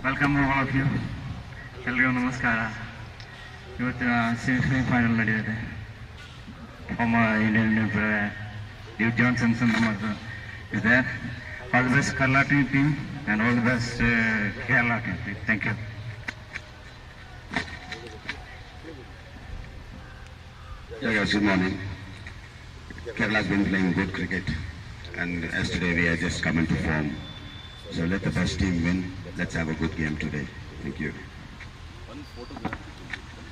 Welcome all of you. ಎಲ್ರಿಗೂ ನಮಸ್ಕಾರ. ಇವತ್ತಿನ ಸೆಮಿಫೈನಲ್ ನಡೆದಿದೆ. ಇಂಡಿಯನ್ ಪ್ಲೇಯರ್ ಡ್ಯೂಕ್ ಜಾನ್ಸನ್ ನಮ್ಮದು ಇದೆ. All the best Karnataka team and all the best Kerala team. Thank you. Yeah, guys, good morning. Kerala has been playing good cricket, and yesterday we are just coming to form. So let the best team win. Let's have a good game today. Thank you. One photograph.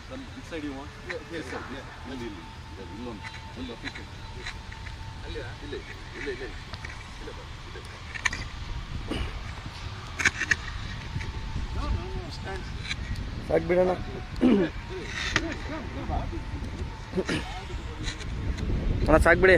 Some inside you want? Yes, sir. Yeah. ಸಾಕು ಬಿಡೋಣ. ಅಣ್ಣ ಸಾಕು ಬಿಡಿ.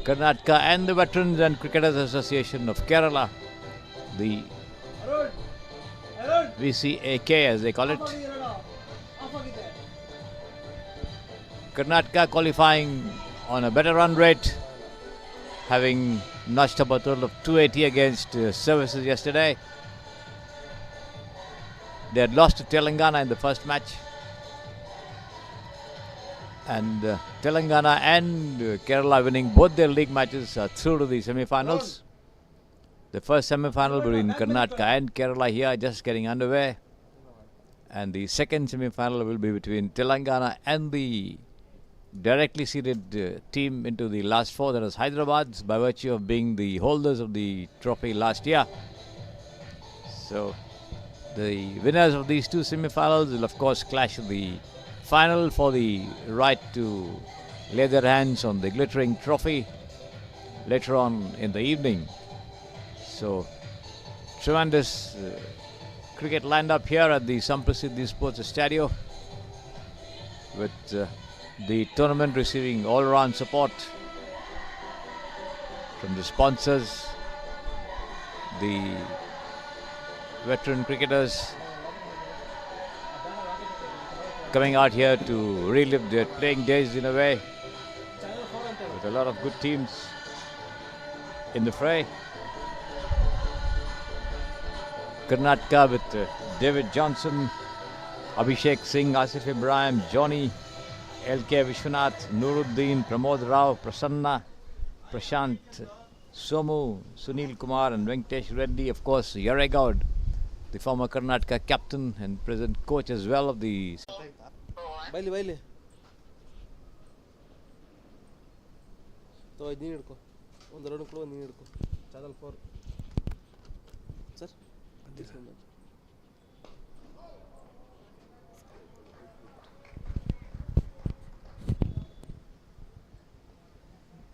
Karnataka and the Veterans and Cricketers Association of Kerala, the VCAK as they call it. Karnataka qualifying on a better run rate, having notched up a total of 280 against Services yesterday. They had lost to Telangana in the first match. And Telangana and Kerala winning both their league matches are through to the semi-finals. The first semi-final between Karnataka and Kerala here just getting underway. And the second semi-final will be between Telangana and the directly seeded team into the last four, that is Hyderabad, by virtue of being the holders of the trophy last year. So the winners of these two semi-finals will of course clash in the final for the right to lay their hands on the glittering trophy later on in the evening. So tremendous cricket lined up here at the Samprasiddhi Sports Stadium, with the tournament receiving all-round support from the sponsors, the veteran cricketers coming out here to relive their playing days in a way, with a lot of good teams in the fray. Karnataka with David Johnson, Abhishek Singh, Asif Ibrahim, Johnny, LK Vishwanath, Nuruddin, Pramod Rao, Prasanna, Prashant, Somu, Sunil Kumar and Venkatesh Reddy. Of course, Yaregaud, the former Karnataka captain and present coach as well of the... Baile. So, I need to on the road. Channel 4. Sir? This one.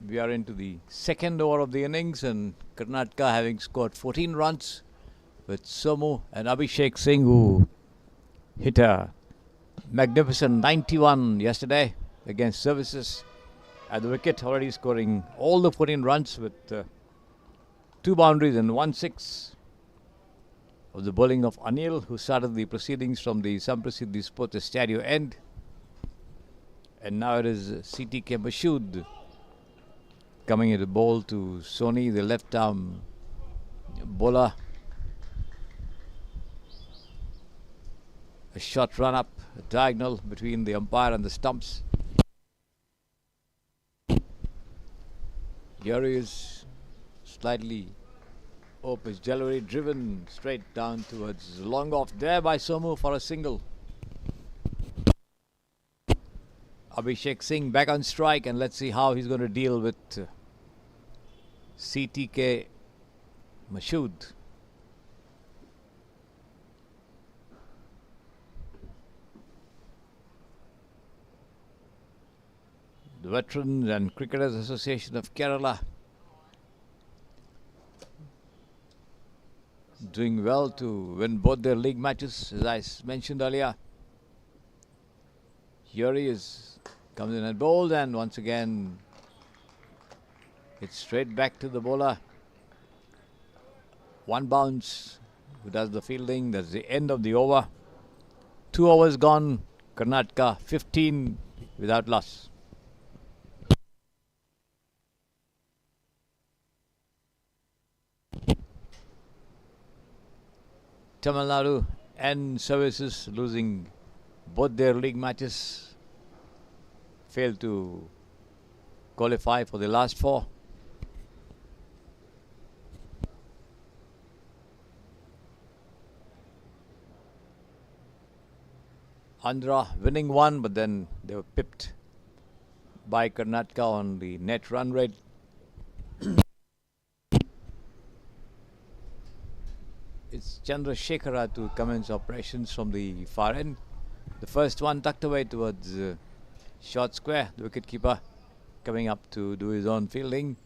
We are into the second over of the innings, and Karnataka having scored 14 runs with Somu and Abhishek Singh, who hit a magnificent 91 yesterday against Services at the wicket, already scoring all the 14 runs with 2 boundaries and 1 six of the bowling of Anil, who started the proceedings from the Samprasiddhi Sports Stadium end. And now it is CTK Mashood coming into bowl to Soni, the left arm bowler. A short run up, a diagonal between the umpire and the stumps. Here he is, slightly off his delivery, driven straight down towards long off there by Somu for a single. Abhishek Singh back on strike, and let's see how he's going to deal with CTK Mashood. The Veterans and Cricketers Association of Kerala doing well to win both their league matches, as I mentioned earlier. Here he is, comes in and bowled, and once again it's straight back to the bowler. One bounce, who does the fielding. That's the end of the over. 2 overs gone. Karnataka 15 without loss. Tamil Nadu and Services losing both their league matches, failed to qualify for the last 4. Andhra winning 1, but then they were pipped by Karnataka on the net run rate. It's Chandrasekhara to commence operations from the far end. The first one tucked away towards short square. The wicketkeeper coming up to do his own fielding.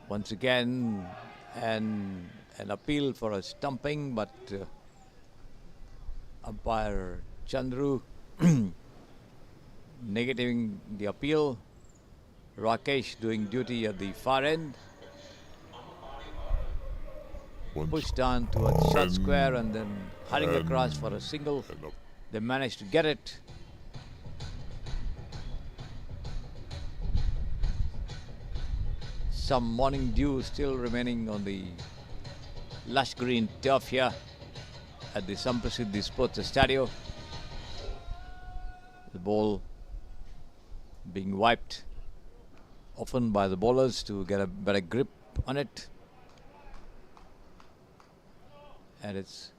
Once again, and an appeal for a stumping, but umpire Chandru negating the appeal. Rakesh doing duty at the far end. Pushed down towards short square and then hurrying across for a single. They managed to get it. Some morning dew still remaining on the lush green turf here at the Samprasiddhi Sports Stadio. The ball being wiped often by the bowlers to get a better grip on it. And it's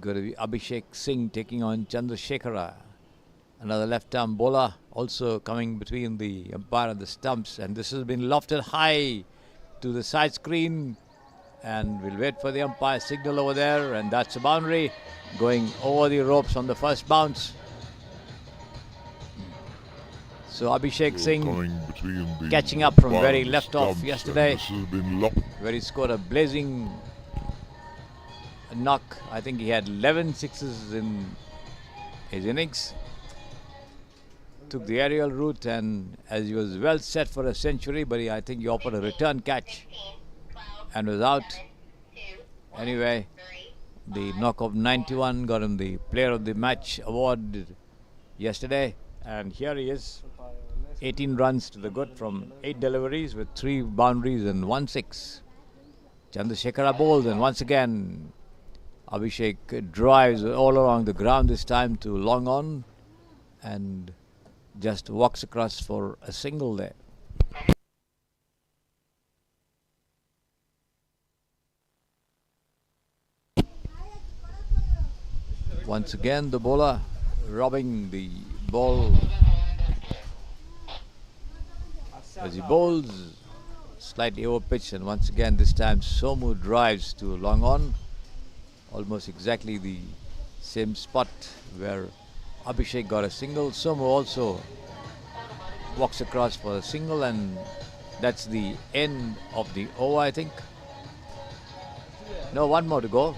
going to be Abhishek Singh taking on Chandrasekhara, another left-arm bowler, also coming between the umpire and the stumps. And this has been lofted high to the side screen. And we'll wait for the umpire signal over there. And that's a boundary going over the ropes on the first bounce. So Abhishek Singh catching up from where he left off yesterday, where he scored a blazing knock. I think he had 11 sixes in his innings. Took the aerial route, and as he was well set for a century, but I think he offered a return catch and was out. Anyway, the knock of 91 got him the Player of the Match award yesterday, and here he is. 18 runs to the good from 8 deliveries with 3 boundaries and 1 6. Chandrasekhara bowls, and once again Abhishek drives all along the ground, this time to long on, and just walks across for a single there. Once again the bowler robbing the ball as he bowls, slightly over pitch, and once again this time Somu drives to long on, almost exactly the same spot where Abhishek got a single. Somu also walks across for a single, and that's the end of the over, I think. No, one more to go.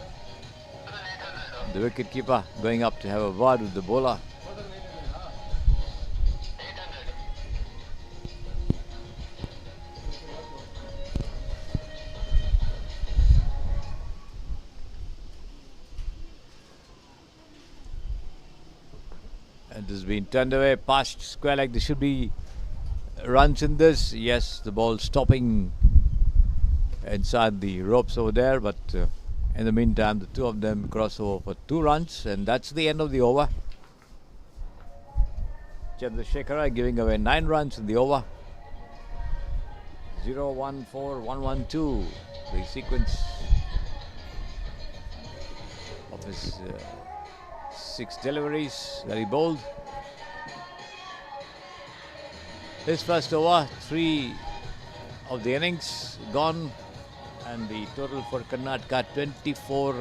The wicketkeeper going up to have a word with the bowler. And this has been turned away past square leg. There should be runs in this. Yes, the ball stopping inside the ropes over there, but in the meantime the two of them cross over for 2 runs, and that's the end of the over. Chandrasekhara giving away 9 runs in the over. 0-1-4-1-1-2, the sequence of his 6 deliveries that he bowled. His first over, 3 of the innings gone, and the total for Karnataka 24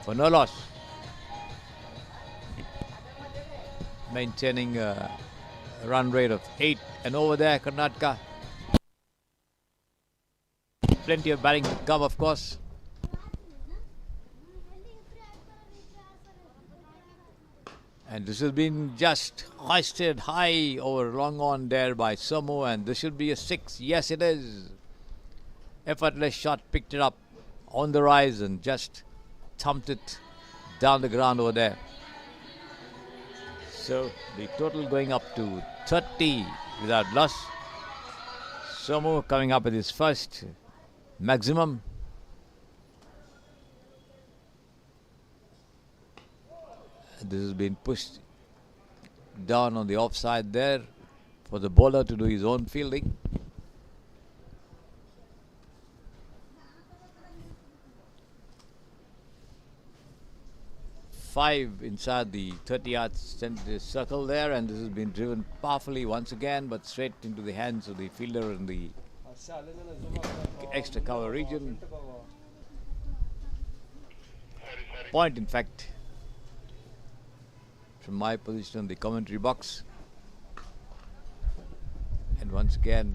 for no loss. Maintaining a run rate of 8 and over there, Karnataka. Plenty of batting to come, of course. And this has been just hoisted high over long on there by Somu, and this should be a 6. Yes, it is. Effortless shot, picked it up on the rise and just thumped it down the ground over there. So the total going up to 30 without loss. Somu coming up with his first maximum. This has been pushed down on the offside there for the bowler to do his own fielding. Five inside the 30-yard circle there, and this has been driven powerfully once again, but straight into the hands of the fielder in the extra cover region. Point, in fact, from my position in the commentary box. And once again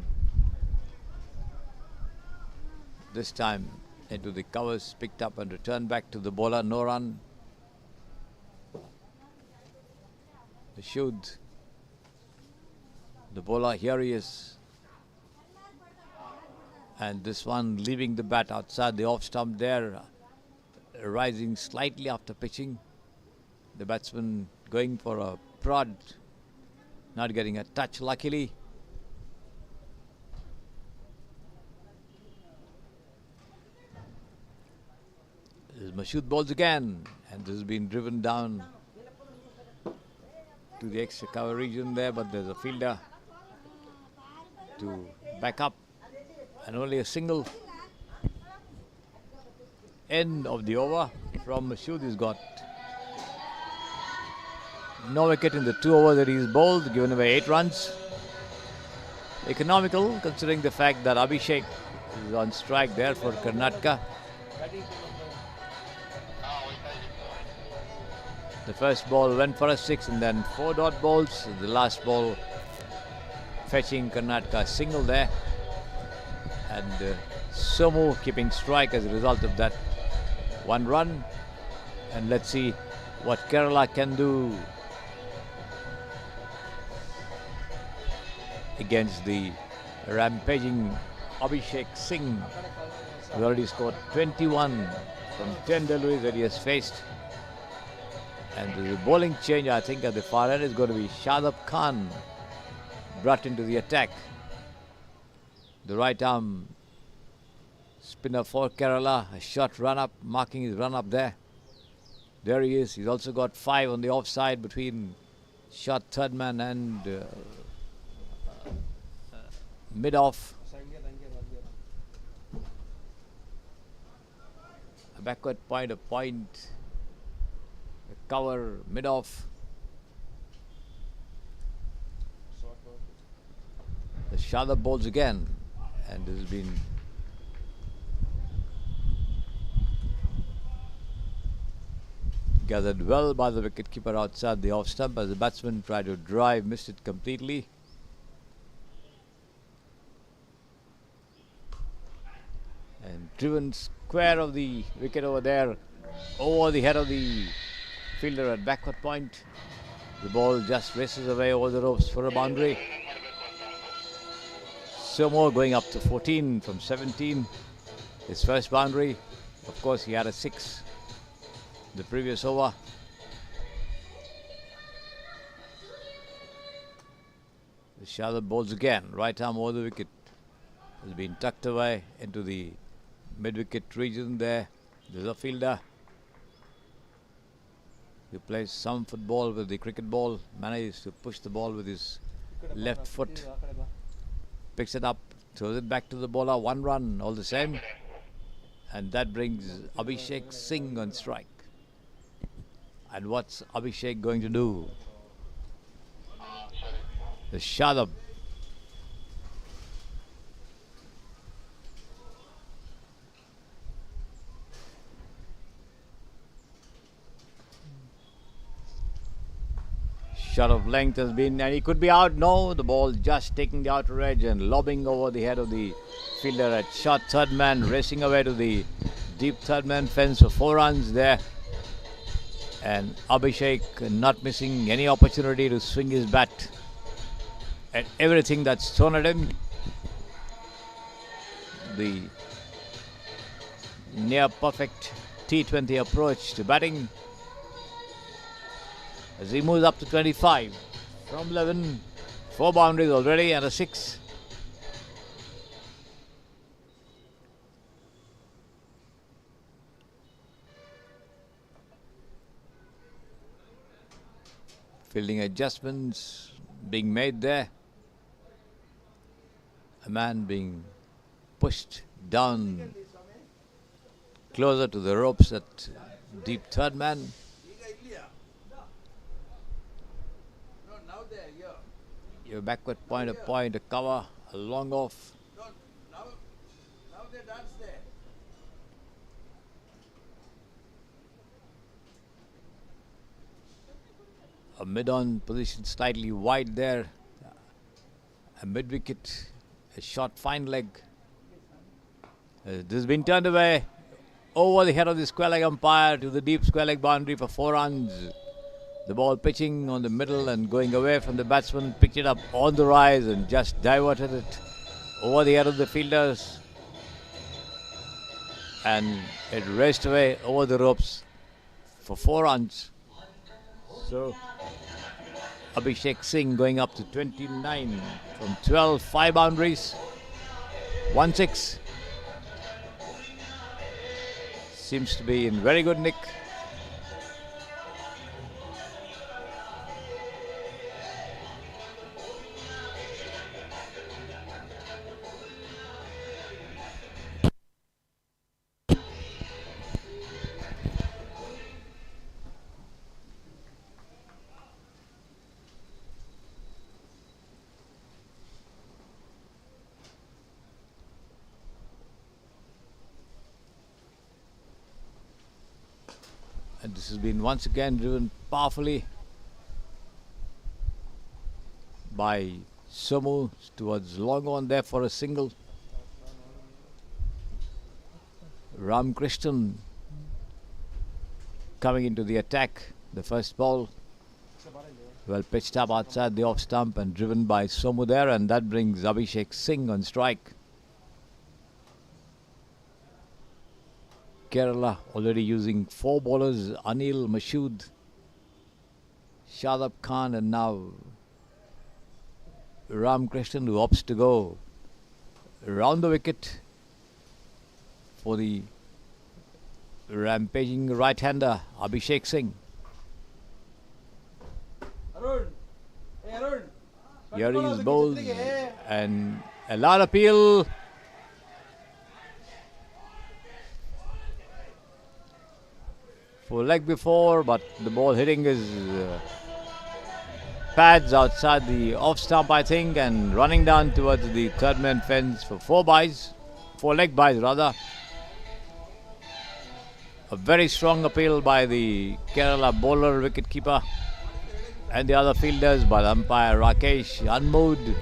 This time into the covers, picked up and returned back to the bowler. No run. The Shud, the bowler, here he is. And this one leaving the bat outside the off stump there, rising slightly after pitching. The batsman going for a prod, not getting a touch luckily. This is Mashood bowls again, and this has been driven down to the extra cover region there, but there's a fielder to back up, and only a single. End of the over from Mashood. He's got no wicket in the 2 overs that he's bowled, given away 8 runs. Economical, considering the fact that Abhishek is on strike there for Karnataka. The first ball went for a 6 and then 4 dot balls. The last ball fetching Karnataka single there. And Somu keeping strike as a result of that 1 run. And let's see what Kerala can do against the rampaging Abhishek Singh, who already scored 21 from 10 deliveries that he has faced. And the bowling change, I think, at the far end is going to be Shadab Khan brought into the attack. The right arm spinner for Kerala, a short run up, marking his run up there. There he is. He's also got 5 on the offside between short third man and mid off. A backward point, a point. Cover mid off. The Shadab bowls again, and this has been gathered well by the wicketkeeper outside the off stump as the batsman tried to drive, missed it completely. And driven square of the wicket over there, over the head of the fielder at backward point. The ball just races away over the ropes for a boundary. Somo going up to 14 from 17. His first boundary. Of course, he had a 6 the previous over. The Shadab bowls again. Right arm over the wicket. Has been tucked away into the mid-wicket region there. There's a fielder. He plays some football with the cricket ball, manages to push the ball with his left foot, picks it up, throws it back to the bowler, 1 run all the same, and that brings Abhishek Singh on strike. And what's Abhishek going to do? The Shadab. Shot of length has been, and he could be out. No, the ball just taking the outer edge and lobbing over the head of the fielder at short third man, racing away to the deep third man fence for 4 runs there. And Abhishek not missing any opportunity to swing his bat at everything that's thrown at him. The near perfect T20 approach to batting as he moves up to 25 from 11. 4 boundaries already and a 6. Fielding adjustments being made there. A man being pushed down closer to the ropes at deep third man. Your backward point, a cover, a long off. A mid-on position slightly wide there. A mid-wicket, a short fine leg. This has been turned away over the head of the square leg umpire to the deep square leg boundary for 4 runs. The ball pitching on the middle and going away from the batsman, picked it up on the rise and just diverted it over the head of the fielders. And it raced away over the ropes for 4 runs. So Abhishek Singh going up to 29 from 12, 5 boundaries, 1-6. Seems to be in very good nick. And this has been once again driven powerfully by Somu towards long on there for a single. Ramkrishnan coming into the attack. The first ball well pitched up outside the off stump and driven by Somu there, and that brings Abhishek Singh on strike. Kerala already using 4 bowlers, Anil, Mashood, Shadab Khan, and now Ramkrishnan, who opts to go around the wicket for the rampaging right-hander Abhishek Singh. Here he is bowled and a lot of appeal. For leg before, but the ball hitting his pads outside the off stump, I think, and running down towards the third man fence for 4 leg byes rather. A very strong appeal by the Kerala bowler wicketkeeper and the other fielders, but umpire Rakesh unmoved.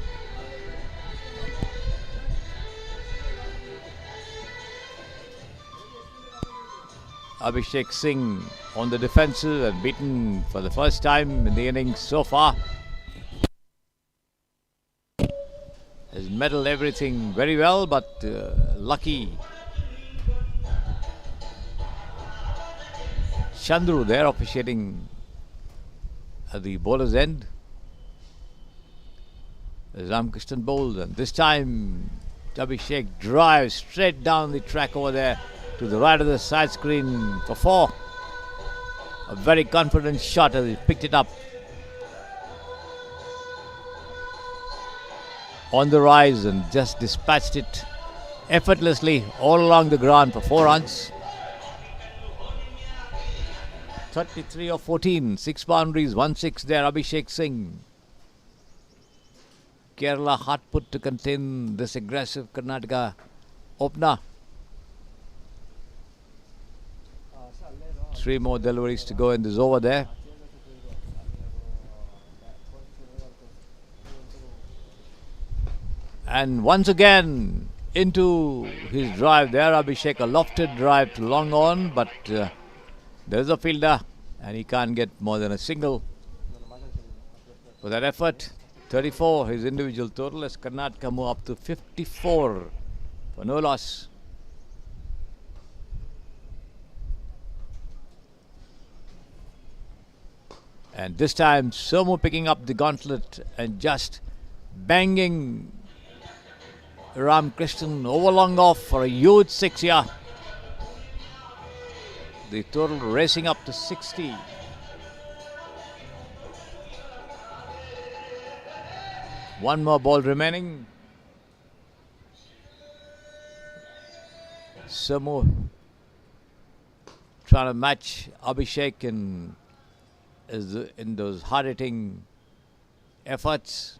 Abhishek Singh on the defensive and beaten for the first time in the innings so far. Has medalled everything very well, but lucky. Chandru there officiating at the bowler's end. As Ramkrishnan bowled, and this time Abhishek drives straight down the track over there to the right of the side screen for 4. A very confident shot as he picked it up on the rise and just dispatched it effortlessly all along the ground for 4 runs. 33 of 14, 6 boundaries, 1-6 there, Abhishek Singh. Kerala hard put to contain this aggressive Karnataka opener. 3 more deliveries to go in this over there. And once again into his drive there, Abhishek, a lofted drive to long on, but there's a fielder and he can't get more than a single for that effort. 34 his individual total as Karnataka move up to 54 for no loss. And this time Somu picking up the gauntlet and just banging Ramkrishnan over long off for a huge 6 here. The total racing up to 60. One more ball remaining. Somu trying to match Abhishek in those hard-hitting efforts.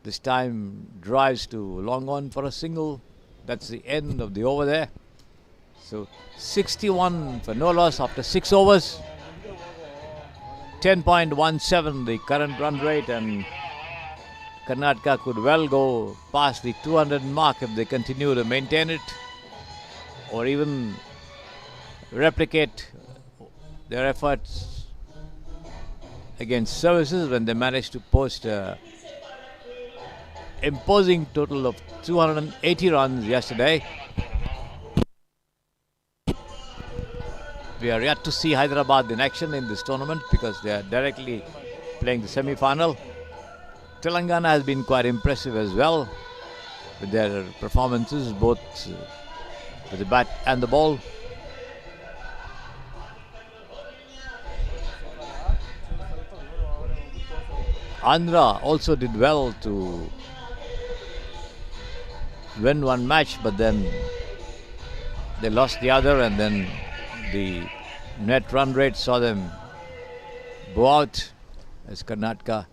This time drives to long on for a single. That's the end of the over there. So 61 for no loss after 6 overs. 10.17 the current run rate, and Karnataka could well go past the 200 mark if they continue to maintain it. or even replicate their efforts against services when they managed to post a imposing total of 280 runs yesterday. We are yet to see Hyderabad in action in this tournament because they are directly playing the semi-final. Telangana has been quite impressive as well with their performances, both with the bat and the ball. Andhra also did well to win one match, but then they lost the other, and then the net run rate saw them bow out as Karnataka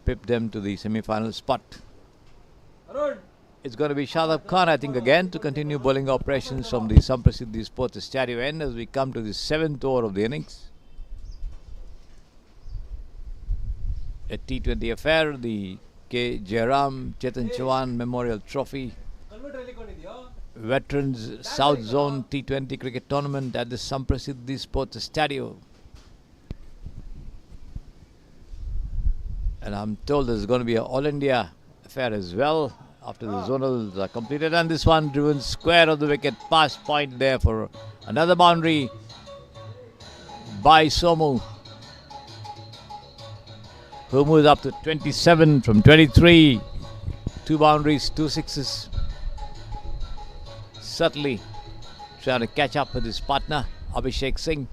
pipped them to the semi-final spot. It's going to be Shadab Khan, I think, again to continue bowling operations from the Samprasiddhi Sports Stadium end as we come to the 7th over of the innings. A T20 affair, the Jayram Chetan Chauhan Memorial Trophy Veterans South Zone T20 cricket tournament at the Samprasiddhi Sports Stadium. And I'm told there's going to be an All India affair as well after the zonals are completed. And this one driven square of the wicket, past point there for another boundary by Somu, who moves up to 27 from 23. 2 boundaries, 2 sixes. Certainly trying to catch up with his partner Abhishek Singh.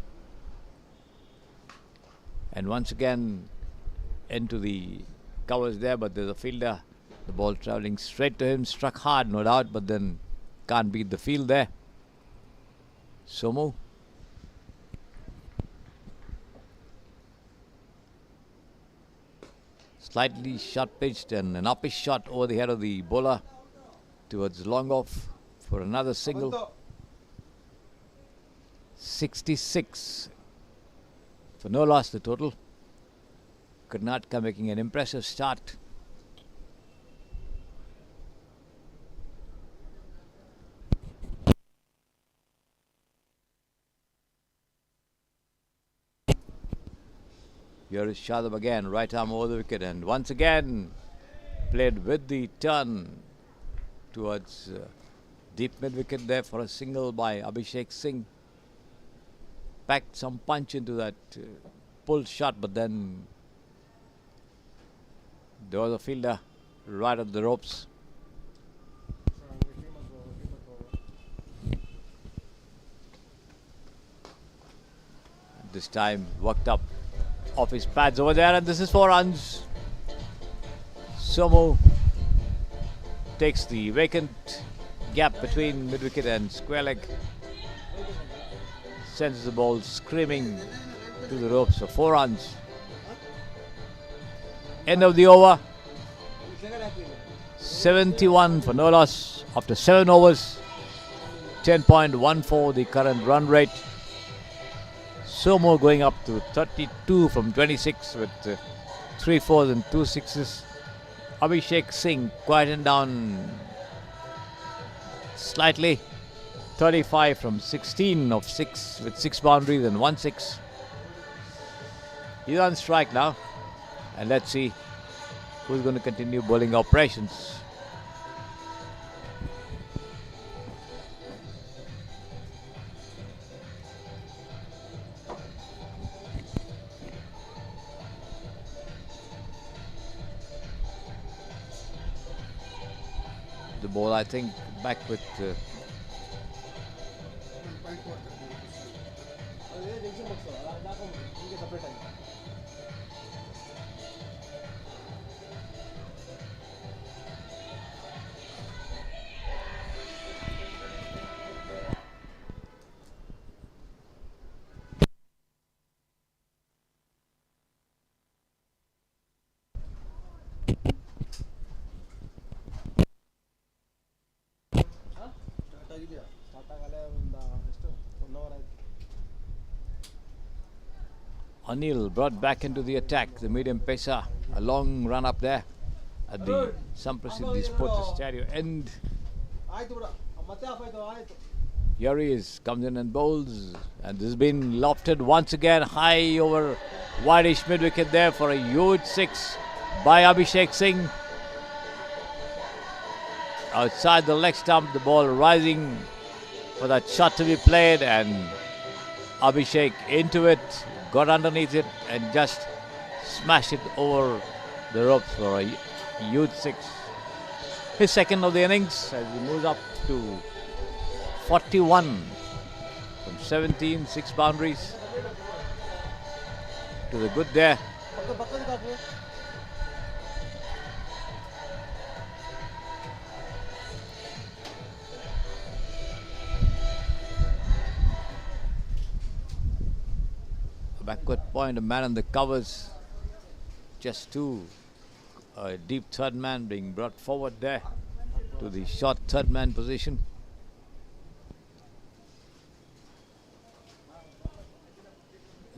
And once again into the covers there, but there's a fielder. The ball travelling straight to him, struck hard no doubt, but then can't beat the field there. Somu. Slightly short pitched and an uppish shot over the head of the bowler towards long off for another single. 66 for no loss the total. Karnataka making an impressive start. Here is Shadab again, right arm over the wicket, and once again played with the turn towards deep mid wicket there for a single by Abhishek Singh. Packed some punch into that pull shot, but then there was a fielder right at the ropes. This time worked up off his pads over there, and this is 4 runs. Somu takes the vacant gap between mid wicket and square leg, sends the ball screaming to the ropes for 4 runs. End of the over. 71 for no loss after 7 overs. 10.14 the current run rate. Somu going up to 32 from 26 with 3 fours and 2 sixes. Abhishek Singh quietened down slightly. 35 from 16 of 6 with 6 boundaries and 1 6. He's on strike now. And let's see who's going to continue bowling operations. The ball, I think, back with Anil brought back into the attack, the medium pacer. A long run up there at the Samprasiddhi Sports Stadium end. Here he is, comes in and bowls, and this has been lofted once again high over wideish mid wicket there for a huge six by Abhishek Singh. Outside the leg stump, the ball rising for that shot to be played, and Abhishek into it, got underneath it and just smashed it over the ropes for a huge six. His second of the innings as he moves up to 41 from 17, 6 boundaries to the good there. A backward point, a man on the covers, just two. A deep third man being brought forward there to the short third man position.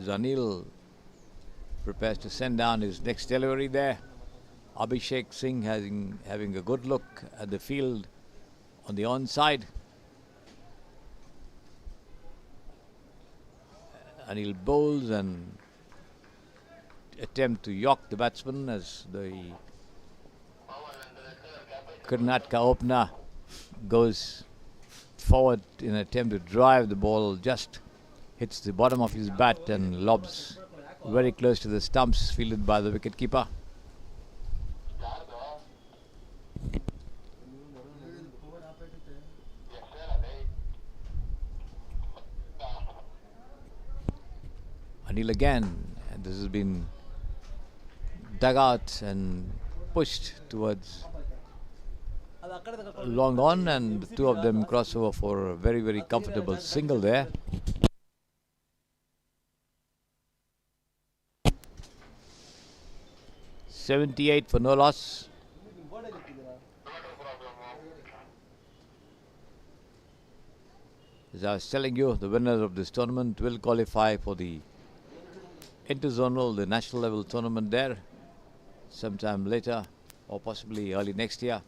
Zanil prepares to send down his next delivery there. Abhishek Singh having a good look at the field on the onside. Anil bowls and attempt to york the batsman as the Karnataka opener goes forward in an attempt to drive the ball, just hits the bottom of his bat and lobs very close to the stumps, fielded by the wicketkeeper. Anil again, and this has been dug out and pushed towards long on, and the two of them cross over for a very, very comfortable single there. .78 for no loss. As I was telling you, the winners of this tournament will qualify for the interzonal, the national level tournament there sometime later or possibly early next year.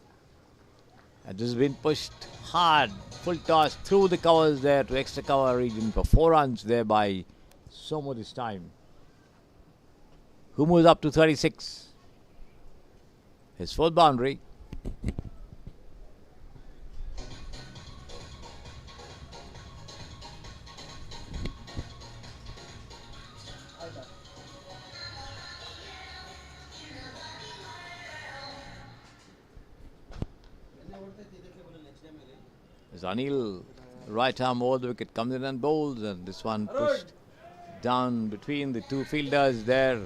And this has been pushed hard, full toss through the covers there to extra cover region for 4 runs there by Somo this time, who moves up to 36. His fourth boundary. As Anil, right arm over the wicket, comes in and bowls, and this one pushed down between the two fielders there,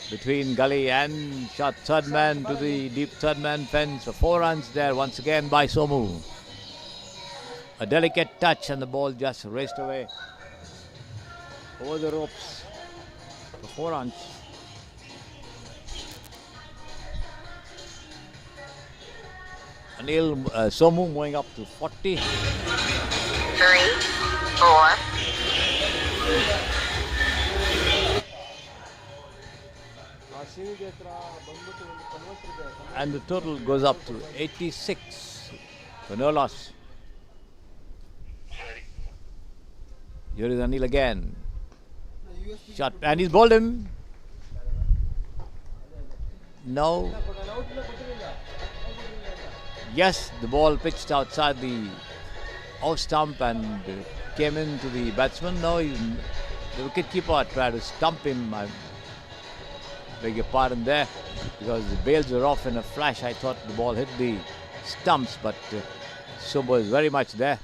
between gully and shot third man to the deep third man fence for 4 runs there once again by Somu. A delicate touch and the ball just raced away over the ropes for 4 runs. Anil Somu moving up to 40. 3, 4. And the total goes up to 86 for no loss. Here is Anil again. Shot, and he's bowled him. No. Yes, the ball pitched outside the off stump and came into the batsman. No, the wicketkeeper tried to stump him. I beg your pardon there, because the bails were off in a flash. I thought the ball hit the stumps, but Somo is very much there.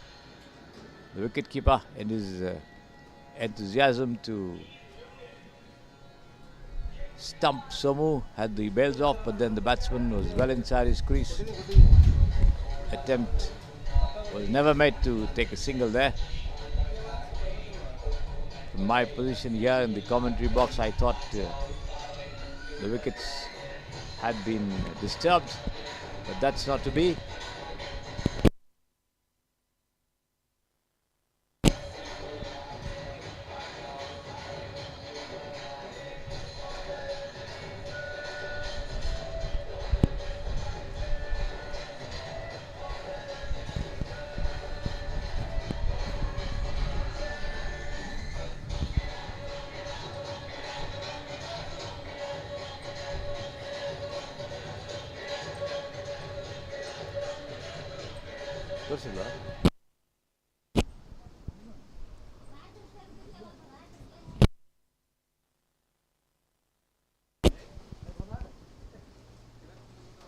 The wicketkeeper, in his enthusiasm to stump Somu, had the bails off, but then the batsman was well inside his crease. Attempt was never made to take a single there. From my position here in the commentary box, I thought the wickets had been disturbed, but that's not to be. ತೋರಿಸಿಲ್ಲ.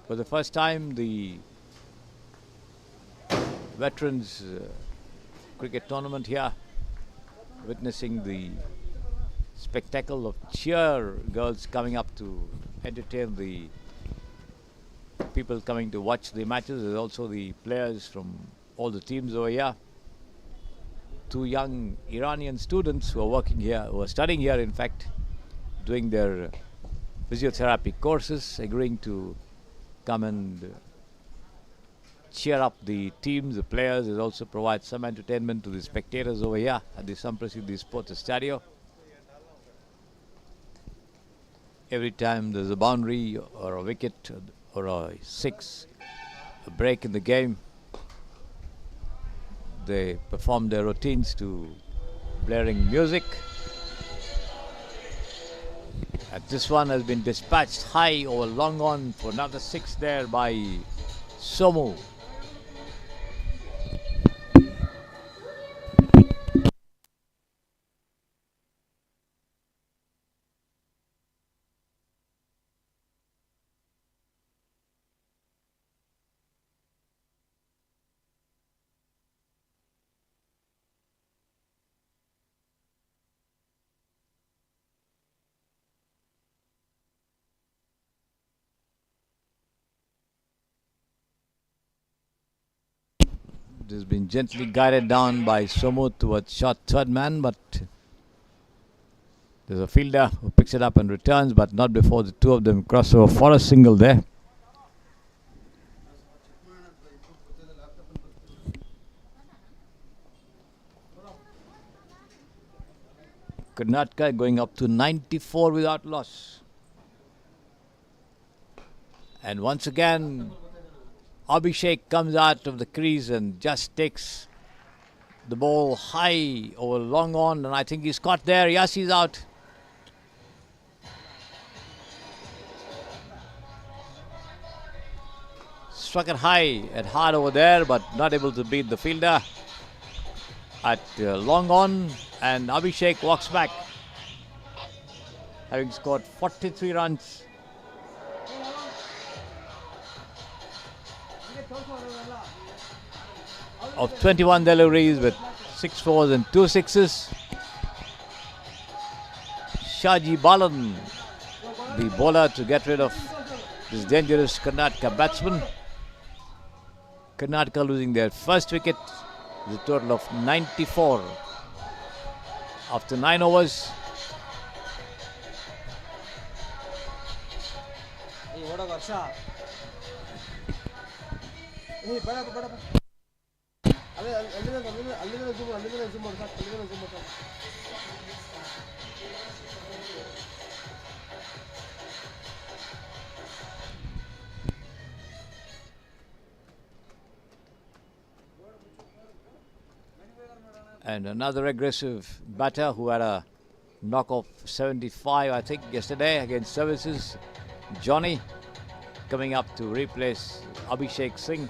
For the first time, the veterans cricket tournament here, witnessing the spectacle of cheer girls coming up to entertain the people coming to watch the matches. There's also the players from all the teams over here. 2 young Iranian students who are working here, who are studying here in fact, doing their physiotherapy courses, agreeing to come and cheer up the teams, the players. It also provides some entertainment to the spectators over here at the Samprasiddhi Sports Stadio. Every time there's a boundary or a wicket or a 6, a break in the game, they perform their routines to blaring music. And this one has been dispatched high over long on for another 6 there by Somu. It has been gently guided down by Somu towards short third man, but there's a fielder who picks it up and returns, but not before the 2 of them cross over for a single there. Karnataka going up to 94 without loss. And once again, Abhishek comes out of the crease and just takes the ball high over long on, and I think he's caught there. Yes, he's out. Struck it high and hard over there, but not able to beat the fielder at long on, and Abhishek walks back, having scored 43 runs. Of 21 deliveries with 6 fours and 2 sixes. Shaji Balan, the bowler, to get rid of this dangerous Karnataka batsman. Karnataka losing their first wicket with a total of 94 after 9 overs. And another aggressive batter who had a knock of 75, I think, yesterday against Services. Johnny coming up to replace Abhishek Singh.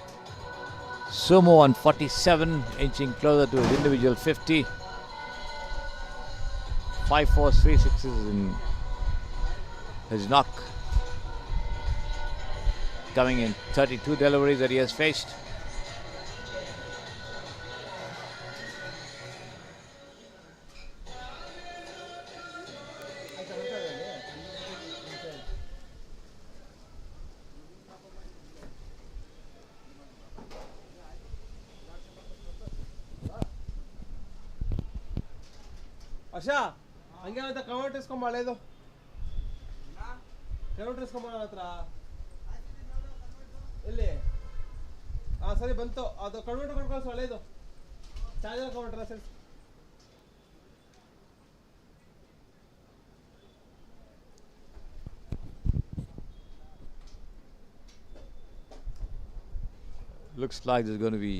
Sumo on 47, inching closer to his individual 50. 5 fours, 3 sixes in his knock. Coming in 32 deliveries that he has faced. ಹರ್ಷ ಹಂಗೆ ಅಂತ covert ಇಸ್ಕೊಂಬ ಹಳೇದು covert ಇಸ್ಕೊಂಬ ಹತ್ರ ಎಲ್ಲಿ ಸರಿ ಬಂತು ಅದು convert ಕೊಡ್ಕೊಳ್ಸು ಹಳೇದು charger ಕವರ್ಟ್ರ ಸರಿ. Looks like there's going to be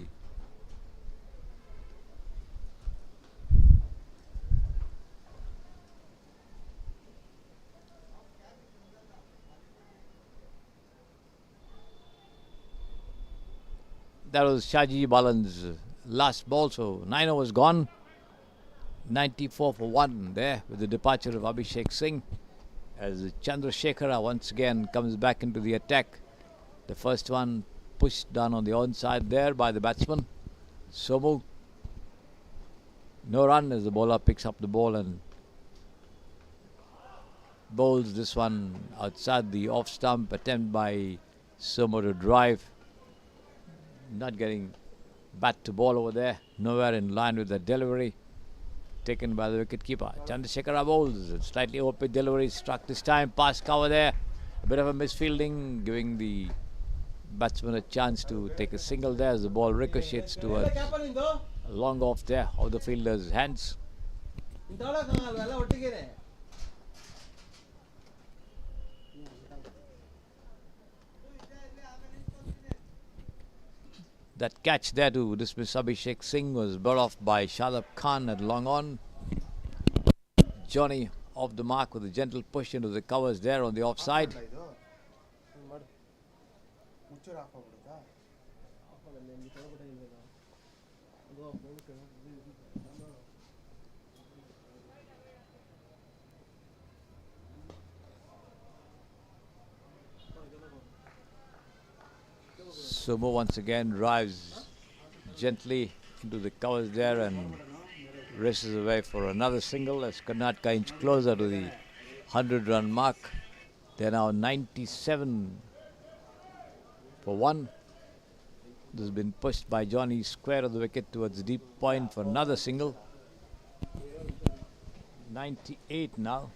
That was Shaji Balan's last ball, so 9 overs gone. 94 for 1 there with the departure of Abhishek Singh as Chandrasekhara once again comes back into the attack. The first one pushed down on the onside there by the batsman Somu. No run as the bowler picks up the ball and bowls this one outside the off stump. Attempt by Somu to drive, not getting bat to ball over there, nowhere in line with the delivery taken by the wicketkeeper. Chandrasekhara bowls, slightly off-pitch delivery, struck this time, past cover there, a bit of a misfielding, giving the batsman a chance to take a single there as the ball ricochets towards a long off there of the fielder's hands. That catch there to dismiss Abhishek Singh was brought off by Shadab Khan at long on. Johnny off the mark with a gentle push into the covers there on the offside. Somu once again drives gently into the covers there and races away for another single as Karnataka inch closer to the 100-run mark. They're now 97 for 1. This has been pushed by Johnny square of the wicket towards deep point for another single. 98 now.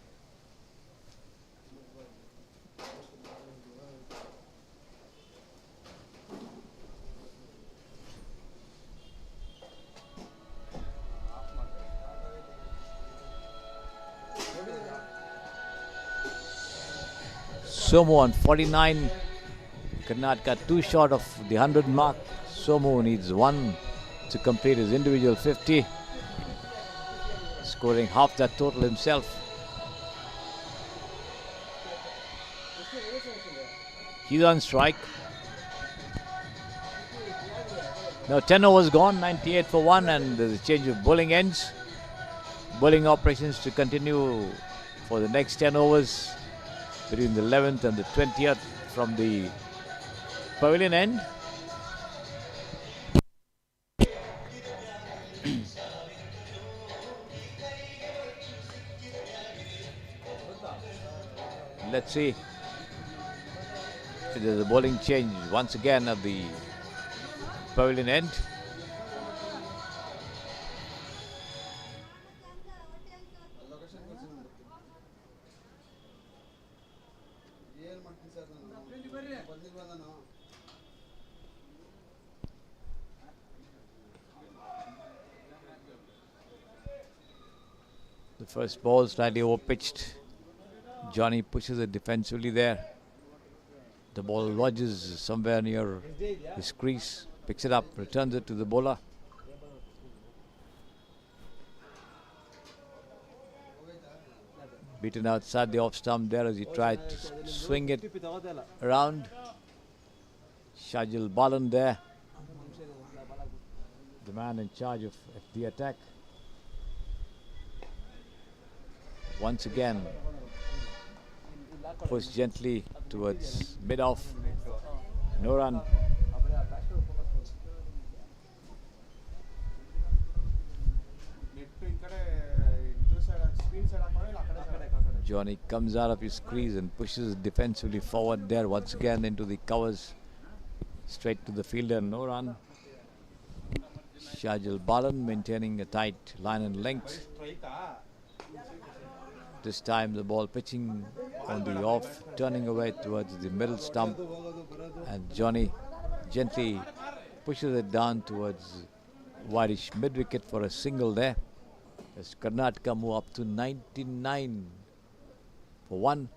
Somu on 49. Karnataka too short of the 100 mark. Somu needs 1 to complete his individual 50. Scoring half that total himself. He's on strike. Now 10 overs gone, 98 for 1, and there's a change of bowling ends. Bowling operations to continue for the next 10 overs between the 11th and the 20th from the pavilion end. Let's see if there's a bowling change once again at the pavilion end. The first ball slightly over-pitched. Johnny pushes it defensively there. The ball lodges somewhere near his crease, picks it up, returns it to the bowler. Beaten outside the off stump there as he tried to swing it around. Shajil Balan there, the man in charge of the attack. Once again, push gently towards mid-off. No run. Johnny comes out of his crease and pushes defensively forward there once again into the covers. Straight to the fielder, no run. Shajil Balan maintaining a tight line and length. This time the ball pitching on the off, turning away towards the middle stump, and Johnny gently pushes it down towards wideish mid-wicket for a single there as Karnataka move up to 99 for 1.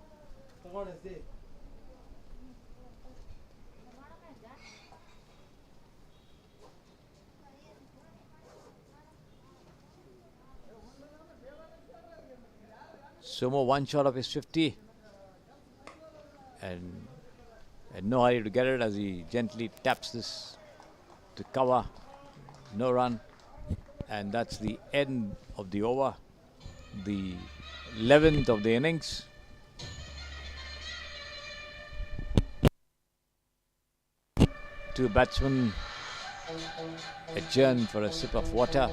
Somu one shot of his 50 and no hurry to get it as he gently taps this to cover. No run. And that's the end of the over. The 11th of the innings. Two batsmen adjourn for a sip of water.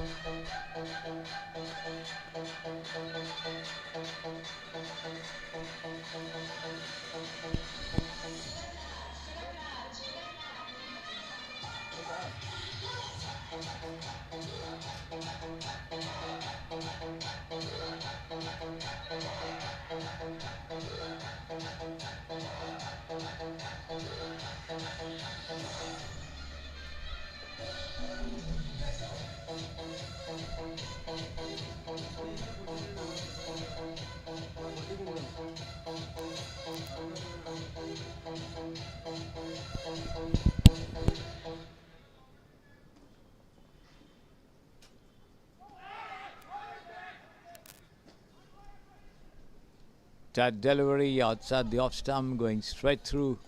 That delivery outside the off stump, going straight through.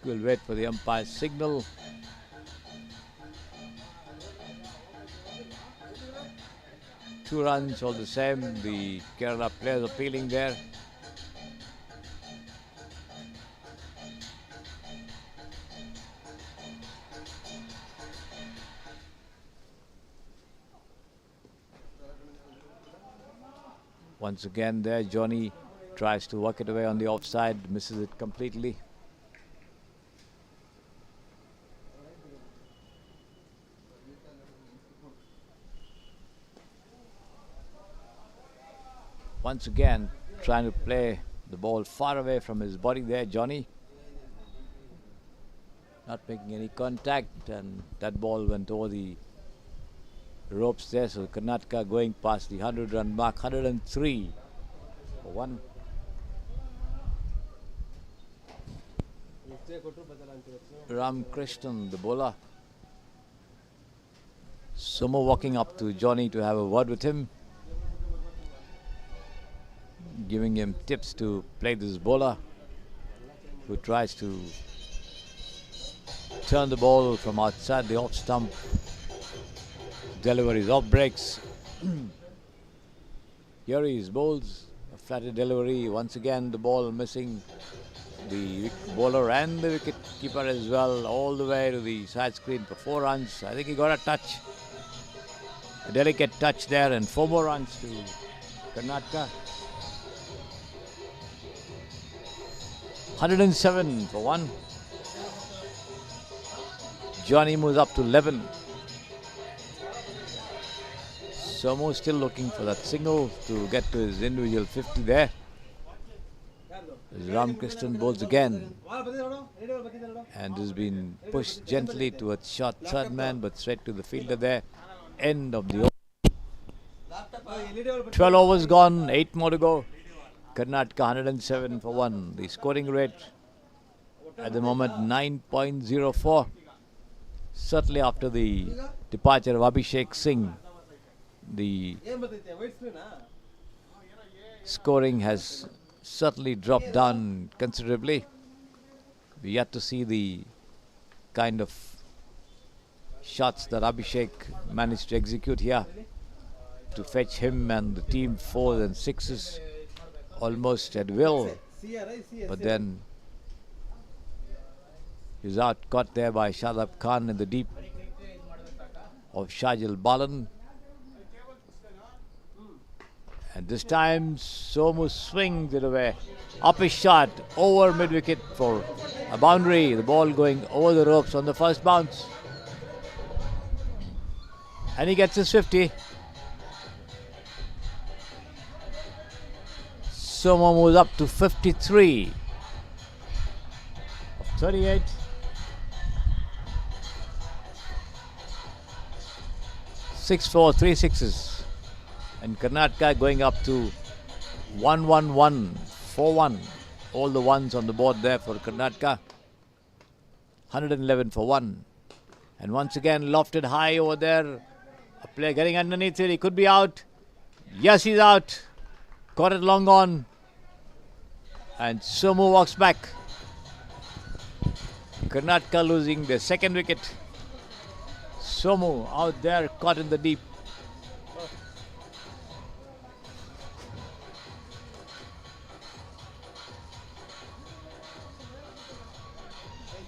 We'll wait for the umpire's signal. Two runs all the same. The Kerala players appealing there. Once again there, Johnny tries to work it away on the offside, misses it completely. Once again trying to play the ball far away from his body there, Johnny. Not making any contact, and that ball went over the ropes there. So Karnataka going past the 100-run mark, 103 for 1. Ram Krishnan, the bowler. Somo walking up to Johnny to have a word with him, giving him tips to play this bowler who tries to turn the ball from outside the off stump. Deliveries off breaks. Here he is, bowls a flatted delivery. Once again the ball missing the bowler and the wicket keeper as well, all the way to the side screen for 4 runs. I think he got a touch, a delicate touch there, and 4 more runs to Karnataka. 107 for 1. Johnny moves up to 11. Somo still looking for that single to get to his individual 50 there. As Ramakrishnan bowls again, and has been pushed gently towards short third man, but straight to the fielder there. End of the over. 12 overs gone, 8 more to go. Karnataka 107 for 1. The scoring rate at the moment 9.04. Certainly after the departure of Abhishek Singh, the scoring has certainly dropped down considerably. We yet to see the kind of shots that Abhishek managed to execute here to fetch him and the team 4s and 6s almost at will, but then he was out caught there by Shadab Khan in the deep of Shajil Balan. And this time Somu swings it away. Up his shot, over mid-wicket for a boundary. The ball going over the ropes on the first bounce. And he gets his 50. Somu moves up to 53 of 38. Six, 4, 3 sixes. And Karnataka going up to 1-1-1, 4-1. All the ones on the board there for Karnataka. 111 for 1. And once again lofted high over there. A player getting underneath it. He could be out. Yes, he's out. Caught it long on. And Somu walks back. Karnataka losing their second wicket. Somu out there caught in the deep.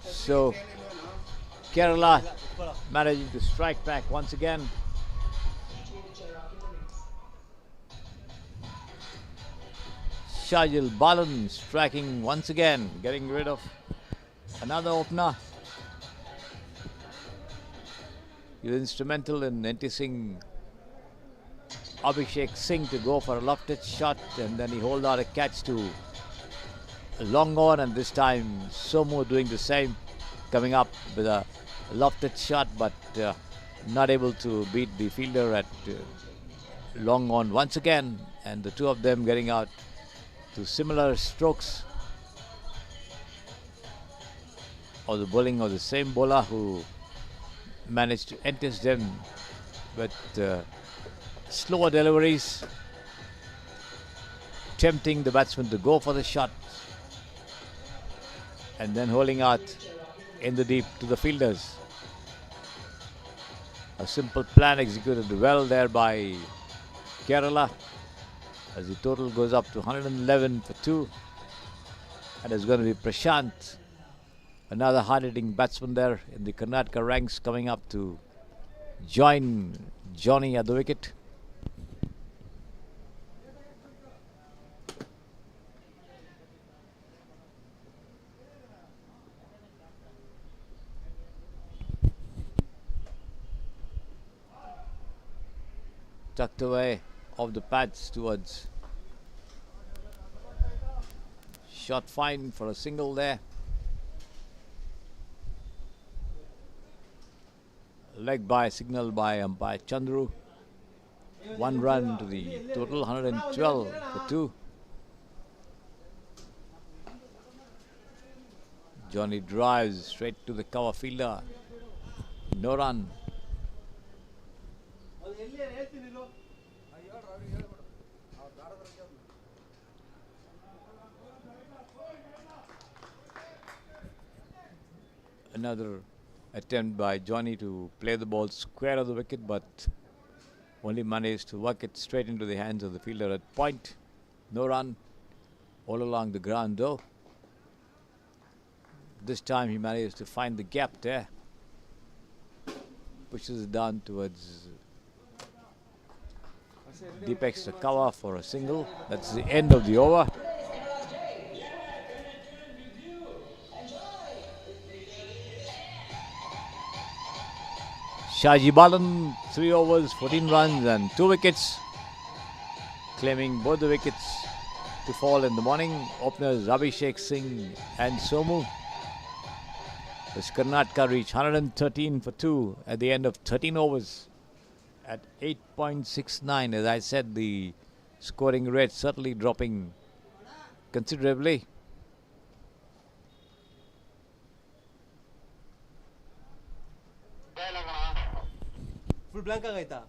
So Kerala managing to strike back once again. Shajil Balan striking once again, getting rid of another opener. He was instrumental in enticing Abhishek Singh to go for a lofted shot, and then he hold out a catch to a long on, and this time Somu doing the same, coming up with a lofted shot, but not able to beat the fielder at long on once again, and the two of them getting out to similar strokes, or the bowling of the same bowler who managed to entice them with slower deliveries, tempting the batsman to go for the shot and then holding out in the deep to the fielders. A simple plan executed well there by Kerala, as the total goes up to 111 for 2, and it's going to be Prashant, another hard-hitting batsman there in the Karnataka ranks, coming up to join Johnny at the wicket. Tucked away off the pads towards shot fine for a single there. Leg by signal by umpire Chandru. 1 run to the total, 112 for 2. Johnny drives straight to the cover fielder. No run. Another attempt by Johnny to play the ball square of the wicket, but only managed to work it straight into the hands of the fielder at point. No run all along the ground though. This time he managed to find the gap there. Pushes it down towards deep extra cover for a single. That's the end of the over. Shaji Balan, 3 overs, 14 runs and 2 wickets, claiming both the wickets to fall in the morning. Openers Abhishek Singh and Somu. As Karnataka reach 113 for 2 at the end of 13 overs at 8.69. As I said, the scoring rate certainly dropping considerably. Full blank ಆಗೈತಾ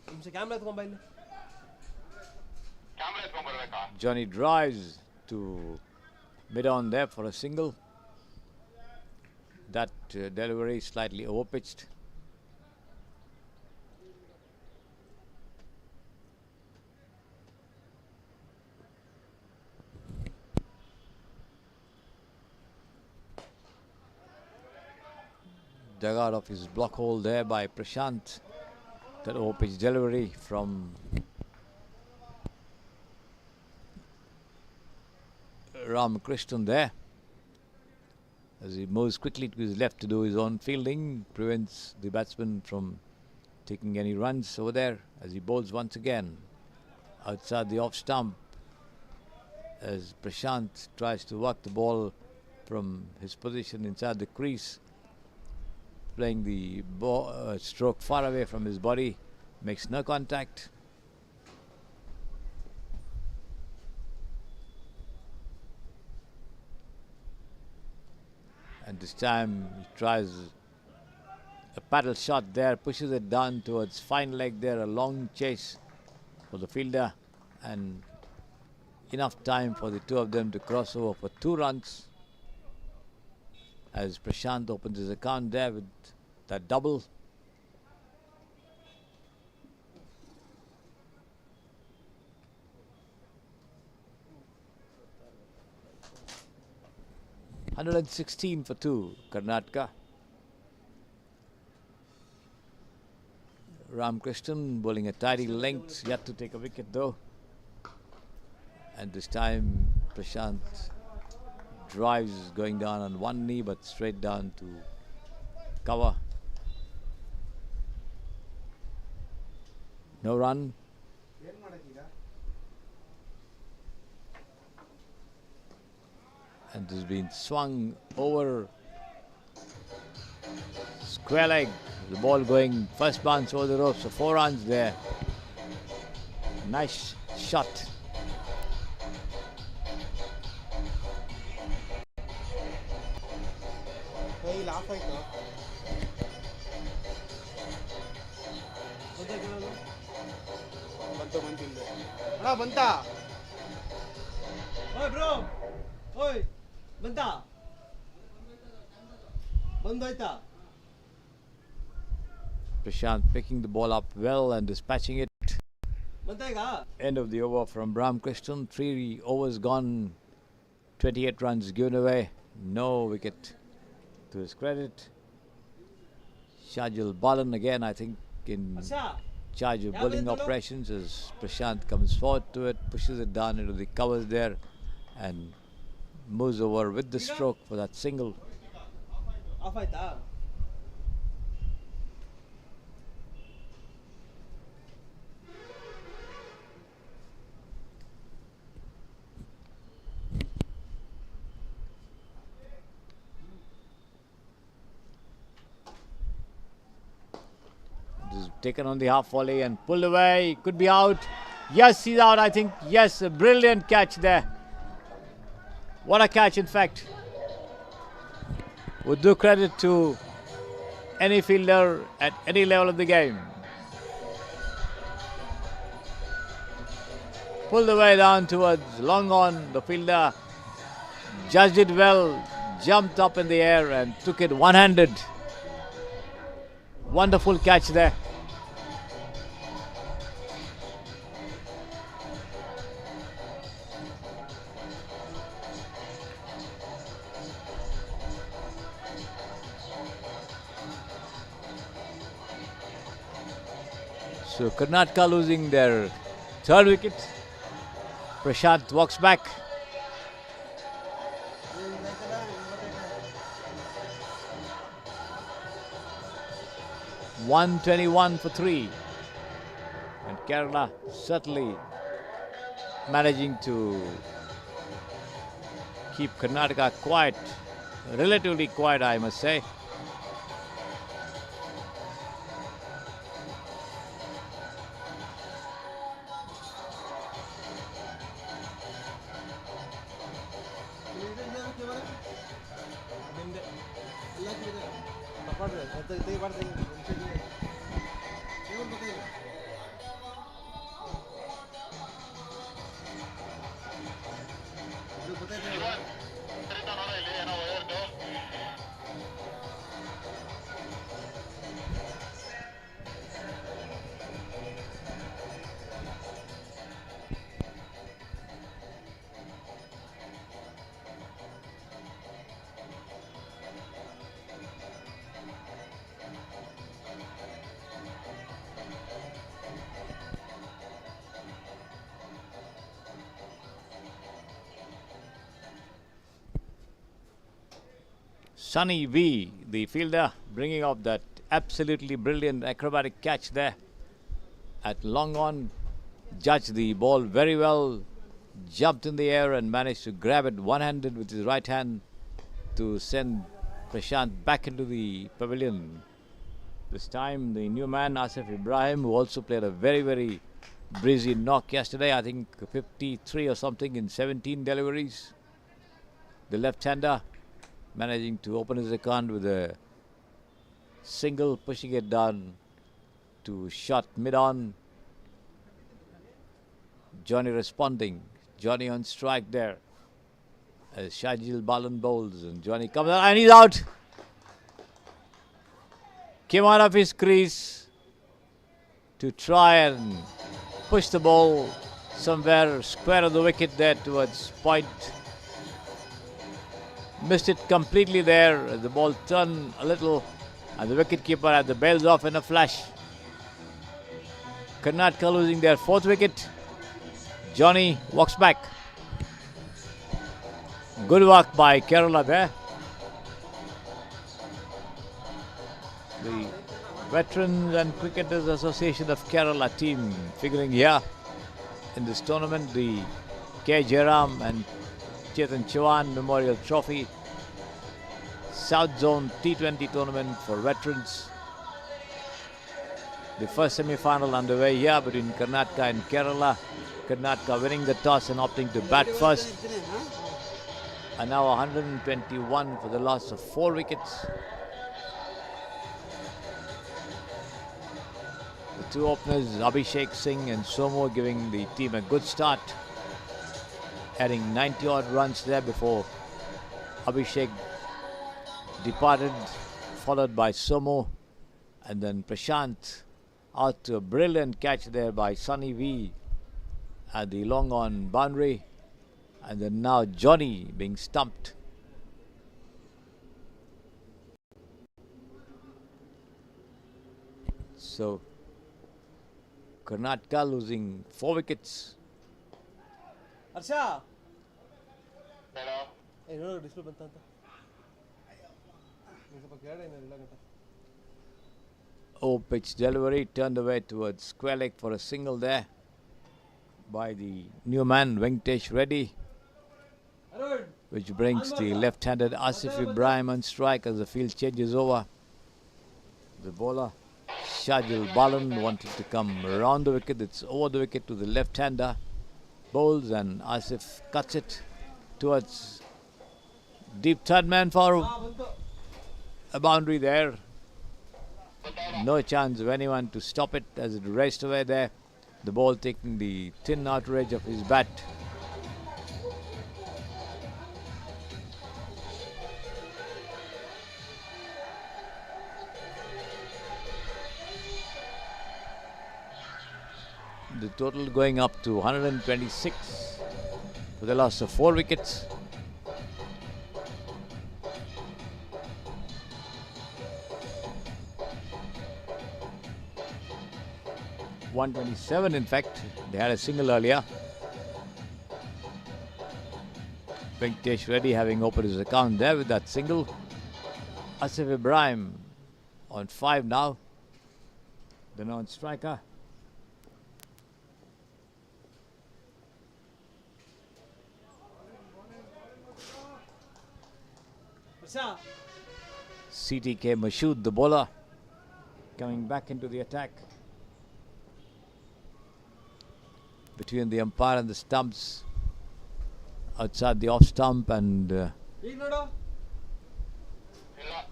ನಿಮಿಷ camera ಎತ್ಕೊಂಬ ಇಲ್ಲಿ Johnny drives to mid on there for a single. That delivery slightly overpitched. Dug out of his block hole there by Prashant. That overpitch delivery from Ramakrishnan there. As he moves quickly to his left to do his own fielding, prevents the batsman from taking any runs over there as he bowls once again outside the off stump, as Prashant tries to work the ball from his position inside the crease, playing the stroke far away from his body, makes no contact. And this time he tries a paddle shot there, pushes it down towards fine leg there, a long chase for the fielder, and enough time for the two of them to cross over for 2 runs. As Prashant opens his account there with that double. $116 for 2, Karnataka. Ramkrishnan bowling a tidy length, yet to take a wicket though. And this time Prashant drives going down on one knee but straight down to cover. No run. And this has been swung over square leg. The ball going first bounce over the ropes, so 4 runs there. Nice shot. Prashant picking the ball up well and dispatching it. End of the over from Ramkrishnan. 3 overs gone, 28 runs given away. No wicket to his credit. Shajul Balan again, I think, in charge of bowling operations as Prashant comes forward to it, pushes it down into the covers there and moves over with the stroke for that single. This is taken on the half volley and pulled away. Could be out. Yes, he's out, I think. Yes, a brilliant catch there. What a catch, in fact. Would do credit to any fielder at any level of the game. Pulled away down towards long on. The fielder judged it well, jumped up in the air and took it one-handed. Wonderful catch there. So Karnataka losing their 3rd wicket. Prashant walks back. $121 for 3. And Kerala certainly managing to keep Karnataka quiet, relatively quiet, I must say. Sunny V, the fielder, bringing up that absolutely brilliant acrobatic catch there at long on. Judged the ball very well, jumped in the air and managed to grab it one-handed with his right hand to send Prashant back into the pavilion. This time the new man Asif Ibrahim, who also played a very, very breezy knock yesterday, I think 53 or something in 17 deliveries. The left-hander managing to open his account with a single, pushing it down to shot mid-on. Johnny responding Johnny on strike there. As Shajil Balan bowls and Johnny comes out and he's out. Came out of his crease to try and push the ball somewhere square of the wicket there towards point. Missed it completely there as the ball turned a little and the wicketkeeper had the bails off in a flash. Karnataka losing their 4th wicket. Johnny walks back. Good work by Kerala there. The Veterans and Cricketers Association of Kerala team figuring here in this tournament. The Jayram and Chetan Chauhan Memorial Trophy South Zone T20 tournament for veterans. The first semi-final underway here between Karnataka and Kerala. Karnataka winning the toss and opting to bat first. And now 121 for the loss of 4 wickets. The 2 openers, Abhishek Singh and Somo, giving the team a good start. Adding 90 odd runs there before Abhishek departed, followed by Somo. And then Prashant out to a brilliant catch there by Sunny V at the long on boundary. And then now Johnny being stumped. So Karnataka losing 4 wickets. Harsha! Hey, no, display banta anta. Oh, pitch delivery turned away towards square leg for a single there by the new man Venkatesh Reddy, which brings the left-handed Asif Ibrahim on strike as the field changes over. The bowler Shajil Balan wanted to come around the wicket. It's over the wicket to the left-hander. Bowls and Asif cuts it towards deep third man for a boundary there. No chance of anyone to stop it as it raced away there. The ball taking the thin outer edge of his bat. The total going up to 126 for the loss of 4 wickets. .127 in fact. They had a single earlier. Venkatesh Reddy having opened his account there with that single. Asif Ibrahim on 5 now. The non-striker. CTK Mashood, the bowler, coming back into the attack. Between the umpire and the stumps, outside the off stump, and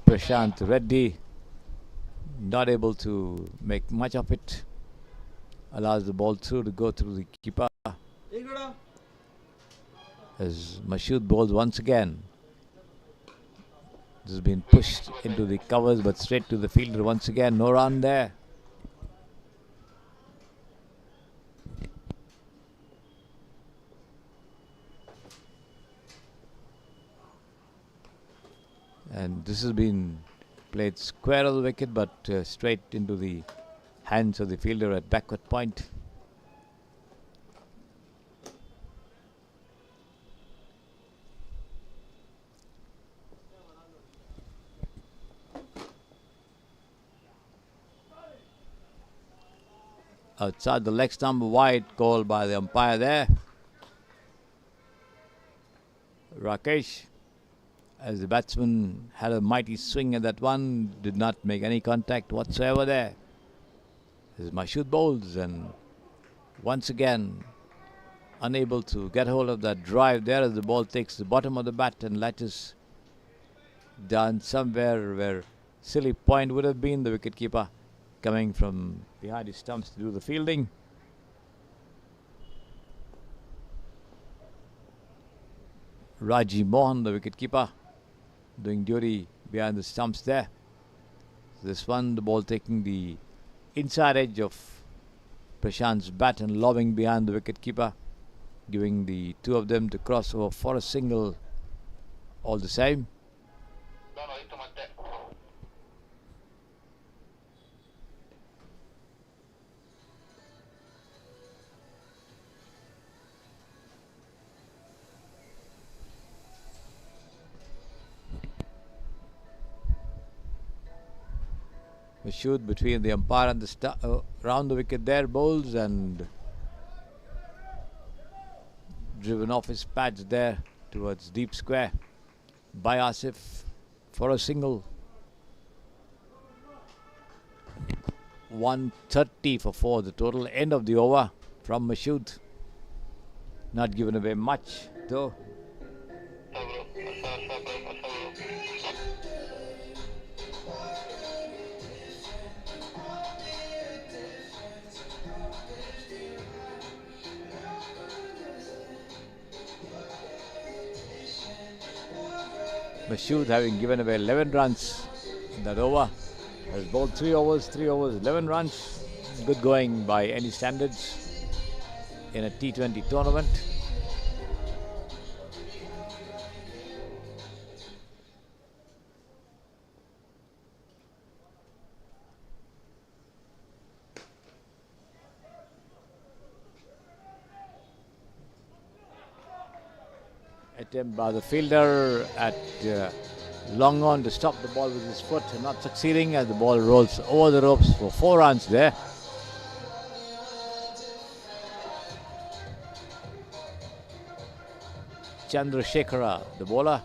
Prashant Reddy not able to make much of it. Allows the ball through to go through the keeper. As Mashood bowls once again. This has been pushed into the covers but straight to the fielder once again. No run there. And this has been played square of the wicket but straight into the hands of the fielder at backward point. Outside the leg stump, wide call by the umpire there. Rakesh, as the batsman had a mighty swing at that one, did not make any contact whatsoever there. As Mashood bowls and once again unable to get hold of that drive there as the ball takes the bottom of the bat and latches down somewhere where silly point would have been. The wicketkeeper coming from behind his stumps to do the fielding. Raji Mohan, the wicketkeeper, doing duty behind the stumps there. This one, the ball taking the inside edge of Prashant's bat and lobbing behind the wicketkeeper, giving the two of them to cross over for a single all the same. A shoot between the umpire and the round the wicket there, bowls, and driven off his pads there towards deep square by Asif for a single. 130 for 4, the total end of the over from Mashood. Not given away much though. Mashood, having given away 11 runs in that over, has bowled 3 overs, 11 runs. Good going by any standards in a T20 tournament. Attempt by the fielder at long on to stop the ball with his foot, and not succeeding as the ball rolls over the ropes for 4 runs there. Chandrasekhara, the bowler.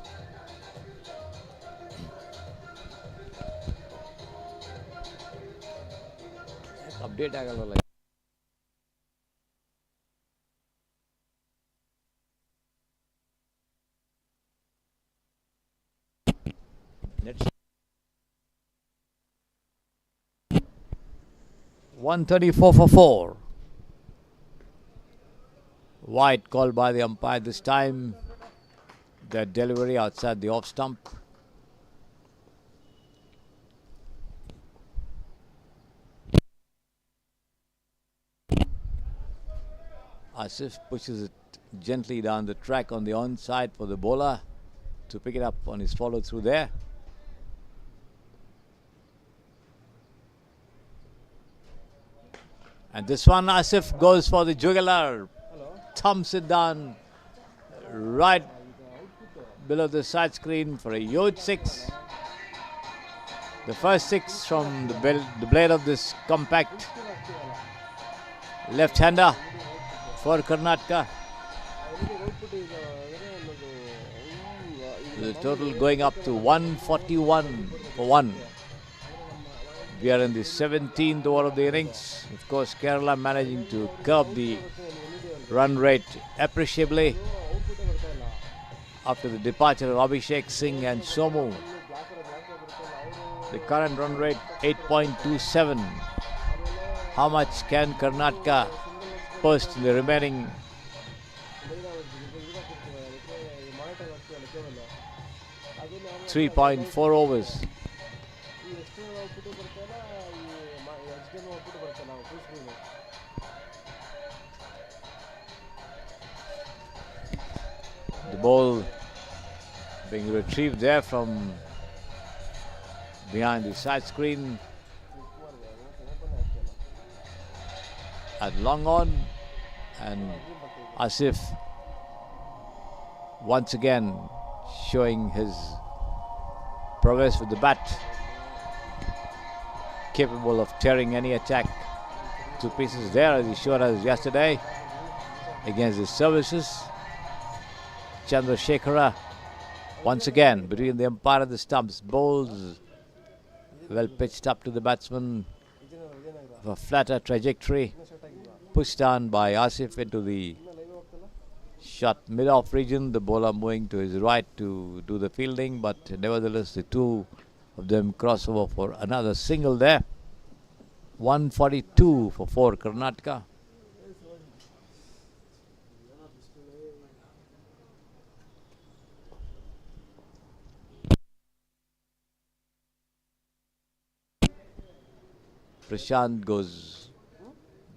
Update agala. Let's 134 for 4. Wide called by the umpire this time. The delivery outside the off stump. Asif pushes it gently down the track on the onside for the bowler to pick it up on his follow through there. And this one, Asif goes for the jugular, thumps it down right below the side screen for a huge 6. The first 6 from the blade of this compact left-hander for Karnataka. The total going up to 141 for 1. We are in the 17th over of the innings. Of course, Kerala managing to curb the run rate appreciably after the departure of Abhishek Singh and Somu. The current run rate 8.27. How much can Karnataka post in the remaining 3.4 overs? The ball being retrieved there from behind the side screen at long on, and Asif once again showing his prowess with the bat, capable of tearing any attack to pieces there, as he showed us yesterday against his services. Chandrasekhara once again between the umpire and the stumps, bowls well pitched up to the batsman of a flatter trajectory, pushed down by Asif into the short mid-off region, the bowler moving to his right to do the fielding, but nevertheless the two of them cross over for another single there. 142 for 4 Karnataka. Prashant goes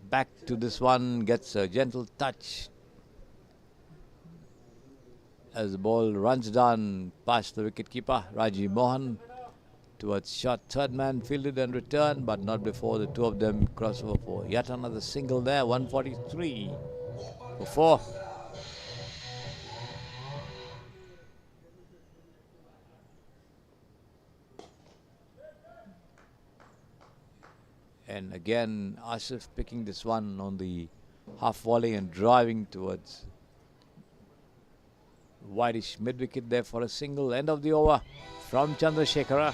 back to this one, gets a gentle touch as the ball runs down past the wicketkeeper, Rajiv Mohan, towards shot. Third man fielded and returned, but not before the two of them cross over for yet another single there. 143 for 4. And again, Asif picking this one on the half volley and driving towards whitish mid wicket there for a single. End of the over from Chandrasekhara.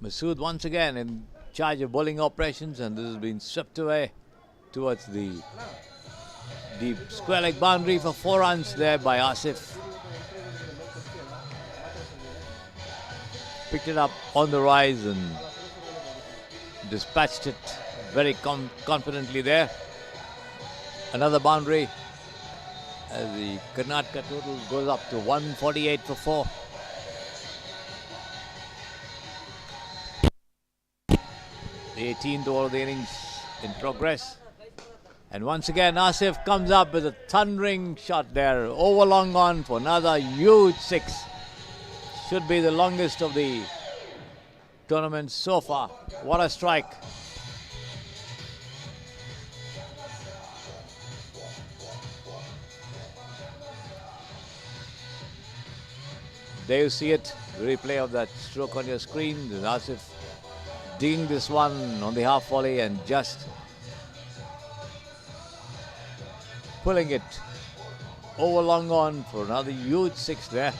Masood once again in charge of bowling operations, and this has been swept away towards the deep square leg boundary for 4 runs there by Asif. Picked it up on the rise and dispatched it very confidently there. Another boundary as the Karnataka total goes up to 148 for 4. The 18th over of the innings in progress. And once again, Asif comes up with a thundering shot there. Over long on for another huge 6. Should be the longest of the tournament so far. What a strike. There you see it. The replay of that stroke on your screen. There's Asif digging this one on the half volley and just pulling it over long on for another huge 6 there.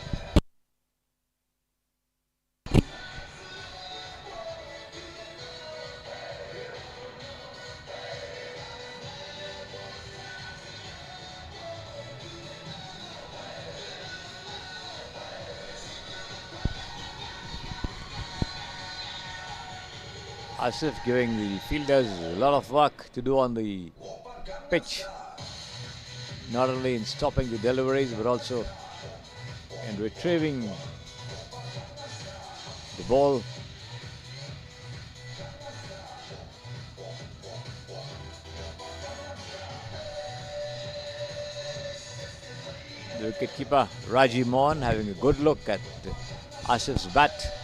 Asif giving the fielders a lot of work to do on the pitch, not only in stopping the deliveries but also in retrieving the ball. The wicketkeeper Rajiv Mohan having a good look at Asif's bat,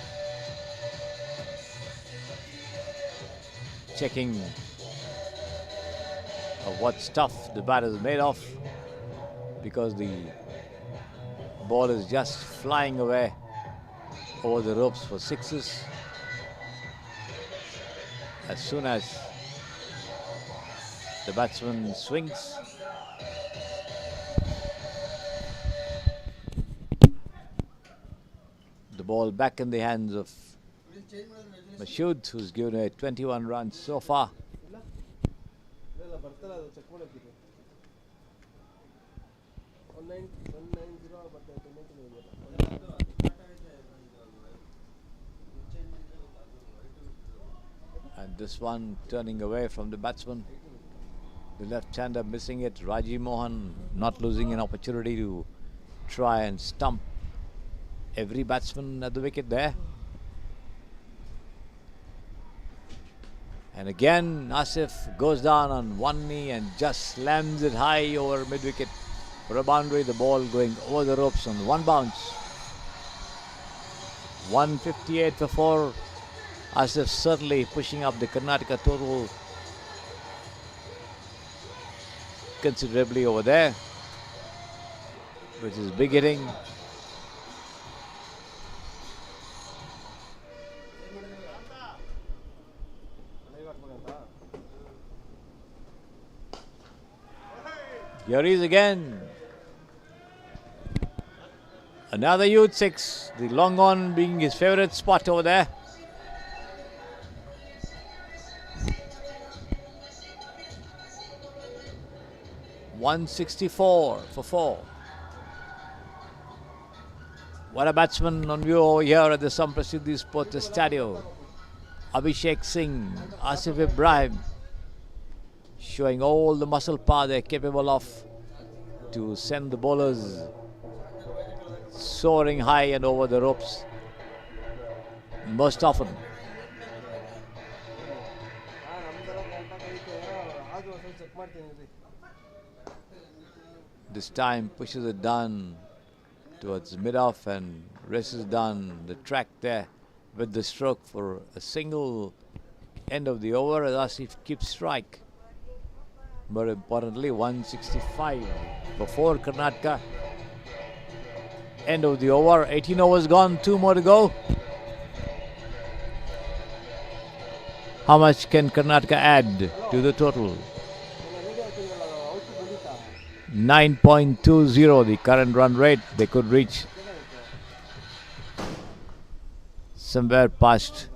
checking what stuff the bat is made of, because the ball is just flying away over the ropes for 6s. As soon as the batsman swings, the ball back in the hands of Masood, who's given a 21 runs so far. And this one turning away from the batsman. The left-hander missing it. Rajiv Mohan not losing an opportunity to try and stump every batsman at the wicket there. And again, Asif goes down on one knee and just slams it high over mid-wicket for a boundary. The ball going over the ropes on one bounce. 158 for 4. Asif certainly pushing up the Karnataka total considerably over there, which is big hitting. Here he is again. Another youth 6. The long on being his favorite spot over there. .164 for 4. What a batsman on view over here at the Samprasidhi Sports Stadio. Abhishek Singh, Asif Ibrahim, showing all the muscle power they're capable of to send the bowlers soaring high and over the ropes most often. This time pushes it down towards mid-off and races down the track there with the stroke for a single end of the over as Asif keeps strike. More importantly, 165 for 4 Karnataka. End of the over, 18 overs gone, 2 more to go. How much can Karnataka add to the total? 9.20 the current run rate. They could reach somewhere past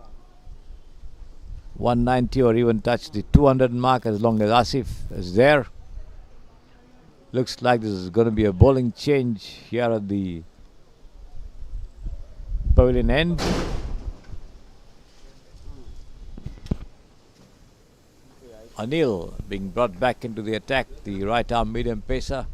190 or even touch the 200 mark as long as Asif is there. Looks like this is going to be a bowling change here at the pavilion end. Anil being brought back into the attack, the right arm medium pacer.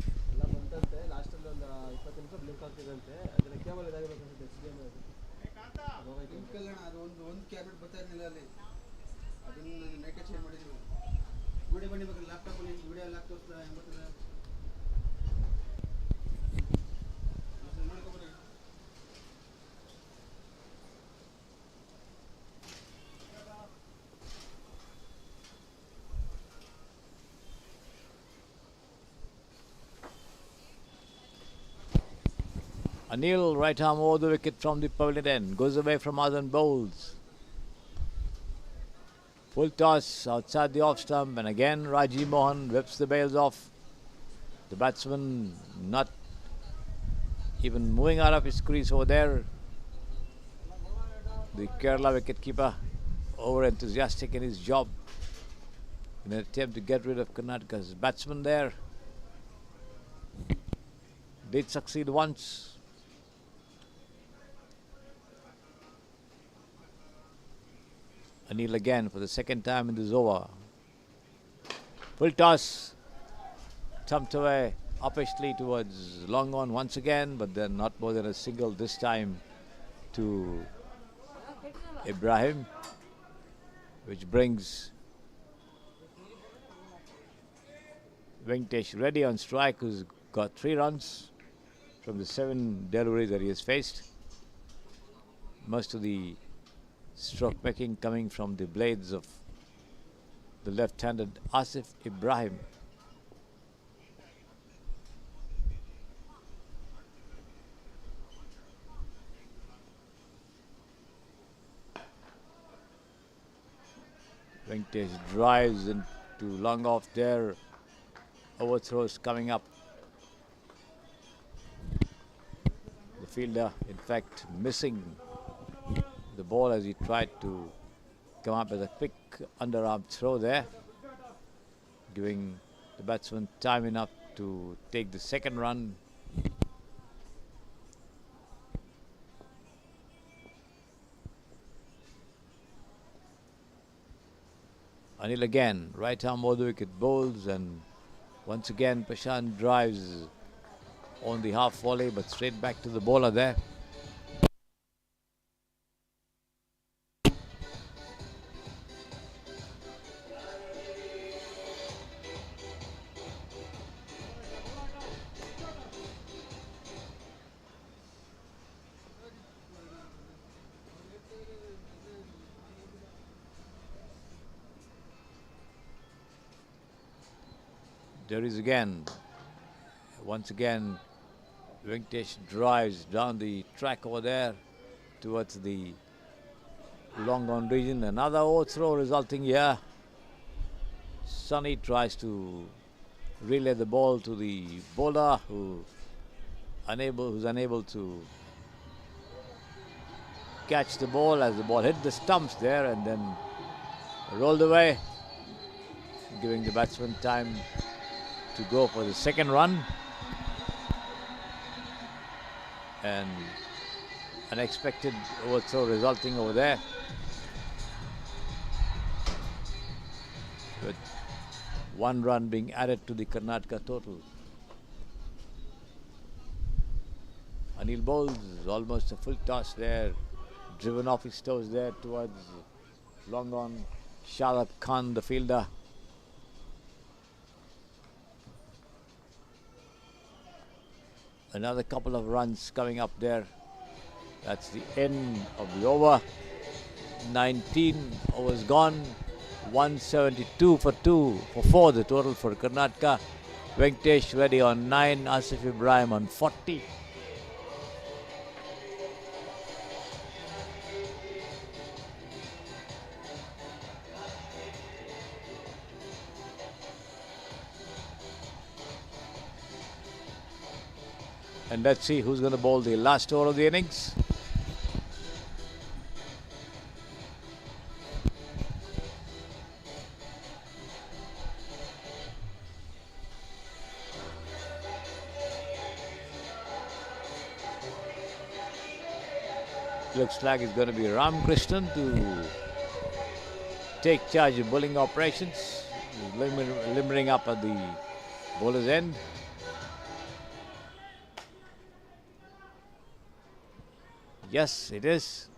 Anil, right arm over the wicket from the pavilion end, goes away from us and bowls. Full toss outside the off stump, and again Rajiv Mohan whips the bails off. The batsman not even moving out of his crease over there. The Kerala wicketkeeper over enthusiastic in his job in an attempt to get rid of Karnataka's batsman there. Did succeed once. Anil again for the second time in this over. Full toss, thumped away uppishly towards long on once again, but then not more than a single this time to Ibrahim, which brings Venkatesh Reddy on strike, who's got 3 runs from the 7 deliveries that he has faced. Most of the stroke making coming from the blades of the left-handed Asif Ibrahim. Venkatesh drives into long off there. Overthrows coming up. The fielder, in fact, missing the ball as he tried to come up with a quick underarm throw there, giving the batsman time enough to take the second run. Anil again, right arm over the wicket bowls, and once again Prashant drives on the half volley, but straight back to the bowler there. There is again, once again, Venkatesh drives down the track over there towards the long on region. Another overthrow resulting here. Sunny tries to relay the ball to the bowler, who who's unable to catch the ball as the ball hit the stumps there and then rolled away, giving the batsman time to go for the second run. And unexpected overthrow resulting over there, with 1 run being added to the Karnataka total. Anil bowls almost a full toss there, driven off his toes there towards long on Shadab Khan, the fielder. Another couple of runs coming up there. That's the end of the over. 19 overs gone. 172 for 2 for 4 the total for Karnataka. Venkatesh Reddy on 9, Asif Ibrahim on 40. And let's see who's going to bowl the last over of the innings. Looks like it's going to be Ramakrishnan to take charge of bowling operations. He's limbering up at the bowler's end. Yes, it is.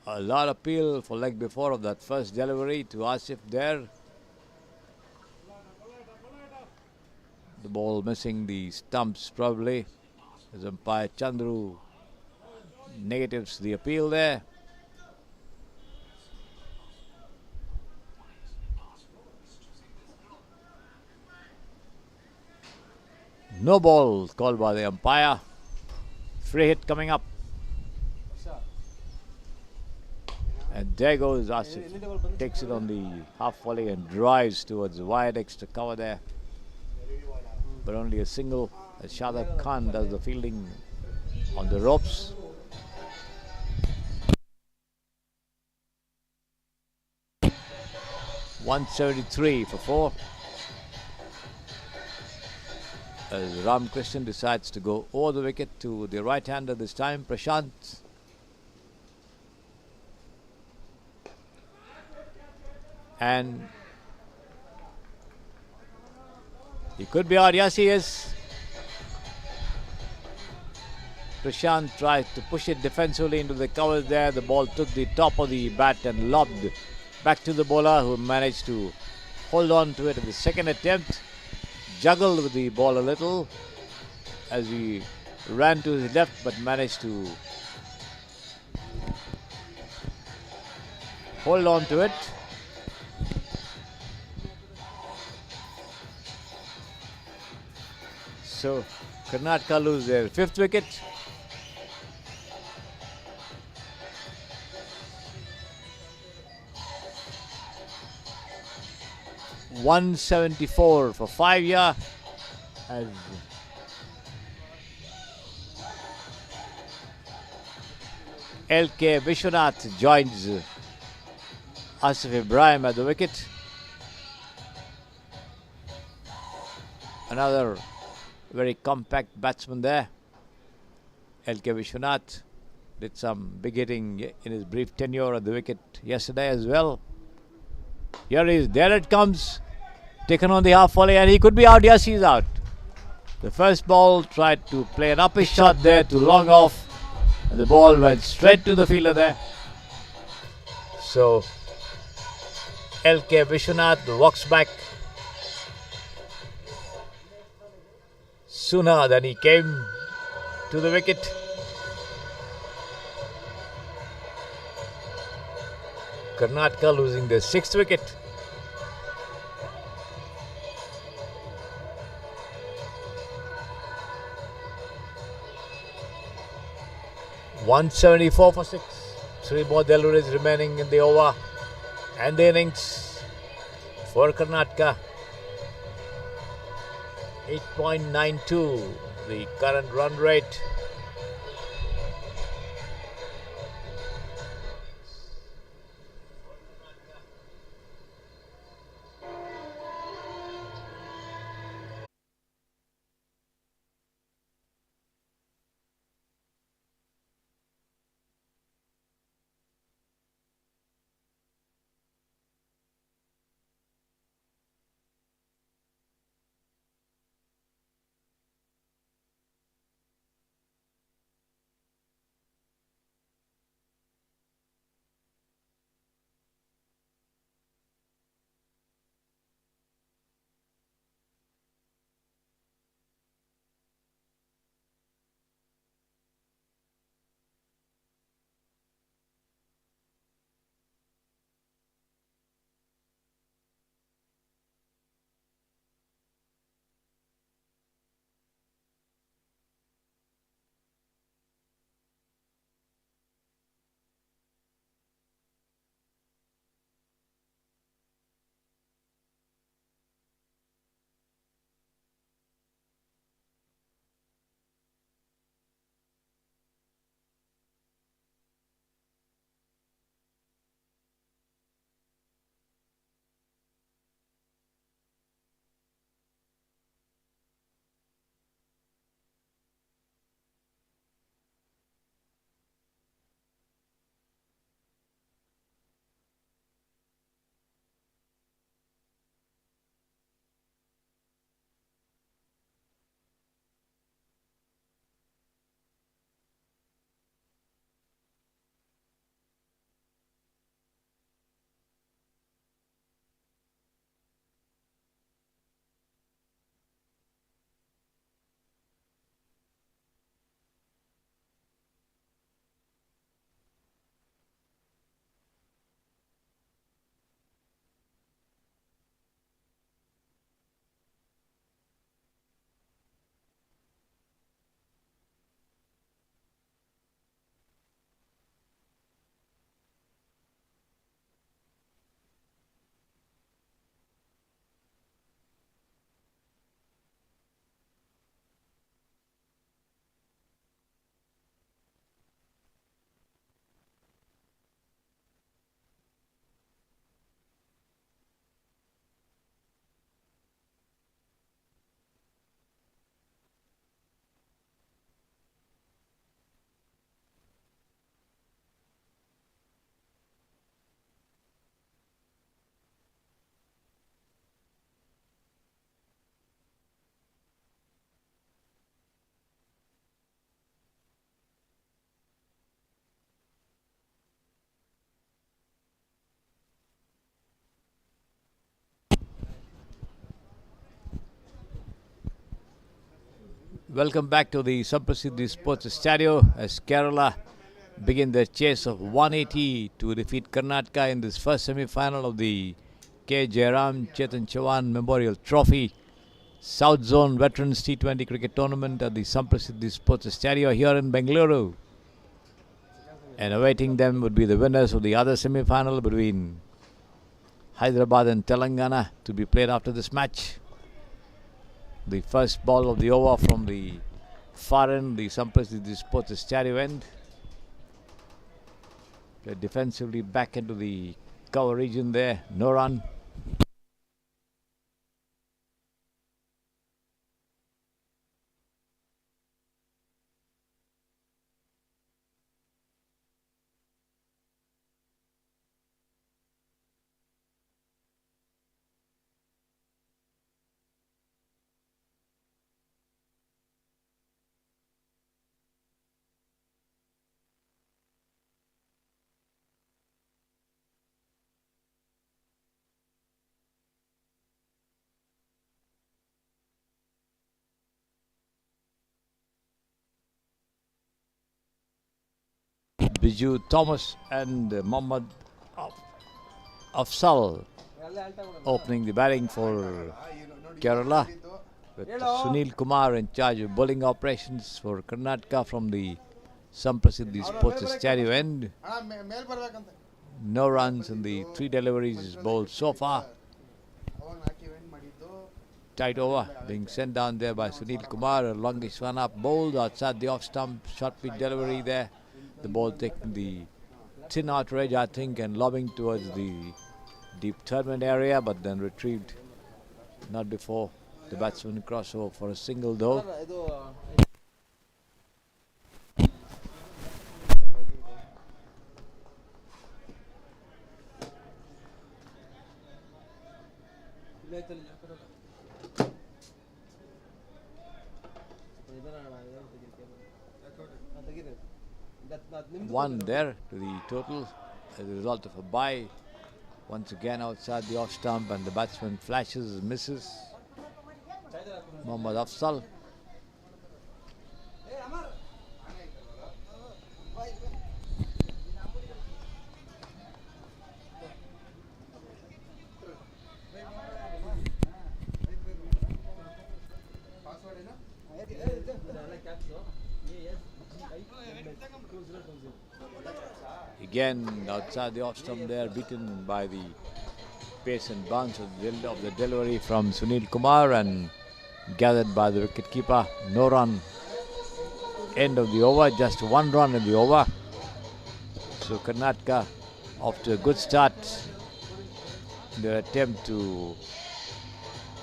A lot of appeal for leg before of that first delivery to Asif there. The ball missing the stumps probably, as umpire Chandru negatives the appeal there. No ball called by the umpire. Free hit coming up. And there goes Asif. Takes it on the half volley and drives towards the wide extra cover there. But only a single, as Shadab Khan does the fielding on the ropes. .173 for 4. As Ramakrishnan decides to go over the wicket to the right-hander this time, Prashant. And he could be out. Yes, he is. Prashant tries to push it defensively into the covers there. The ball took the top of the bat and lobbed back to the bowler, who managed to hold on to it in the second attempt. Juggled with the ball a little as he ran to his left, but managed to hold on to it. So Karnataka lose their 5th wicket. .174 for 5 year as LK Vishwanath joins Asif Ibrahim at the wicket. Another very compact batsman there. LK Vishwanath did some big hitting in his brief tenure at the wicket yesterday as well. Here he is, there it comes. Taken on the half volley, and he could be out. Yes, he's out. The first ball tried to play an uppish shot there to long off, and the ball went straight to the fielder there. So LK Vishwanath walks back sooner than he came to the wicket. Karnataka losing their 6th wicket. .174 for 6. 3 more deliveries remaining in the over. And the innings for Karnataka, 8.92 the current run rate. Welcome back to the Samprasiddhi Sports Stadium as Kerala begin their chase of 180 to defeat Karnataka in this first semi-final of the Jayram Chetan Chavan Memorial Trophy South Zone Veterans T20 Cricket Tournament at the Samprasiddhi Sports Stadium here in Bengaluru. And awaiting them would be the winners of the other semi-final between Hyderabad and Telangana to be played after this match. The first ball of the over from the far end, the Samprasiddhi Sports Stadium end. They're defensively back into the cover region there, no run. Biju Thomas and Mohammad Afsal opening the batting for Kerala, with Sunil Kumar in charge of bowling operations for Karnataka from the Samprasiddhi Sports Stadium end. No runs in the 3 deliveries bowled so far. Tight over being sent down there by Sunil Kumar. A longish run up, bowled outside the off stump. Short pitch delivery there. The ball taking the thin outer edge, I think, and lobbing towards the deep third-man area, but then retrieved not before the batsman crossover for a single though. One there to the total as a result of a bye. Once again outside the off stump, and the batsman flashes, misses. Mohammad Afzal. Again outside the off stump there, beaten by the pace and bounce of the delivery from Sunil Kumar and gathered by the wicketkeeper. No run. End of the over, just 1 run in the over. So Karnataka off to a good start. Their attempt to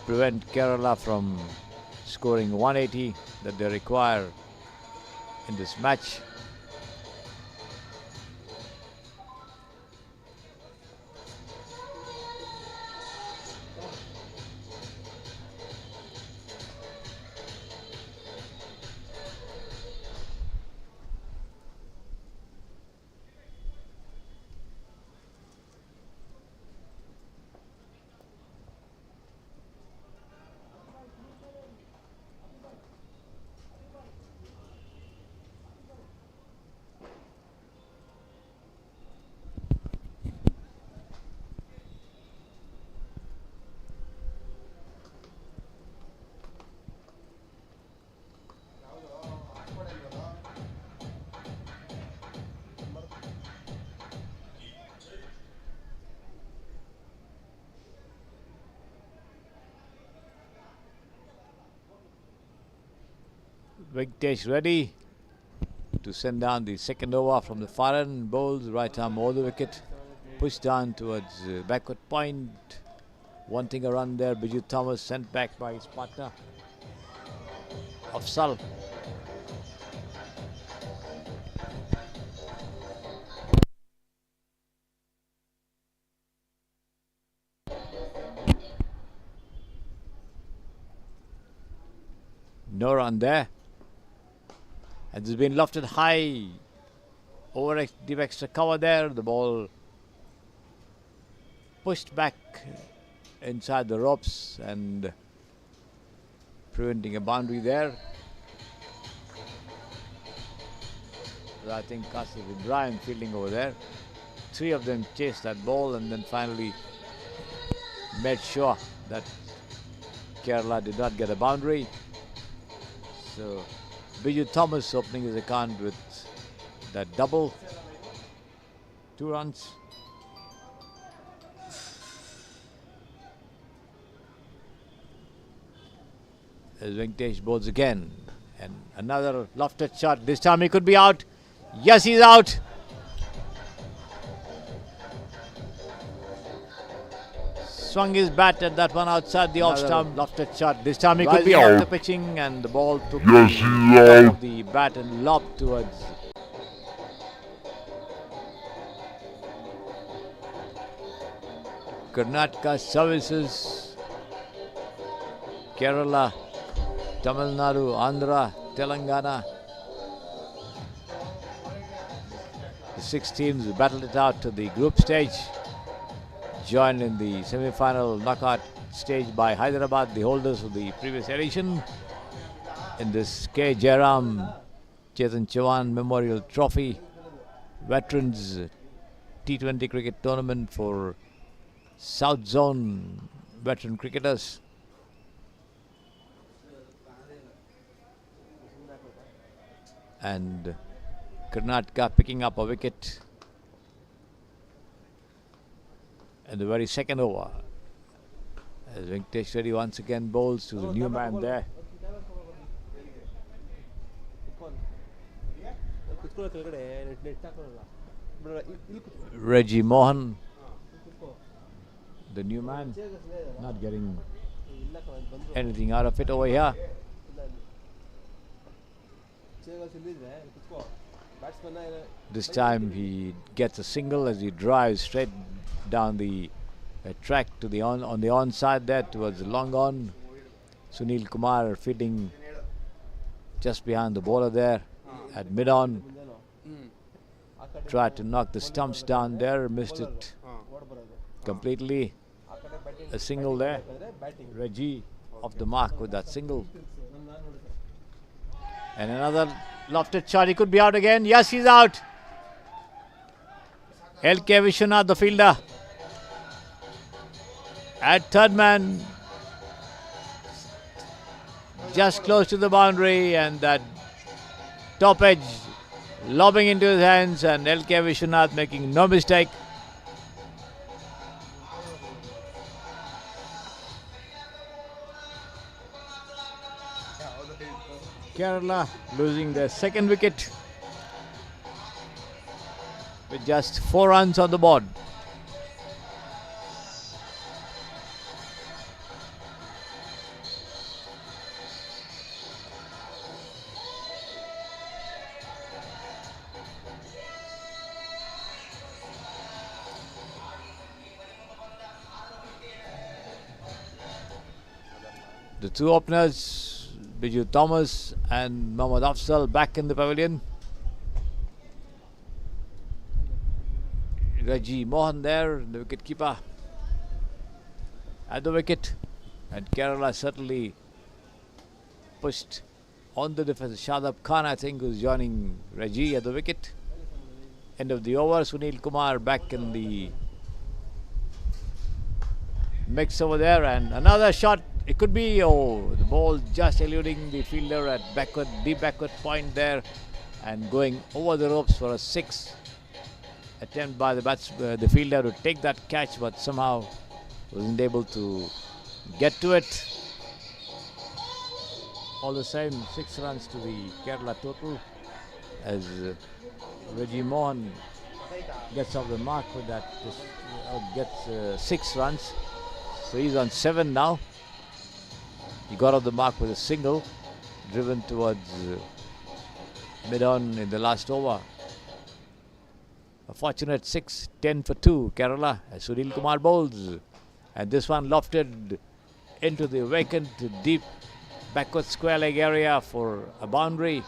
prevent Kerala from scoring 180 that they require in this match. Venkatesh ready to send down the second over from the far end. Bowls right arm over the wicket, pushed down towards backward point, wanting a run there. Biju Thomas sent back by his partner Afzal. No run there. And it's been lofted high over deep extra cover there. The ball pushed back inside the ropes and preventing a boundary there. I think Asif Ibrahim fielding over there. 3 of them chased that ball and then finally made sure that Kerala did not get a boundary. So Biju Thomas opening his account with that double. 2 runs. As Venkatesh bowls again. And another lofted shot. This time he could be out. Yes, he's out. Swung his bat at that one outside the off stump. Lofted shot. This time he could be out the pitching, and the ball took the bat and lobbed towards Karnataka services. Kerala, Tamil Nadu, Andhra, Telangana. The 6 teams battled it out to the group stage. Joined in the semi-final knockout stage by Hyderabad, the holders of the previous edition, in this K. Jayram Chetan Chauhan Memorial Trophy Veterans T20 cricket tournament for South Zone veteran cricketers. And Karnataka picking up a wicket in the very second over. As Venkatesh Reddy once again bowls to the new man there. Reggie Mohan, the new man, not getting anything out of it over here. This time he gets a single as he drives straight down the track to the on the onside there towards the long on. Sunil Kumar fitting just behind the bowler there at mid on. Tried to knock the stumps down there, missed it completely. A single there. Reggie off the mark with that single. And another lofted shot. He could be out again. Yes, he's out. LK Vishwanath, the fielder, at third man, just close to the boundary, and that top edge lobbing into his hands, and LK Vishwanath making no mistake. Kerala losing their second wicket with just 4 runs on the board. The two openers, Biju Thomas and Mohammad Afzal, back in the pavilion. Reggie Mohan there, the wicket-keeper, at the wicket. And Kerala certainly pushed on the defence. Shadab Khan, I think, who's joining Reggie at the wicket. End of the over. Sunil Kumar back in the mix over there. And another shot. It could be, the ball just eluding the fielder at deep backward point there, and going over the ropes for a 6. Attempt by the fielder to take that catch, but somehow wasn't able to get to it. All the same, 6 runs to the Kerala total, as Reggie Mohan gets off the mark with that, gets 6 runs. So he's on 7 now. He got off the mark with a single, driven towards mid-on in the last over. A fortunate 6, 10 for 2, Kerala, as Sunil Kumar bowls. And this one lofted into the vacant, deep backward square leg area for a boundary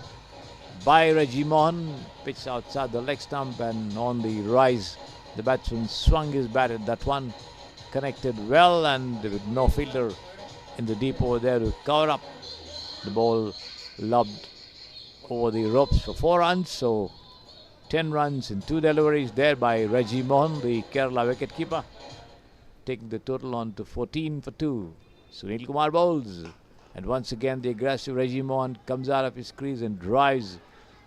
by Reggie Mohan. Pitched outside the leg stump, and on the rise, the batsman swung his bat at that one. Connected well, and with no fielder in the deep over there to cover up. The ball lobbed over the ropes for 4 runs. So 10 runs in 2 deliveries there by Reggie Mohan, the Kerala wicketkeeper, taking the total on to 14 for 2. Sunil Kumar bowls, and once again the aggressive Reggie Mohan comes out of his crease and drives.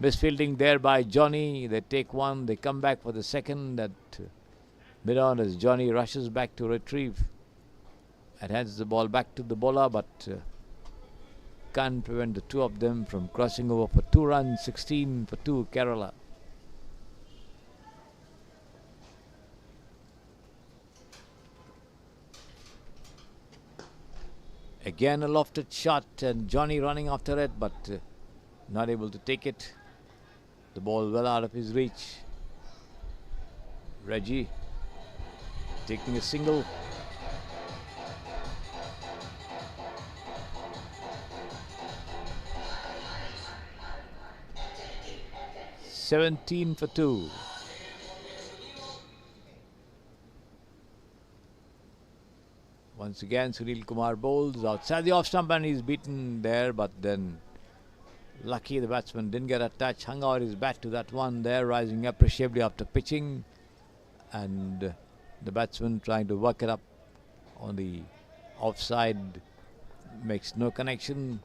Misfielding there by Johnny. They take 1, they come back for the second at mid-on as Johnny rushes back to retrieve and hands the ball back to the bowler, but can't prevent the two of them from crossing over for 2 runs. 16 for 2, Kerala. Again a lofted shot, and Johnny running after it, but not able to take it. The ball well out of his reach. Reggie taking a single. $17 for 2. Once again, Sunil Kumar bowls outside the off stump, and he's beaten there, but then lucky the batsman didn't get a touch, hung out his bat to that one there, rising appreciably after pitching, and the batsman trying to work it up on the offside, makes no connection,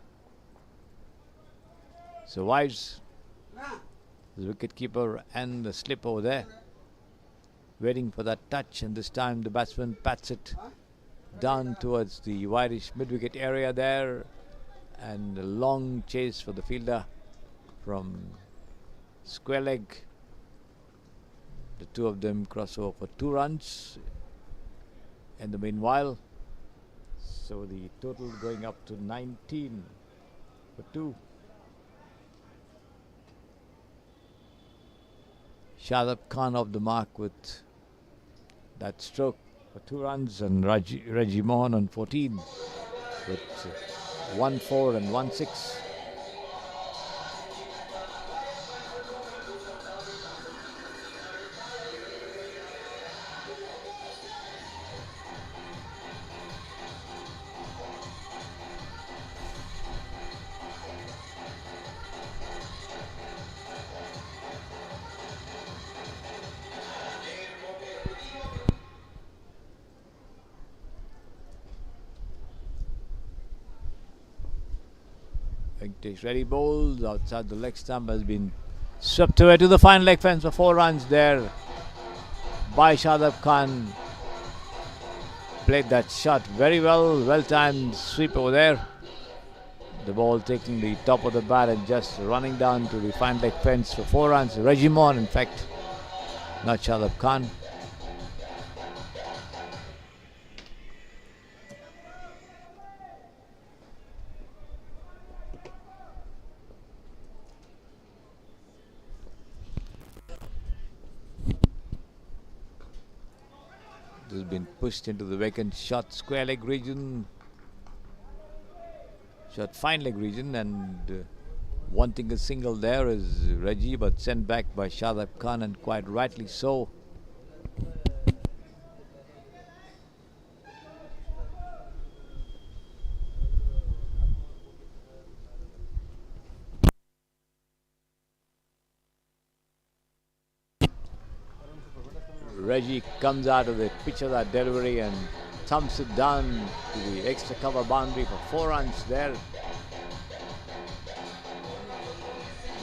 survives the wicketkeeper and the slip over there. waiting for that touch, and this time the batsman pats it down towards the wideish mid-wicket area there, and a long chase for the fielder from square leg. The two of them cross over for 2 runs in the meanwhile. So the total going up to 19 for 2. Shadab Khan off the mark with that stroke for 2 runs, and Reggie Mohan on 14 with 1-4 and 1-6. Venkatesh Reddy bowls outside the leg stump, has been swept away to the final leg fence for 4 runs there by Shadab Khan. Played that shot very well timed sweep over there. The ball taking the top of the bat and just running down to the final leg fence for 4 runs. Reggie Mohan, in fact, not Shadab Khan. This has been pushed into the vacant short square leg region, short fine leg region, and wanting a single there is Reggie, but sent back by Shadab Khan, and quite rightly so. Reggie comes out of the pitch of that delivery and thumps it down to the extra cover boundary for 4 runs there.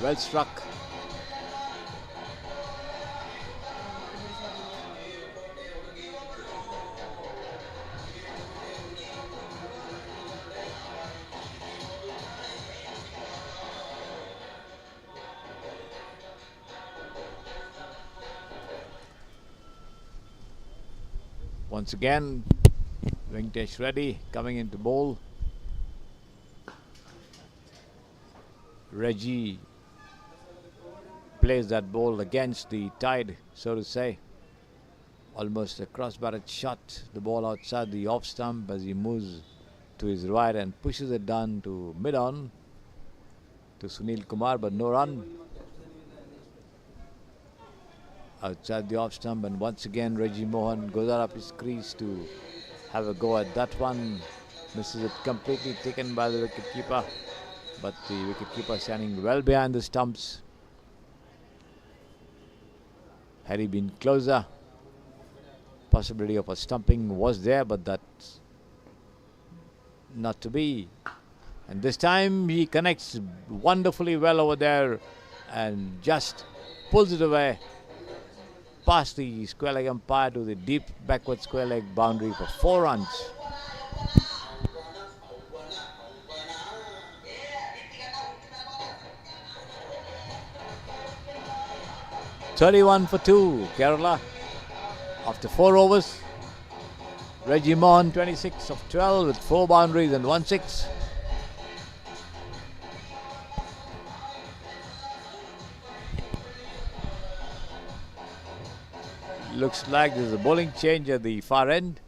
Well struck. Once again, Venkatesh Reddy coming into bowl. Reggie plays that ball against the tide, so to say. Almost a cross-batted shot. The ball outside the off stump as he moves to his right and pushes it down to mid-on to Sunil Kumar, but no run. Outside the off stump, and once again Reggie Mohan goes out of his crease to have a go at that one. Misses it completely, taken by the wicketkeeper, but the wicketkeeper standing well behind the stumps. Had he been closer, possibility of a stumping was there, but that's not to be. And this time he connects wonderfully well over there and just pulls it away past the square leg umpire to the deep backward square leg boundary for 4 runs. "31 for 2, Kerala. After 4 overs, Reggie Mohan 26 of 12 with 4 boundaries and 1 6. Looks like there's a bowling change at the far end.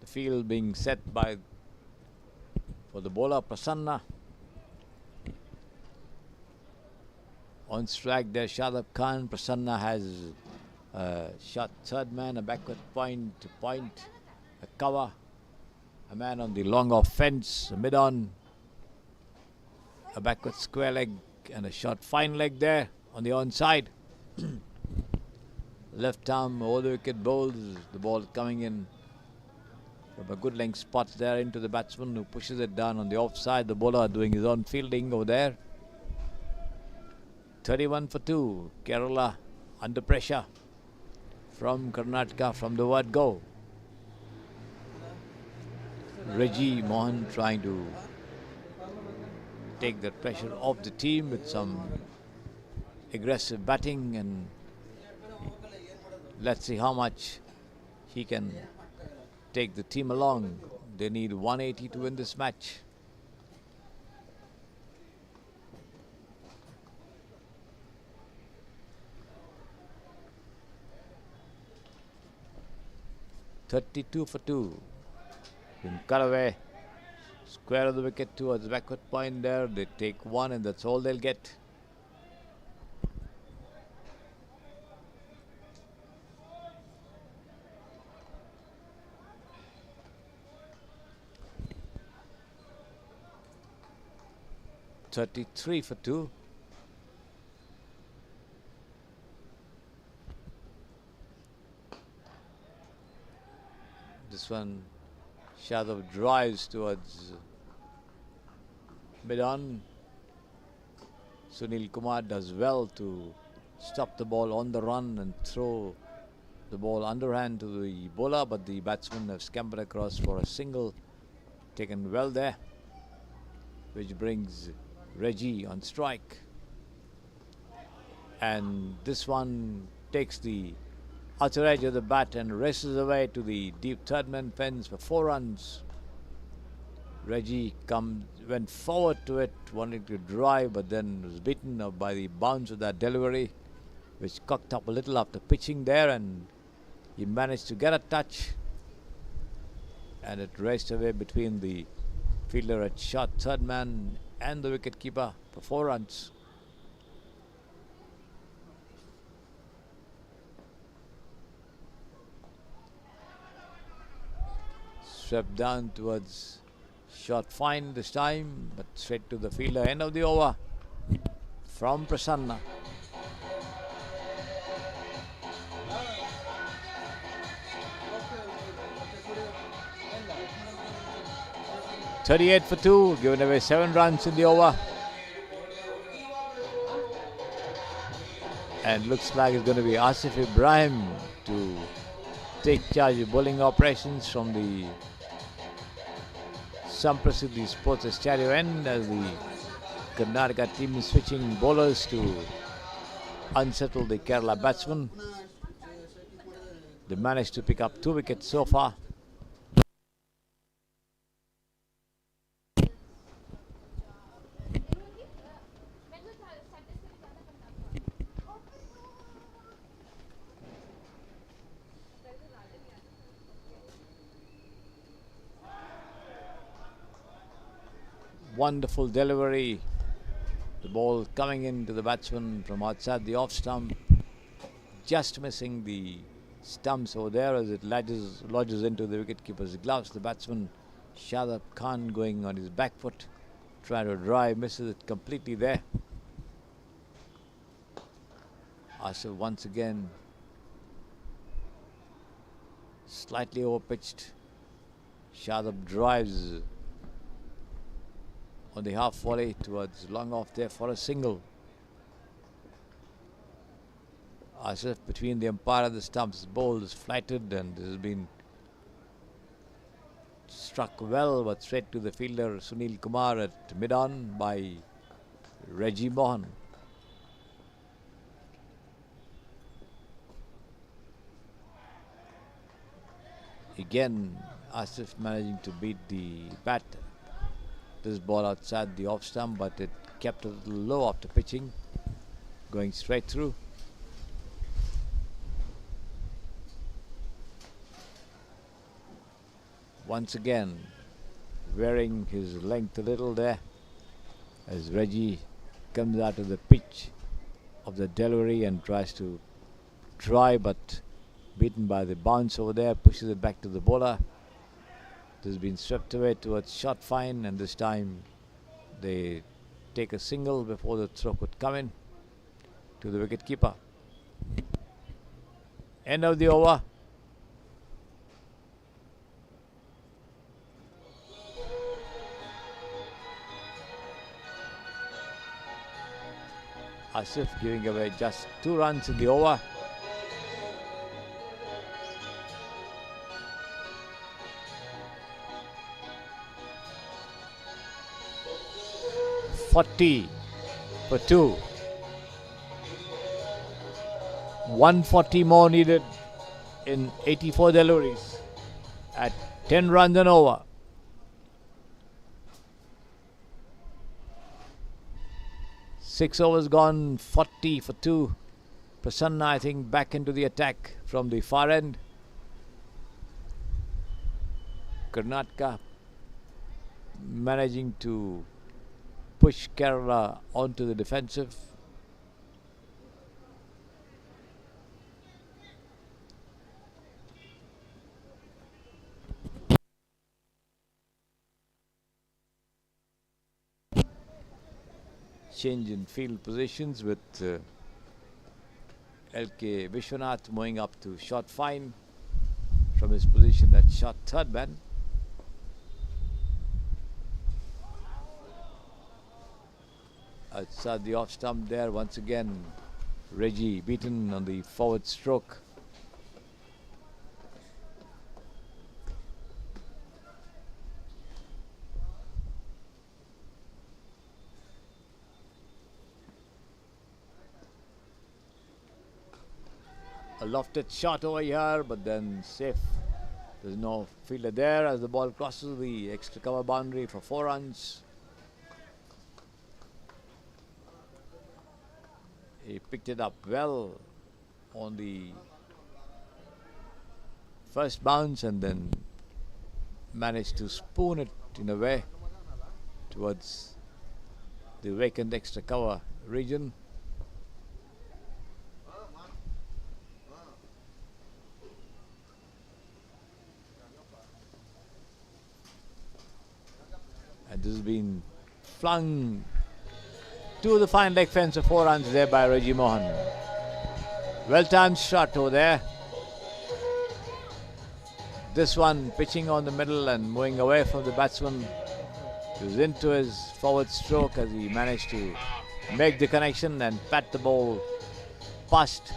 The field being set by for the bowler Prasanna. On strike there Shadab Khan. Prasanna has a shot third man, a backward point, a cover, A man on the long off fence, mid on. A backward square leg and a short fine leg there on the onside. Left arm over the wicket bowls. The ball coming in from a good length spot there into the batsman who pushes it down on the offside. The bowler doing his own fielding over there. 31 for 2. Kerala under pressure from Karnataka from the word go. Reggie Mohan trying to take the pressure off the team with some aggressive batting, and let's see how much he can take the team along. They need 180 to win this match. (32 for 2). Been cut away. Square of the wicket towards the backward point there. They take one and that's all they'll get. (33 for 2). This one, Shadov drives towards mid-on. Sunil Kumar does well to stop the ball on the run and throw the ball underhand to the bowler, but the batsmen have scampered across for a single, taken well there, which brings Reggie on strike. And this one takes the outer edge of the bat and races away to the deep third man fence for 4 runs. Reggie went forward to it, wanting to drive, but then was beaten up by the bounce of that delivery, which cocked up a little after pitching there, and he managed to get a touch, and it raced away between the fielder at short third man and the wicket keeper for 4 runs. Swept down towards short fine this time, but straight to the fielder. End of the over from Prasanna. (38 for 2), given away 7 runs in the over. And looks like it's going to be Asif Ibrahim to take charge of bowling operations from the Samprasidhi Sports Stadium end, as the Karnataka team is switching bowlers to unsettle the Kerala batsmen. They managed to pick up 2 wickets so far. Wonderful delivery. The ball coming into the batsman from outside the off stump, just missing the stumps over there as it lodges into the wicketkeeper's gloves. The batsman Shadab Khan going on his back foot, trying to drive, misses it completely there. Asif once again slightly overpitched. Shadab drives on the half volley towards long off there for a single. Asif between the umpire and the stumps, bowled is flighted, and this has been struck well, but straight to the fielder Sunil Kumar at mid-on by Reggie Mohan. Again, Asif managing to beat the bat. This ball outside the off stump, but it kept a little low after pitching, going straight through. Once again, wearing his length a little there, as Reggie comes out of the pitch of the delivery and tries to try, but beaten by the bounce over there, pushes it back to the bowler. has been swept away towards short fine, and this time they take a single before the throw could come in to the wicket keeper. End of the over. Asif giving away just 2 runs in the over. (40 for 2). 140 more needed in 84 deliveries at 10 runs and over. Six overs gone, 40 for 2. Prasanna, I think, back into the attack from the far end. Karnataka managing to push Kerala onto the defensive. Change in field positions with LK Vishwanath moving up to short fine from his position at short third man. Outside the off stump there, once again Reggie beaten on the forward stroke. A lofted shot over here, but then safe. There's no fielder there as the ball crosses the extra cover boundary for 4 runs. He picked it up well on the first bounce and then managed to spoon it in a way towards the vacant extra cover region. And this has been flung to the fine leg fence of 4 runs there by Reggie Mohan. Well-timed shot over there. This one pitching on the middle and moving away from the batsman. He was into his forward stroke as he managed to make the connection and pat the ball past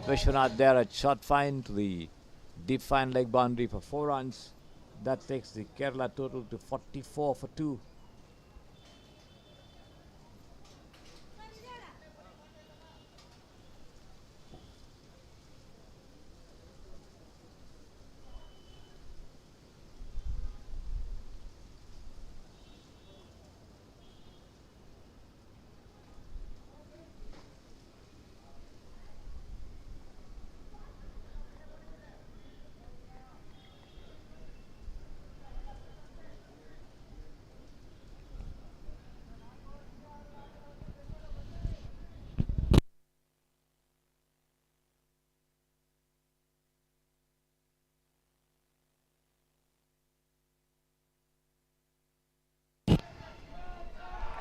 Vishwanath there at short fine to the deep fine leg boundary for 4 runs. That takes the Kerala total to 44 for 2.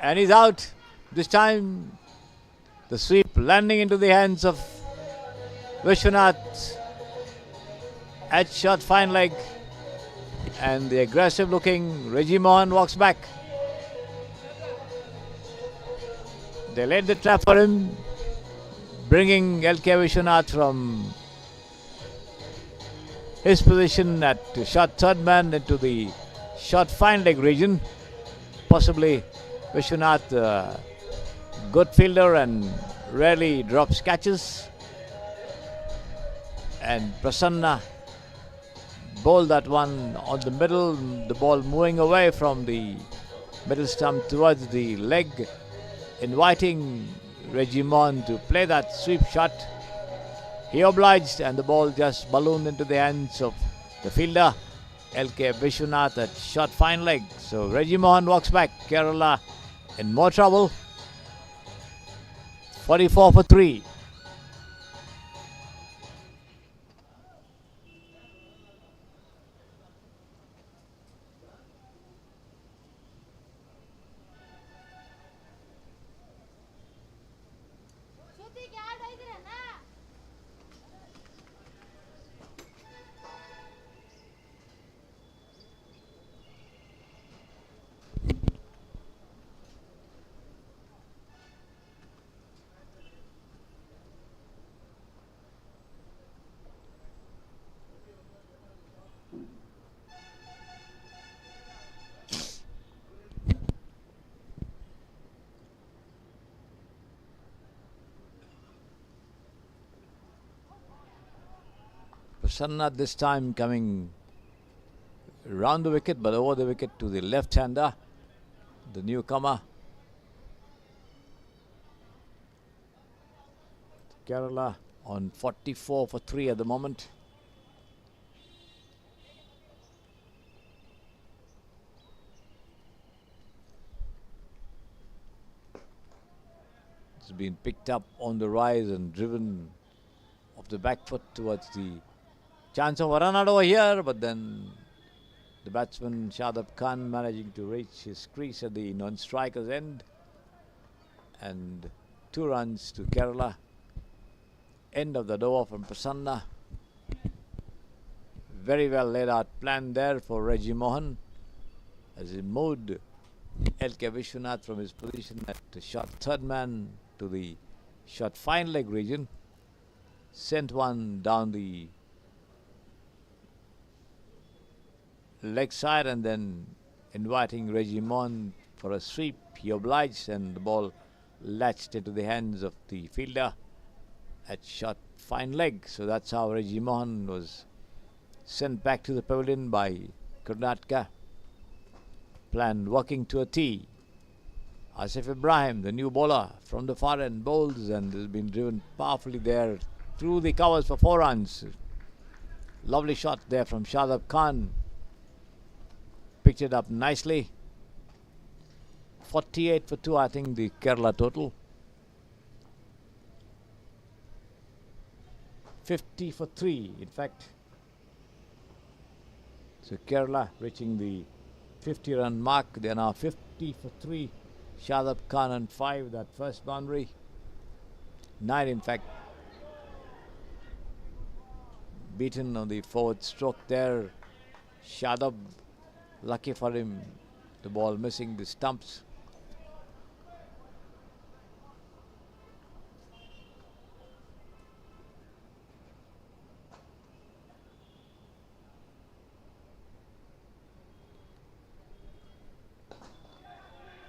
And he's out. This time the sweep landing into the hands of Vishwanath at short fine leg, and the aggressive looking Reggie Mohan walks back. They laid the trap for him, bringing LK Vishwanath from his position at short third man into the short fine leg region. Possibly Vishwanath, good fielder and rarely drops catches. And Prasanna bowled that one on the middle, the ball moving away from the middle stump towards the leg, inviting Reggie Mohan to play that sweep shot. He obliged and the ball just ballooned into the hands of the fielder, LK Vishwanath at short fine leg. So Reggie Mohan walks back. Kerala in more trouble. 44 for 3. Prasanna this time coming round the wicket, but over the wicket to the left-hander, the newcomer. Kerala on 44 for 3 at the moment. It's been picked up on the rise and driven off the back foot towards the chance of a run out over here, but then the batsman Shadab Khan managing to reach his crease at the non-striker's end, and 2 runs to Kerala. End of the over from Prasanna. Very well laid out plan there for Reggie Mohan as he moved L.K. Vishwanath from his position at the shot third man to the shot fine leg region. Sent one down the leg side and then inviting Reggie Mohan for a sweep. He obliged and the ball latched into the hands of the fielder at shot fine leg. So that's how Reggie Mohan was sent back to the pavilion by Karnataka. Plan working to a T. Asif Ibrahim, the new bowler from the far end, bowls and has been driven powerfully there through the covers for 4 runs. Lovely shot there from Shadab Khan. Picked it up nicely. 48 for 2, I think, the Kerala total. 50 for 3, in fact. So Kerala reaching the 50-run mark. They are now 50 for 3. Shadab Khan on 5, that first boundary. 9, in fact. Beaten on the forward stroke there. Shadab, lucky for him, the ball missing the stumps.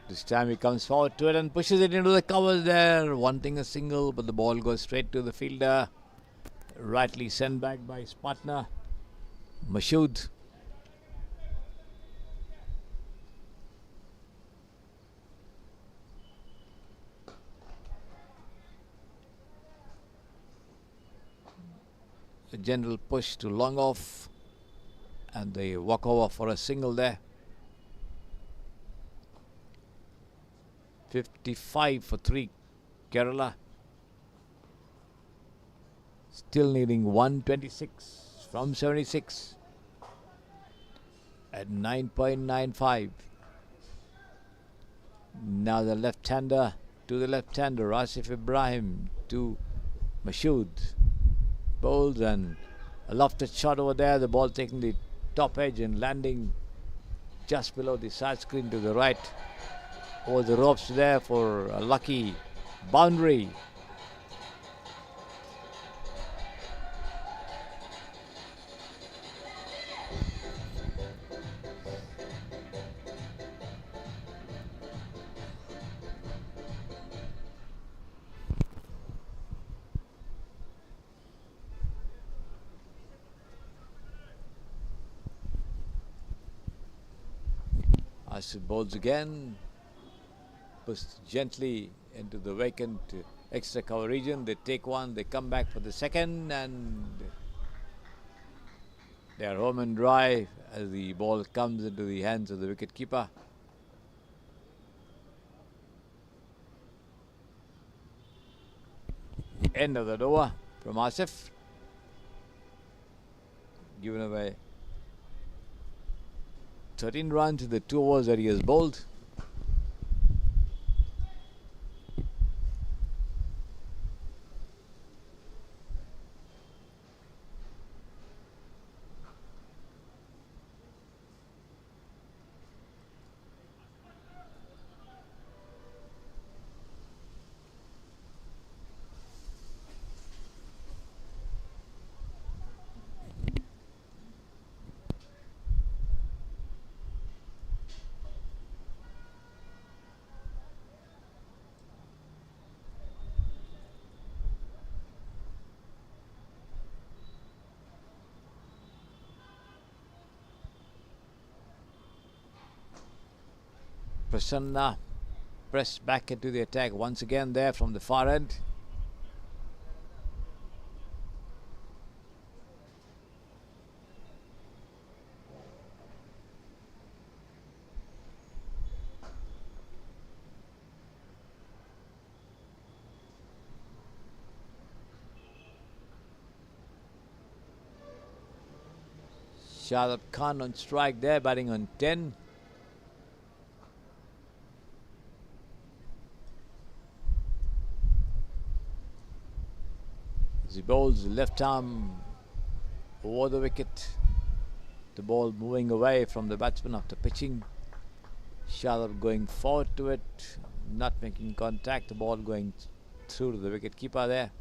This time he comes forward to it and pushes it into the covers there, wanting a single, but the ball goes straight to the fielder. Rightly sent back by his partner, Mashood. A general push to long off and they walk over for a single there. 55 for 3, Kerala. Still needing 126 from 76 at 9.95. Now the left-hander to the left-hander, Asif Ibrahim to Mashood. Bowls and a lofted shot over there. The ball taking the top edge and landing just below the side screen to the right. Over the ropes there for a lucky boundary. Asif bowls again. Pushed gently into the vacant extra cover region. They take one, they come back for the second, and they are home and dry as the ball comes into the hands of the wicket keeper. End of the over from Asif. Given away 13 runs in the 2 overs that he has bowled. Prasanna pressed back into the attack once again there from the far end. Shadab Khan on strike there, batting on 10. He bowls left arm over the wicket. The ball moving away from the batsman after pitching. Shadab going forward to it, not making contact. The ball going through to the wicket keeper there.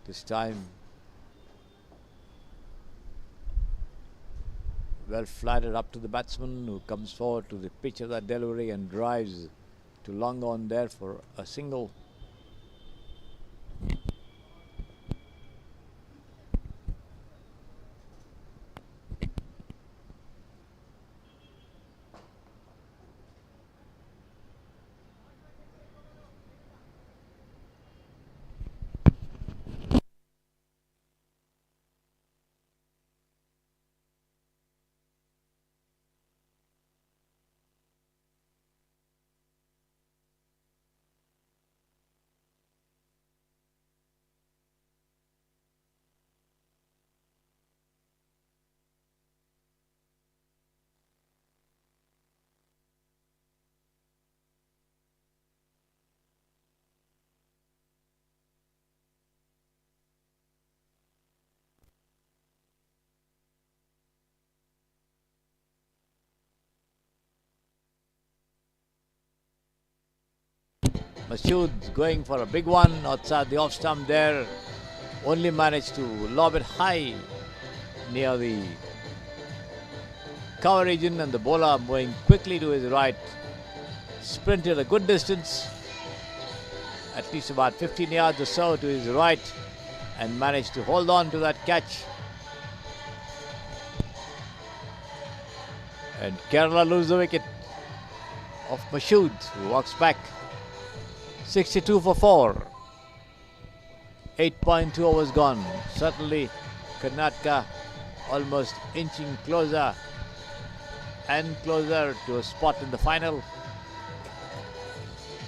This time well flattered up to the batsman, who comes forward to the pitch of that delivery and drives to long on there for a single. Masood going for a big one outside the off stump there. Only managed to lob it high near the cover region, and the bowler moving quickly to his right. Sprinted a good distance, at least about 15 yards or so to his right, and managed to hold on to that catch. And Kerala lose the wicket of Masood, who walks back. 62 for 4. 8.2 overs gone. Certainly Karnataka almost inching closer and closer to a spot in the final.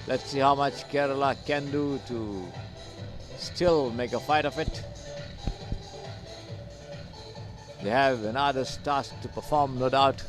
Let's see how much Kerala can do to still make a fight of it. They have an arduous task to perform, no doubt.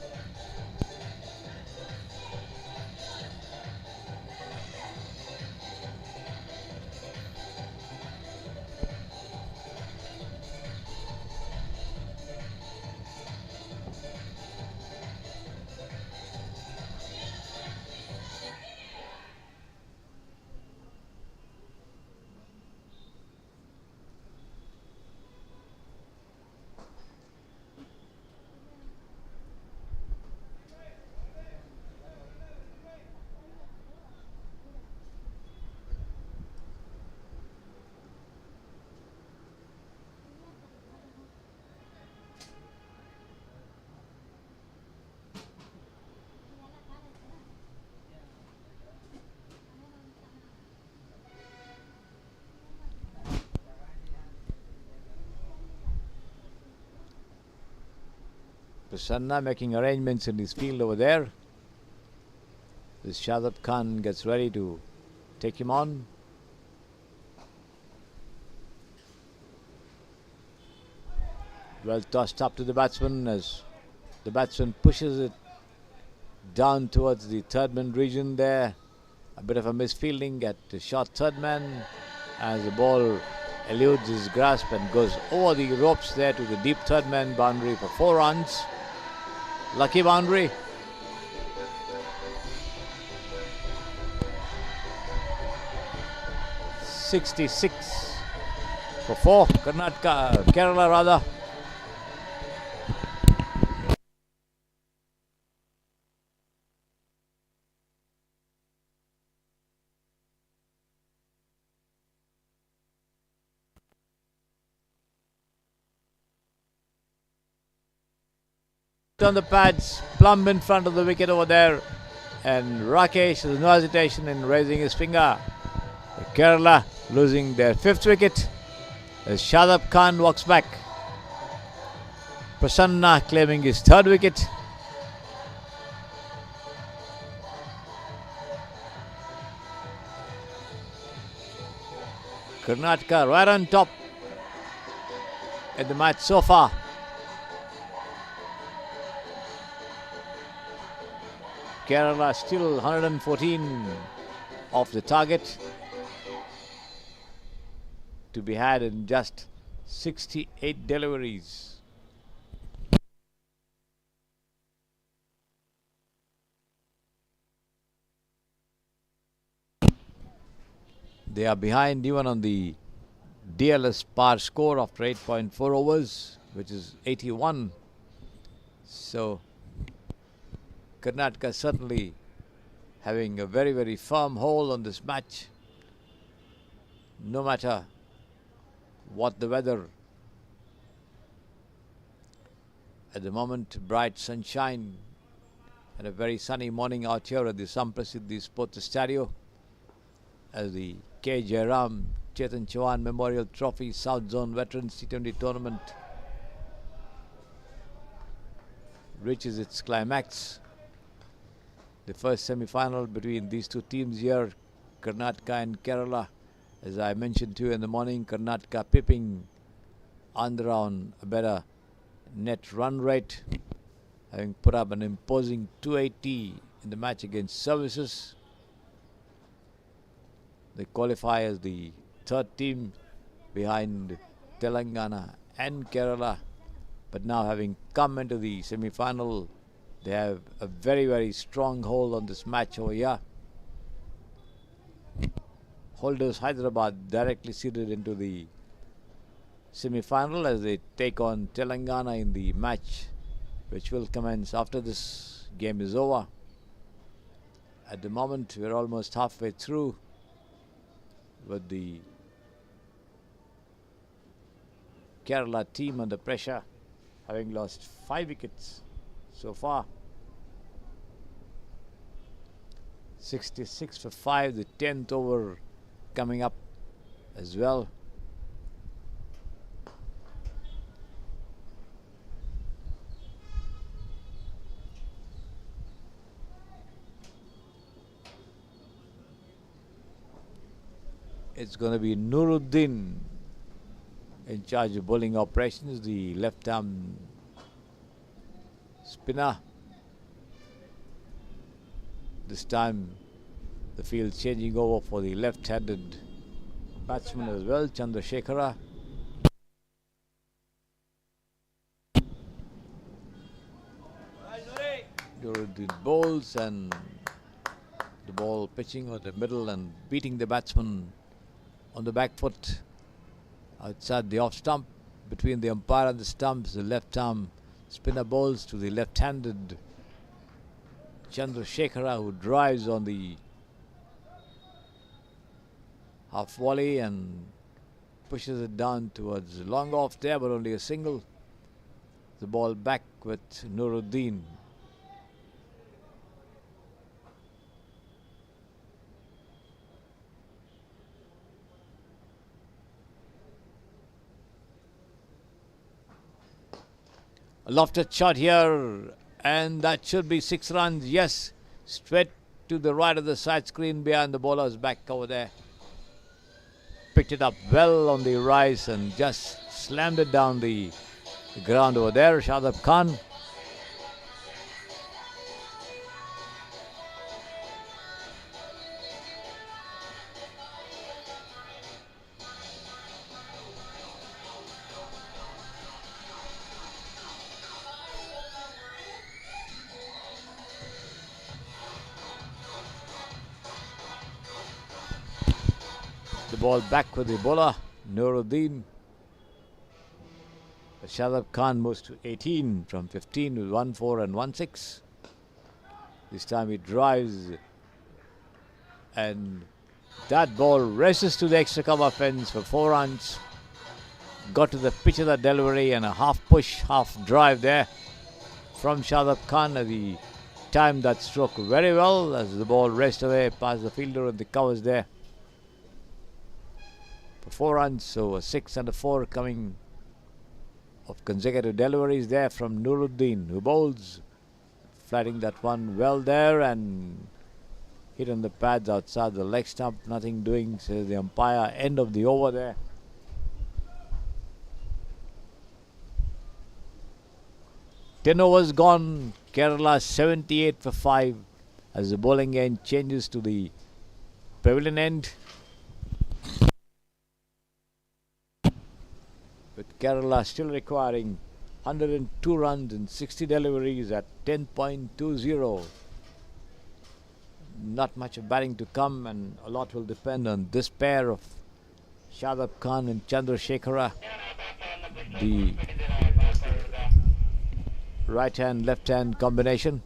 Prasanna making arrangements in his field over there. This Shadab Khan gets ready to take him on. Well tossed up to the batsman as the batsman pushes it down towards the third man region there. A bit of a misfielding at the short third man as the ball eludes his grasp and goes over the ropes there to the deep third man boundary for 4 runs. Lucky boundary. .66 for 4. Kerala rather. On the pads, plumb in front of the wicket over there. And Rakesh has no hesitation in raising his finger. Kerala losing their 5th wicket as Shadab Khan walks back. Prasanna claiming his 3rd wicket. Karnataka right on top in the match so far. Kerala still 114 off the target to be had in just 68 deliveries. They are behind even on the DLS par score after 8.4 overs, which is 81. So Karnataka certainly having a very, very firm hold on this match. No matter what the weather. At the moment, bright sunshine and a very sunny morning out here at the Samprasiddhi Sports Stadio as the K. Jayram Chetan Chauhan Memorial Trophy South Zone Veterans T20 Tournament reaches its climax. The first semi-final between these two teams here, Karnataka and Kerala. As I mentioned to you in the morning, Karnataka pipping Andhra on a better net run rate, having put up an imposing 280 in the match against Services. They qualify as the 3rd team behind Telangana and Kerala. But now having come into the semi-final, they have a very, very strong hold on this match over here. Holders Hyderabad directly seeded into the semi-final as they take on Telangana in the match which will commence after this game is over. At the moment, we're almost halfway through with the Kerala team under pressure, having lost 5 wickets so far. 66 for 5, the 10th over coming up as well. It's going to be Nuruddin in charge of bowling operations, the left-arm spinner. This time the field changing over for the left-handed batsman as well, Chandrasekhara. Nuruddin bowls and the ball pitching on the middle and beating the batsman on the back foot outside the off stump. Between the umpire and the stumps, the left arm spinner bowls to the left-handed Chandrasekhara, who drives on the half volley and pushes it down towards long off there, but only a single. The ball back with Nuruddin. A lofted shot here, and that should be 6 runs. Yes, straight to the right of the side screen behind the bowler's back over there. Picked it up well on the rise and just slammed it down the ground over there. Shadab Khan. The ball back with the bowler, Nuruddin. Shadab Khan moves to 18 from 15 with 1-4 and 1-6. This time he drives and that ball races to the extra cover fence for 4 runs. Got to the pitch of the delivery and a half push, half drive there from Shadab Khan as he timed that stroke very well as the ball raced away past the fielder and the covers there. For 4 runs, so a 6 and a 4 coming of consecutive deliveries there from Nuruddin, who bowls, flatting that one well there and hit on the pads outside the leg stump. Nothing doing, says the umpire. End of the over there. Ten overs gone. Kerala 78 for 5 as the bowling end changes to the pavilion end. With Kerala still requiring 102 runs and 60 deliveries at 10.20. Not much of batting to come, and a lot will depend on this pair of Shadab Khan and Chandrasekhara. The right hand, left hand combination.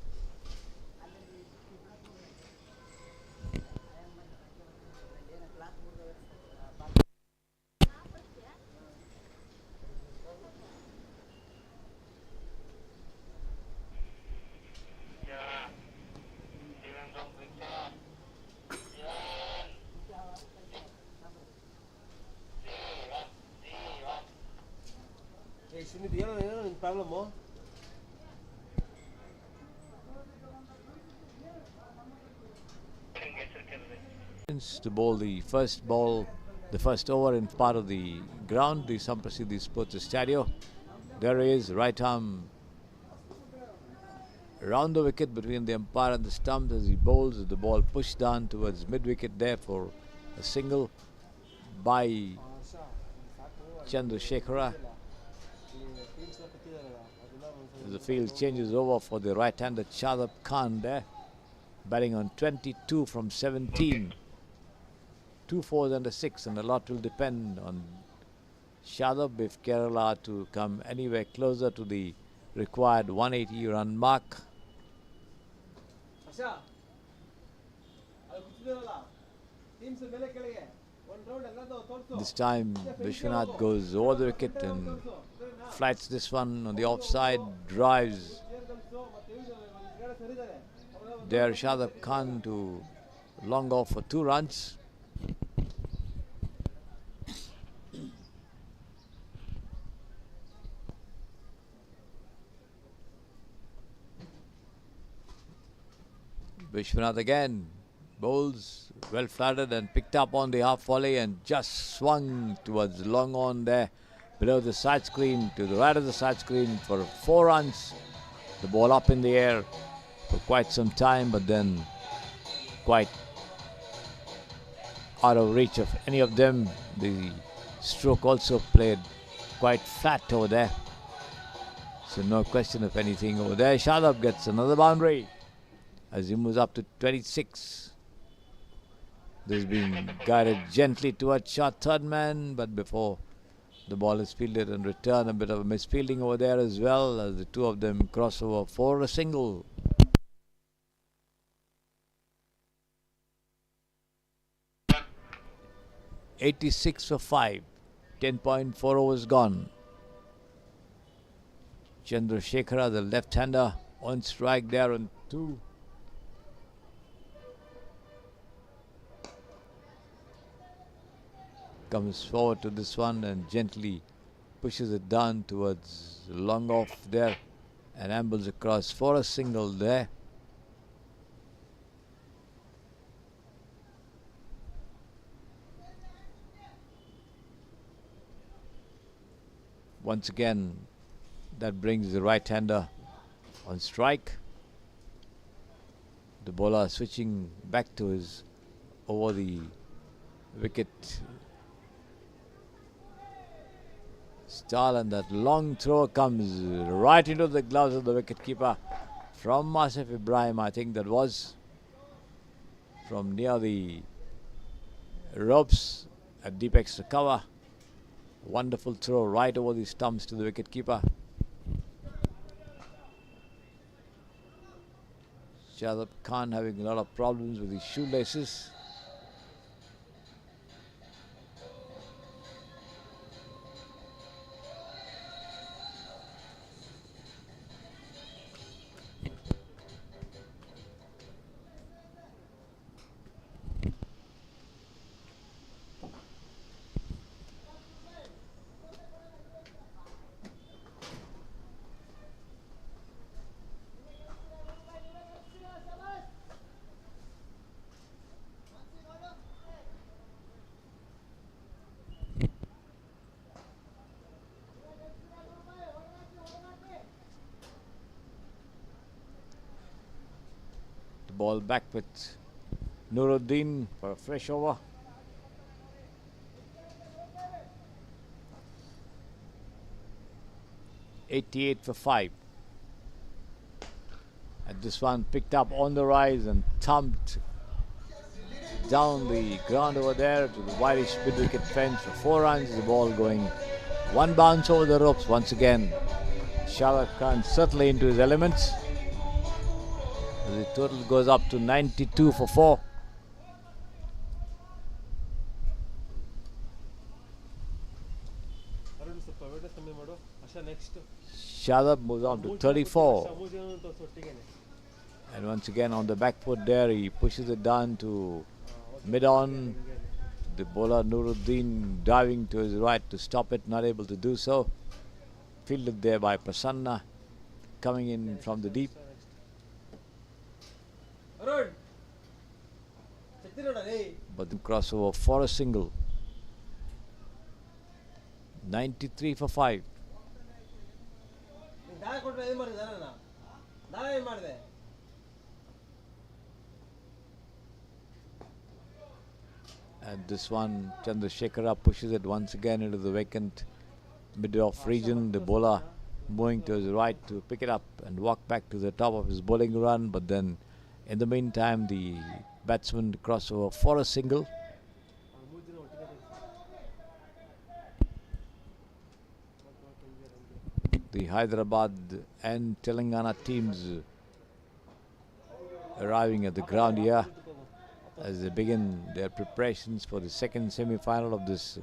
To bowl the first over in part of the ground, the Samprasidi Sports Stadio. There is right arm around the wicket between the umpire and the stumps as he bowls. The ball pushed down towards mid wicket there for a single by Chandrasekhara. The field changes over for the right-hander Shadab Khan there, batting on 22 from 17. 2 fours and a 6, and a lot will depend on Shadab if Kerala to come anywhere closer to the required 180 run mark. This time Vishwanath goes over the wicket and flights this one on the offside, drives there Shadab Khan to long off for 2 runs. Vishwanath again bowls well flattered and picked up on the half volley and just swung towards long on there below the side screen to the right of the side screen for 4 runs. The ball up in the air for quite some time, but then quite out of reach of any of them. The stroke also played quite flat over there, so no question of anything over there. Shadab gets another boundary as he moves up to 26. This is being guided gently towards short third man, but before the ball is fielded and returned, a bit of a misfielding over there as well as the two of them cross over for a single. (86 for 5). 10.4 overs gone. Chandrasekhara, the left-hander, on strike there on 2. Comes forward to this one and gently pushes it down towards long off there and ambles across for a single there. Once again, that brings the right-hander on strike. The bowler switching back to his over the wicket style, and that long throw comes right into the gloves of the wicketkeeper from Asif Ibrahim. I think that was from near the ropes at deep extra cover. Wonderful throw right over the stumps to the wicketkeeper. Shadab Khan having a lot of problems with his shoelaces. ball back with Nuruddin for a fresh over. .88 for 5. And this one picked up on the rise and thumped down the ground over there to the Irish mid-wicket fence for 4 runs. The ball going one bounce over the ropes once again. Shahid Khan certainly into his elements. The total goes up to 92 for 4. Shahid moves on to 34. And once again on the back foot there, he pushes it down to mid-on. The bowler Nuruddin diving to his right to stop it, not able to do so. Fielded there by Prasanna, coming in from the deep. But the crossover for a single. 93 for 5. And this one, Chandrasekhara pushes it once again into the vacant mid-off region. The bowler moving to his right to pick it up and walk back to the top of his bowling run. But then, in the meantime, the batsman crossover for a single. The Hyderabad and Telangana teams arriving at the ground here as they begin their preparations for the second semi-final of this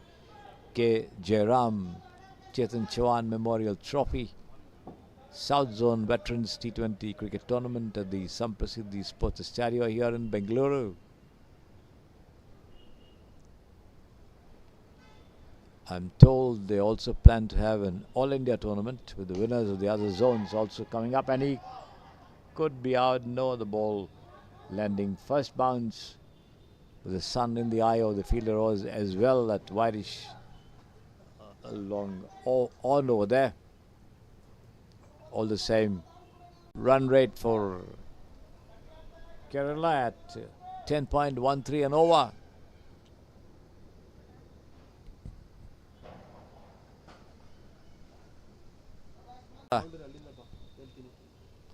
Jayram Chetan Chauhan Memorial Trophy South Zone Veterans T20 Cricket Tournament at the Samprasiddhi Sports Stadium here in Bengaluru. I'm told they also plan to have an All India tournament with the winners of the other zones also coming up, and he could be out. No, the ball landing first bounce with the sun in the eye of the fielder was as well at wideish along on over there. All the same, run rate for Kerala at 10.13 and over.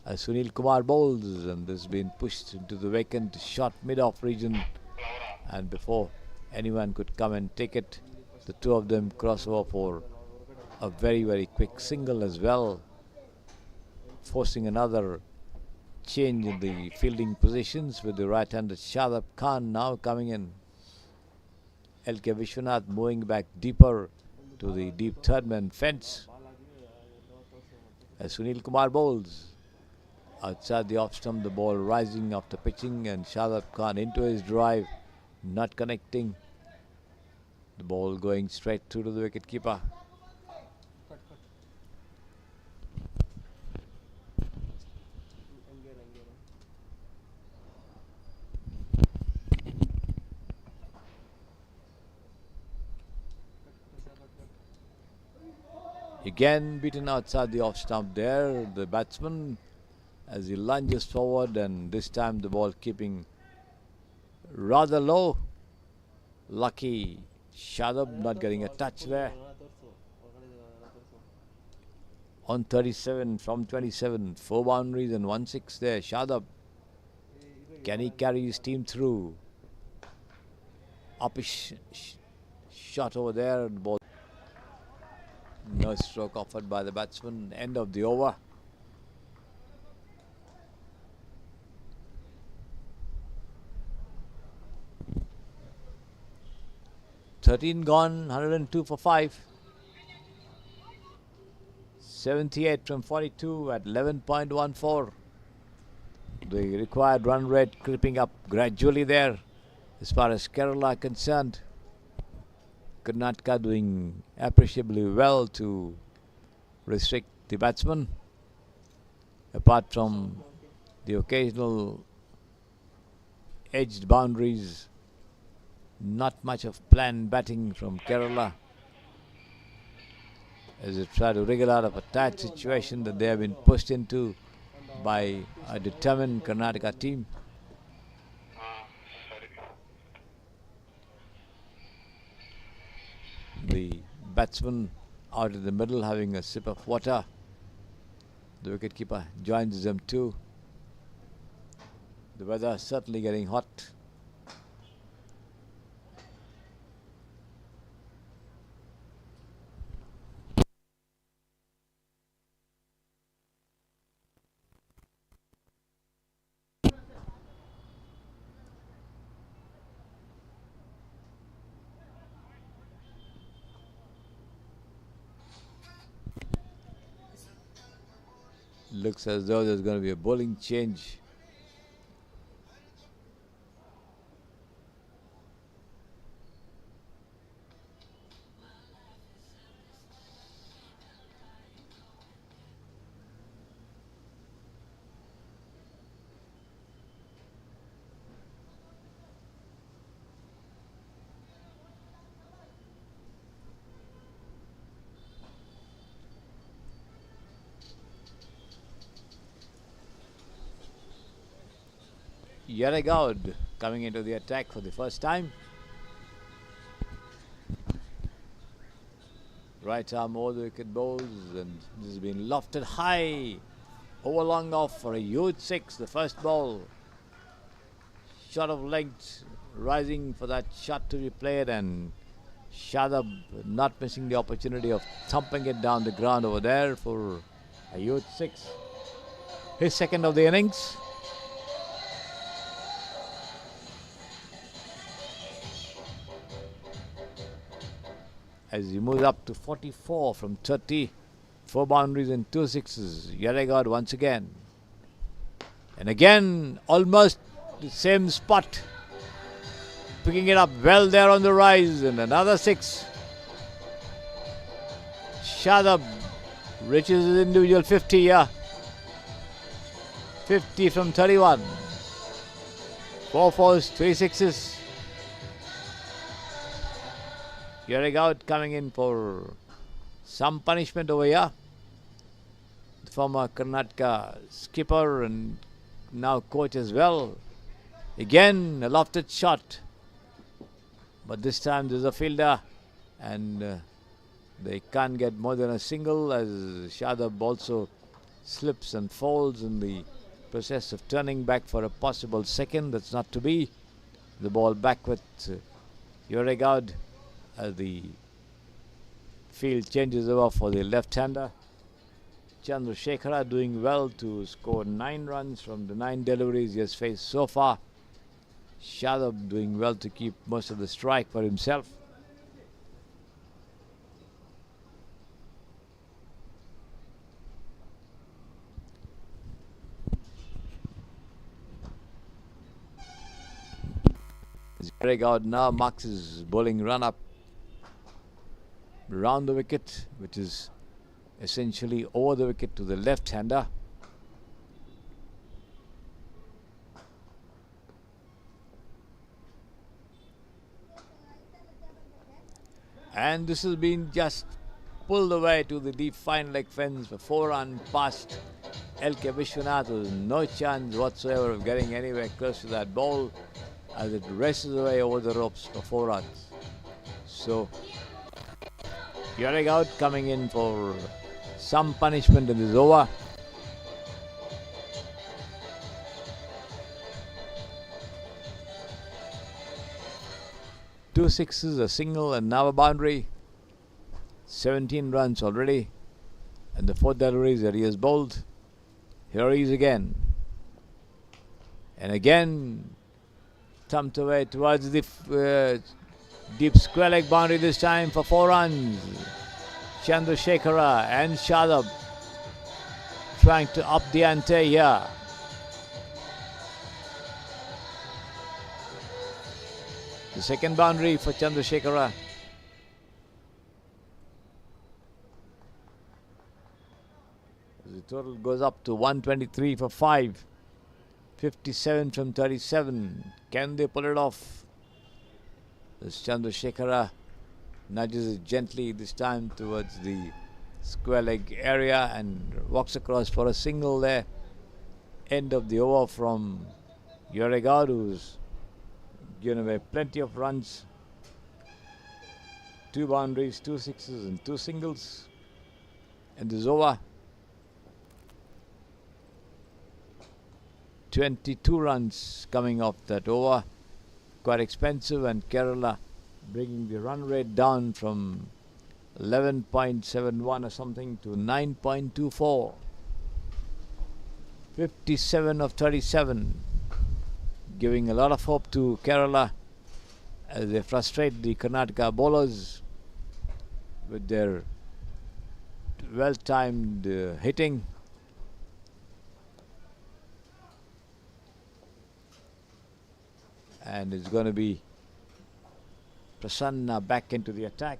As Sunil Kumar bowls, and this has been pushed into the vacant short mid-off region, and before anyone could come and take it, the two of them cross over for a very quick single as well, forcing another change in the fielding positions with the right-handed Shahid Khan now coming in. LK Vishwanath moving back deeper to the deep third man fence as Sunil Kumar bowls. Outside the off stump, the ball rising after pitching, and Shahid Khan into his drive, not connecting. The ball going straight through to the wicket keeper. Again beaten outside the off stump there, the batsman, as he lunges forward, and this time the ball keeping rather low. Lucky Shadab not getting a touch there. On 37 from 27, 4 boundaries and 1 6 there. Shadab, can he carry his team through? Uppish shot over there, the ball. No stroke offered by the batsman. End of the over. Thirteen gone, 102 for 5. 78 from 42 at 11.14. The required run rate creeping up gradually there as far as Kerala are concerned. Karnataka doing appreciably well to restrict the batsman. Apart from the occasional edged boundaries, not much of planned batting from Kerala as they try to wriggle out of a tight situation that they have been pushed into by a determined Karnataka team. the batsman out in the middle having a sip of water. The wicketkeeper joins them too. The weather certainly getting hot. Looks as though there's going to be a bowling change. Jayram coming into the attack for the first time. Right arm over the wicket bowls, and this has been lofted high. Over long off for a huge 6, the first ball. Shot of length, rising for that shot to be played, and Shadab not missing the opportunity of thumping it down the ground over there for a huge 6. His second of the innings. As he moves up to 44 from 30. 4 boundaries and 2 sixes. Jayram once again. And again, almost the same spot. Picking it up well there on the rise. And another 6. Shadab reaches his individual 50 here. 50 from 31. 4 fours, 3 sixes. Jayram coming in for some punishment over here. The former Karnataka skipper and now coach as well. Again, a lofted shot. But this time there's a fielder and they can't get more than a single, as Shadab also slips and falls in the process of turning back for a possible second. That's not to be. The ball back with Jayram. As the field changes over for the left-hander. Chandrasekhara doing well to score 9 runs from the 9 deliveries he has faced so far. Shadab doing well to keep most of the strike for himself. Jayram now marks his bowling run-up round the wicket, which is essentially over the wicket to the left-hander. And this has been just pulled away to the deep fine leg fence for 4 runs past L.K. Vishwanath. There was no chance whatsoever of getting anywhere close to that ball as it races away over the ropes for 4 runs. So Jayram coming in for some punishment in this over. Two sixes, a single and now a boundary. 17 runs already. And the 4th delivery that he has bowled. Here he is again. And again thumped away towards the deep square leg boundary this time for 4 runs. Chandrasekhara and Shadab trying to up the ante here. The second boundary for Chandrasekhara. The total goes up to 123 for 5. 57 from 37. Can they pull it off? As Chandrasekhara nudges it gently this time towards the square leg area and walks across for a single there. End of the over from Jayram, who's given away plenty of runs 2 boundaries, 2 sixes and 2 singles in this over. 22 runs coming off that over. Quite expensive, and Kerala bringing the run rate down from 11.71 or something to 9.24. 57 of 37, giving a lot of hope to Kerala as they frustrate the Karnataka bowlers with their well-timed hitting. And it's going to be Prasanna back into the attack.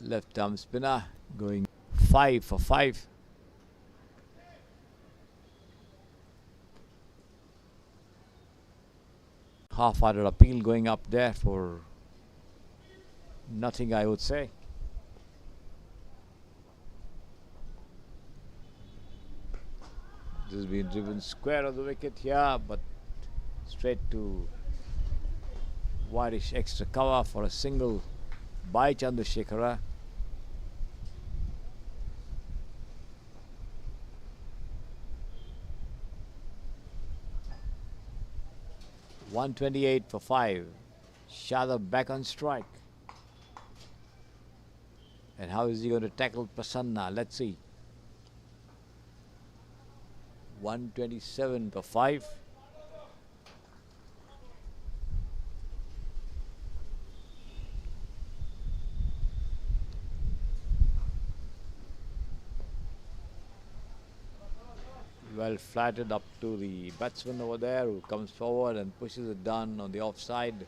Left arm spinner going 5 for 5. Half-hearted appeal going up there for nothing, I would say. This has been driven square of the wicket here, but straight to whitish extra cover for a single by Chandrasekhara. .128 for 5. Shadab back on strike. And how is he going to tackle Prasanna? Let's see. 127 for 5. Well flattened up to the batsman over there, who comes forward and pushes it down on the offside.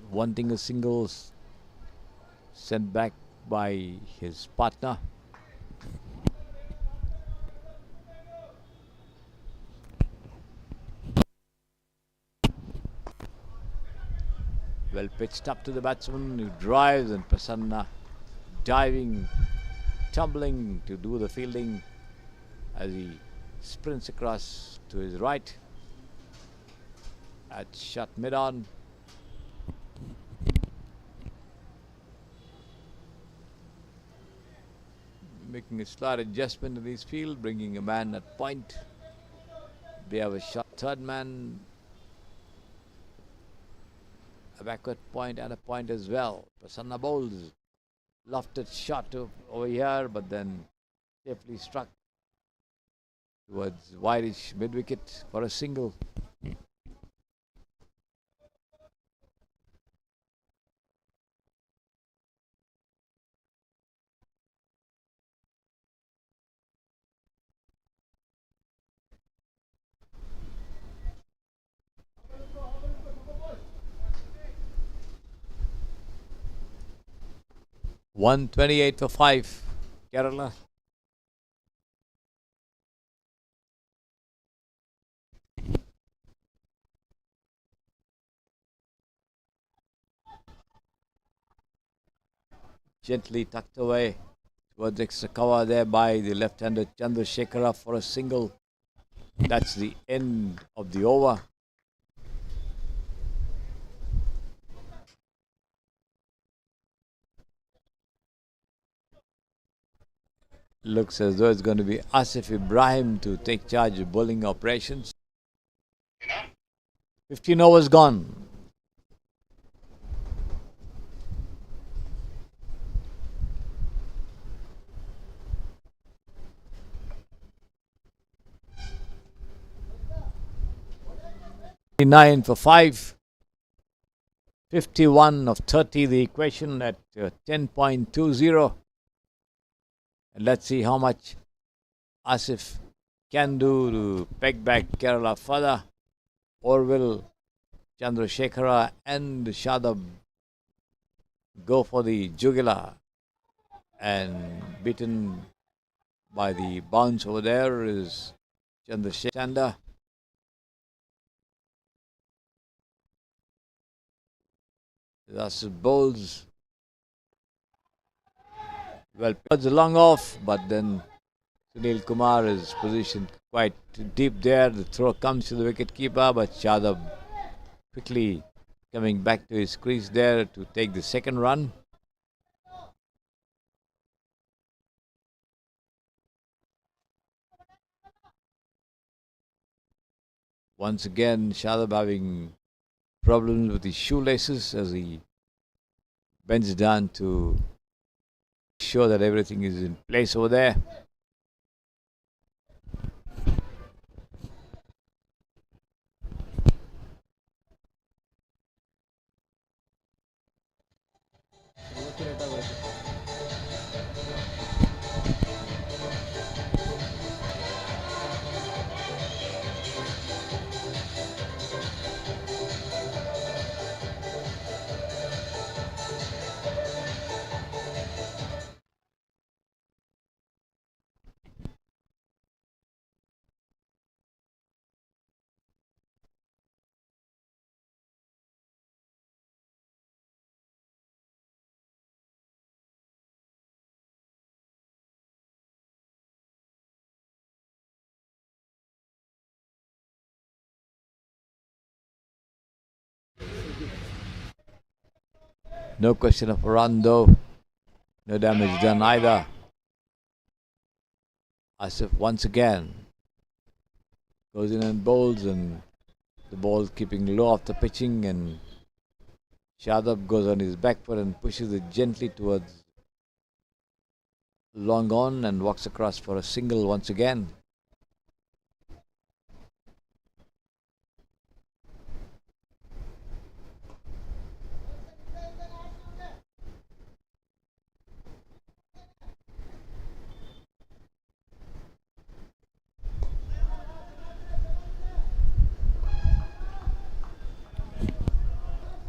Wanting a singles sent back by his partner. Well pitched up to the batsman, who drives, and Prasanna diving, tumbling to do the fielding as he sprints across to his right at shot mid-on. Making a slight adjustment in his field, bringing a man at point. They have a shot third man, a backward point and a point as well. Prasanna bowls, lofted shot over here, but then safely struck towards wideish mid-wicket for a single. .128 for 5, Kerala. Gently tucked away towards extra cover there by the left-hander Chandrasekhara for a single. That's the end of the over. Looks as though it's going to be Asif Ibrahim to take charge of bowling operations. 15 overs gone. .9 for 5. 51 of 30, the equation at 10.20. And let's see how much Asif can do to peg back Kerala further, or will Chandrasekhara and Shadab go for the jugular? And beaten by the bounce over there is Chandrasekhara. That's bowls. Well, it's a long off, but then Sunil Kumar is positioned quite deep there. The throw comes to the wicket keeper, but Shadab quickly coming back to his crease there to take the second run. Once again, Shadab having problems with his shoelaces as he bends down to ensure that everything is in place over there. No question of a run though. No damage done either. Asif once again goes in and bowls, and the ball keeping low off the pitching, and Shadab goes on his back foot and pushes it gently towards long on and walks across for a single once again.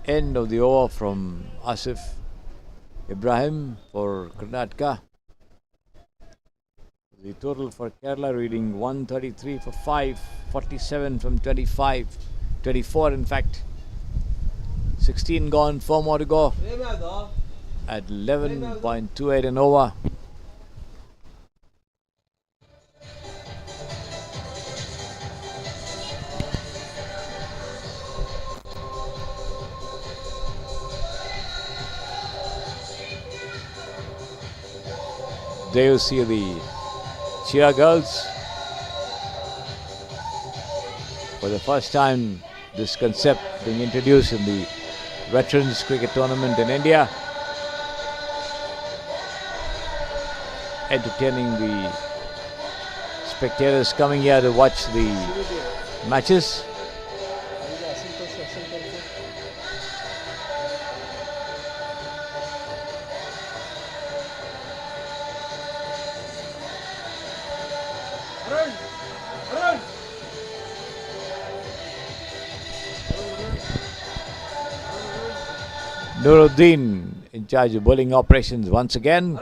End of the over from Asif Ibrahim for Karnataka. The total for Kerala reading 133 for 5, 47 from 25, 24 in fact. 16 gone, 4 more to go at 11.28 an over. There you see the cheer girls. For the first time, this concept being introduced in the Veterans Cricket Tournament in India. Entertaining the spectators coming here to watch the matches. Nuruddin in charge of bowling operations once again.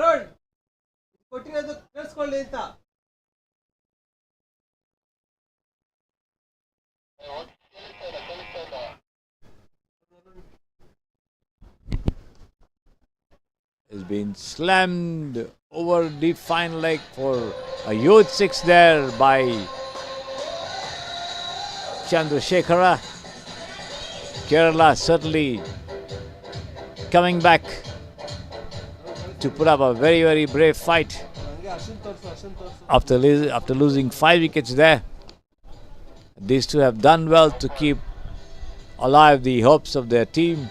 Has been slammed over deep fine leg for a huge six there by Chandrasekhara. Kerala certainly coming back to put up a very, very brave fight after losing 5 wickets there. These two have done well to keep alive the hopes of their team.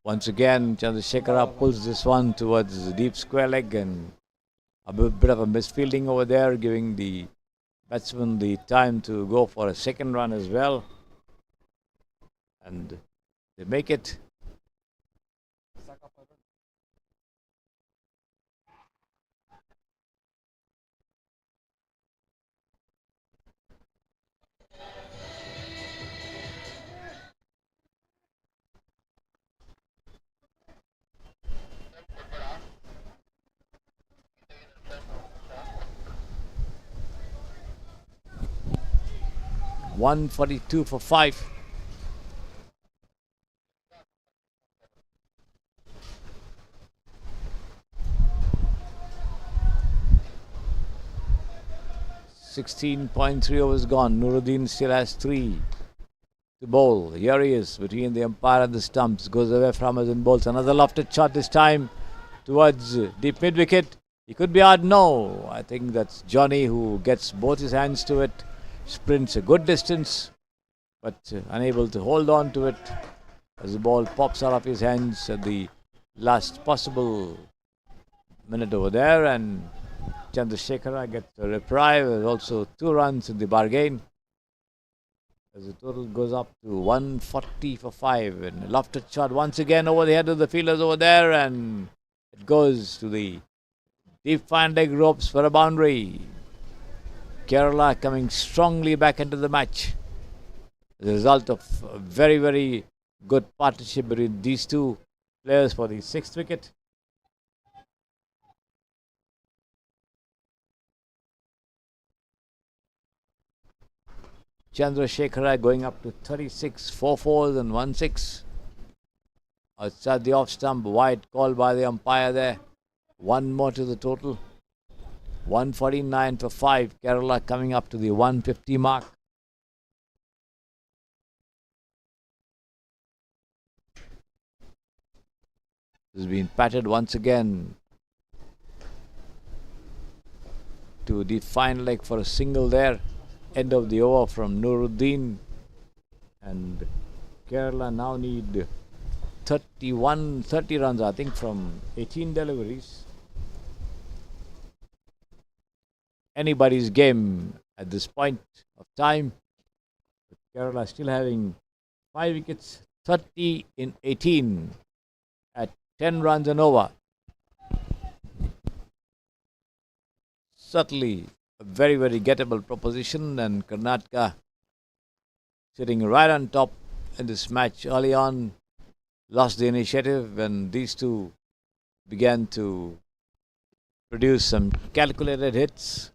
Once again, Chandrasekhara pulls this one towards the deep square leg, and a bit of a misfielding over there, giving the batsman the time to go for a second run as well. And they make it. 142 for 5. .3 overs gone. Nuruddin still has 3 to bowl. Here he is between the umpire and the stumps. Goes away from us and bowls another lofted shot, this time towards deep mid wicket. He could be hard. No, I think that's Johnny who gets both his hands to it. Sprints a good distance, but unable to hold on to it as the ball pops out of his hands at the last possible minute over there, and Chandrasekhara gets a reprieve. There's also 2 runs in the bargain as the total goes up to 140 for 5. And a lofted shot once again over the head of the fielders over there, and it goes to the deep fine leg ropes for a boundary. Kerala coming strongly back into the match as a result of a very, very good partnership between these two players for the 6th wicket. Chandrasekhara going up to 36, 4 fours and 1 6. Outside the off stump, wide call by the umpire there. 1 more to the total. 149 for 5. Kerala coming up to the 150 mark. This has been patted once again to the fine leg for a single there. End of the over from Nuruddin, and Kerala now need 30 runs, I think, from 18 deliveries. Anybody's game at this point of time. But Kerala still having 5 wickets, 30 in 18 at 10 runs and over. Certainly a very, very gettable proposition, and Karnataka sitting right on top in this match early on. Lost the initiative when these two began to produce some calculated hits.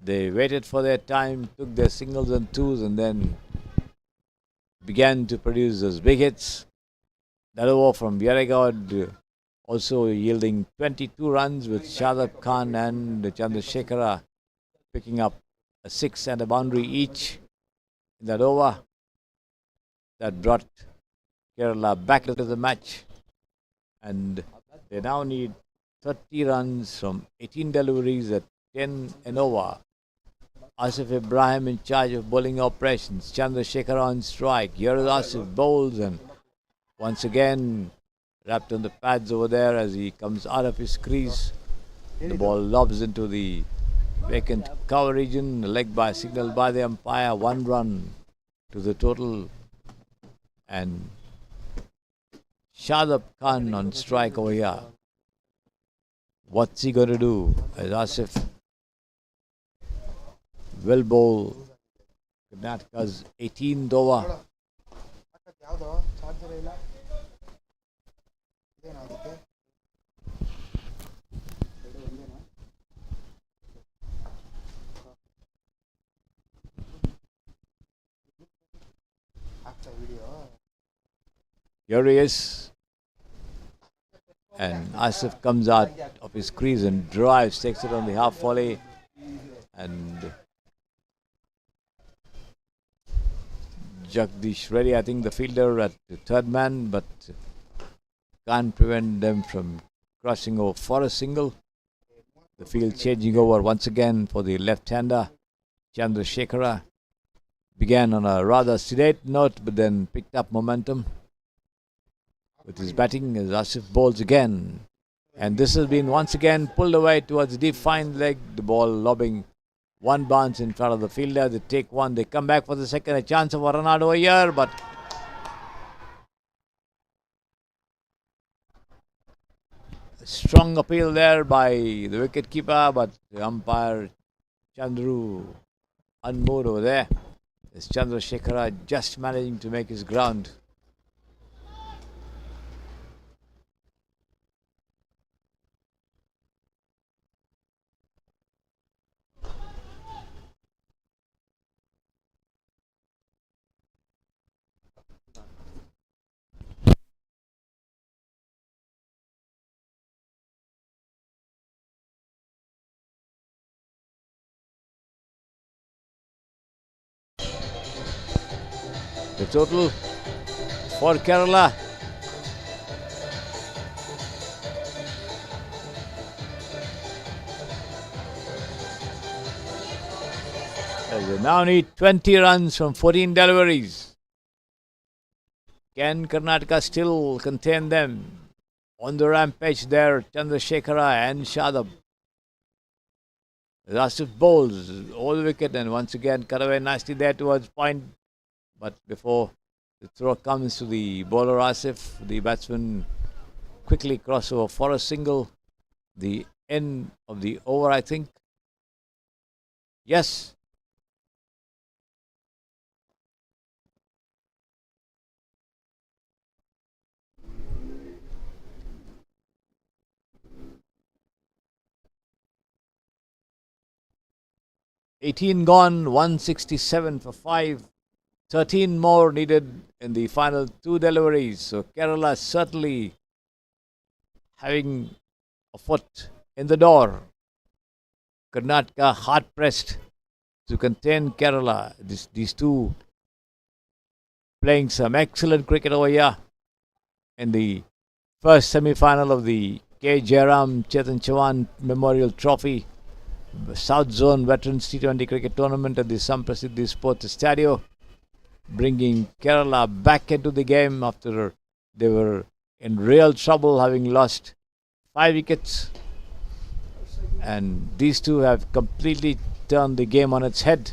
They waited for their time, took their singles and twos, and then began to produce those big hits. That over from Bierregard also yielding 22 runs, with Shadab Khan and Chandrasekhara picking up a 6 and a boundary each in that over. That brought Kerala back into the match, and they now need 30 runs from 18 deliveries at 10 and over. Asif Ibrahim in charge of bowling operations. Chandrasekhara on strike. Here is Asif, bowls, and once again wrapped on the pads over there as he comes out of his crease. The ball lobs into the vacant cover region. Leg by signaled by the umpire. 1 run to the total, and Shadab Khan on strike over here. What's he going to do? As Asif will bowl Karnataka's 18th over. Here he is, and Asif comes out of his crease and drives, takes it on the half volley, and Jagdish Reddy, I think the fielder at the third man, but can't prevent them from crossing over for a single. The field changing over once again for the left-hander. Chandrasekhara began on a rather sedate note, but then picked up momentum with his batting as Asif bowls again. And this has been once again pulled away towards the deep fine leg. The ball lobbing 1 bounce in front of the fielder. They take 1. They come back for the second. A chance of a run out over here, but a strong appeal there by the wicket keeper, but the umpire Chandru unmoved over there. It's Chandrasekhara just managing to make his ground. The total for Kerala. They now need 20 runs from 14 deliveries. Can Karnataka still contain them? On the rampage there, Chandrasekhara and Shadab. Asif bowls all the wicket and once again cut away nicely there towards point. But before the throw comes to the bowler Asif, the batsman quickly crossover for a single. The end of the over, I think. Yes. "18 gone, 167 for 5. 13 more needed in the final 2 deliveries. So Kerala certainly having a foot in the door. Karnataka hard pressed to contain Kerala. These two playing some excellent cricket over here in the first semi-final of the K. Jayram Chetan Chavan Memorial Trophy South Zone Veterans T20 Cricket Tournament at the Samprasiddhi Sports Stadio, bringing Kerala back into the game after they were in real trouble, having lost 5 wickets. And these two have completely turned the game on its head,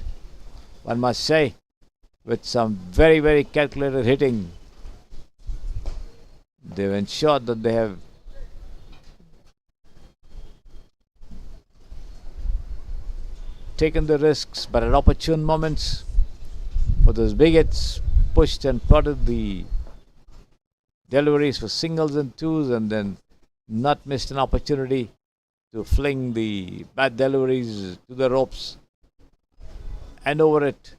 one must say, with some very, very calculated hitting. They've ensured that they have taken the risks, but at opportune moments for those big hits, pushed and plotted the deliveries for singles and twos, and then not missed an opportunity to fling the bad deliveries to the ropes and over it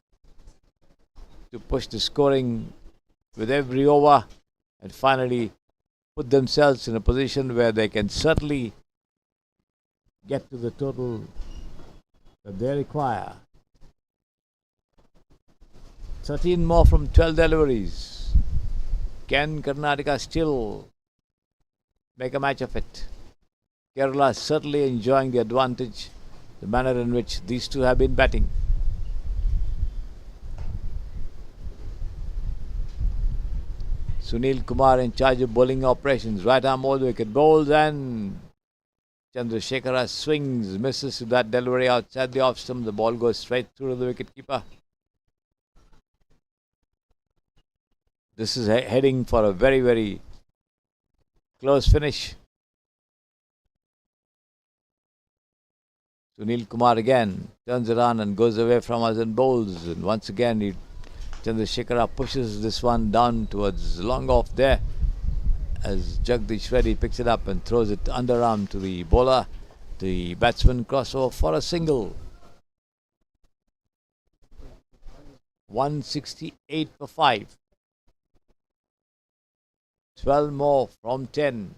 to push the scoring with every over and finally put themselves in a position where they can certainly get to the total that they require. 13 more from 12 deliveries. Can Karnataka still make a match of it? Kerala certainly enjoying the advantage, the manner in which these two have been batting. Sunil Kumar in charge of bowling operations. Right arm all the wicket bowls and Chandrasekhara swings, misses to that delivery outside the off stump. The ball goes straight through to the wicketkeeper. This is heading for a very, very close finish. Sunil Kumar again turns around and goes away from us and bowls. And once again, Chandrasekhara pushes this one down towards long off there, as Jagdish Reddy picks it up and throws it underarm to the bowler. The batsman crossover for a single. 168 for 5. 12 more from 10.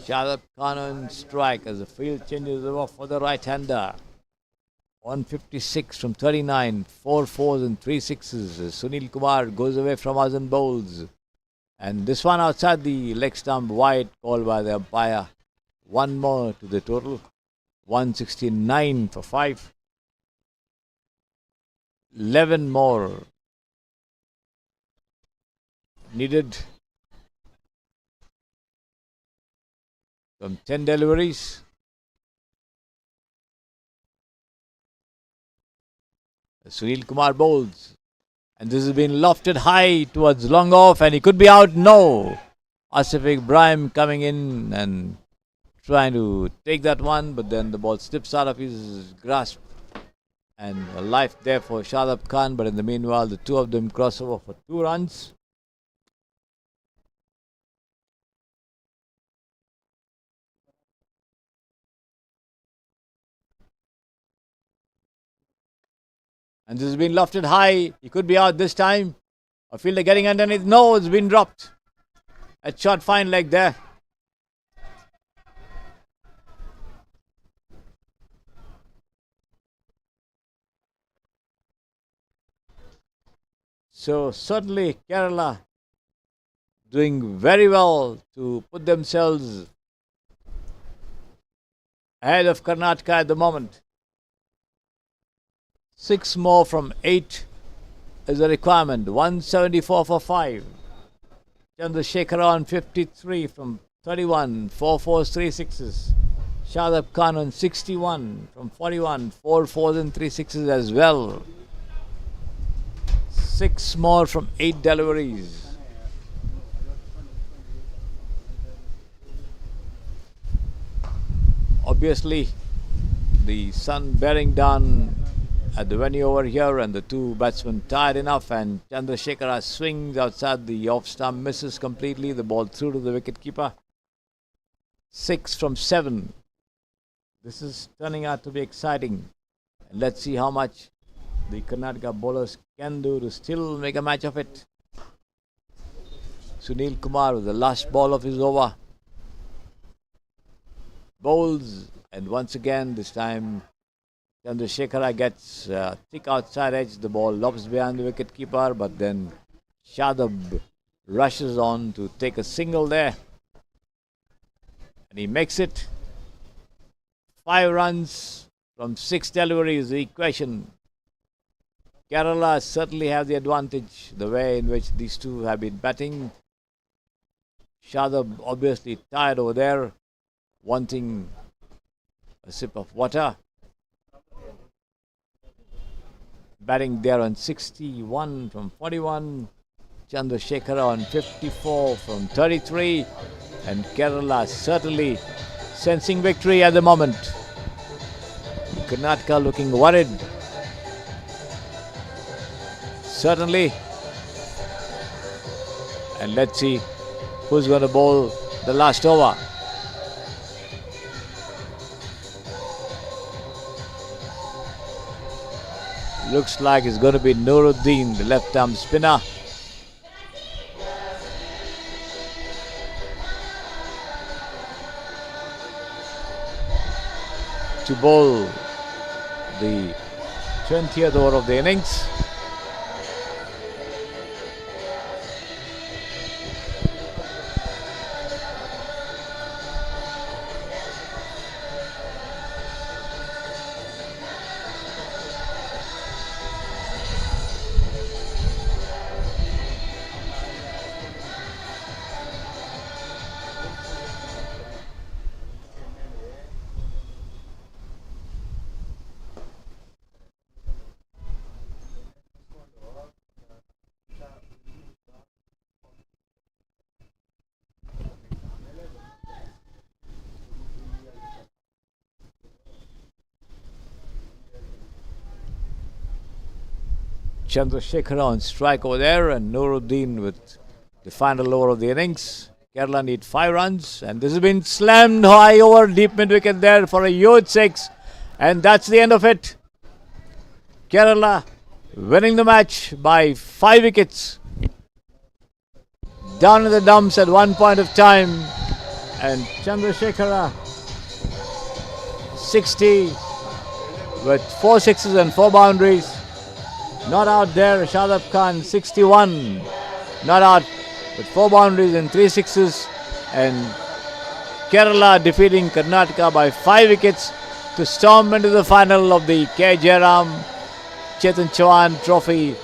Shadab Khan on strike as the field changes over for the right-hander. 156 from 39, 4 fours and 3 sixes. Sunil Kumar goes away from us and bowls. And this one outside the leg stump, wide, called by the umpire. 1 more to the total. 169 for 5. 11 more needed from 10 deliveries. Sunil Kumar bowls, and this has been lofted high towards long off, and he could be out. No, Asif Ibrahim coming in and trying to take that one, but then the ball slips out of his grasp, and a life there for Shadab Khan. But in the meanwhile, the two of them cross over for 2 runs. And this has been lofted high. He could be out this time. A fielder getting underneath. No, it's been dropped. A short fine leg there. So certainly Kerala doing very well to put themselves ahead of Karnataka at the moment. 6 more from 8 is the requirement. 174 for 5. Chandrasekhar on 53 from 31. 4 fours, 3 sixes. Shadab Khan on 61 from 41. 4 fours and 3 sixes as well. 6 more from 8 deliveries. Obviously, the sun bearing down at the venue over here, and the two batsmen tired enough, and Chandrasekhar swings outside the off stump, misses completely, the ball through to the wicketkeeper. 6 from 7. This is turning out to be exciting. And let's see how much the Karnataka bowlers can do to still make a match of it. Sunil Kumar with the last ball of his over bowls, and once again this time Chandrasekhar gets thick outside edge. The ball lobs behind the wicketkeeper, but then Shadab rushes on to take a single there, and he makes it. 5 runs from 6 deliveries. The equation. Kerala certainly have the advantage, the way in which these two have been batting. Shadab obviously tired over there, wanting a sip of water. Batting there on 61 from 41. Chandrasekhar on 54 from 33. And Kerala certainly sensing victory at the moment. Karnataka looking worried. Certainly. And let's see who's going to bowl the last over. Looks like it's going to be Nuruddin, the left-arm spinner. To bowl the 20th over of the innings. Chandrasekhar on strike over there, and Nuruddin with the final over of the innings. Kerala need 5 runs, and this has been slammed high over deep mid wicket there for a huge 6, and that's the end of it. Kerala winning the match by 5 wickets. Down in the dumps at one point of time, and Chandrasekhar 60 with 4 sixes and 4 boundaries. Not out there, Shadab Khan 61, not out with 4 boundaries and 3 sixes, and Kerala defeating Karnataka by 5 wickets to storm into the final of the Jayram Chetan Chauhan Trophy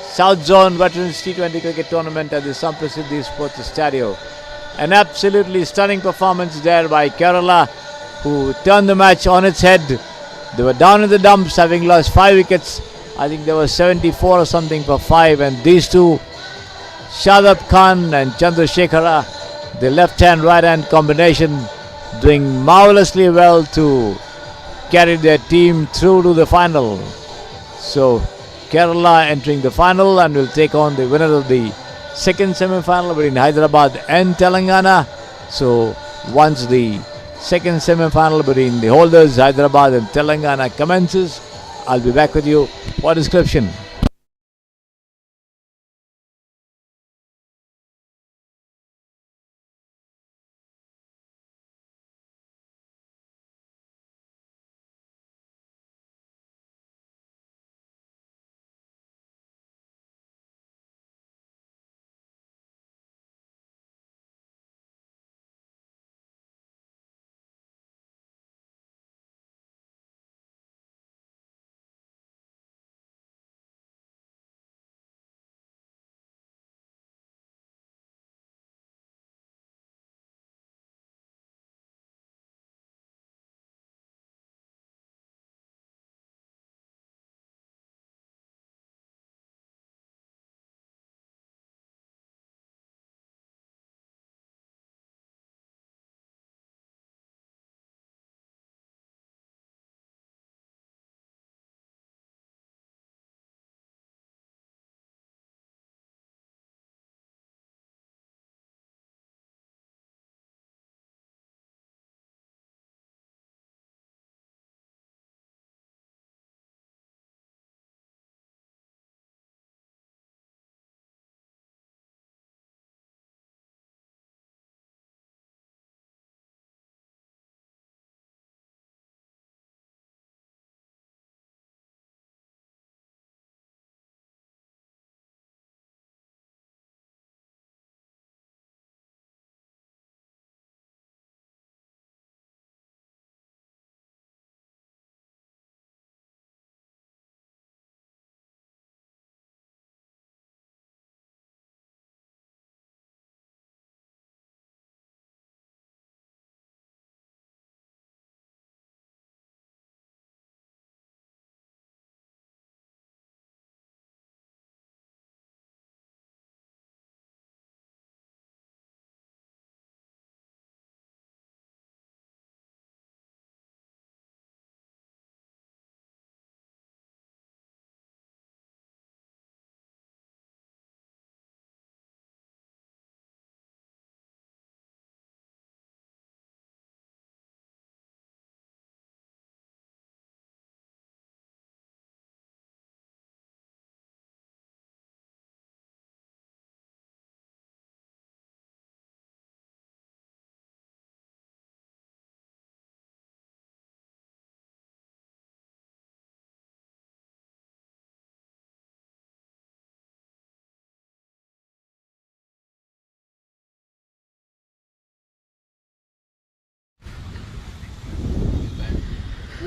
South Zone Veterans T20 Cricket Tournament at the Samprasiddhi Sports Stadium. An absolutely stunning performance there by Kerala, who turned the match on its head. They were down in the dumps, having lost 5 wickets. I think there was 74 or something for 5, and these two, Shadab Khan and Chandrasekhar, the left-hand, right-hand combination, doing marvelously well to carry their team through to the final. So Kerala entering the final and will take on the winner of the second semi-final between Hyderabad and Telangana. So once the second semi-final between the holders Hyderabad and Telangana commences, I'll be back with you for description.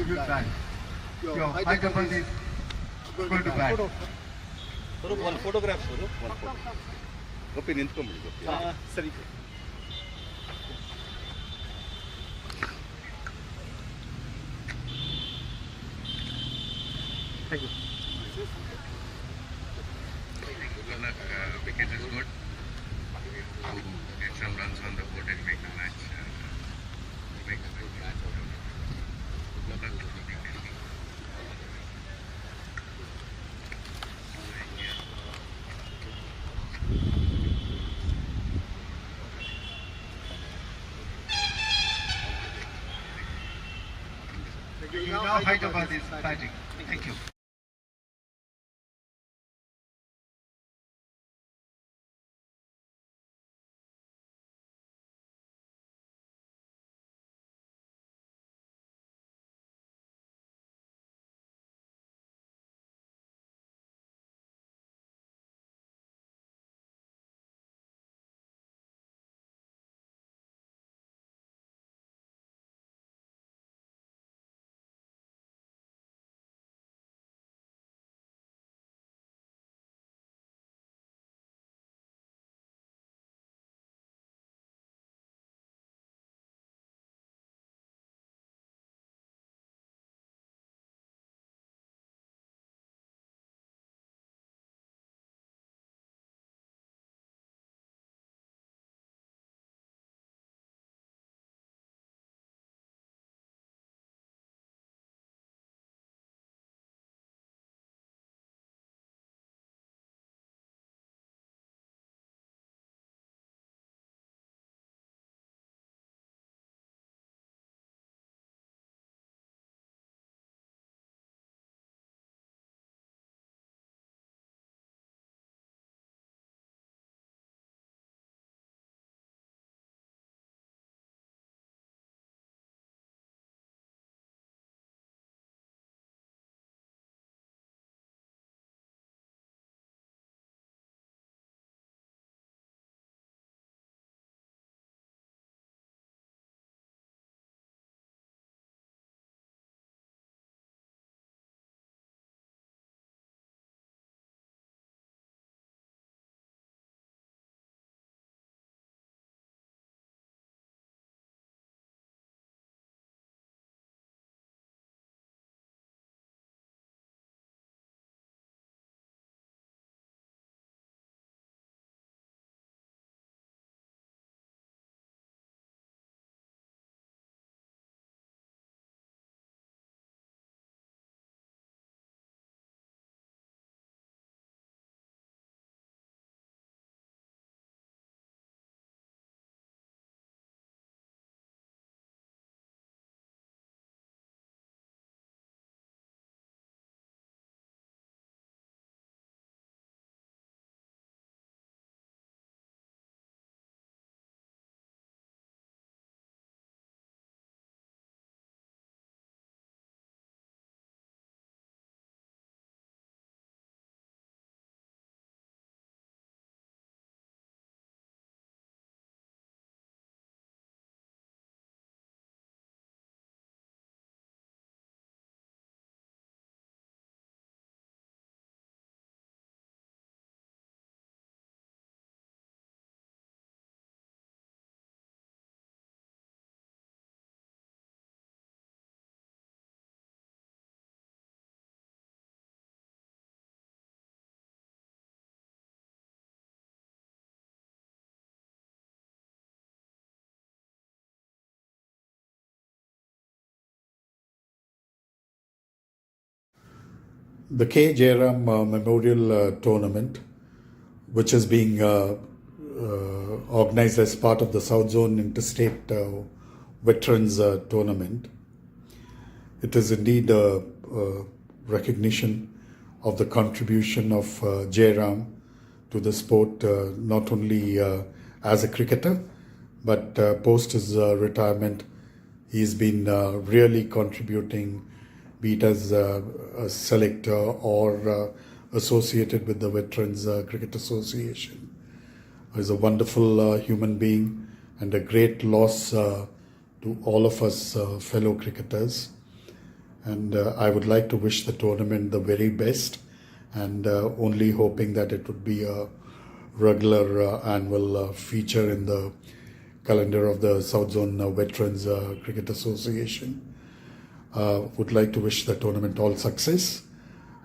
good bat. Your Hyderabad is good to bat. Swaroop ಒಂದು photograph Swaroop ಒಂದು photo Gopi ನಿಂತ್ಕೊಂಬಿಡಿ ಗೋಪಿ ಸರಿ thank you. Wicket is good. Get some runs on the board and make the match. Make the match. Good luck. Now Hyderabad is batting. Thank you. The K. Jayram Memorial Tournament, which is being organized as part of the South Zone Interstate Veterans Tournament. It is indeed a recognition of the contribution of Jayram to the sport, not only as a cricketer, but post his retirement, he's been really contributing, be it as a selector or associated with the Veterans Cricket Association. He's a wonderful human being and a great loss to all of us fellow cricketers. And I would like to wish the tournament the very best, and only hoping that it would be a regular annual feature in the calendar of the South Zone Veterans Cricket Association. Would like to wish the tournament all success,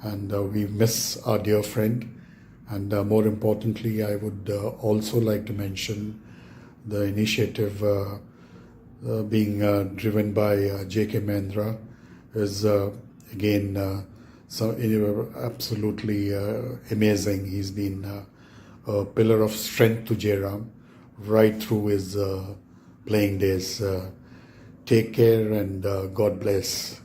and we miss our dear friend. And more importantly, I would also like to mention the initiative being driven by J.K. Mendra is again absolutely amazing. He's been a pillar of strength to Jayram right through his playing days. Take care, and God bless.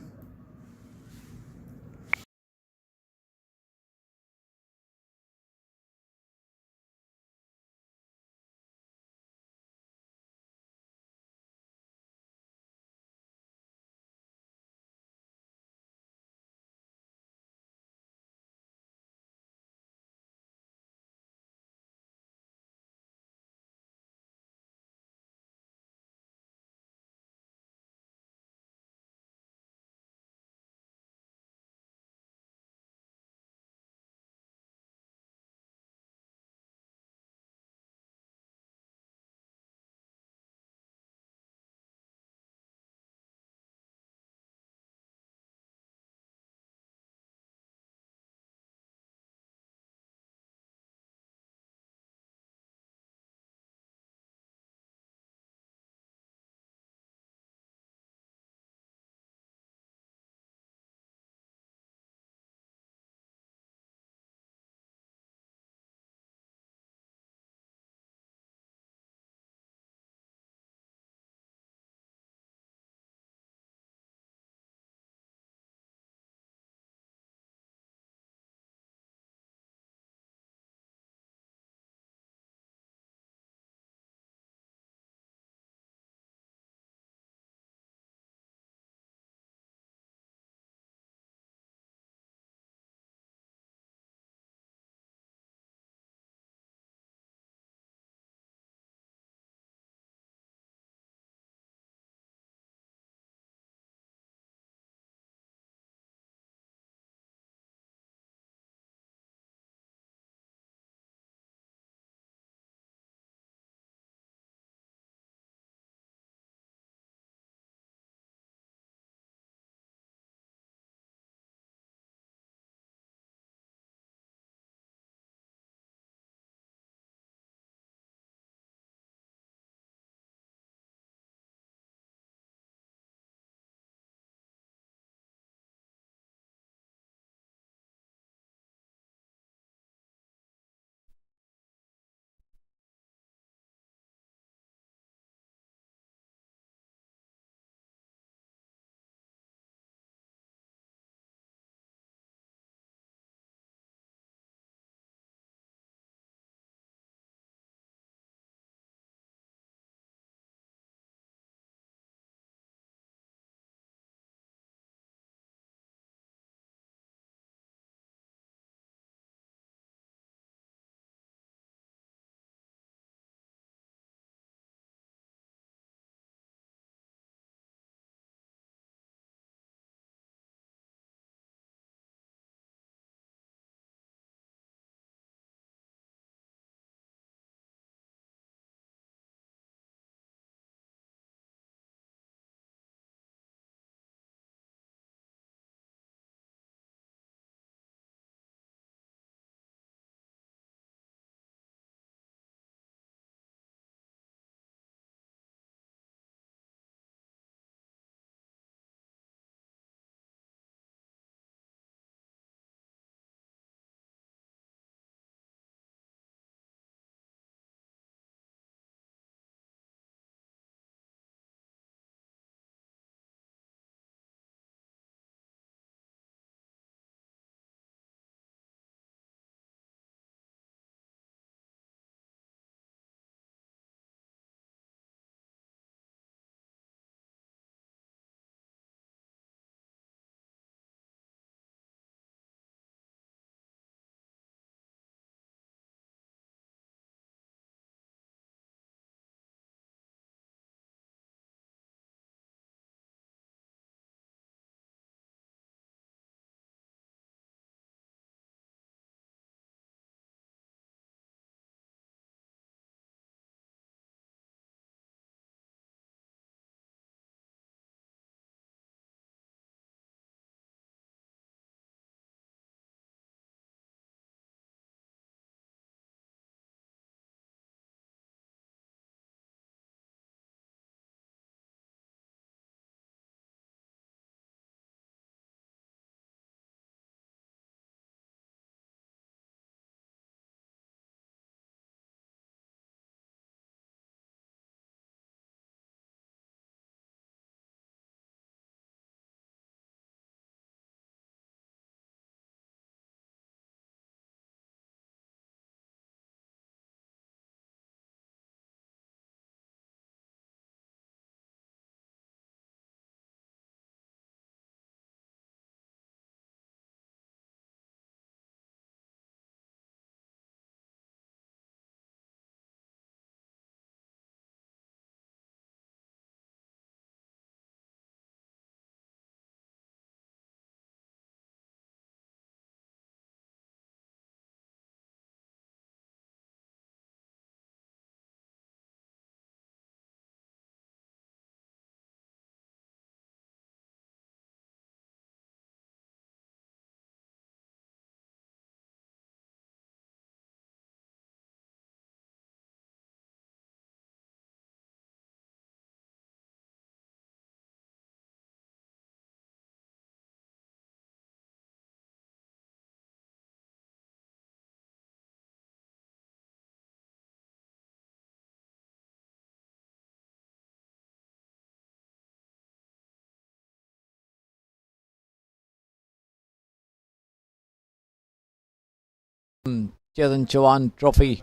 Chetan Chauhan Trophy,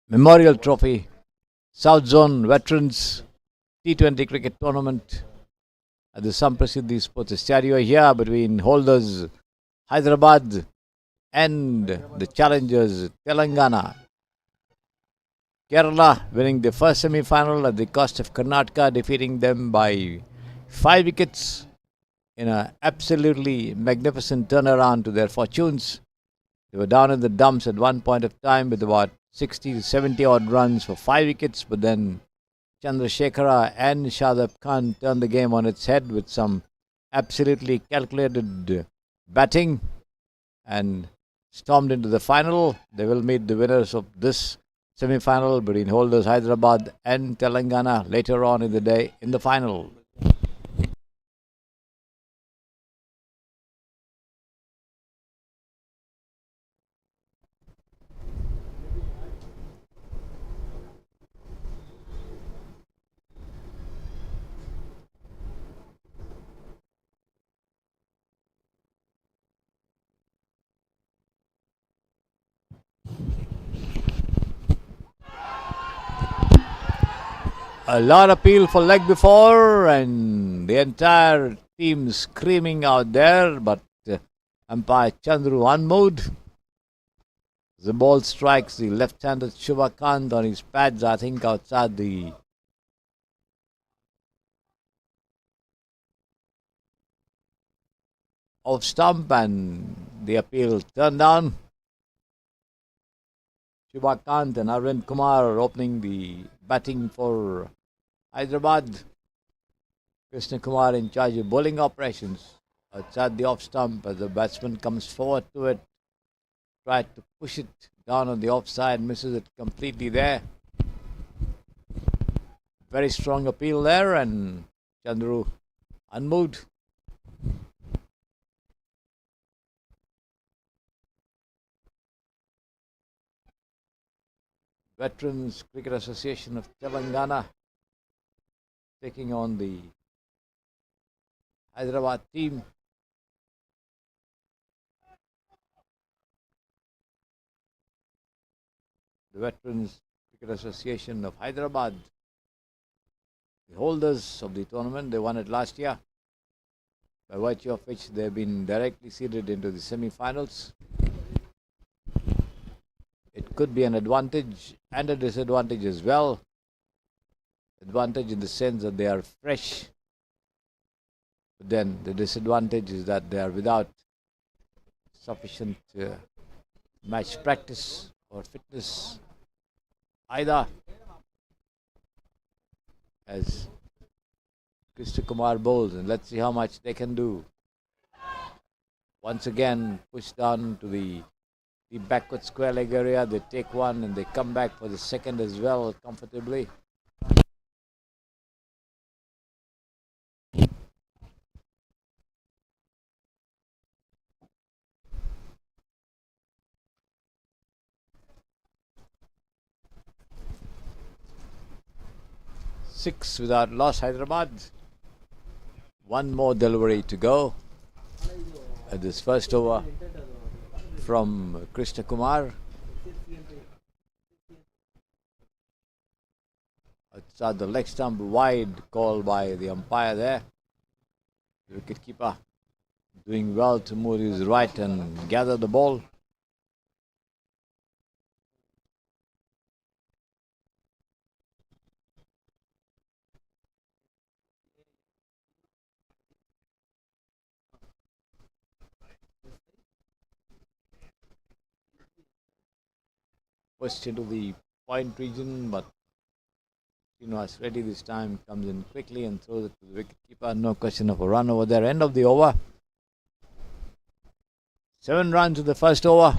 Memorial Trophy, South Zone Veterans T20 Cricket Tournament at the Samprasiddhi Sports Stadium here between holders Hyderabad and the challengers Telangana. Kerala winning the first semi-final at the cost of Karnataka, defeating them by 5 wickets in an absolutely magnificent turnaround to their fortunes. They were down in the dumps at one point of time with about 60 to 70 odd runs for 5 wickets, but then Chandrasekhara and Shadab Khan turned the game on its head with some absolutely calculated batting and stormed into the final. They will meet the winners of this semi-final between holders Hyderabad and Telangana later on in the day in the final. A lot of appeal for leg before, and the entire team screaming out there, but umpire Chandru unmoved. The ball strikes the left-handed Shubhakant on his pads, I think outside the off stump, and the appeal turned down. Shubhakant and Arvind Kumar opening the batting for Hyderabad. Krishna Kumar in charge of bowling operations outside the off stump as the batsman comes forward to it. Tried to push it down on the offside, misses it completely there. Very strong appeal there, and Chandru unmoved. Veterans Cricket Association of Telangana taking on the Hyderabad team. The Veterans Cricket Association of Hyderabad, the holders of the tournament, they won it last year, by virtue of which they've been directly seeded into the semi-finals. It could be an advantage and a disadvantage as well. Advantage in the sense that they are fresh, but then the disadvantage is that they are without sufficient match practice or fitness either, as Krishna Kumar bowls, and let's see how much they can do. Once again pushed down to the backward square leg area. They take one and they come back for the second as well comfortably. Six without loss, Hyderabad. One more delivery to go at this first over from Krishna Kumar. Outside the leg stump, wide call by the umpire there. The wicketkeeper doing well to move his right and gather the ball. Pushed into the point region, but Srinivas Reddy this time comes in quickly and throws it to the wicketkeeper. No question of a run over there. End of the over. 7 runs to the first over.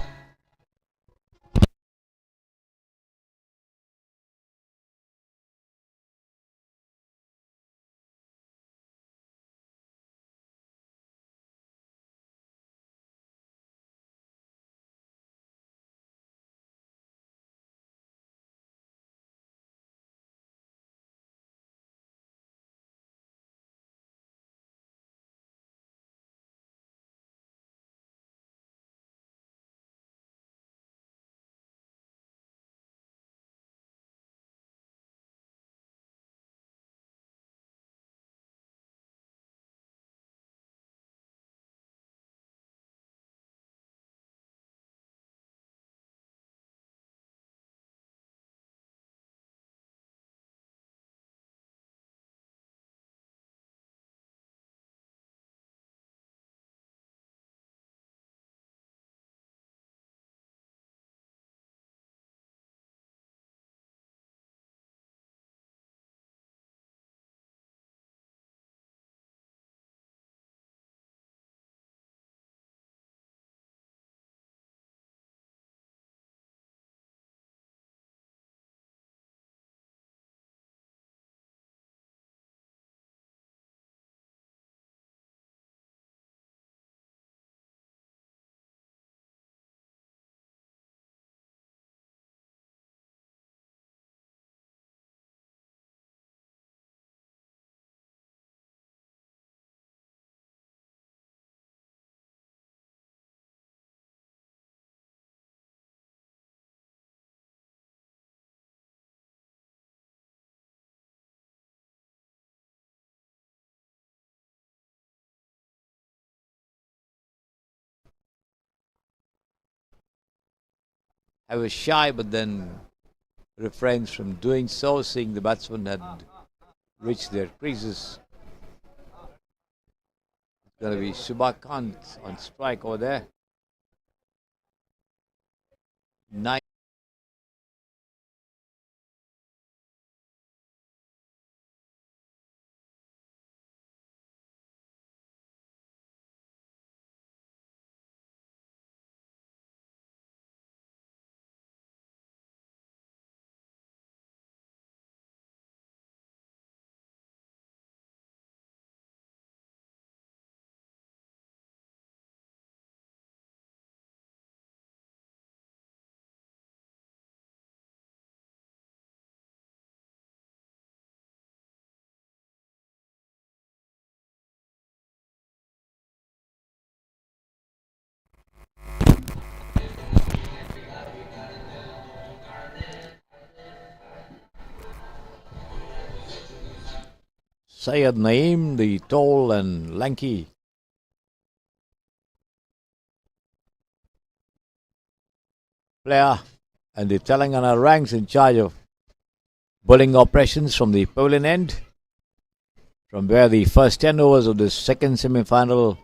I was shy, but then refrains from doing so, seeing the batsman had reached their creases. It's going to be Subhakant on strike over there. 9. Syed Naeem, the tall and lanky player, and the Telangana ranks in charge of bowling operations from the pavilion end, from where the first 10 overs of the second semi-final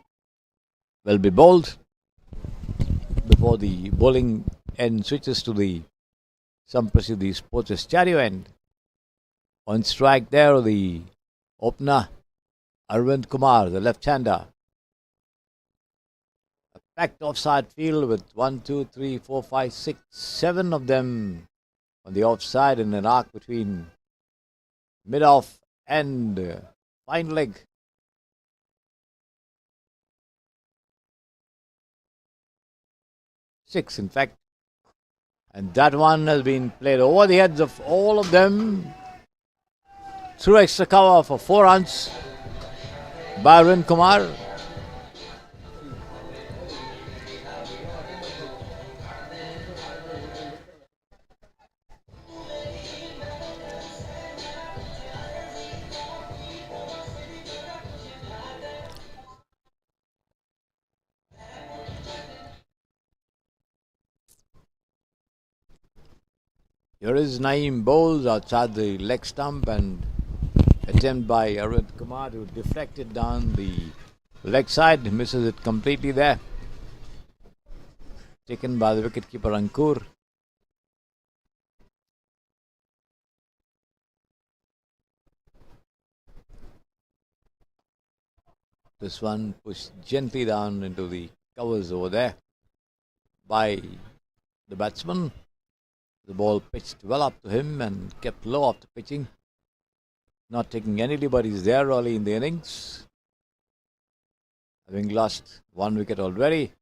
will be bowled before the bowling end switches to the Samprasiddhi Sports Stereo end. On strike there, the opener Arvind Kumar, the left-hander. A packed offside field with 1, 2, 3, 4, 5, 6, 7 of them on the offside in an arc between mid-off and fine leg. Six, in fact. And that one has been played over the heads of all of them through extra cover for 4 runs by Arvind Kumar. Here is Naeem bowls outside the leg stump, and attempt by Arvind Kumar to deflect it down the leg side, misses it completely there. Taken by the wicketkeeper Ankur. This one pushed gently down into the covers over there by the batsman. The ball pitched well up to him and kept low after pitching. Not taking any liberties there early in the innings. Having lost 1 wicket already.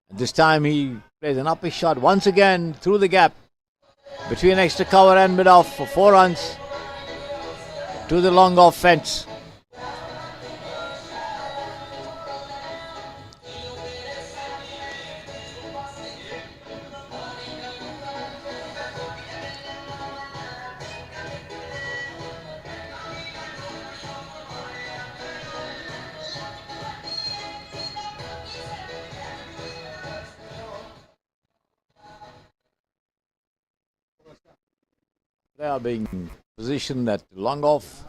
And this time he plays an uppish shot once again through the gap between extra cover and mid-off for 4 runs to the long off fence. They are being positioned at long off.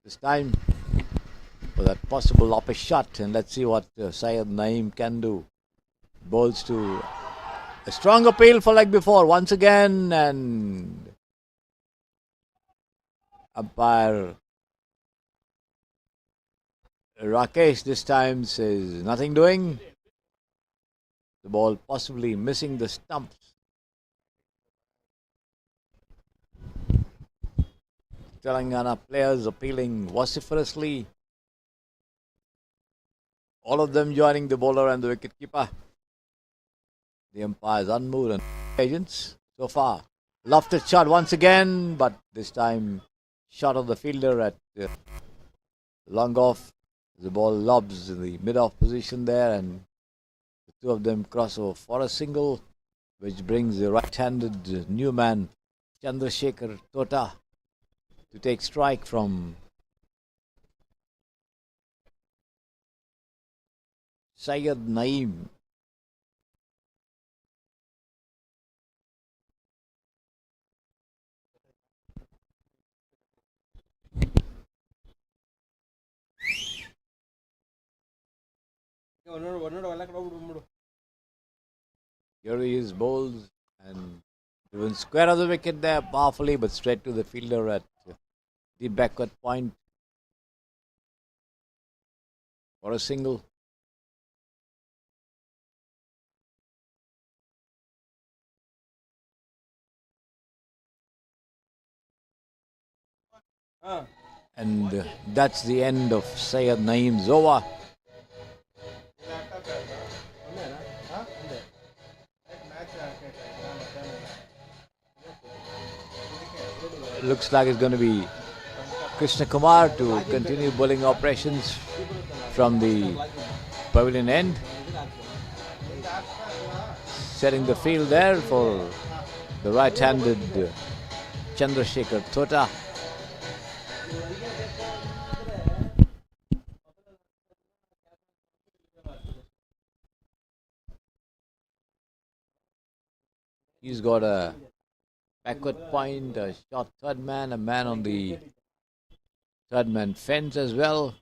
This time for that possible upper shot, and let's see what Syed Naeem can do. Bowls to a strong appeal for leg before once again, and umpire Rakesh this time says nothing doing. The ball possibly missing the stumps. Telangana players appealing vociferously. All of them joining the bowler and the wicketkeeper. The umpires unmoved and agents so far. Lofted shot once again, but this time shot of the fielder at long off. The ball lobs in the mid-off position there, and the two of them cross over for a single, which brings the right-handed new man Chandrasekhar Tota to take strike from Syed Naeem. Here he is, bowls and driven square of the wicket there powerfully, but straight to the fielder at the backward point for a single. And that's the end of Syed Naeem's over. Looks like it's going to be Krishna Kumar to continue bowling operations from the pavilion end. Setting the field there for the right-handed Chandrasekhar Thota. He's got a backward point, a short third man, a man on the third man fence as well.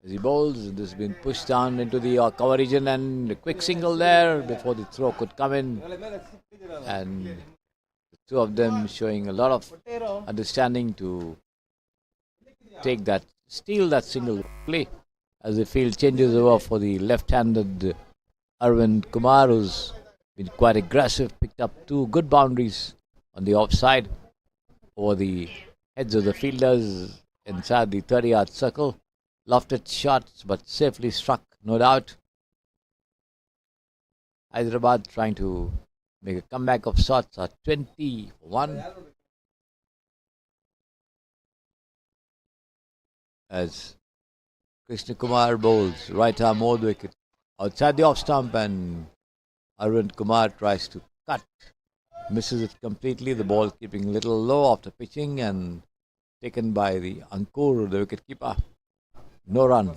As he bowls, this has been pushed down into the cover region, and a quick single there before the throw could come in. And the two of them showing a lot of understanding to steal that single play as the field changes over for the left-handed Arvind Kumar, who's been quite aggressive, picked up two good boundaries on the offside over the heads of the fielders inside the 30-yard circle. Lofted shots, but safely struck, no doubt. Hyderabad trying to make a comeback of sorts at 21. As Krishna Kumar bowls right arm over the wicket outside the off stump, and Arvind Kumar tries to cut, misses it completely. The ball keeping a little low after pitching and taken by the Ankur, the wicket keeper. No run.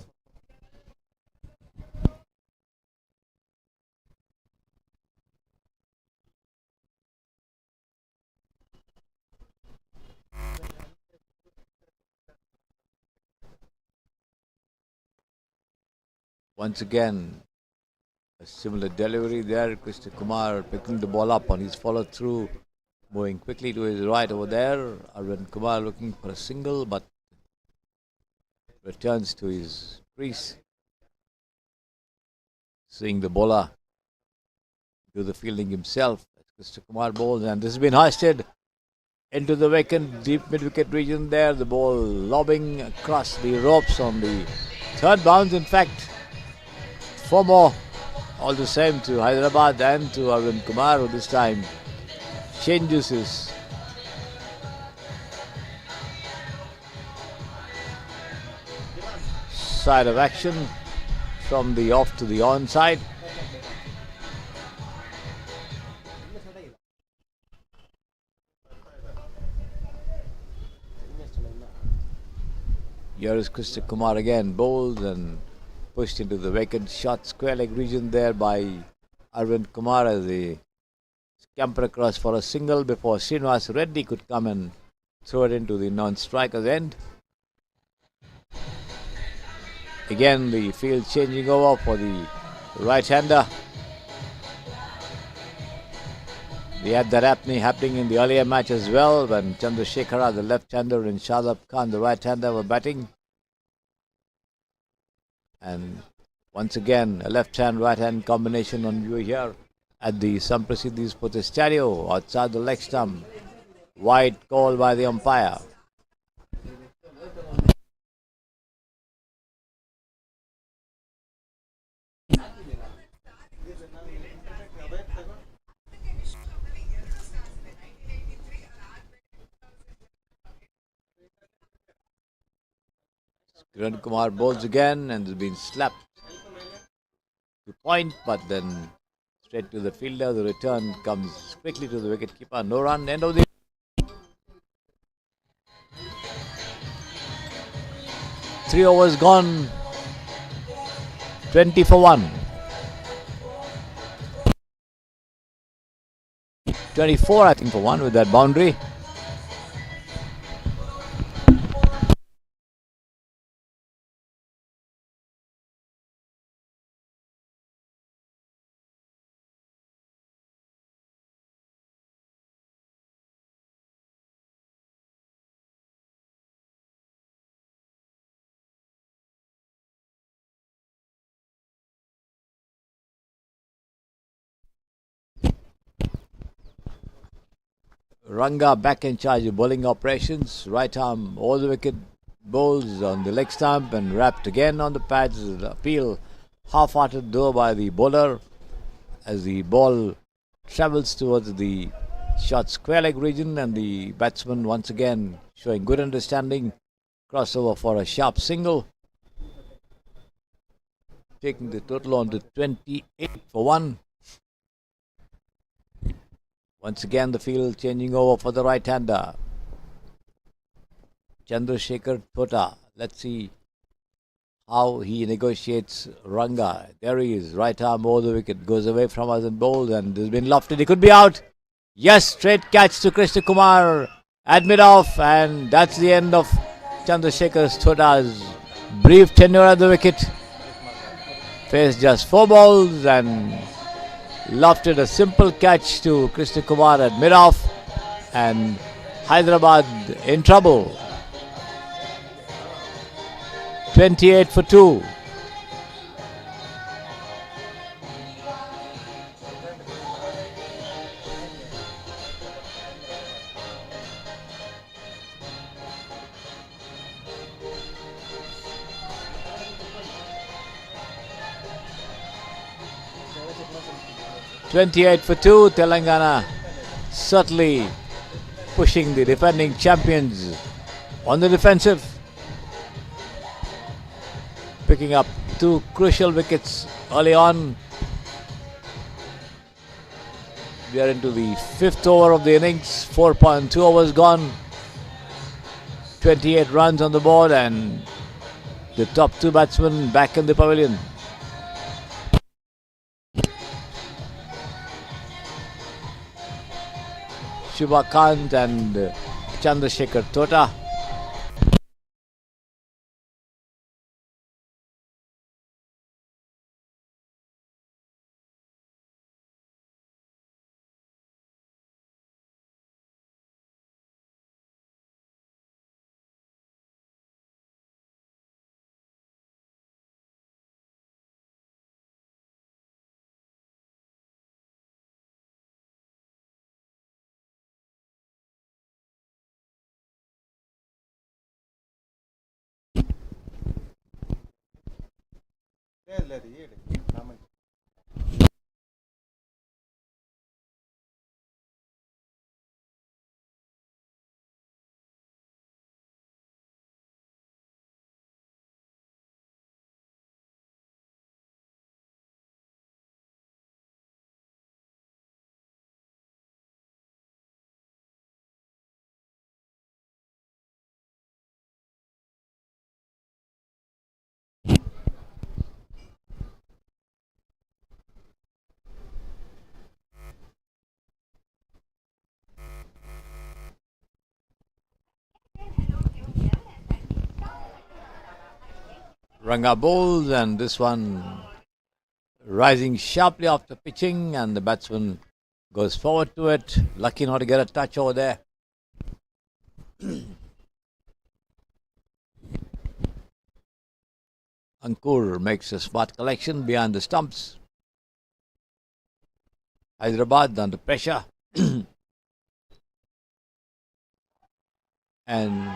Once again, a similar delivery there. Krishna Kumar picking the ball up on his follow through, moving quickly to his right over there. Arvind Kumar looking for a single, but returns to his crease. Seeing the bowler do the fielding himself. Krishna Kumar bowls, and this has been hoisted into the vacant deep mid-wicket region there. The ball lobbing across the ropes on the third bounce. In fact, four more all the same to Hyderabad and to Arvind Kumar, who this time changes his side of action from the off to the on side. Here is Krishna Kumar again, bowled and pushed into the vacant short square leg region there by Arvind Kumar as they scamper across for a single before Srinivas Reddy could come and throw it into the non-striker's end. Again, the field changing over for the right-hander. We had that happening in the earlier match as well when Chandrasekhara, the left-hander, and Shadab Khan, the right-hander, were batting. And once again, a left-hand, right-hand combination on view here at the Samprasidhi Sports Stadio outside the leg stump. Wide call by the umpire. Kiran Kumar bowls again and has been slapped to point, but then straight to the fielder. The return comes quickly to the wicketkeeper. No run. End of the 3 overs gone. 20 for 1. 24, I think, for 1 with that boundary. Ranga back in charge of bowling operations. Right arm over the wicket, bowls on the leg stump and wrapped again on the pads. Appeal half-hearted though by the bowler as the ball travels towards the short square leg region, and the batsman once again showing good understanding. Crossover for a sharp single, taking the total on to 28 for 1. Once again the field changing over for the right-hander. Chandrasekhar Tota. Let's see how he negotiates Ranga. There he is, right arm over the wicket, goes away from us and bowled, and has been lofted. He could be out. Yes, straight catch to Krishna Kumar at mid-off, and that's the end of Chandrasekhar Tota's brief tenure at the wicket. Faced just 4 balls and lofted a simple catch to Krishna Kumar at mid-off, and Hyderabad in trouble. 28 for 2. Telangana certainly pushing the defending champions on the defensive, picking up 2 crucial wickets early on. We are into the 5th over of the innings, 4.2 overs gone, 28 runs on the board, and the top 2 batsmen back in the pavilion. Shubhakant and Chandrasekhar Tota. Ranga bowls, and this one rising sharply after pitching, and the batsman goes forward to it. Lucky not to get a touch over there. Ankur makes a smart collection behind the stumps. Hyderabad under pressure. And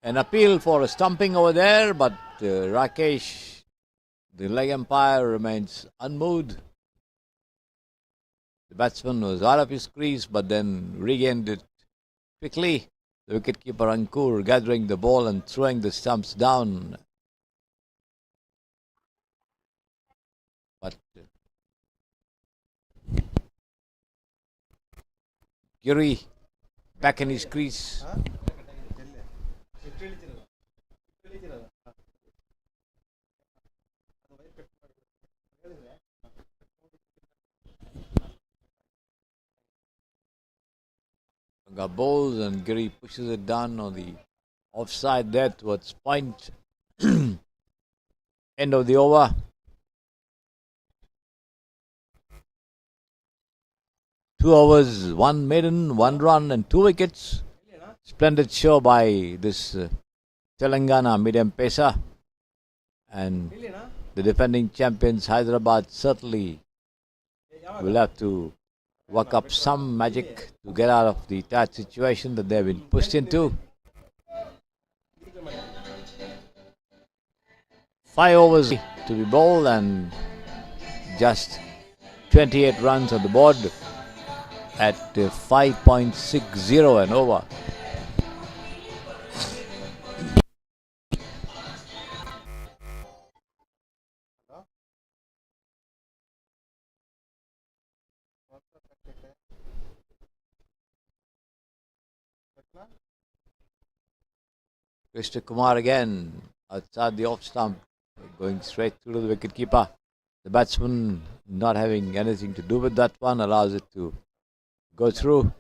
an appeal for a stumping over there, but Rakesh, the leg umpire, remains unmoved. The batsman was out of his crease but then regained it quickly. The wicketkeeper Ankur gathering the ball and throwing the stumps down. But Giri back in his crease. Bowls and Giri pushes it down on the offside there towards point. End of the over. 2 overs, 1 maiden, 1 run and 2 wickets. Splendid show by this Telangana medium pacer, and the defending champions Hyderabad certainly will have to work up some magic to get out of the tight situation that they've been pushed into. 5 overs to be bowled and just 28 runs on the board at 5.60 an over. Cricsay Kumar again outside the off stump, going straight through to the wicketkeeper. The batsman not having anything to do with that one allows it to go through.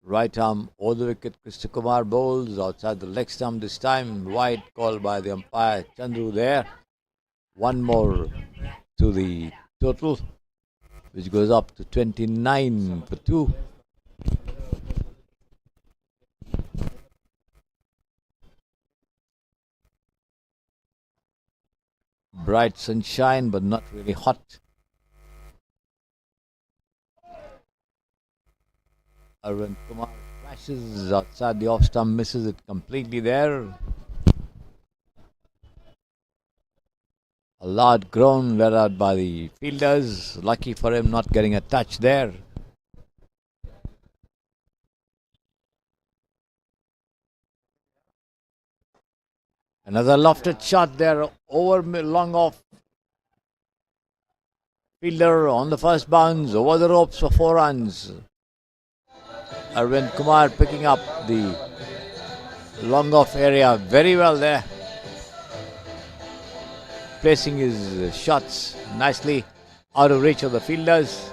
Right arm over the wicket, Cricsay Kumar bowls outside the leg stump this time. Wide call by the umpire, Chandru there. One more to the total, which goes up to 29 for 2. Bright sunshine, but not really hot. Arvind Kumar flashes outside the off stump, misses it completely there. A loud groan let out by the fielders. Lucky for him not getting a touch there. Another lofted shot there over long off. Fielder on the first bounce over the ropes for 4 runs. Arvind Kumar picking up the long off area very well there. Placing his shots nicely out of reach of the fielders.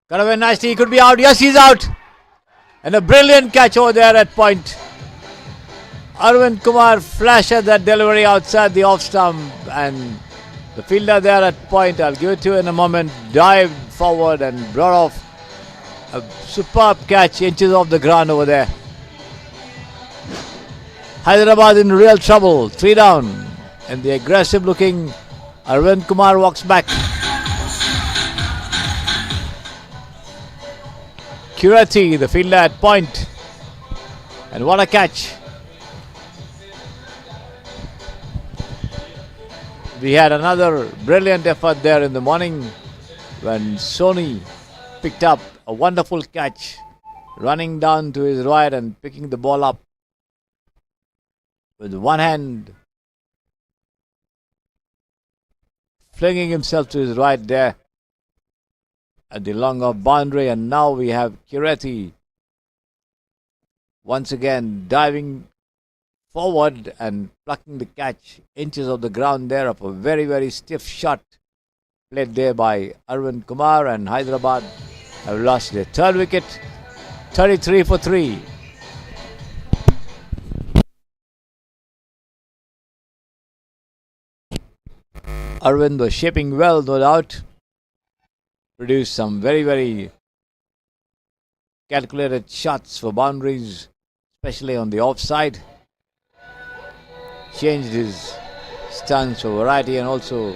Got away nicely, he could be out. Yes, he's out. And a brilliant catch over there at point. Arvind Kumar flashed at that delivery outside the off stump, and the fielder there at point, I'll give it to you in a moment, dived forward and brought off a superb catch, inches off the ground over there. Hyderabad in real trouble, 3 down, and the aggressive looking Arvind Kumar walks back. Cricsay, the fielder at point, and what a catch. We had another brilliant effort there in the morning when Sony picked up a wonderful catch, running down to his right and picking the ball up with one hand, flinging himself to his right there at the long off boundary. And now we have Cricsay once again diving forward and plucking the catch, inches of the ground there of a very, very stiff shot played there by Arvind Kumar, and Hyderabad have lost their 3rd wicket, 33 for 3. Arvind was shaping well, no doubt. Produced some very, very calculated shots for boundaries, especially on the offside. Changed his stance for variety and also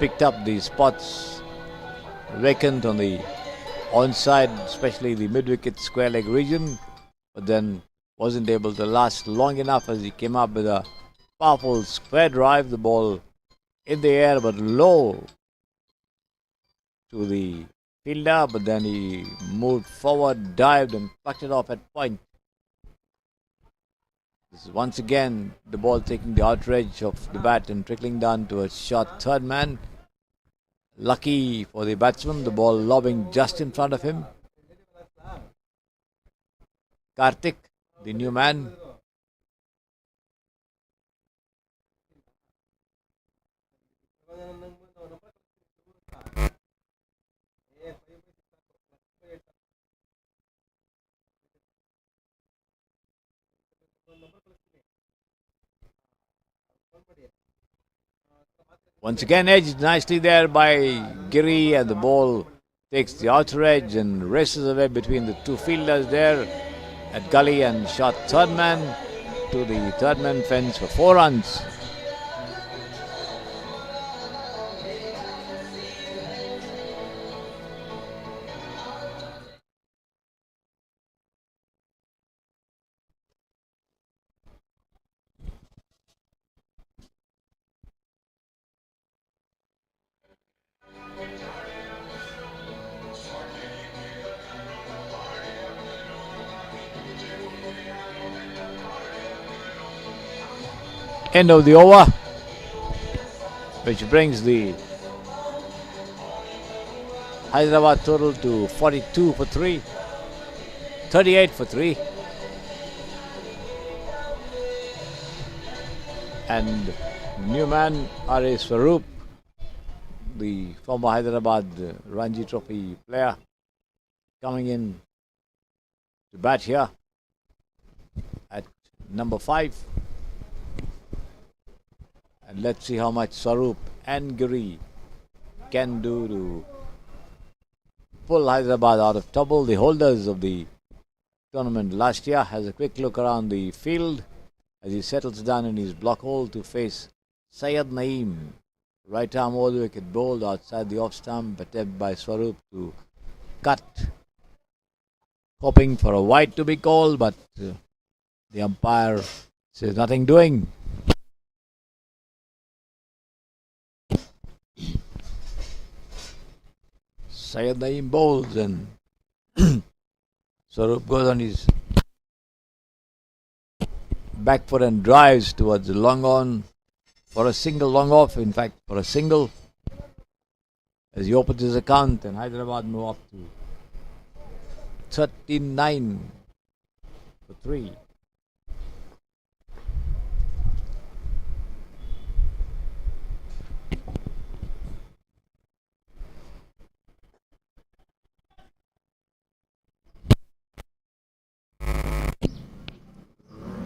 picked up the spots vacant on the onside, especially the mid-wicket square leg region, but then wasn't able to last long enough as he came up with a powerful square drive. The ball in the air but low to the fielder, but then he moved forward, dived and plucked it off at point. This is once again the ball taking the outrage of the bat and trickling down to a short 3rd man. Lucky for the batsman, the ball lobbing just in front of him. Karthik the new man. Once again edged nicely there by Giri, and the ball takes the outer edge and races away between the two fielders there at gully and shot third man to the third man fence for 4 runs. End of the over, which brings the Hyderabad total to 42 for 3, 38 for 3. And new man R.A. Swaroop, the former Hyderabad Ranji Trophy player, coming in to bat here at number 5. And let's see how much Swaroop and Giri can do to pull Hyderabad out of trouble. The holders of the tournament last year has a quick look around the field as he settles down in his block hole to face Syed Naeem. Right arm over the wicket, bowled outside the off stump, attempt by Swaroop to cut, hoping for a wide to be called, but the umpire says nothing doing. Syed Naeem bowls and Swaroop goes on his back foot and drives towards the long on for a single, long off, in fact, for a single, as he opens his account and Hyderabad move up to 39 for 3.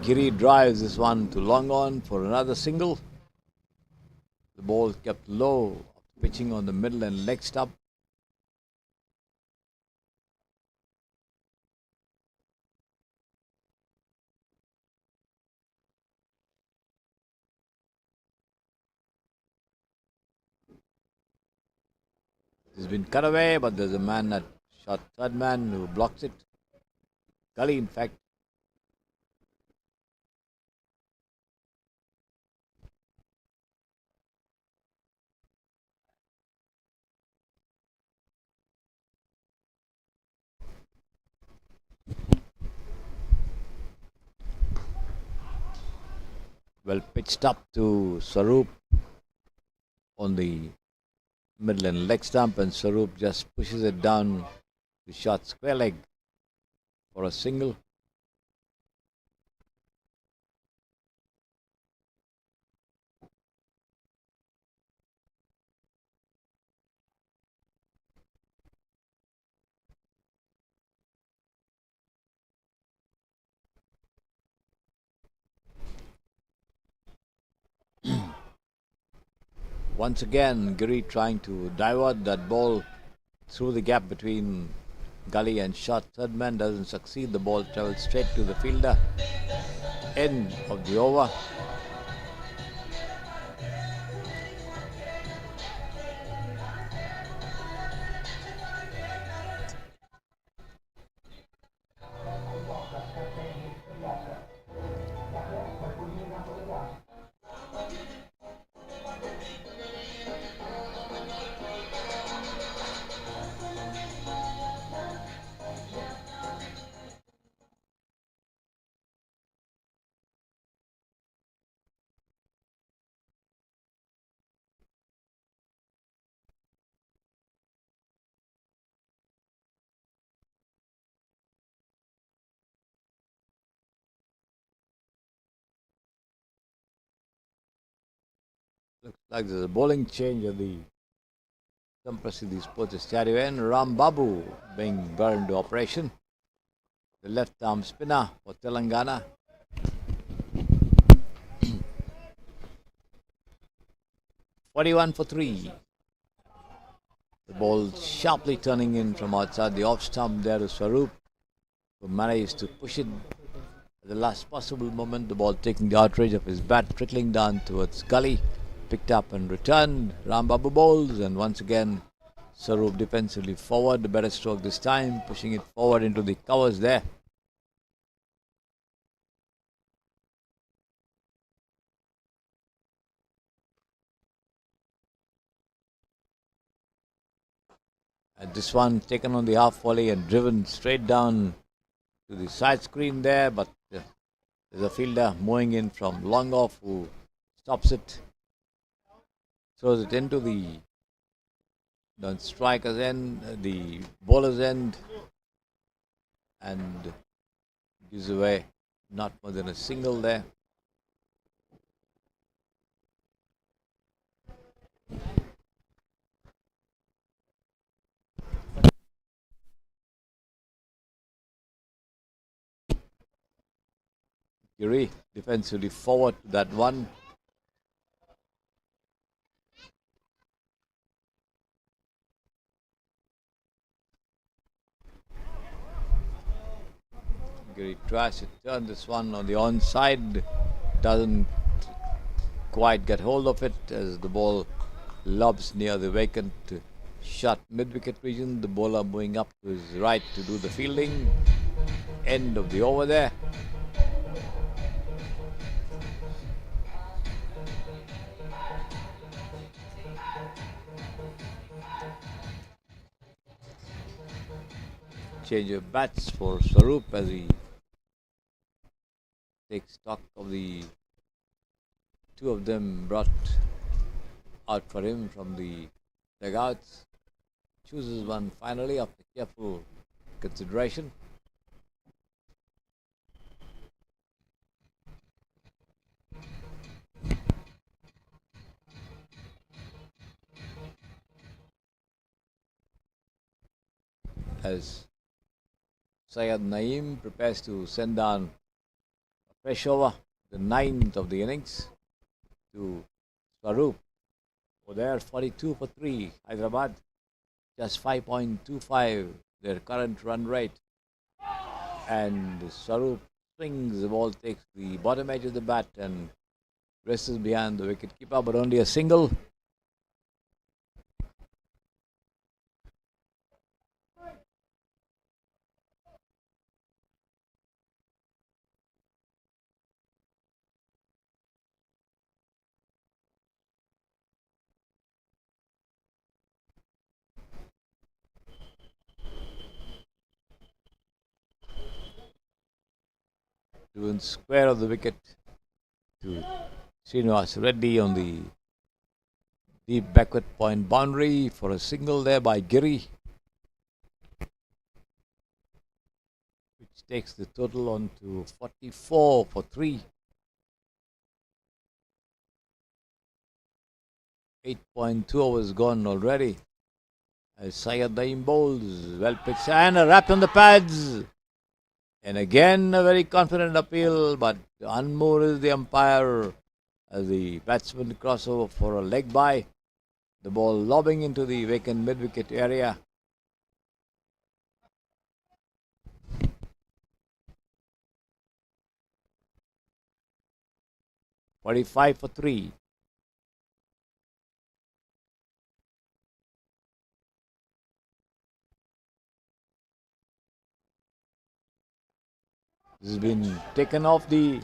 Giri drives this one to long on for another single. The ball kept low, pitching on the middle and leg stump. It's been cut away, but there's a man that shot third man who blocks it. Gully, in fact. Well pitched up to Swaroop on the middle and leg stump, and Swaroop just pushes it down the short square leg for a single. Once again, Giri trying to divert that ball through the gap between gully and shot. Third man doesn't succeed. The ball travels straight to the fielder. End of the over. Looks like there's a bowling change at the Samprasiddhi Sports Stadium. Ram Babu being brought into operation. The left arm spinner for Telangana. "41 for 3. The ball sharply turning in from outside the off stump there to Swaroop, who managed to push it at the last possible moment. The ball taking the outrage of his bat, trickling down towards gully, picked up and returned. Rambabu bowls, and once again Swaroop defensively forward. The better stroke this time, pushing it forward into the covers there. And this one taken on the half volley and driven straight down to the side screen there, but there's a fielder mowing in from long off who stops it, throws it into the striker's end, the bowler's end, and gives away not more than a single there. Giri defensively forward to that one. Giri tries to turn this one on the onside, doesn't quite get hold of it as the ball lobs near the vacant shot mid-wicket region. The bowler moving up to his right to do the fielding. End of the over there. Change of bats for Swaroop as he takes stock of the two of them brought out for him from the dugouts. Chooses one finally after careful consideration. As Syed Naeem prepares to send down a fresh over, the 9th of the innings, to Swaroop. For there, 42 for 3, Hyderabad, just 5.25 their current run rate. And Swaroop swings, the ball takes the bottom edge of the bat and rests behind the wicket keeper, but only a single. Driven square of the wicket to Srinivas Reddy on the deep backward point boundary for a single there by Giri, which takes the total on to 44 for 3. 8.2 overs gone already. As Syed Naeem bowls, well pitched and a rap on the pads. And again a very confident appeal, but unmoved is the umpire as the batsman crossover for a leg by. The ball lobbing into the vacant mid-wicket area. "45 for 3. This has been taken off the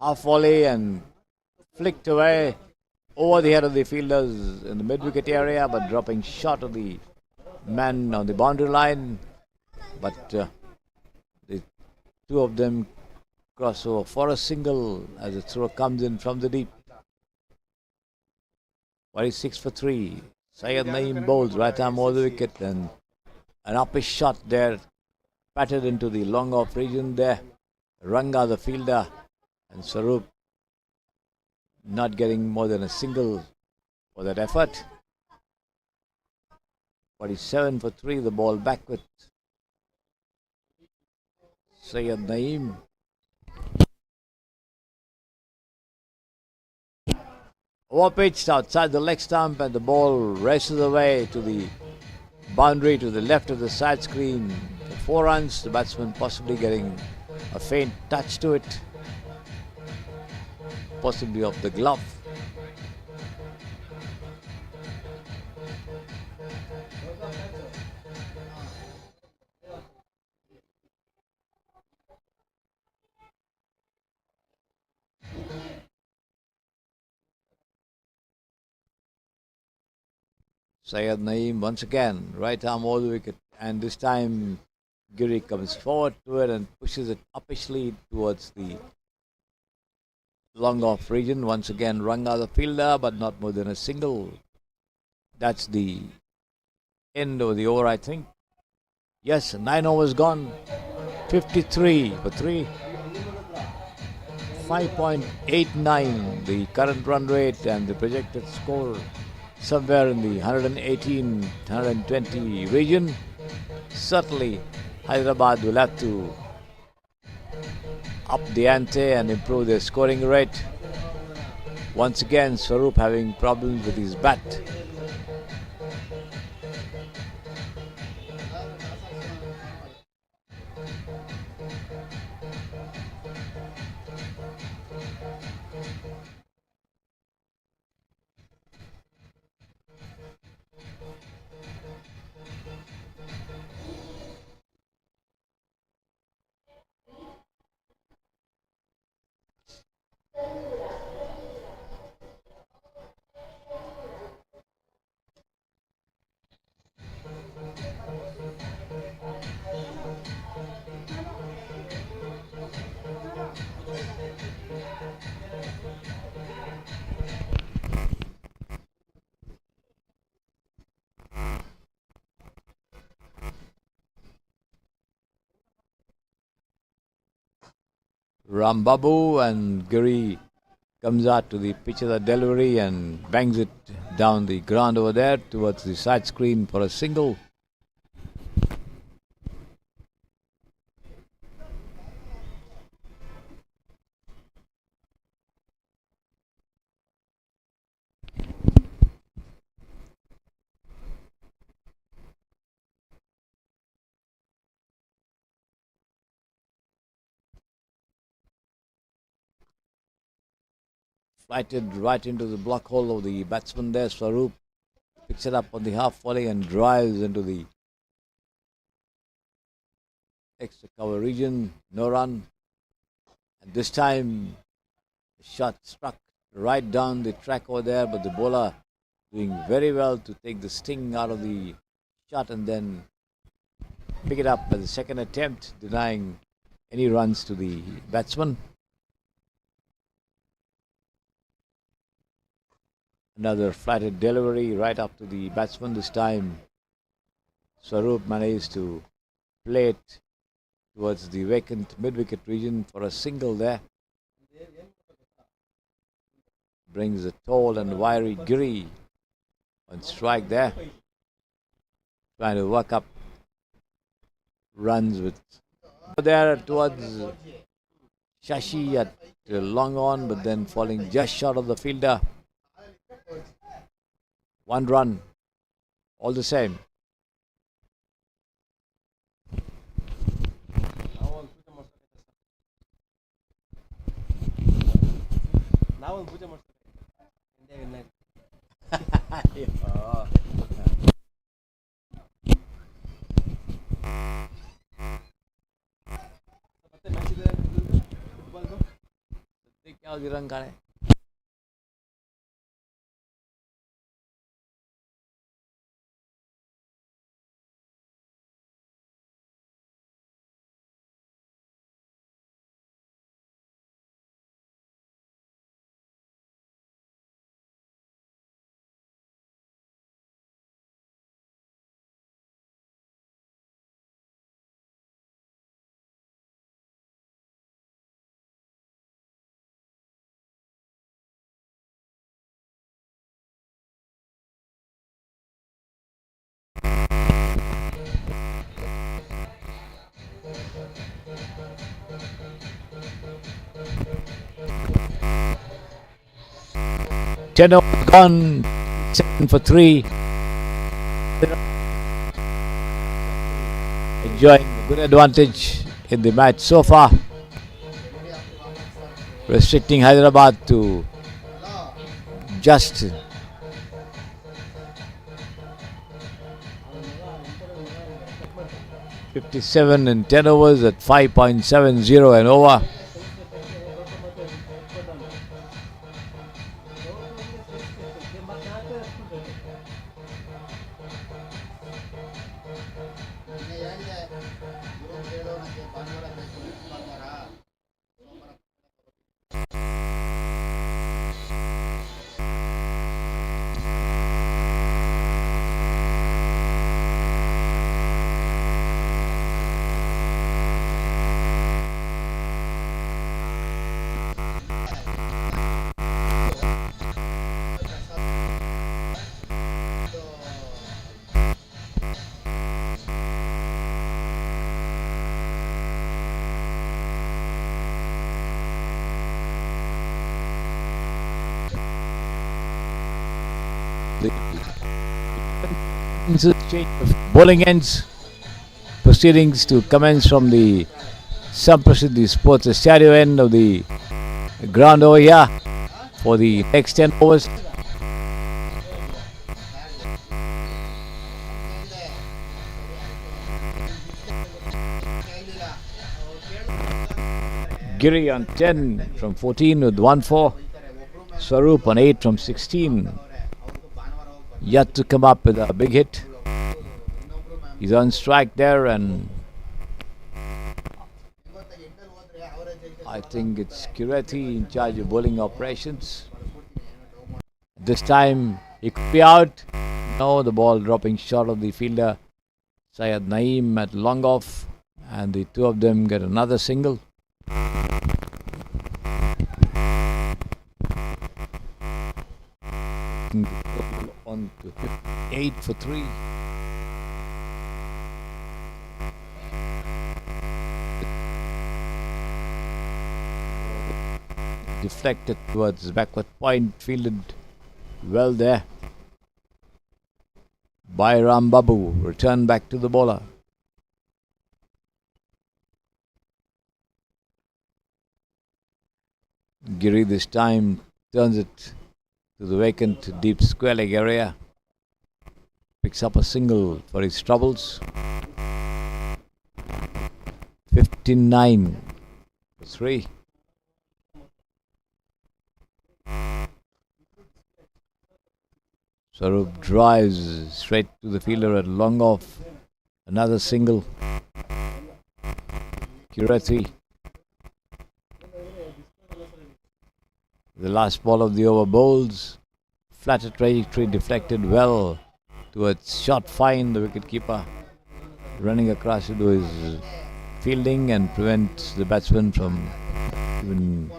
half volley and flicked away over the head of the fielders in the mid-wicket area, but dropping short of the man on the boundary line. But the two of them cross over for a single as the throw comes in from the deep. 46 for 3. Syed Naeem bowls right arm over the wicket, and an uppish shot there, patted into the long off region there. Ranga, the fielder, And Swaroop not getting more than a single for that effort. 47 for 3, the ball back with Syed Naeem. Over-pitched outside the leg stump, and the ball races away to the boundary to the left of the side screen for 4 runs. The batsman possibly getting a faint touch to it, possibly off the glove. Syed Naeem once again, right arm all the wicket, and this time Giri comes forward to it and pushes it uppishly towards the long off region. Once again Ranga the fielder, but not more than a single. That's the end of the over, I think. Yes, 9 overs gone. 53 for 3. 5.89 the current run rate, and the projected score somewhere in the 118, 120 region. Certainly Hyderabad will have to up the ante and improve their scoring rate. Once again Swaroop having problems with his bat. Rambabu, and Giri comes out to the pitch of the delivery and bangs it down the ground over there towards the side screen for a single. Flighted right into the block hole of the batsman there. Swaroop picks it up on the half volley and drives into the extra cover region. No run. And this time the shot struck right down the track over there, but the bowler doing very well to take the sting out of the shot and then pick it up at the second attempt, denying any runs to the batsman. Another flatted delivery right up to the batsman. This time Swaroop managed to play it towards the vacant mid-wicket region for a single there. Brings a tall and wiry Giri on strike there, trying to work up runs with there towards Shashi at long on, but then falling just short of the fielder. 1 run, all the same. ಯಾವ್ದು ಇರಂಗಾಳೆ 10 overs gone, 7 for 3. Enjoying a good advantage in the match so far, restricting Hyderabad to just 57 in 10 overs at 5.70 an over. Change of bowling ends. Proceedings to commence from the Samprasiddhi Sports Stereo end of the ground over here for the next 10 overs. Giri on 10 from 14 with 1-4. Swaroop on 8 from 16. Yet to come up with a big hit. He's on strike there, and I think it's Cricsay in charge of bowling operations. This time he could be out. No, the ball dropping short of the fielder Syed Naeem at long off, and the two of them get another single. On to 8 for 3. Deflected towards backward point, fielded well there by Ram Babu. Return back to the bowler. Giri this time turns it to the vacant deep square leg area. Picks up a single for his troubles. 59 for 3. Swaroop drives straight to the fielder at long off. Another single. Cricsay. The last ball of the over bowls. Flatter trajectory deflected well towards short fine. The wicketkeeper running across to do his fielding and prevents the batsman from even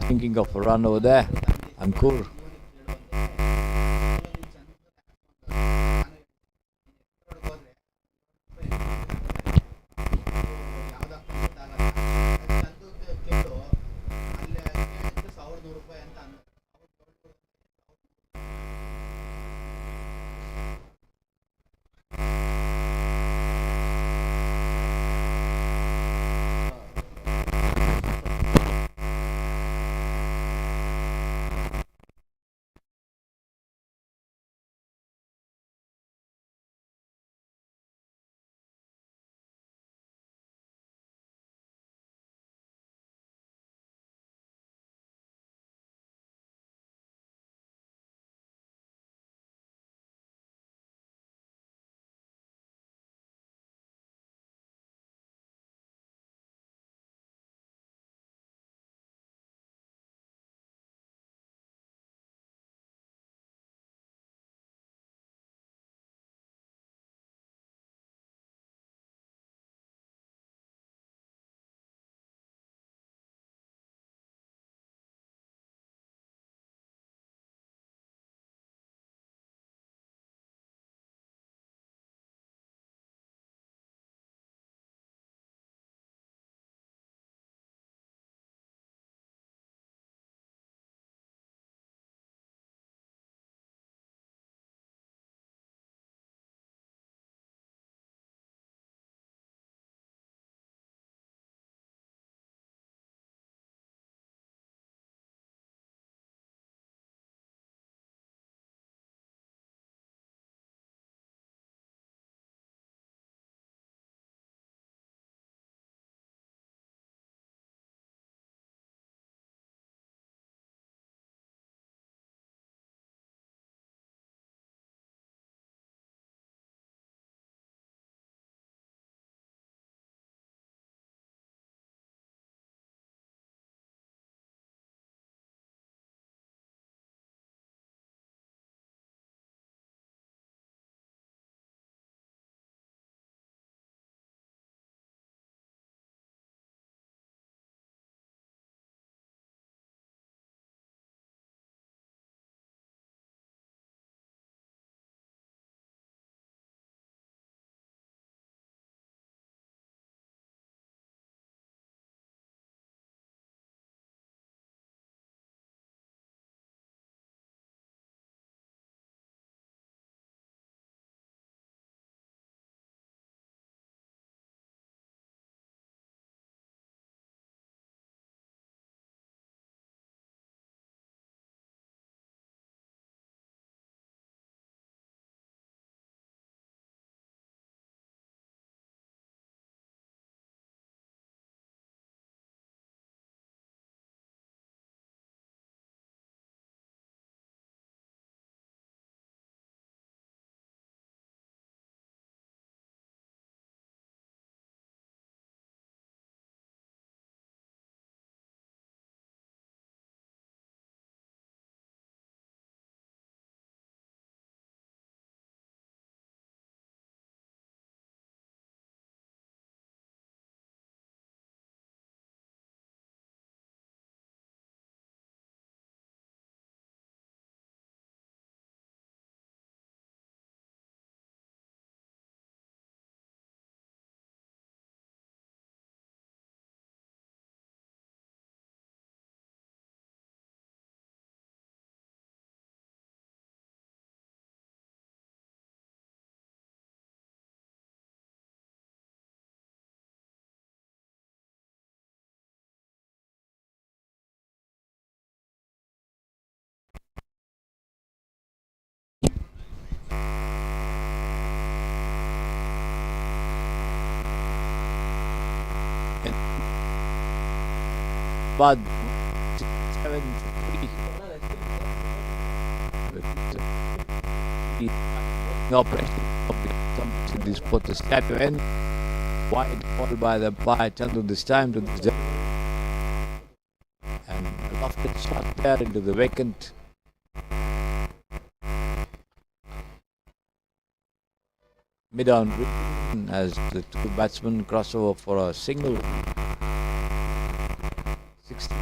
thinking of a run over there. Ankur. Hyderabad 7-3. No pressure of this protest at the end. Wide called by the umpire Chandu this time to this. And a lofted shot there into the vacant. Mid-on as the two batsmen cross over for a single. 60.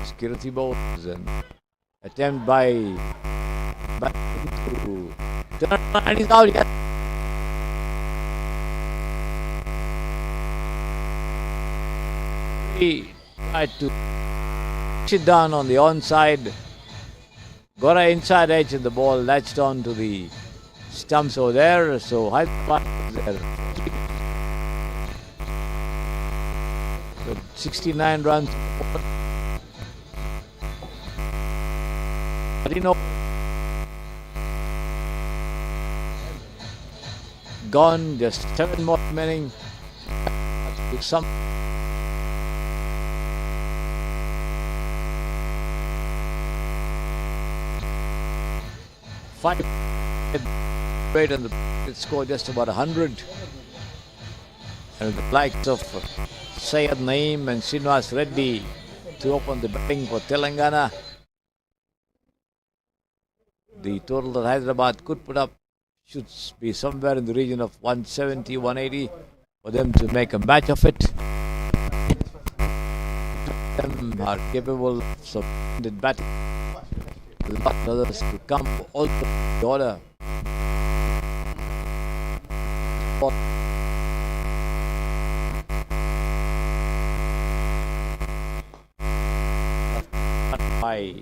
Security balls and attempt by to turn and he's out. He tried to push it down on the onside. Got an inside edge and the ball latched on to the stumps over there. So Hyderabad is there. So 69 runs. Gone, just 7 more remaining. Some 5 great and the score just about 100. And the likes of Syed Naeem and Srinivas Reddy to open the batting for Telangana. The total that Hyderabad could put up should be somewhere in the region of 170, 180 for them to make a match of it. Them are capable of splendid batting. A lot of others to come also the order. By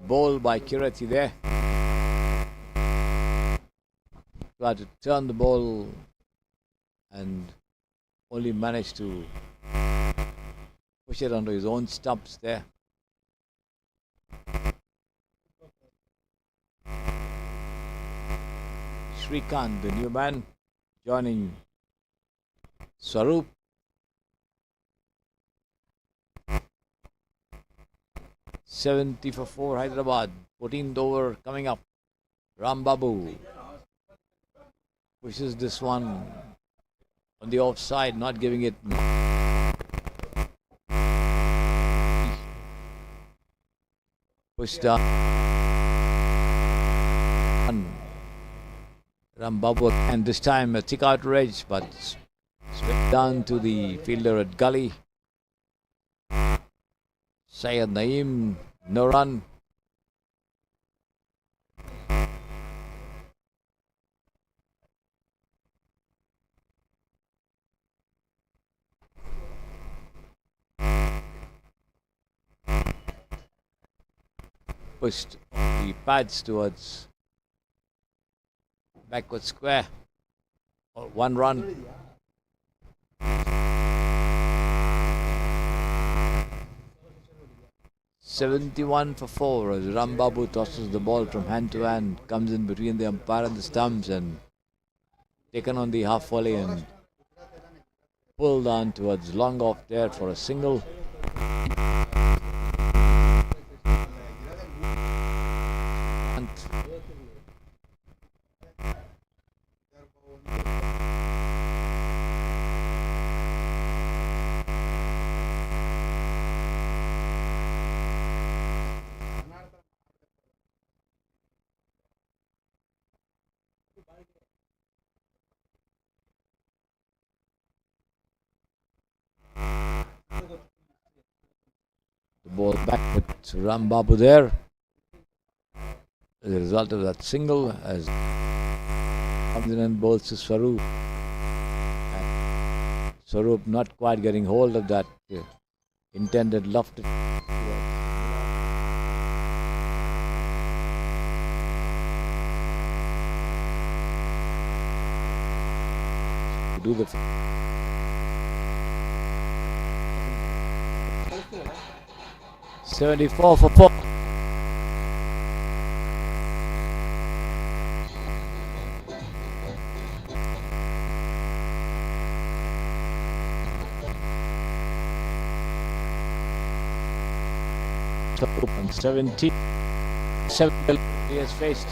ball by Cricsay there. Tried to turn the ball and only managed to push it onto his own stumps there. Srikanth, the new man, joining Swaroop. $70 for 4 Hyderabad. 14th over coming up. Rambabu pushes this one on the offside, not giving it. Pushed down. Rambabu, and this time a thick outrage, but straight down to the fielder at gully. Syed Naeem, no run. Pushed the pads towards backward square. 1 run. $71 for 4 as Rambabu tosses the ball from hand to hand, comes in between the umpire and the stumps and taken on the half volley and pulled on towards long off there for a single. The ball back with Rambabu there. as a result of that single, as comes in and bowls to Swaroop. And Swaroop not quite getting hold of that intended lofted. To do the 74 for 4. And 17 he has faced.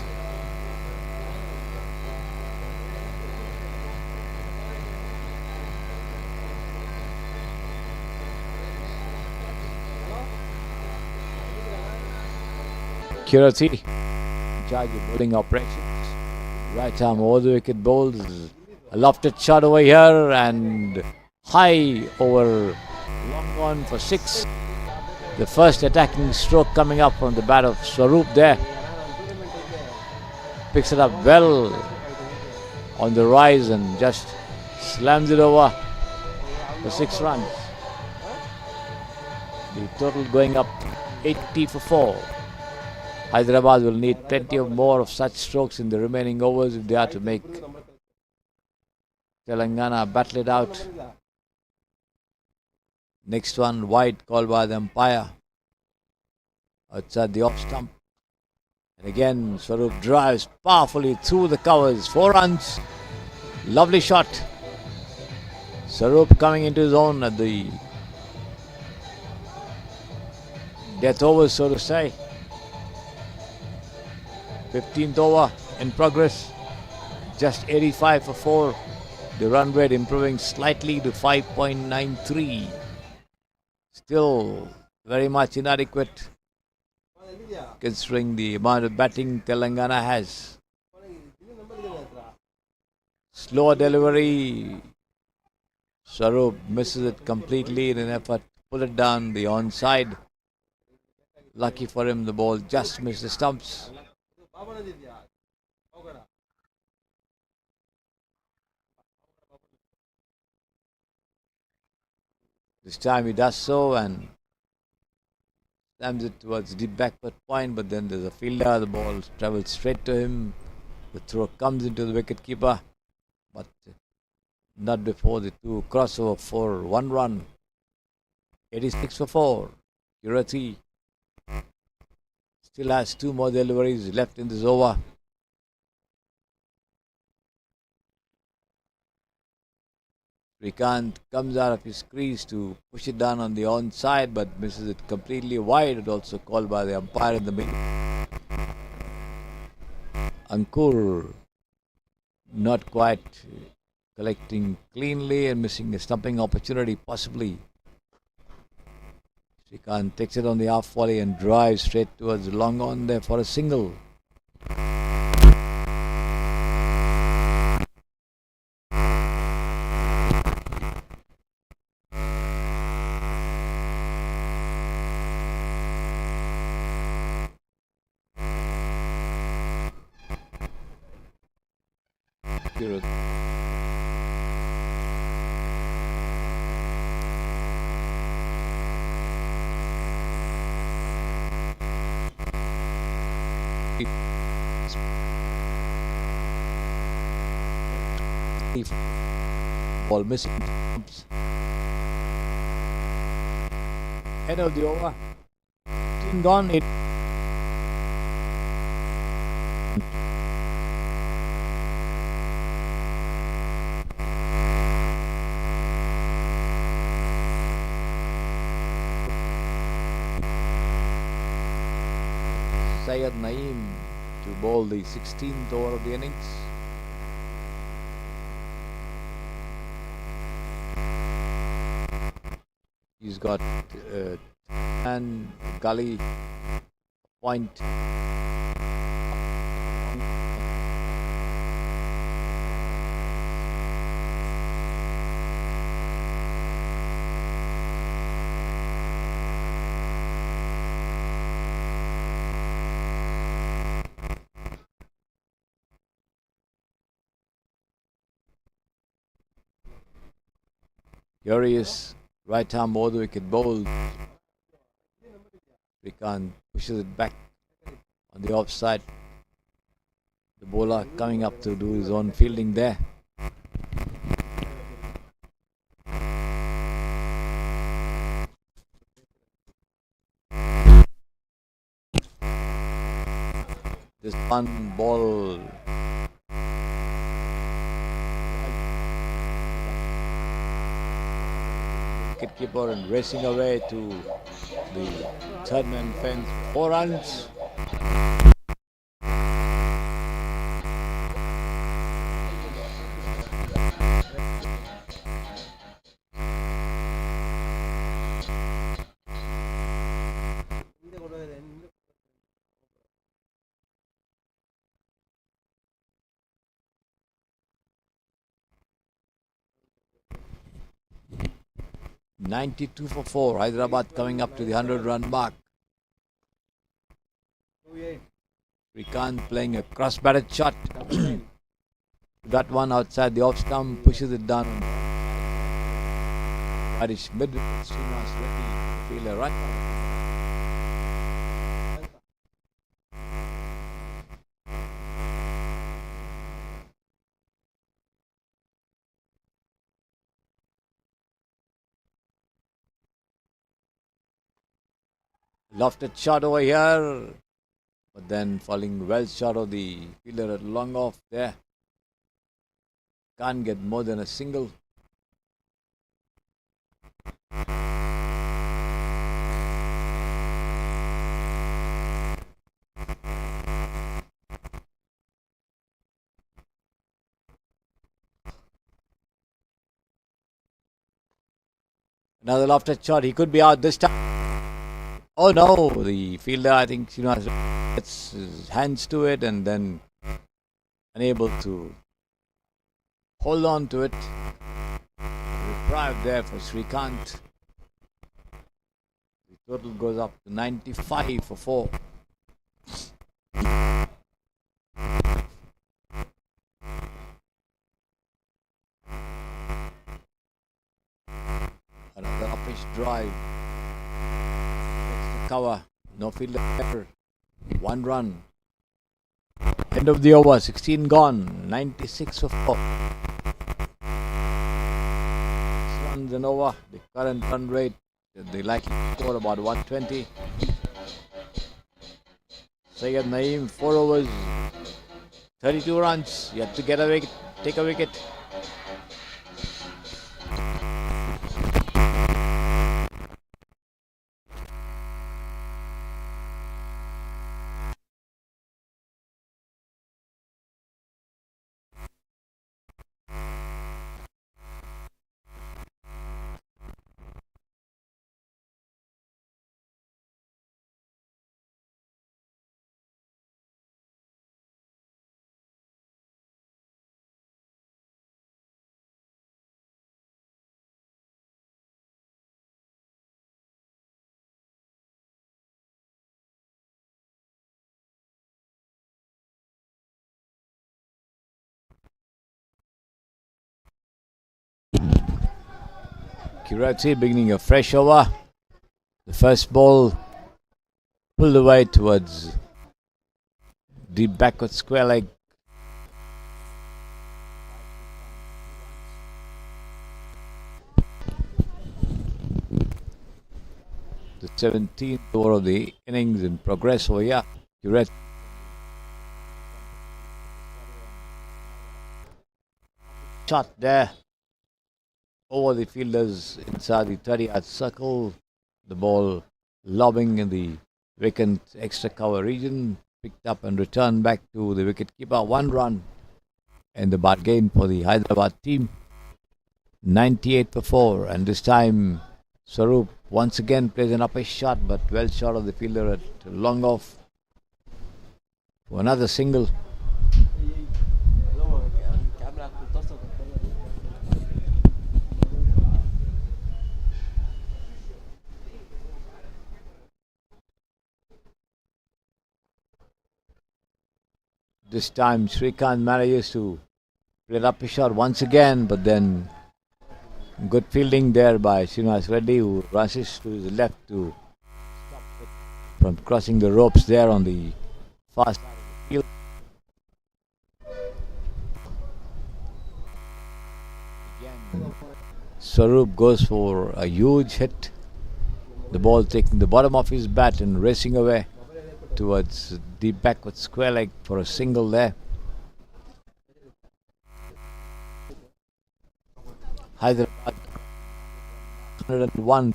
Cricsay in charge of bowling operations. Right arm over the wicket bowls. A lofted shot over here and high over long on for 6. The first attacking stroke coming up from the bat of Swaroop there. Picks it up well on the rise and just slams it over for 6 runs. The total going up 80 for 4. Hyderabad will need plenty of more of such strokes in the remaining overs if they are to make Telangana battle it out. Next one wide, called by the umpire outside the off stump. And again Swaroop drives powerfully through the covers. 4 runs. Lovely shot. Swaroop coming into his own at the death over, so to say. 15th over in progress. Just 85 for 4. The run rate improving slightly to 5.93. Still very much inadequate considering the amount of batting Telangana has. Slower delivery. Swaroop misses it completely in an effort to pull it down the onside. Lucky for him, the ball just missed the stumps. This time he does so and slams it towards deep backward point, but then there's a fielder, the ball travels straight to him. The throw comes into the wicket keeper, but not before the 2 crossover for 1 run. 86 for 4. Cricsay still has 2 more deliveries left in this over. Srikanth comes out of his crease to push it down on the onside, but misses it completely wide. It also called by the umpire in the middle. Ankur not quite collecting cleanly and missing a stumping opportunity possibly. Srikanth takes it on the half volley and drives straight towards long on there for a single. Ball missing. End of the over. Team gone. Syed Naeem to bowl the 16th over of the innings. He's got and Gully point. Curious right arm over the wicket bowled. Srikanth pushes it back on the offside. The bowler coming up to do his own fielding there. This one ball. Wicketkeeper and racing away to the third man fence. 4 runs. ಹಿಂದೆ ಕೊಡೋದಿದೆ ಹಿಂದೆ 92 for 4. Hyderabad coming up to the 100-run mark. 2-8. Srikanth playing a cross-batted shot. Got one outside the off stump, pushes it down. Irish mid. Srinivas Reddy, fielder right. Lofted shot over here, but then falling well short of the fielder at long off there. Can't get more than a single. Another lofted shot. He could be out this time. Oh no, the fielder, I think, gets his hands to it and then unable to hold on to it. Reprieve there for Srikanth. The total goes up to 95 for 4. Another uppish drive. Cover, no fielder error, 1 run. End of the over, 16 gone, 96 for 4. 6 runs and over, the current run rate, they likely score about 120. Syed Naeem, 4 overs, 32 runs, yet to get a wicket, take a wicket. Cricsay beginning a fresh over. The first ball pulled away towards deep backward square leg. The 17th over of the innings in progress over here. Cricsay shot there over the fielders inside the 30-yard circle. The ball lobbing in the vacant extra cover region. Picked up and returned back to the wicketkeeper. 1 run and the bargain for the Hyderabad team. 98 for 4. And this time Swaroop once again plays an upper shot, but well short of the fielder at long off for another single. This time Srikanth manages to play up a shot once again, but then Good fielding there by Srinivas Reddy, who rushes to his left to stop it from crossing the ropes there on the far side of the field. Again, Swaroop goes for a huge hit. The ball taking the bottom of his bat and racing away towards deep backward square leg for a single there. Hyderabad 101.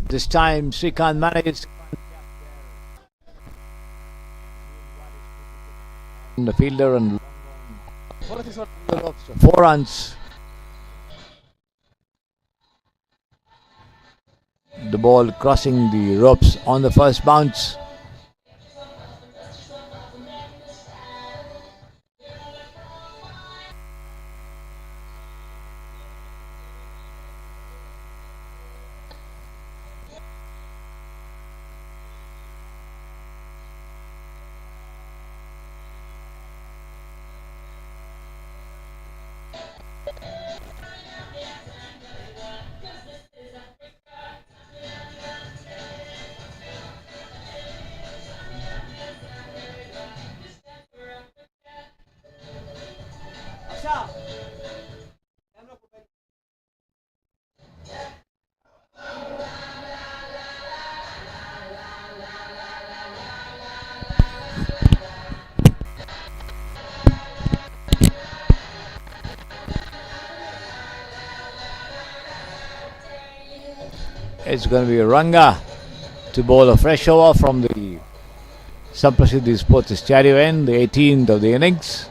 This time Srikanth manages the fielder and 4 runs. The ball crossing the ropes on the first bounce. It's going to be Ranga to bowl a fresh over from the Samprasiddhi Sports Stadium end, the 18th of the innings.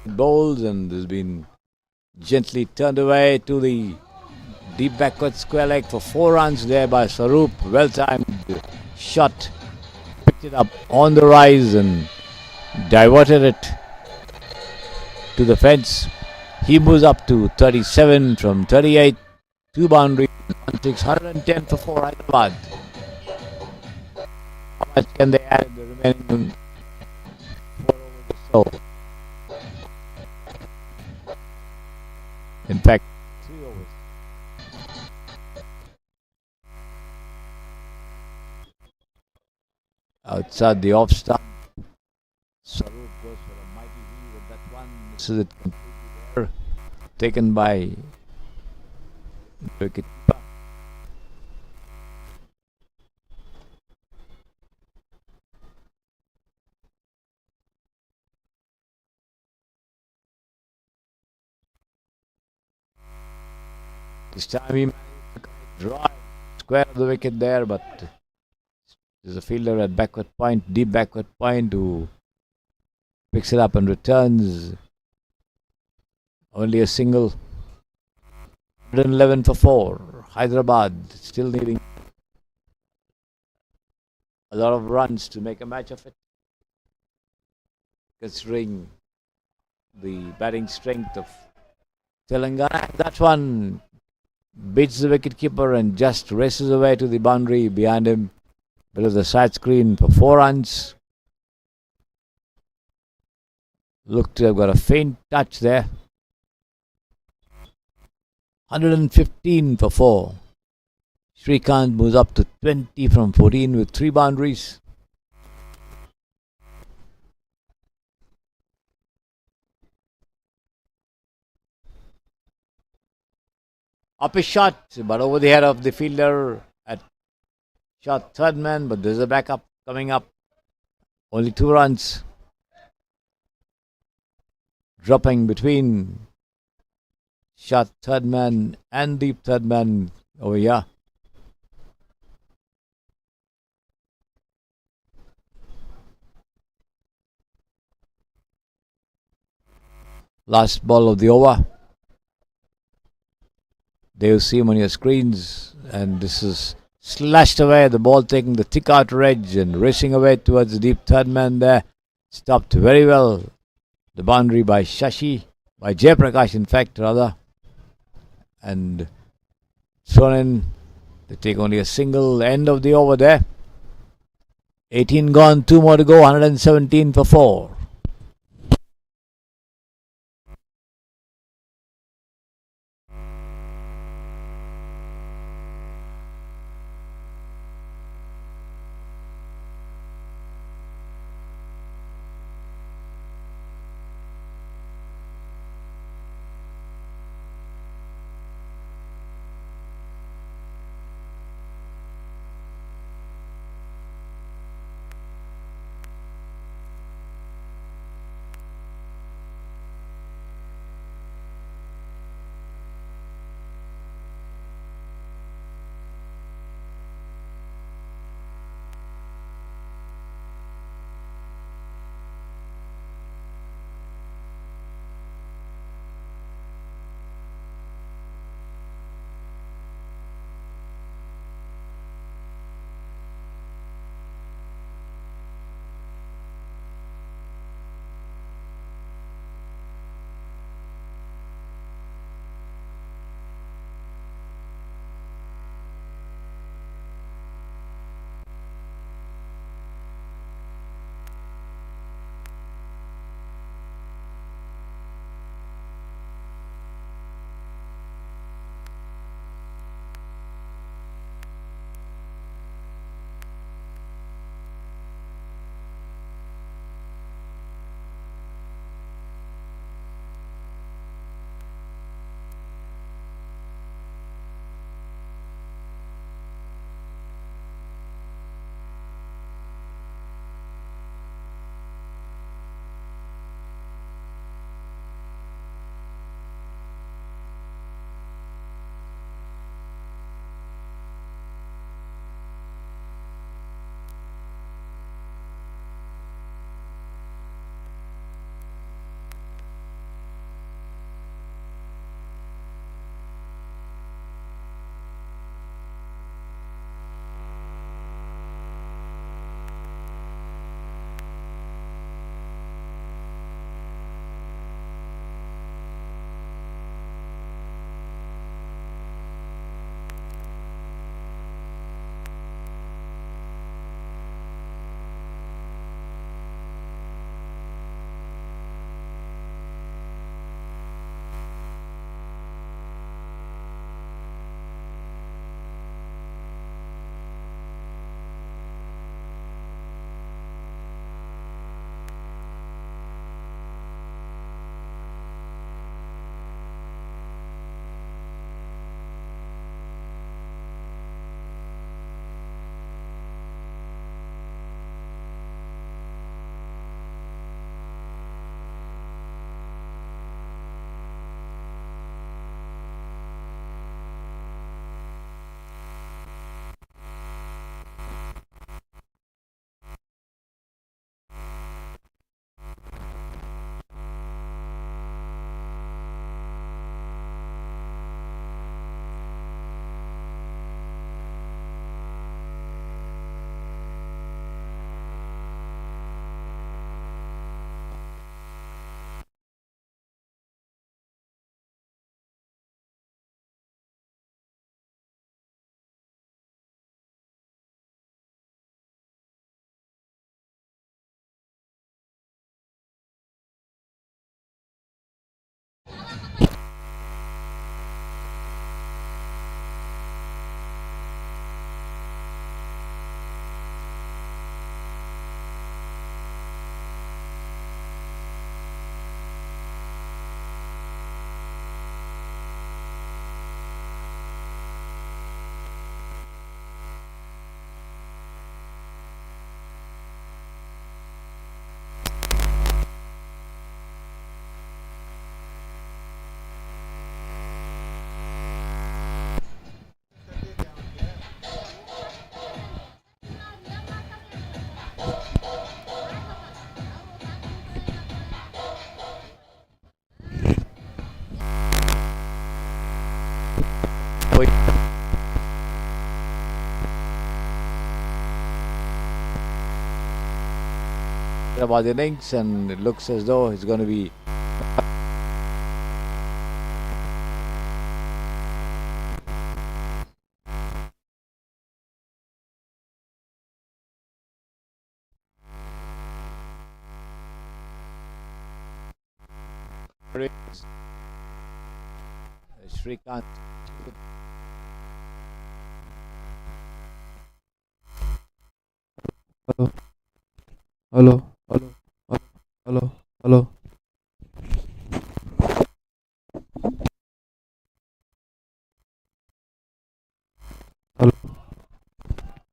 Bowls and has been gently turned away to the deep backward square leg for 4 runs there by Swaroop. Well timed shot, picked it up on the rise and diverted it to the fence. He moves up to 37 from 38, 2 boundaries, 110 for 4 Hyderabad. How much can they add in the remaining 4 overs or so? In fact, 3 overs. Outside the off stump, Swaroop goes for a mighty heave at that one. This is it completely there. Taken by wicket keeper. This time he managed to draw square of the wicket there, but there's a fielder at backward point, deep backward point, who picks it up and returns. Only a single. 111 for 4. Hyderabad still needing a lot of runs to make a match of it, considering the batting strength of Telangana. That one beats the wicketkeeper and just races away to the boundary behind him, below the side screen for 4 runs. Looked to have got a faint touch there. 115 for 4. Srikanth moves up to 20 from 14 with 3 boundaries. Up a shot, but over the head of the fielder at shot third man, but there's a backup coming up. Only 2 runs. Dropping between shot third man and deep third man over here. Last ball of the over. There you see him on your screens, and this is slashed away. The ball taking the thick outer edge and racing away towards the deep third man there. Stopped very well. The boundary by Jayaprakash in fact rather. And thrown in. They take only a single end of the over there. 18 gone, 2 more to go, 117 for 4. Hyderabad innings, and it looks as though it's going to be Srikanth. Hello, hello, hello, hello. Hello,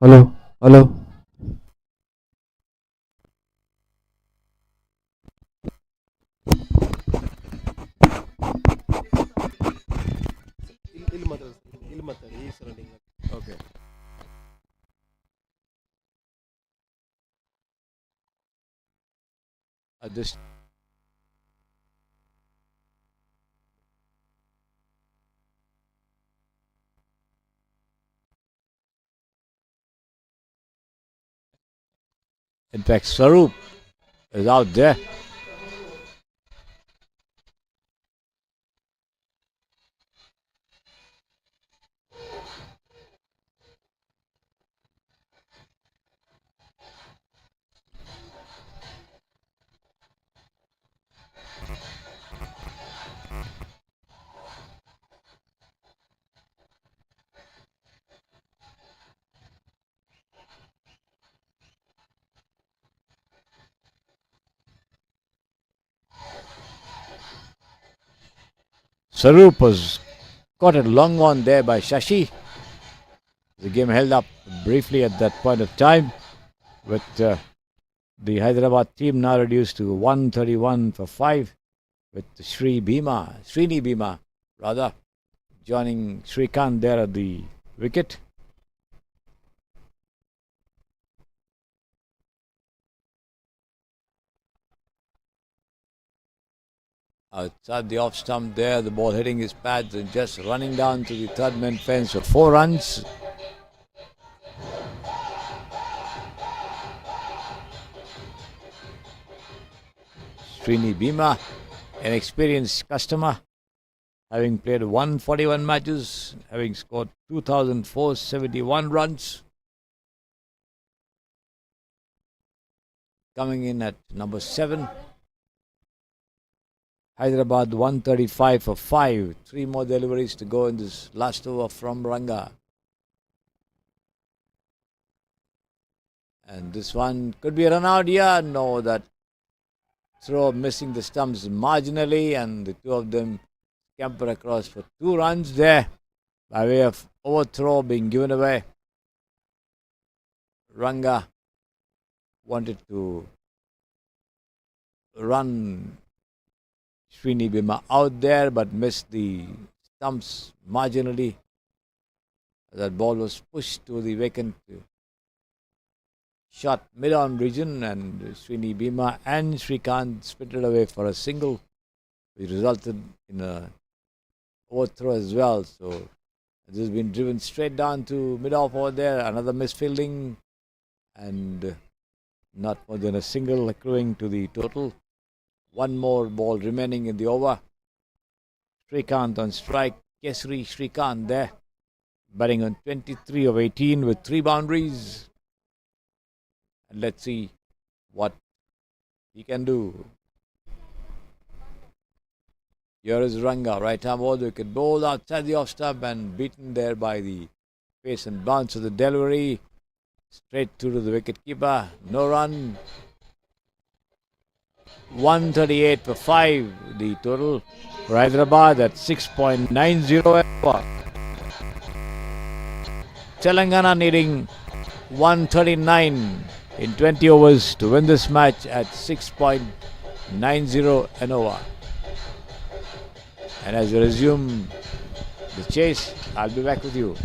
hello, hello. ಇಲ್ಲಿ ಮಾತಾಡಿ ಈ surrounding. Okay. This in fact, Swaroop is out there. Swaroop was caught a long one there by Shashi. The game held up briefly at that point of time, with the Hyderabad team now reduced to 131 for 5, with Srini Bhima rather, joining Srikanth there at the wicket. Outside the off stump there, the ball hitting his pads and just running down to the third man fence for 4 runs. Srini Bhima, an experienced customer, having played 141 matches, having scored 2,471 runs. Coming in at number 7. Hyderabad 135 for 5. 3 more deliveries to go in this last over from Ranga. And this one could be a run out. Yeah, no, that throw missing the stumps marginally, and the two of them scamper across for 2 runs there by way of overthrow being given away. Ranga wanted to run Srini Bhima out there, but missed the stumps marginally. That ball was pushed to the vacant shot mid-on region, and Srini Bhima and Srikanth spitted away for a single, which resulted in a overthrow as well. So this has been driven straight down to mid-off over there. Another misfielding, and not more than a single accruing to the total. 1 more ball remaining in the over. Srikanth on strike. Kesari Srikanth there, batting on 23 of 18 with 3 boundaries. And let's see what he can do. Here is Ranga, right arm over the wicket, bowled outside the off stump and beaten there by the pace and bounce of the delivery. Straight through to the wicket keeper. No run. 138 for 5, the total for Hyderabad at 6.90. Telangana needing 139 in 20 overs to win this match at 6.90 an over. And as we resume the chase, I'll be back with you.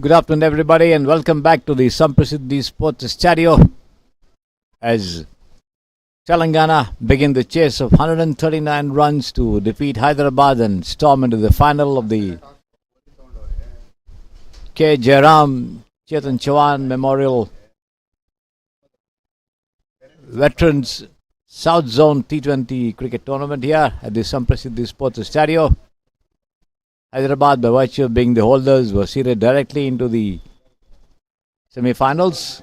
Good afternoon, everybody, and welcome back to the Samprasiddhi Sports Studio as Telangana begin the chase of 139 runs to defeat Hyderabad and storm into the final of the K. Jayram Chetan Chauhan Memorial Veterans South Zone T20 cricket tournament here at the Samprasiddhi Sports Studio. Hyderabad, by virtue of being the holders, were seated directly into the semi-finals.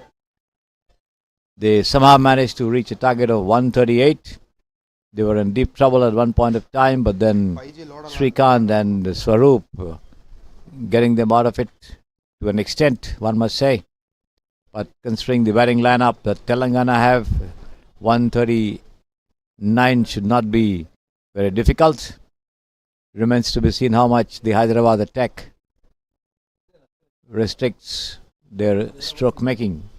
They somehow managed to reach a target of 138. They were in deep trouble at one point of time, but then Srikanth and Swaroop getting them out of it to an extent, one must say. But considering the batting lineup that Telangana have, 139 should not be very difficult. Remains to be seen how much the Hyderabad attack restricts their stroke making.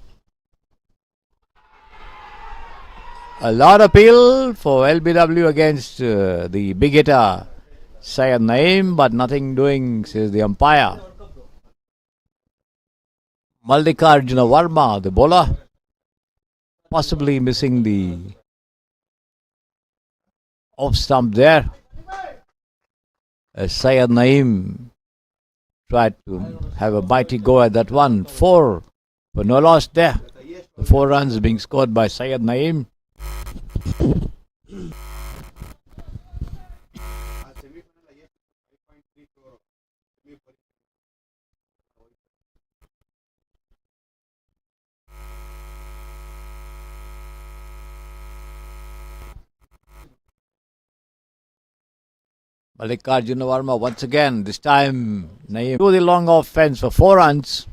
A lot of appeal for LBW against the big hitter Syed Naeem, but nothing doing, says the umpire. Mallikarjuna Verma, the bowler, possibly missing the off stump there. Syed Naeem tried to have a mighty go at that one. 4 but no loss there. The 4 runs being scored by Syed Naeem. Mallikarjuna Verma once again, this time Naeem to the long off fence for 4 runs.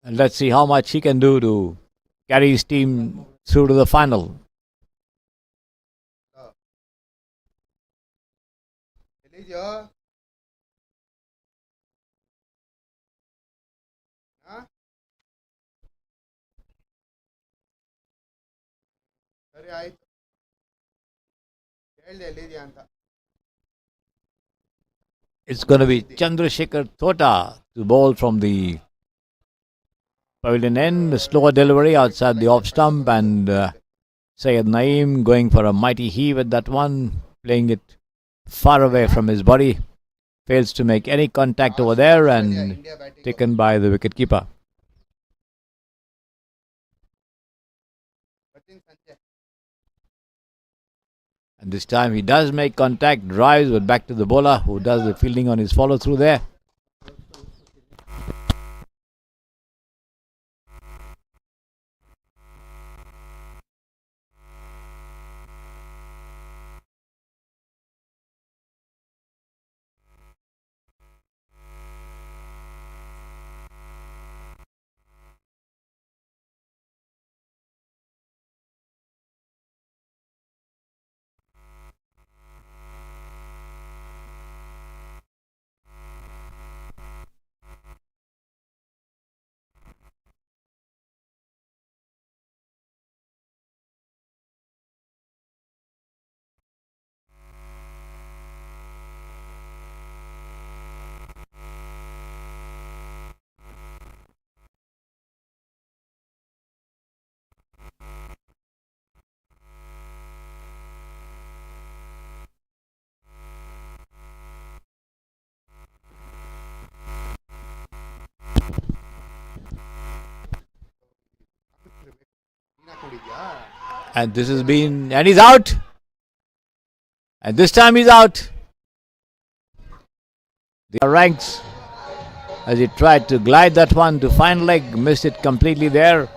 And let's see how much he can do to carry his team through to the final. It's going to be Chandrasekhar Thota to bowl from the pavilion end. A slower delivery outside the off stump, and Syed Naeem going for a mighty heave at that one, playing it far away from his body. Fails to make any contact over there and taken by the wicketkeeper. And this time he does make contact, drives, but back to the bowler who does the fielding on his follow through there. And this has been, and he's out. And this time he's out. The ranks as he tried to glide that one to fine leg, missed it completely there.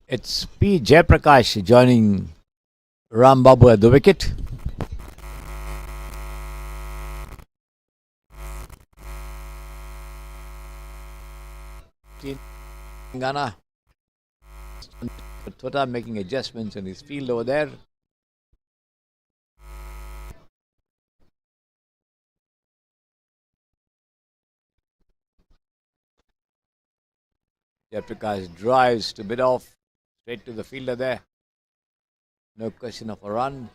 It's P. Jayaprakash joining Ram Babu at the wicket. Telangana. Tota making adjustments in his field over there. Jayaprakash drives to mid off, straight to the fielder there. No question of a run.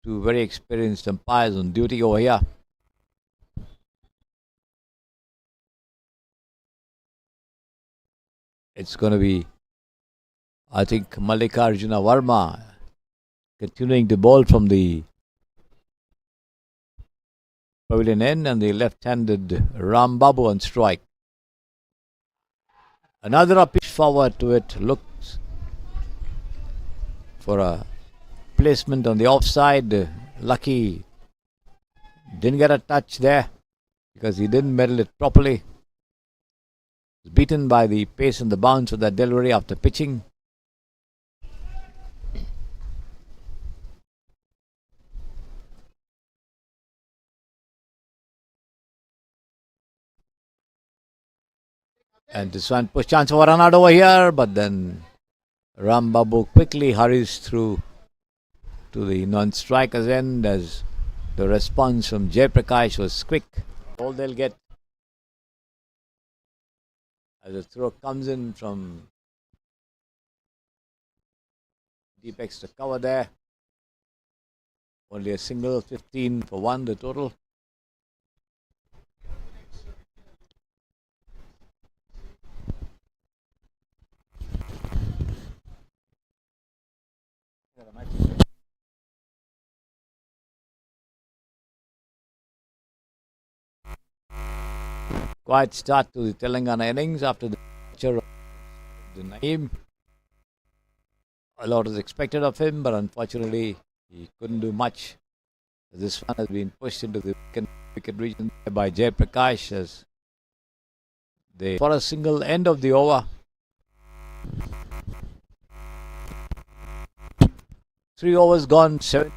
Two very experienced umpires on duty over here. It's going to be, I think, Mallikarjuna Verma continuing to bowl from the pavilion end, and the left-handed Ram Babu on strike. Another pitch forward to it, looks for a placement on the offside. Lucky didn't get a touch there because he didn't medal it properly. Was beaten by the pace and the bounce of that delivery after pitching. And this one push chance for a run out over here, but then Ram Babu quickly hurries through to the non-striker's end as the response from Jayaprakash was quick. All they'll get as the throw comes in from deep extra cover there. Only a single, 15 for 1 the total. Quiet start to the Telangana innings after the departure of the Naeem. A lot was expected of him, but unfortunately he couldn't do much. This one has been pushed into the wicket region by Jayaprakash as they for a single end of the over. 3 overs gone, 7.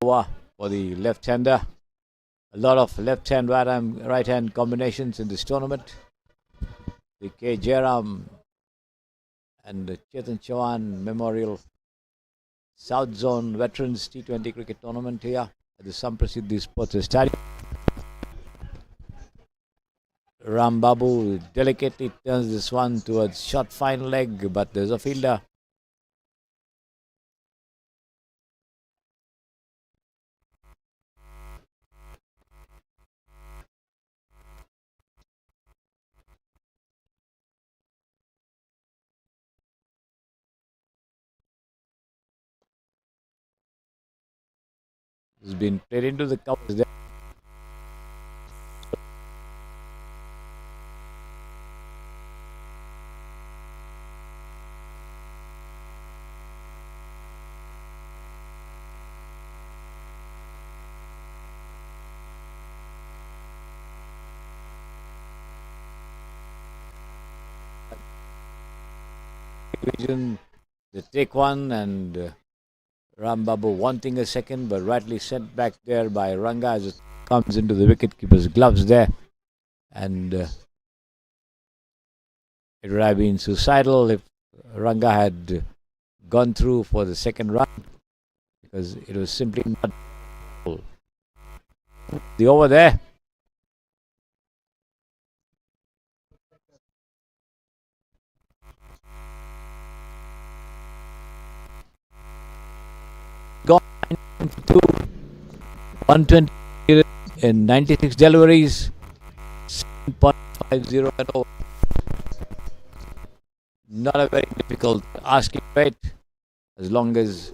Over for the left-hander. A lot of left-hand, right-hand combinations in this tournament. The K. Jayram and the Chetan Chauhan Memorial South Zone Veterans T20 Cricket Tournament here at the Samprasiddhi Sports Stadium. Ram Babu delicately turns this one towards short fine leg, but there's a fielder. Has been played into the covers there. They take one, and Ram Babu wanting a second, but rightly sent back there by Ranga as it comes into the wicketkeeper's gloves there. And it would have been suicidal if Ranga had gone through for the second run, because it was simply not the over there. Gone 120 in 96 deliveries, 7.50 at over. not a very difficult asking rate as long as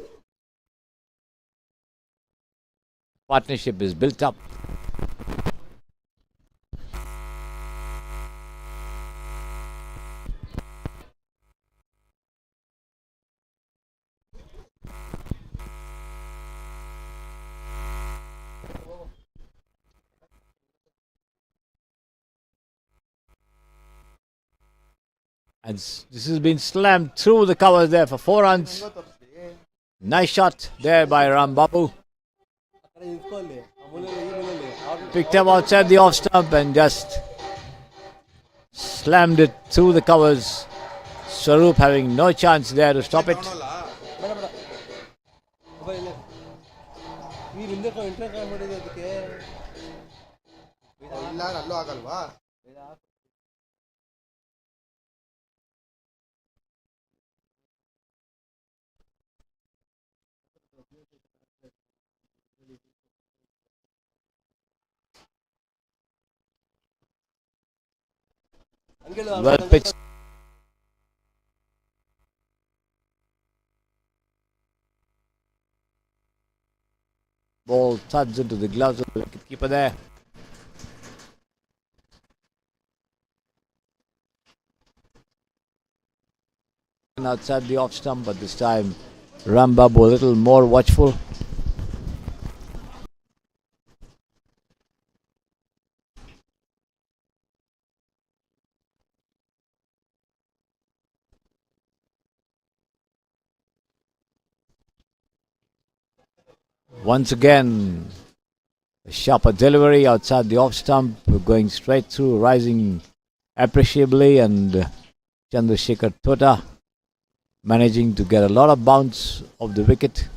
partnership is built up. And this has been slammed through the covers there for 4 runs. Nice shot there by Ram Babu. Picked up outside the off stump and just slammed it through the covers. Swaroop having no chance there to stop it. Well pitched. Ball thuds into the gloves of the wicketkeeper there. Outside the off stump, but this time Ram Babu a little more watchful. Once again, a sharper delivery outside the off stump, going straight through, rising appreciably, and Chandrasekhar Tota managing to get a lot of bounce of the wicket.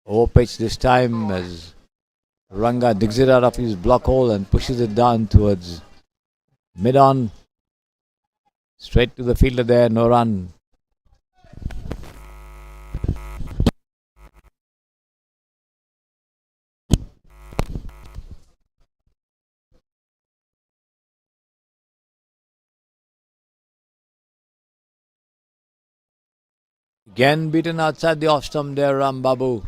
Overpitch this time as Ranga digs it out of his block hole and pushes it down towards mid-on. Straight to the fielder there, no run. Again beaten outside the off stump there, Ram Babu.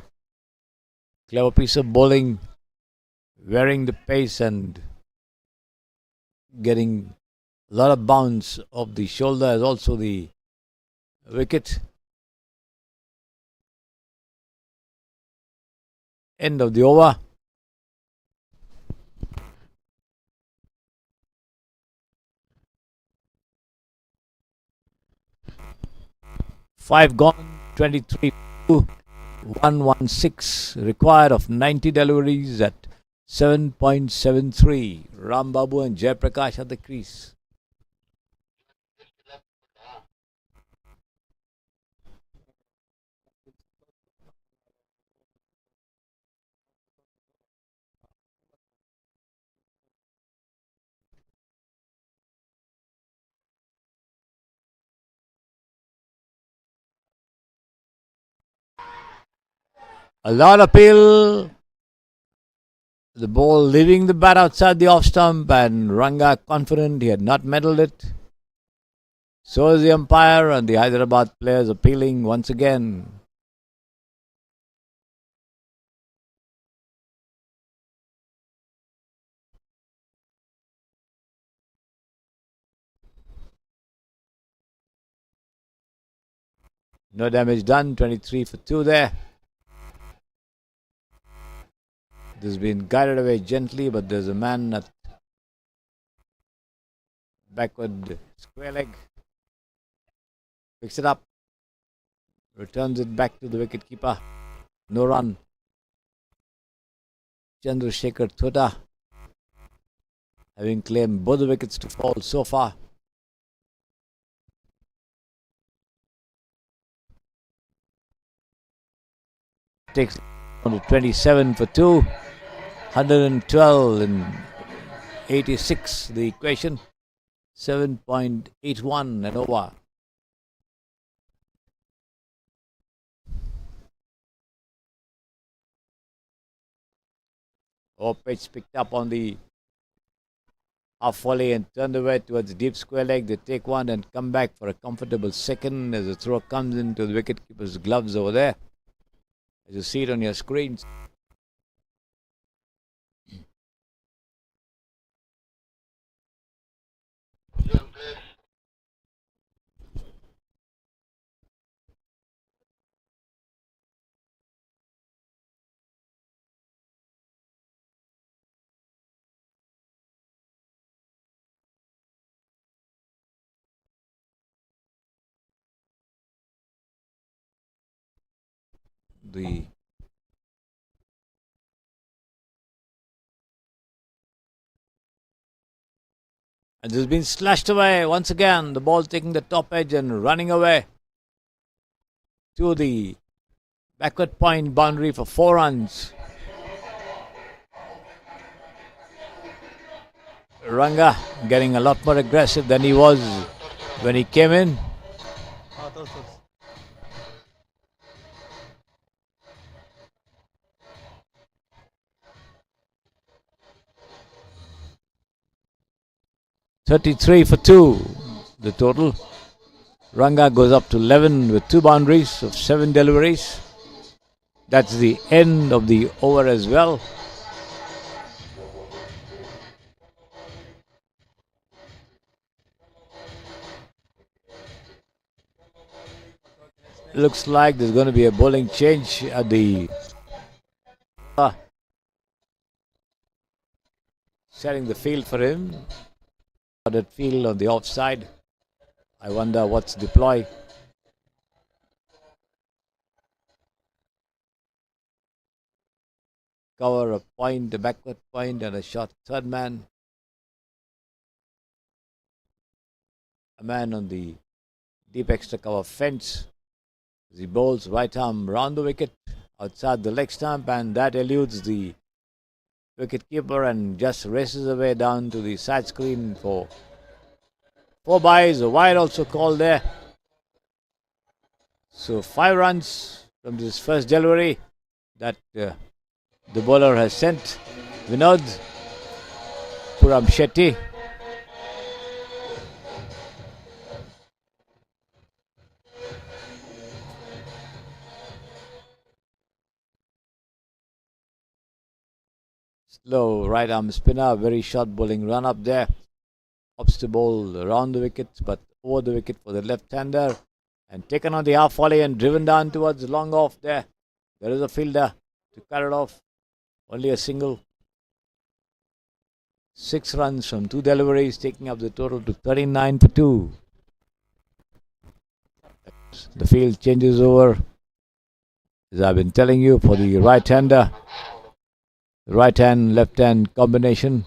Clever piece of bowling, wearing the pace and getting a lot of bounce of the shoulder as also the wicket. End of the over. Five gone, 23. 116 required of 90 deliveries at 7.73. Ram Babu and Jayaprakash at the crease. A lot of appeal. The ball leaving the bat outside the off stump, and Ranga confident he had not meddled it. So is the umpire, and the Hyderabad players appealing once again. No damage done, 23 for 2 there. This has been guided away gently, but there's a man at backward square leg. Picks it up, returns it back to the wicketkeeper. No run. Chandrasekhar Tota having claimed both the wickets to fall so far. Takes on to 27 for 2. 112 in 86, the equation. 7.81 an over. Pitch picked up on the half volley and turned away towards the deep square leg. They take one and come back for a comfortable second as the throw comes into the wicketkeeper's gloves over there. As you see it on your screens. The and this has been slashed away once again. The ball taking the top edge and running away to the backward point boundary for 4 runs. Ranga getting a lot more aggressive than he was when he came in. 33 for 2, the total. Ranga goes up to 11 with 2 boundaries of 7 deliveries. That's the end of the over as well. Looks like there's going to be a bowling change at the setting the field for him. That field on the offside. I wonder what's deployed. Cover a point, a backward point, and a shot third man. A man on the deep extra cover fence. He bowls right arm round the wicket outside the leg stump, and that eludes the wicket keeper and just races away down to the side screen for 4 byes. A wide also called there. So 5 runs from this first delivery that the bowler has sent. Vinod Puram Shetty. Slow right arm spinner, very short bowling run up there. Opts to bowl around the wicket but over the wicket for the left-hander. And taken on the half volley and driven down towards long off there. There is a fielder to cut it off. Only a single. 6 runs from 2 deliveries, taking up the total to 39 for 2. The field changes over, as I've been telling you, for the right-hander. The right hand, left hand combination,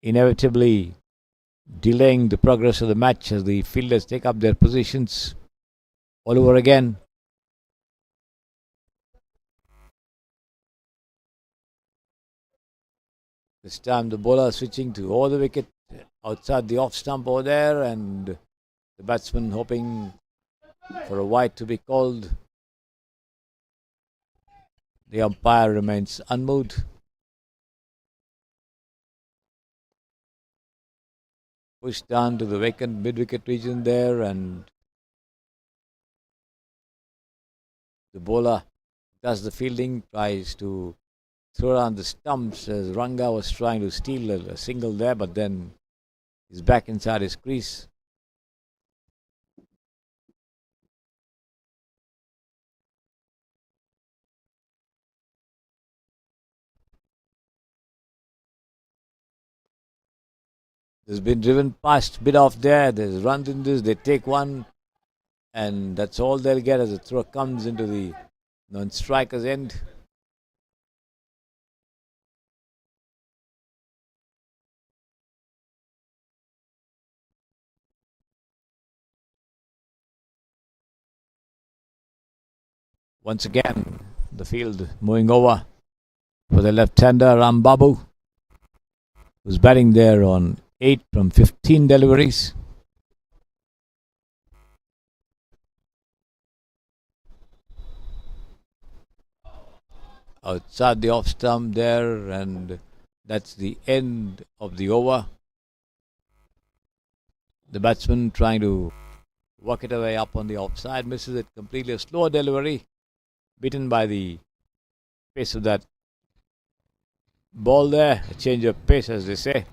inevitably delaying the progress of the match as the fielders take up their positions all over again. This time the bowler switching to over the wicket outside the off stump over there, and the batsman hoping for a wide to be called. The umpire remains unmoved. Pushed down to the vacant mid-wicket region there, and the bowler does the fielding, tries to throw around the stumps as Ranga was trying to steal a single there, but then he's back inside his crease. There's been driven past, bit off there. There's runs in this. They take one, and that's all they'll get as the throw comes into the non-striker's end. Once again, the field moving over for the left-hander Ram Babu, who's batting there on 8 from 15 deliveries. Outside the off stump there, and that's the end of the over. The batsman trying to work it away up on the offside, misses it completely. A slow delivery, beaten by the pace of that ball there. A change of pace, as they say.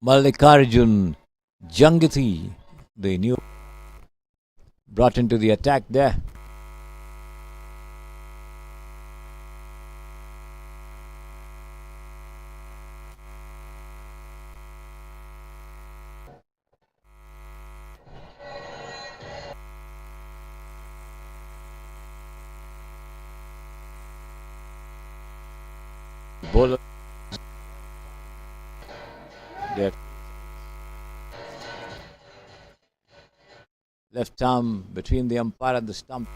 Mallikarjun Jangati, the new brought into the attack there. Bowler there. Left arm between the umpire and the stump.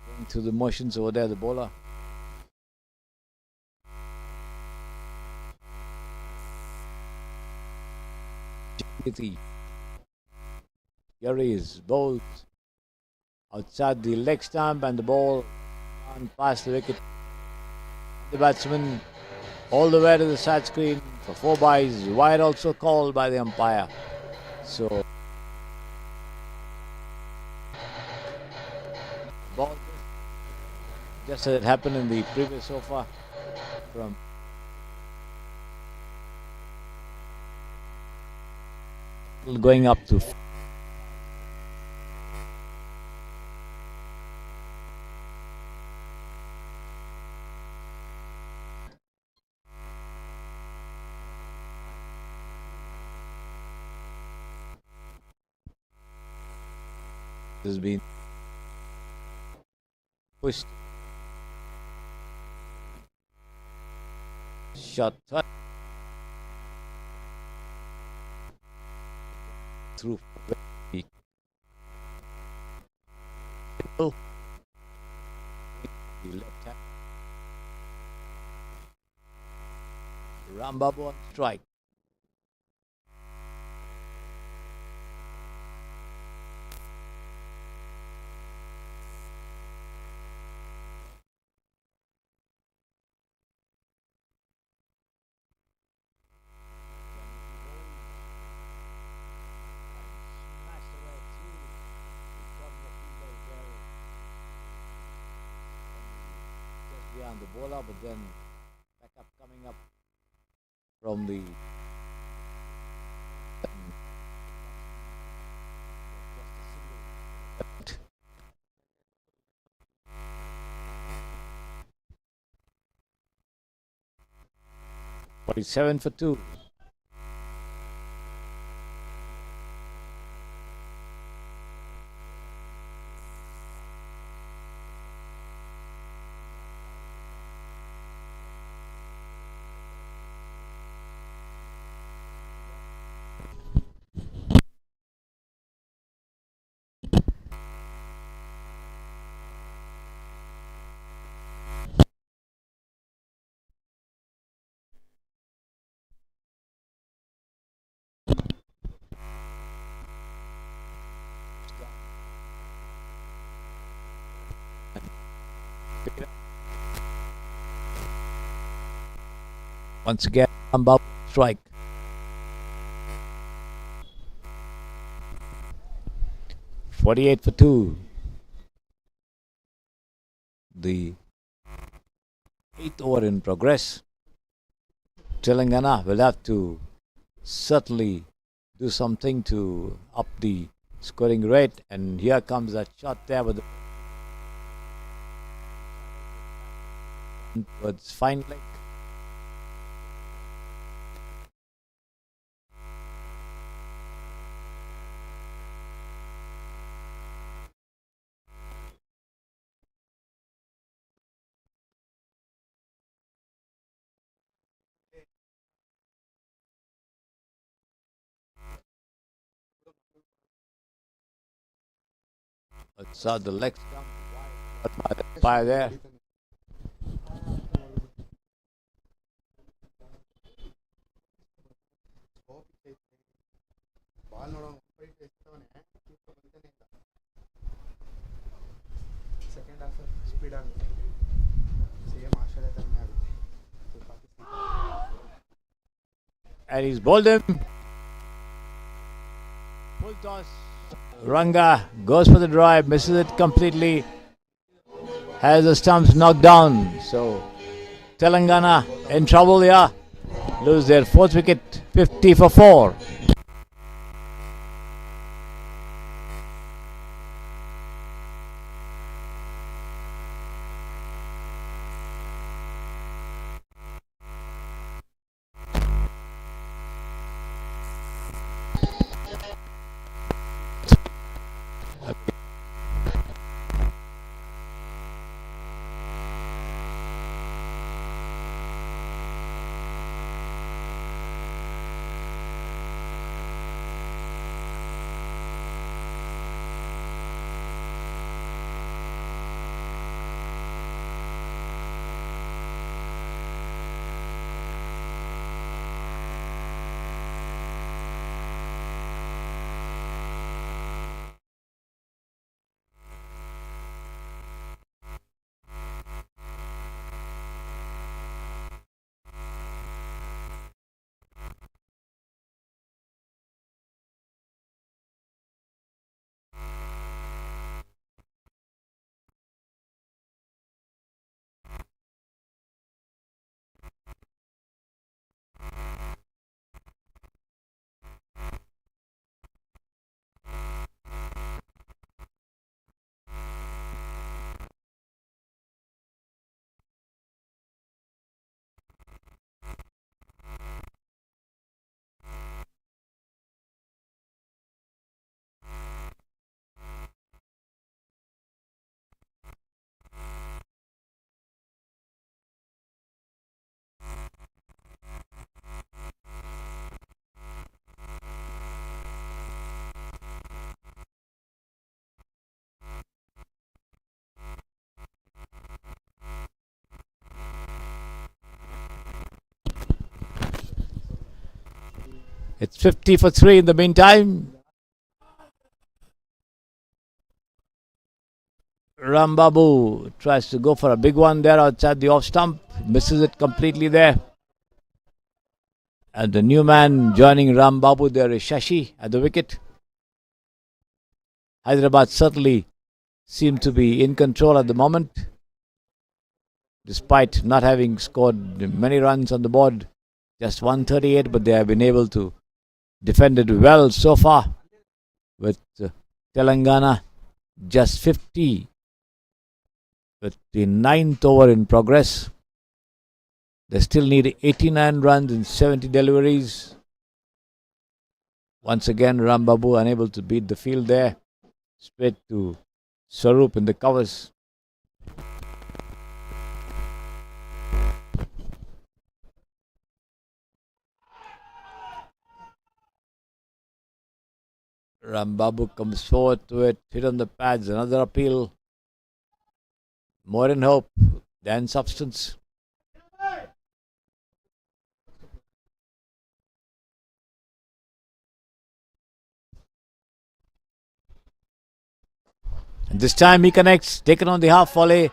Going through the motions over there, the bowler. Here he is, bowled outside the leg stump, and the ball on past the wicket. The batsman all the way to the side screen for 4 byes. Wide also called by the umpire. So ball just as it happened in the previous over from going up to has been pushed. Shot through the left hand. Rambabu on strike. The bowler, but then backup coming up from the but it's 7 for 2. Once again, Rambabu strike. "48 for 2. The 8th over in progress. Telangana will have to certainly do something to up the scoring rate. And here comes that shot there with towards fine leg. Saw the legs come by there. Second half speed ಆಗುತ್ತೆ same Australia ಥರನೇ ಆಗುತ್ತೆ And he's bowled him. Full toss. Ranga goes for the drive, misses it completely. Has the stumps knocked down. So Telangana in trouble here. Lose their fourth wicket, 50 for 4. It's 50 for 3 in the meantime. Rambabu tries to go for a big one there outside the off stump. Misses it completely there. And the new man joining Rambabu there is Shashi at the wicket. Hyderabad certainly seem to be in control at the moment, despite not having scored many runs on the board. Just 138, but they have been able to defend it well so far, with Telangana just 50 with the 9th over in progress. They still need 89 runs and 70 deliveries. Once again, Rambabu unable to beat the field there. Straight to Swaroop in the covers. Rambabu comes forward to it, hit on the pads, another appeal. More in hope than substance. And this time he connects, taken on the half volley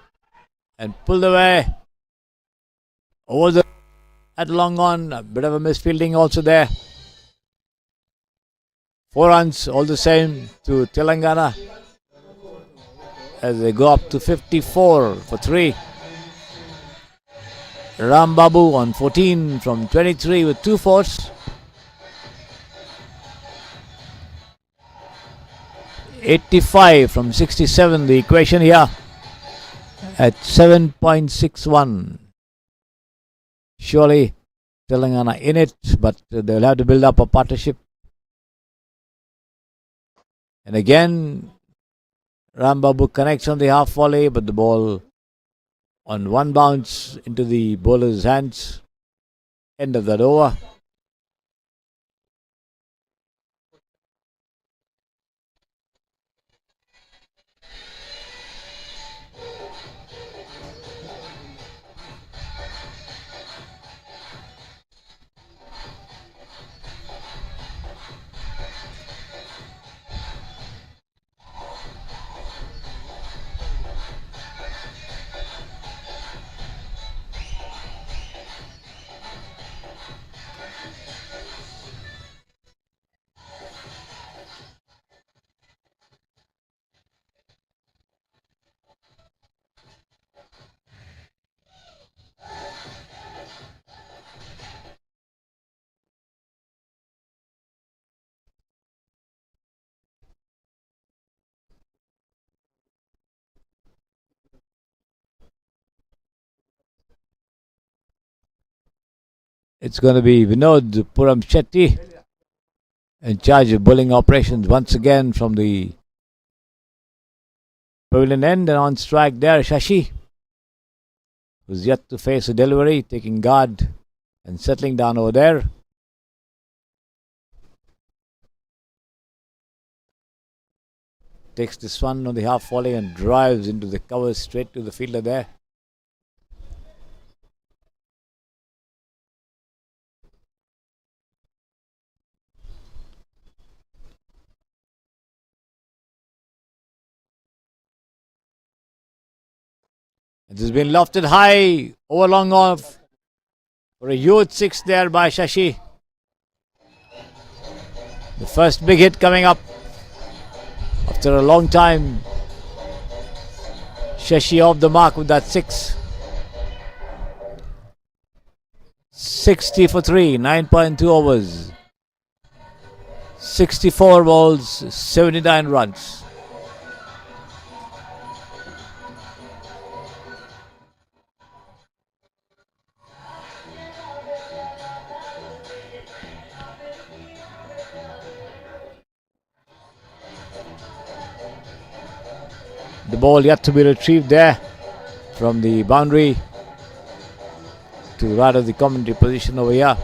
and pulled away. Over the at long on, a bit of a misfielding also there. 4 runs all the same to Telangana as they go up to 54 for 3. Ram Babu on 14 from 23 with 2 fours. 85 from 67, the equation here at 7.61. Surely Telangana in it, but they'll have to build up a partnership. And again, Ram Babu connects on the half volley, but the ball on one bounce into the bowler's hands. End of that over. It's going to be Vinod Puram Shetty in charge of bowling operations once again from the pavilion end, and on strike there Shashi, who's yet to face a delivery, taking guard and settling down over there. Takes this one on the half volley and drives into the cover straight to the fielder there. It has been lofted high, over long off for a huge 6 there by Shashi. The first big hit coming up after a long time. Shashi off the mark with that 6. 60 for 3, 9.2 overs. 64 balls, 79 runs. The ball yet to be retrieved there from the boundary to rather the commentary position over here.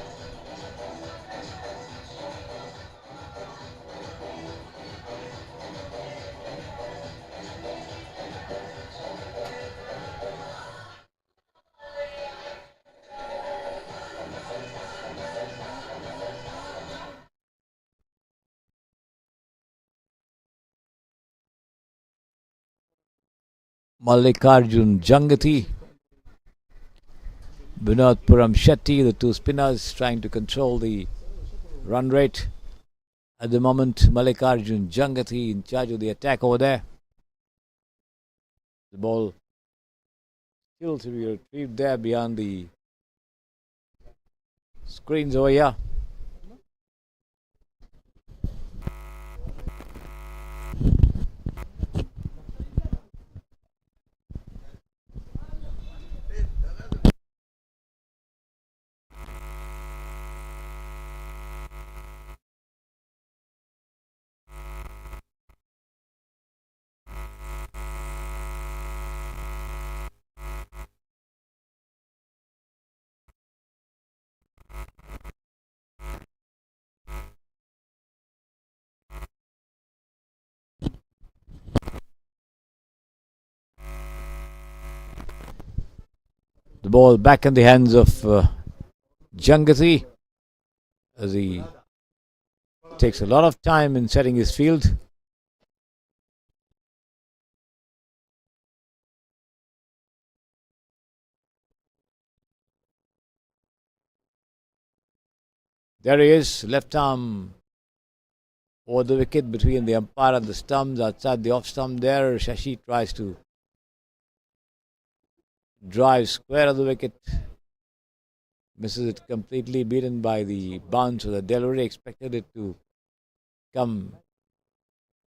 Mallikarjun Jangati, Vinod Puram Shetty, the two spinners trying to control the run rate. At the moment, Mallikarjun Jangati in charge of the attack over there. The ball still to be retrieved there beyond the screens over here. The ball back in the hands of Jangati as he takes a lot of time in setting his field. There he is, left arm over the wicket between the umpire and the stumps, outside the off stump there. Shashi tries to drive square of the wicket misses it completely, beaten by the bounce. So the delivery expected it to come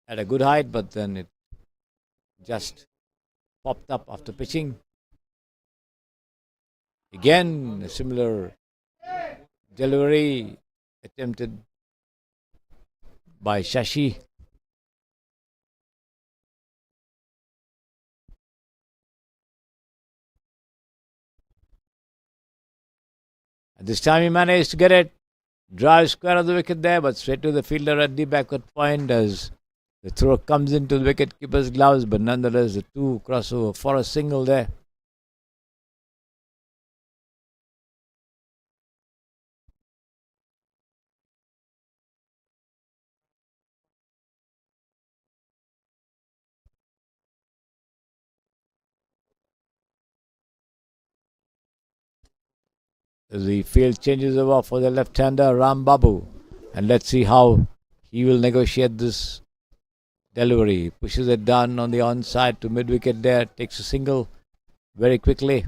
at a good height, but then it just popped up after pitching. Again, a similar delivery attempted by Shashi. And this time he managed to get it. Drive square of the wicket there, but straight to the fielder at the backward point as the throw comes into the wicket keeper's gloves, but nonetheless the two crossover for a single there. The field changes over for the left-hander Ram Babu, and let's see how he will negotiate this delivery. Pushes it down on the onside to mid-wicket there, takes a single very quickly.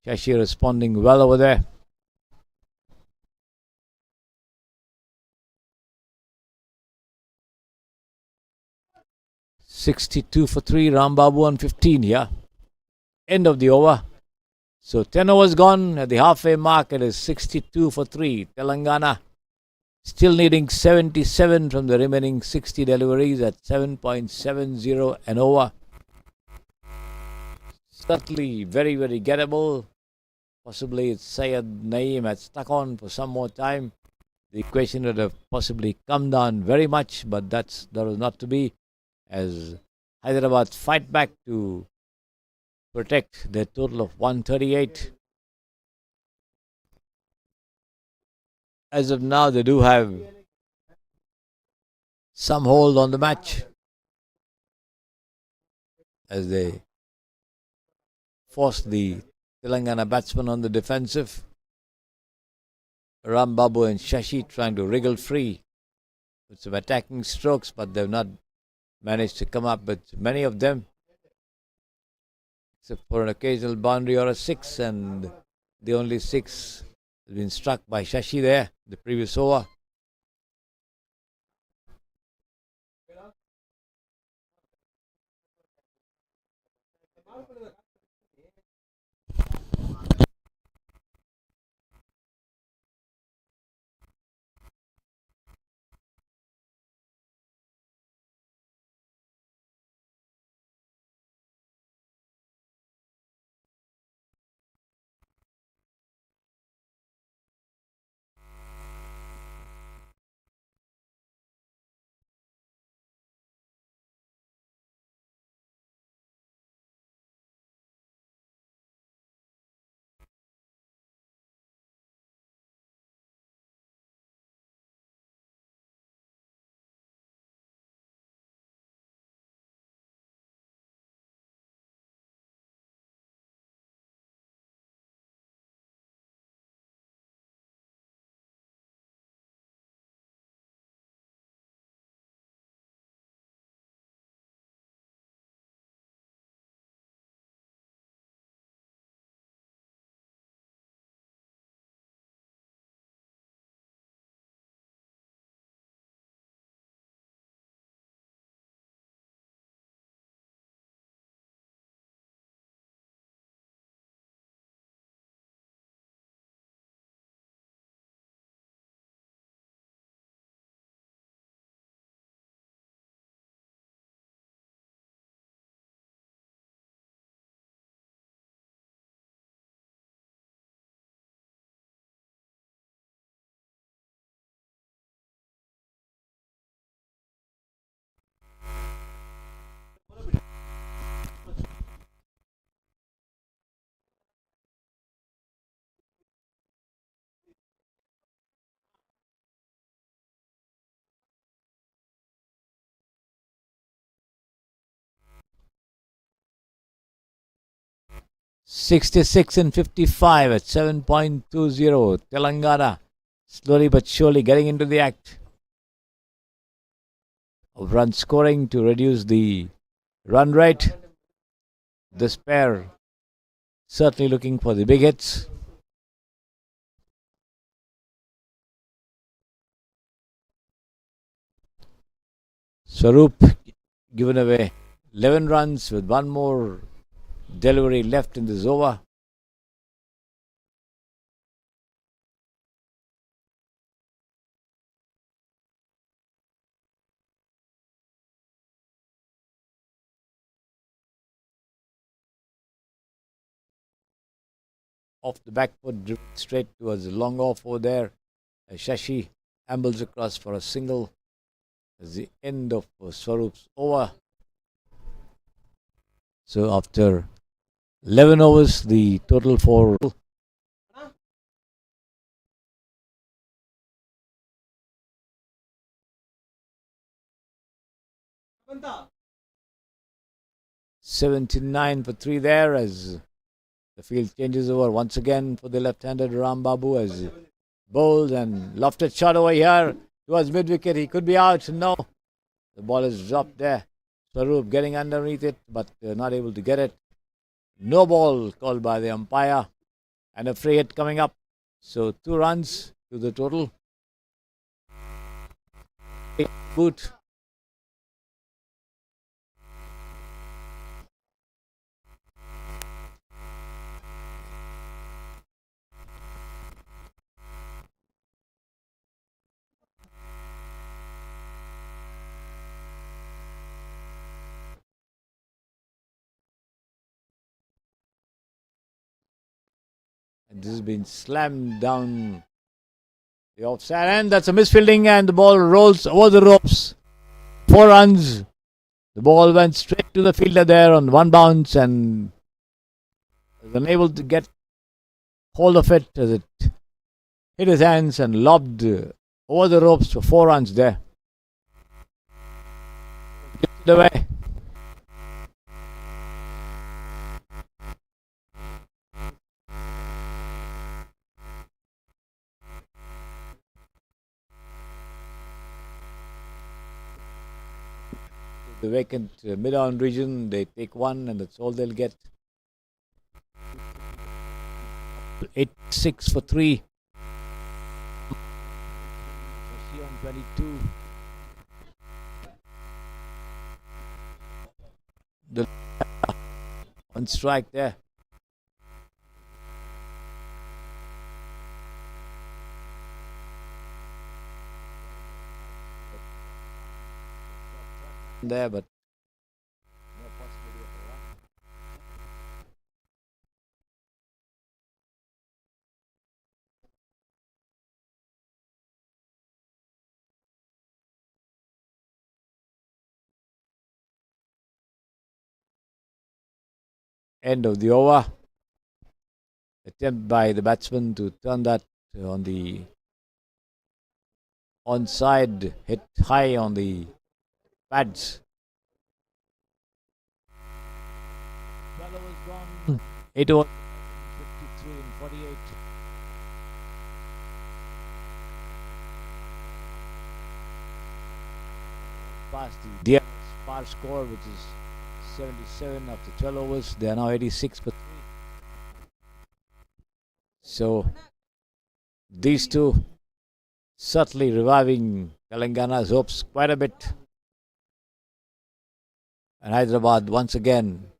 Shashi responding well over there. $62 for 3, Ram Babu on 15 here. End of the over. So 10 overs gone. At the halfway mark, it is 62 for 3. Telangana still needing 77 from the remaining 60 deliveries at 7.70 an over. Certainly very, very gettable. Possibly it's Syed Naeem had stuck on for some more time. The equation would have possibly come down very much, but that was not to be, as Hyderabad fight back to protect their total of 138. As of now, they do have some hold on the match as they force the Telangana batsman on the defensive. Ram Babu and Shashi trying to wriggle free with some attacking strokes, but they've not managed to come up with many of them, except for an occasional boundary or a six, and the only six has been struck by Shashi there, the previous over. $66 and 55 at 7.20. Telangana slowly but surely getting into the act of run scoring to reduce the run rate. This pair certainly looking for the big hits. Swaroop given away 11 runs with one more delivery left in this over. Off the back foot, driven straight towards the long off over there. Shashi ambles across for a single. As the end of Swaroop's over. So after 11 overs, the total for 79 for 3 there, as the field changes over once again for the left-handed Ram Babu, as bowls and lofted shot over here towards mid-wicket. He could be out. No, the ball is dropped there. Swaroop getting underneath it, but not able to get it. No ball called by the umpire, and a free hit coming up. So 2 runs to the total. Boot. And this has been slammed down the offside, and that's a misfielding, and the ball rolls over the ropes. 4 runs. The ball went straight to the fielder there on one bounce, and was unable to get hold of it as it hit his hands and lobbed over the ropes for 4 runs there. Gets it away. The vacant mid-on region, they take 1, and that's all they'll get. 8-6 for 3. 22. The one strike there. There, but no possibility of a run. End of the over. Attempt by the batsman to turn that on the onside, hit high on the pads. 12 overs gone. 8 overs, 53 and 48. Past the DRS par score, which is 77 after 12 overs. They are now 86 for 3. So these two certainly reviving Telangana's hopes quite a bit. And Hyderabad once again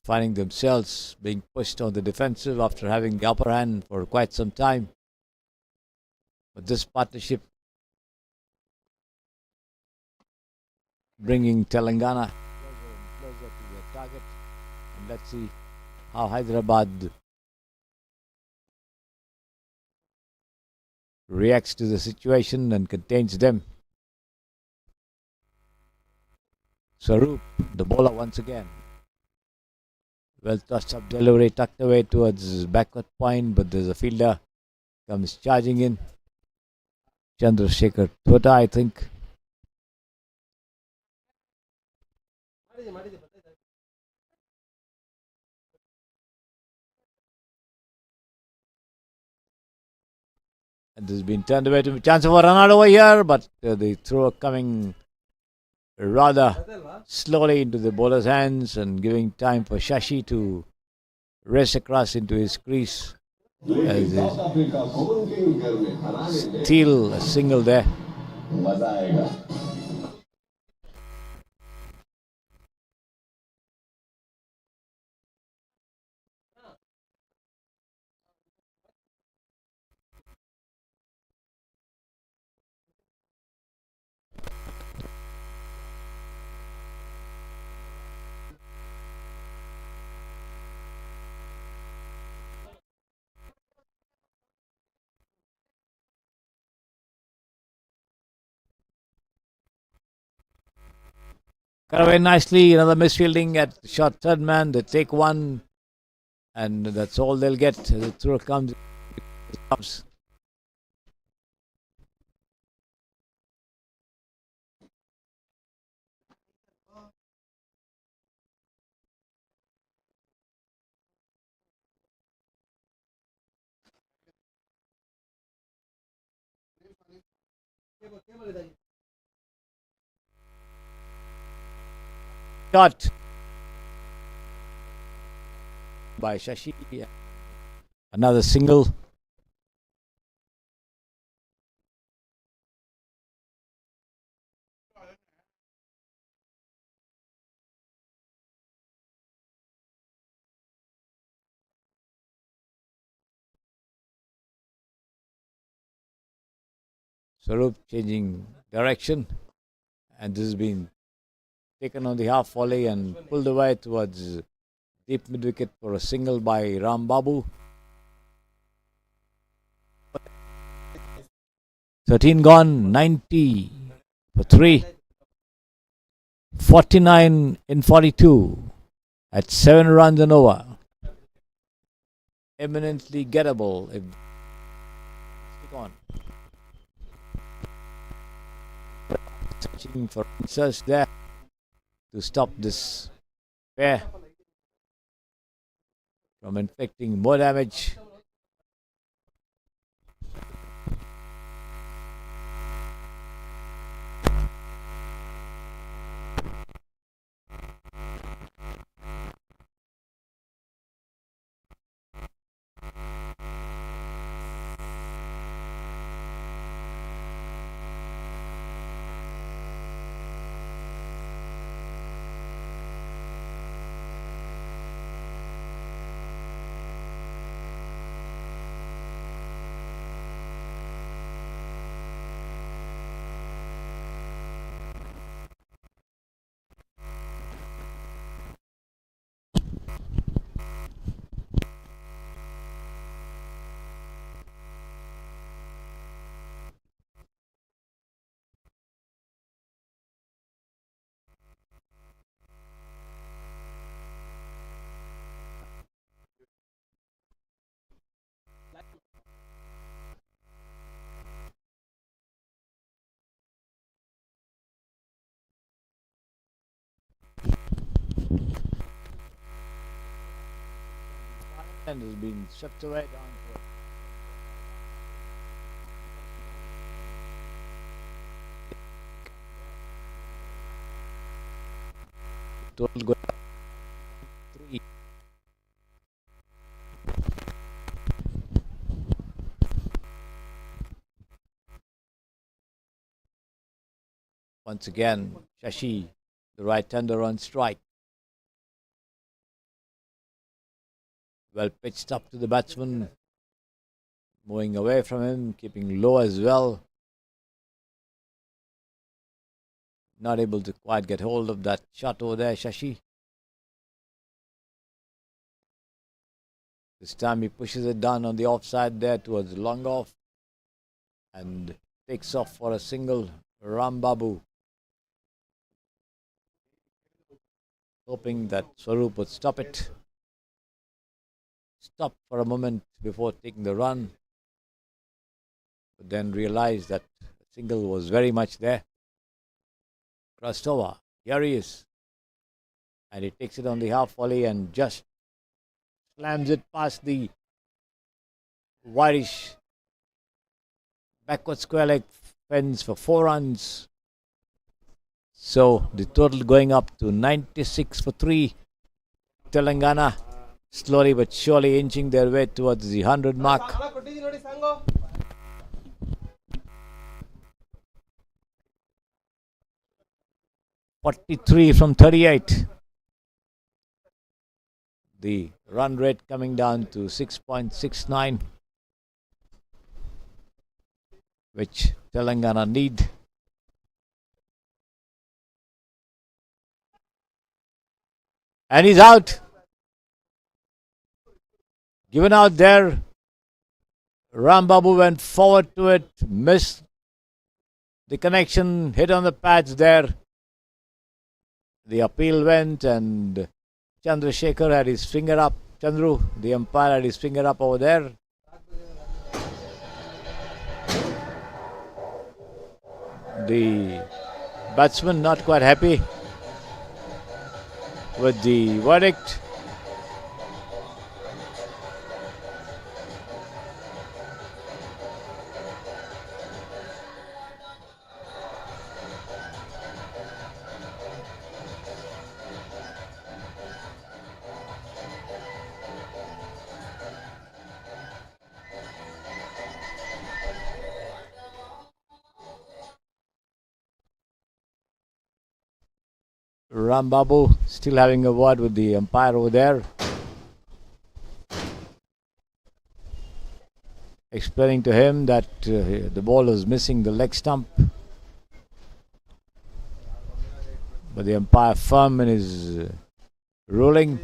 finding themselves being pushed on the defensive after having the upper hand for quite some time. But this partnership bringing Telangana closer and closer to their target. And let's see how Hyderabad reacts to the situation and contains them. Swaroop, the bowler once again. Well tossed up delivery, tucked away towards his backward point, but there's a fielder comes charging in. Chandrasekhar Tota, I think. And this has been turned away to a chance of a run out over here, but the throw coming rather slowly into the bowler's hands and giving time for Shashi to race across into his crease as he steal a single there. cut away nicely. Another misfielding at short third man. They take one, and that's all they'll get. The throw comes. Shot by Shashi. Another single. Swaroop changing direction, and this has been taken on the half volley and pulled away towards deep mid wicket for a single by Ram Babu. 13 gone, 90 for 3. 49 in 42 at 7 runs and over. Eminently gettable if stick on. Searching for answers there to stop this pair from inflicting more damage. And has been swept away down to total goal 3. Once again, Shashi, the right-hander on strike. Well pitched up to the batsman, moving away from him, keeping low as well. Not able to quite get hold of that shot over there, Shashi. This time he pushes it down on the offside there towards long off and takes off for a single. Ram Babu, hoping that Swaroop would stop it. Stopped for a moment before taking the run, but then realized that the single was very much there. Crossed over. Here he is. And he takes it on the half volley and just slams it past the whitish backward square leg fence for 4 runs. So the total going up to 96 for 3. Telangana slowly but surely inching their way towards the 100 mark. 43 from 38. The run rate coming down to 6.69, which Telangana need. And he's out. Given out there. Ram Babu went forward to it, missed the connection, hit on the pads there. The appeal went and Chandrasekhar had his finger up. Chandru, the umpire, had his finger up over there. The batsman not quite happy with the verdict. Rambabu still having a word with the umpire over there, explaining to him that the ball is missing the leg stump. But the umpire firm in his ruling.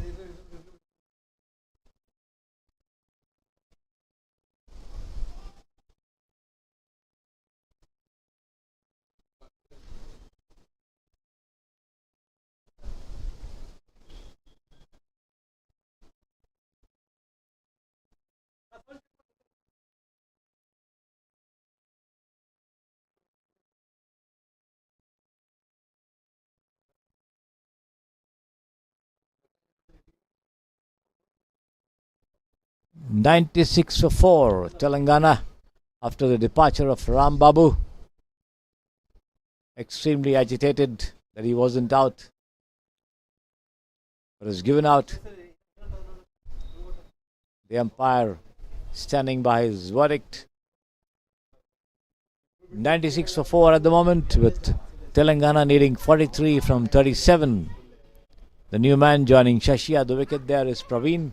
"96 for 4, Telangana, after the departure of Rambabu. Extremely agitated that he wasn't out, but was given out. The umpire standing by his verdict. 96 for 4 at the moment, with Telangana needing 43 from 37. The new man joining Shashi at the wicket there is Praveen.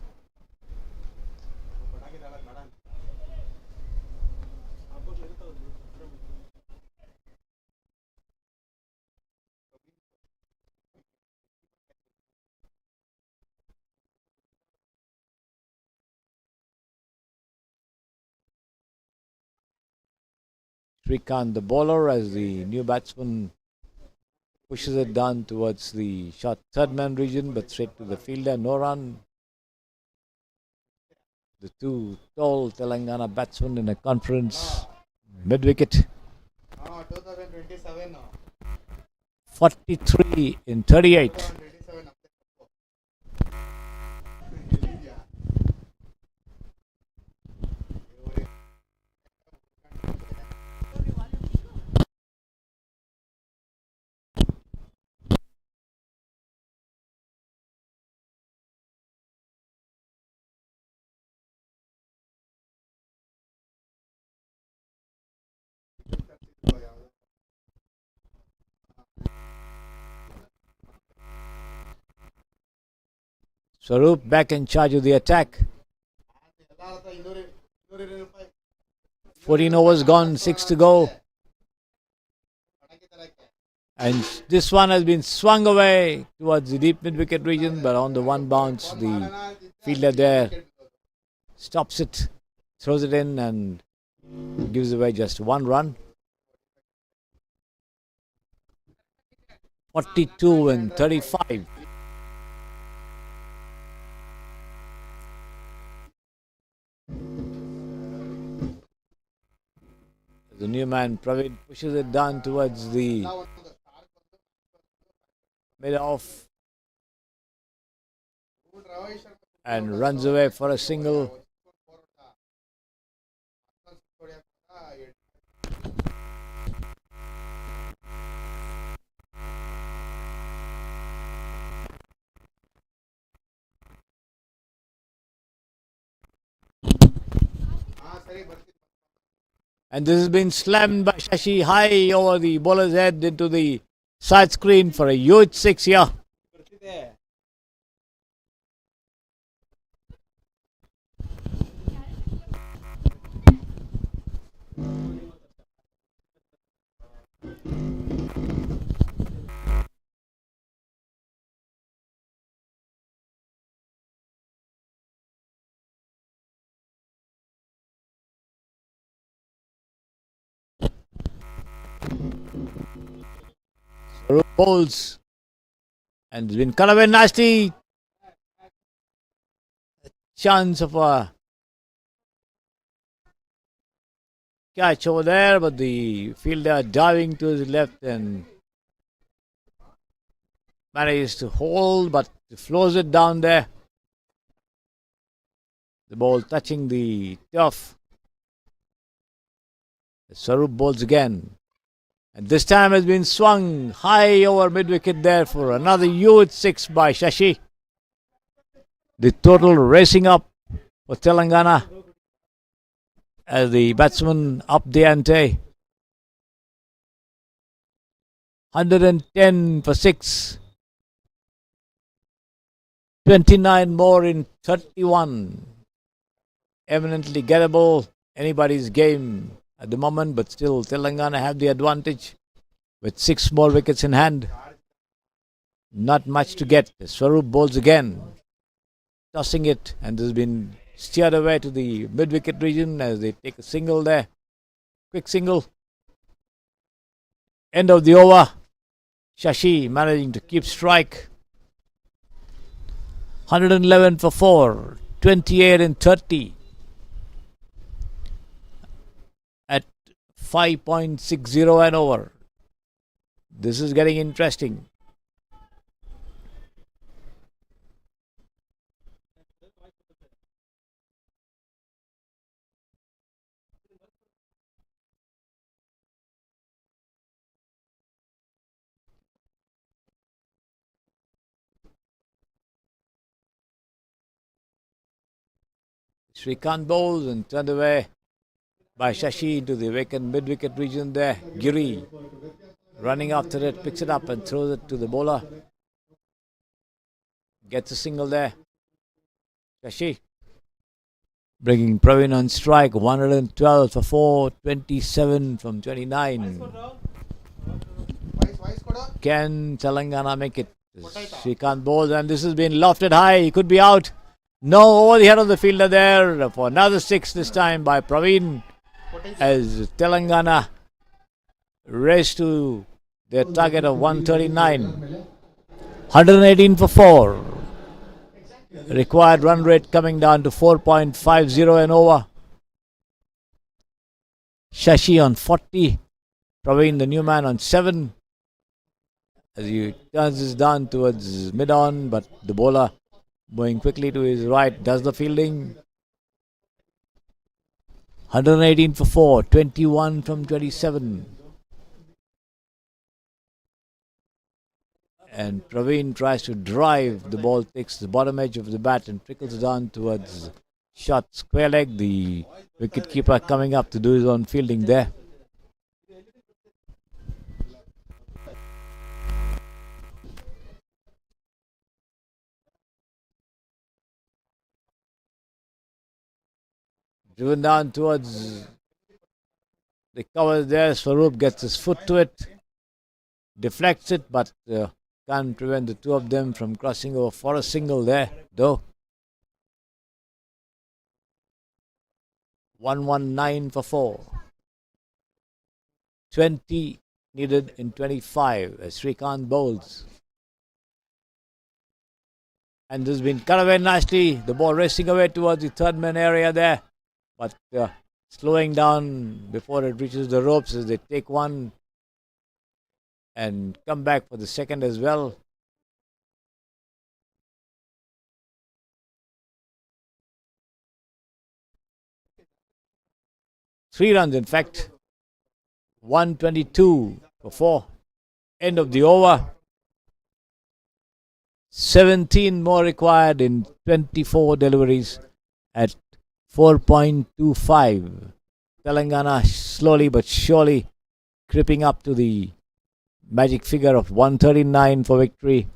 Srikanth the bowler as the new batsman pushes it down towards the short third man region, but straight to the fielder, no run. The two tall Telangana batsmen in a conference mid-wicket. 43 in 38. Swaroop back in charge of the attack. 14 overs gone, 6 to go. And this one has been swung away towards the deep mid-wicket region, but on the one bounce, the fielder there stops it, throws it in and gives away just one run. 42 and 35. The new man Praveen pushes it down towards the mid-off and runs away for a single. And this has been slammed by Shashi high over the bowler's head into the side screen for a huge 6 here. Bowls And it's been cut away nasty. Chance of a catch over there, but the fielder diving to his left and manages to hold, but flows it down there. The ball touching the turf. Swaroop bowls again. And this time has been swung high over mid-wicket there for another huge six by Shashi. The total racing up for Telangana as the batsman up the ante. 110 for 6. 29 more in 31. Eminently gettable. Anybody's game at the moment, but still Telangana have the advantage with 6 more wickets in hand. Not much to get. Swaroop bowls again, tossing it, and has been steered away to the mid-wicket region as they take a single there. Quick single. End of the over. Shashi managing to keep strike. 111 for 4. 28 in 30. At 5.60 and over. This is getting interesting. Srikanth bowls and turned away by Shashi into the vacant mid-wicket region there. Giri running after it, picks it up and throws it to the bowler. Gets a single there. Shashi bringing Praveen on strike. 112 for 4, 27 from 29. Can Telangana make it? Srikanth bowls and this has been lofted high. He could be out. No, over the head of the fielder there for another 6 this time by Praveen as Telangana race to their target of 139. 118 for 4. Required run rate coming down to 4.50 and over. Shashi on 40. Praveen, the new man, on 7. As he turns this down towards mid-on, but the bowler going quickly to his right does the fielding. 118 for 4. 21 from 27. And Praveen tries to drive. The ball takes the bottom edge of the bat and trickles down towards short square leg. The wicketkeeper coming up to do his own fielding there. Driven down towards the cover there. Swaroop gets his foot to it. Deflects it, but can't prevent the two of them from crossing over for a single there, though. 119 for 4. 20 needed in 25 as Srikanth bowls. And this has been cut away nicely. The ball racing away towards the third man area there, but slowing down before it reaches the ropes as they take one and come back for the second as well. Three runs, in fact. 122 for 4. End of the over. 17 more required in 24 deliveries at 4.25. Telangana slowly but surely creeping up to the magic figure of 139 for victory,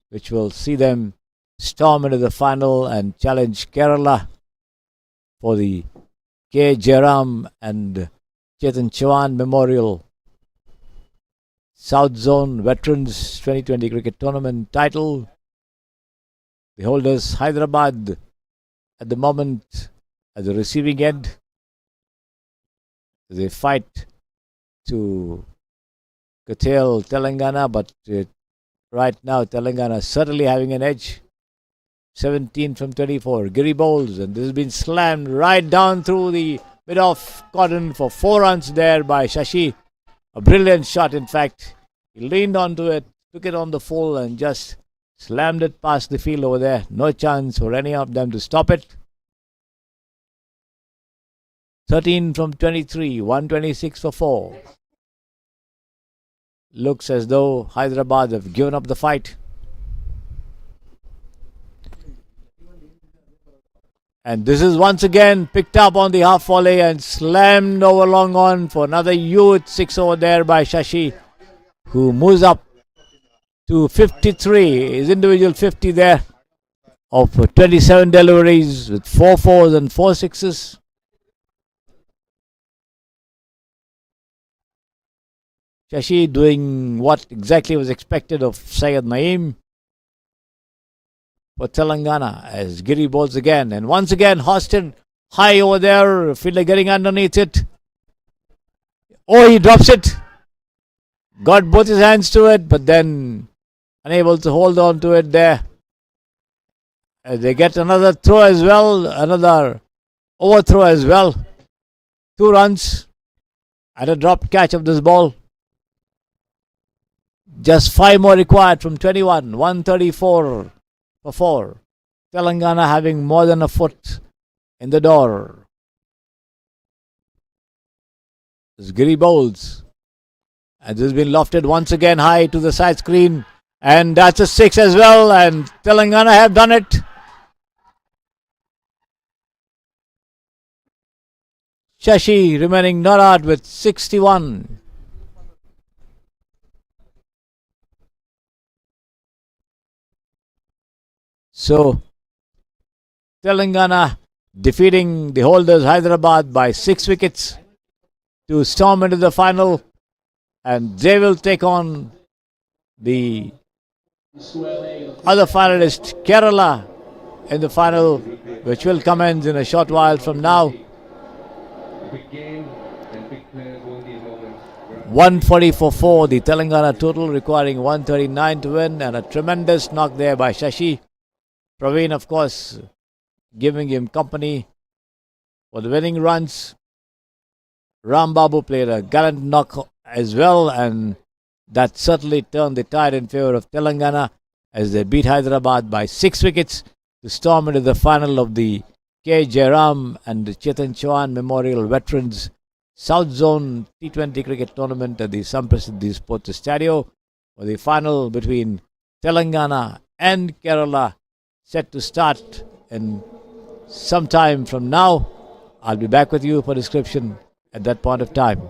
which will see them storm into the final and challenge Kerala for the K. Jayram and Chetan Chauhan Memorial South Zone Veterans 2020 Cricket Tournament title. The holders, Hyderabad, at the moment at the receiving end. They fight to curtail Telangana, but Right now, Telangana certainly having an edge. 17 from 24. Giri bowls, and this has been slammed right down through the mid off cotton for 4 runs there by Shashi. A brilliant shot, in fact. He leaned onto it, took it on the full, and just slammed it past the field over there. No chance for any of them to stop it. 13 from 23, 126 for 4. Looks as though Hyderabad have given up the fight. And this is once again picked up on the half volley and slammed over long on for another huge 6 over there by Shashi, who moves up to 53. His individual 50 there of 27 deliveries with 4 fours and 4 sixes. Shashi doing what exactly was expected of Syed Naeem for Telangana as Giri bowls again. And once again, Hostin high over there, fielder getting underneath it. Oh, he drops it. Got both his hands to it, but then unable to hold on to it there. They get another throw as well, another overthrow as well. 2 runs and a dropped catch of this ball. Just 5 more required from 21. 134 for 4. Telangana having more than a foot in the door. This Giri bowls. And this has been lofted once again high to the side screen. And that's a 6 as well. And Telangana have done it. Shashi remaining not out with 61. So, Telangana defeating the holders Hyderabad by 6 wickets to storm into the final, and they will take on the other finalist Kerala in the final, which will commence in a short while from now. 144 for 4, the Telangana total, requiring 139 to win, and a tremendous knock there by Shashi. Praveen, of course, giving him company for the winning runs. Ram Babu played a gallant knock as well, and that certainly turned the tide in favour of Telangana as they beat Hyderabad by 6 wickets to storm into the final of the K. Jayram and the Chetan Chauhan Memorial Veterans South Zone T20 cricket tournament at the Samprasiddhi Sports Stadio, for the final between Telangana and Kerala, set to start in some time from now. I'll be back with you for description at that point of time.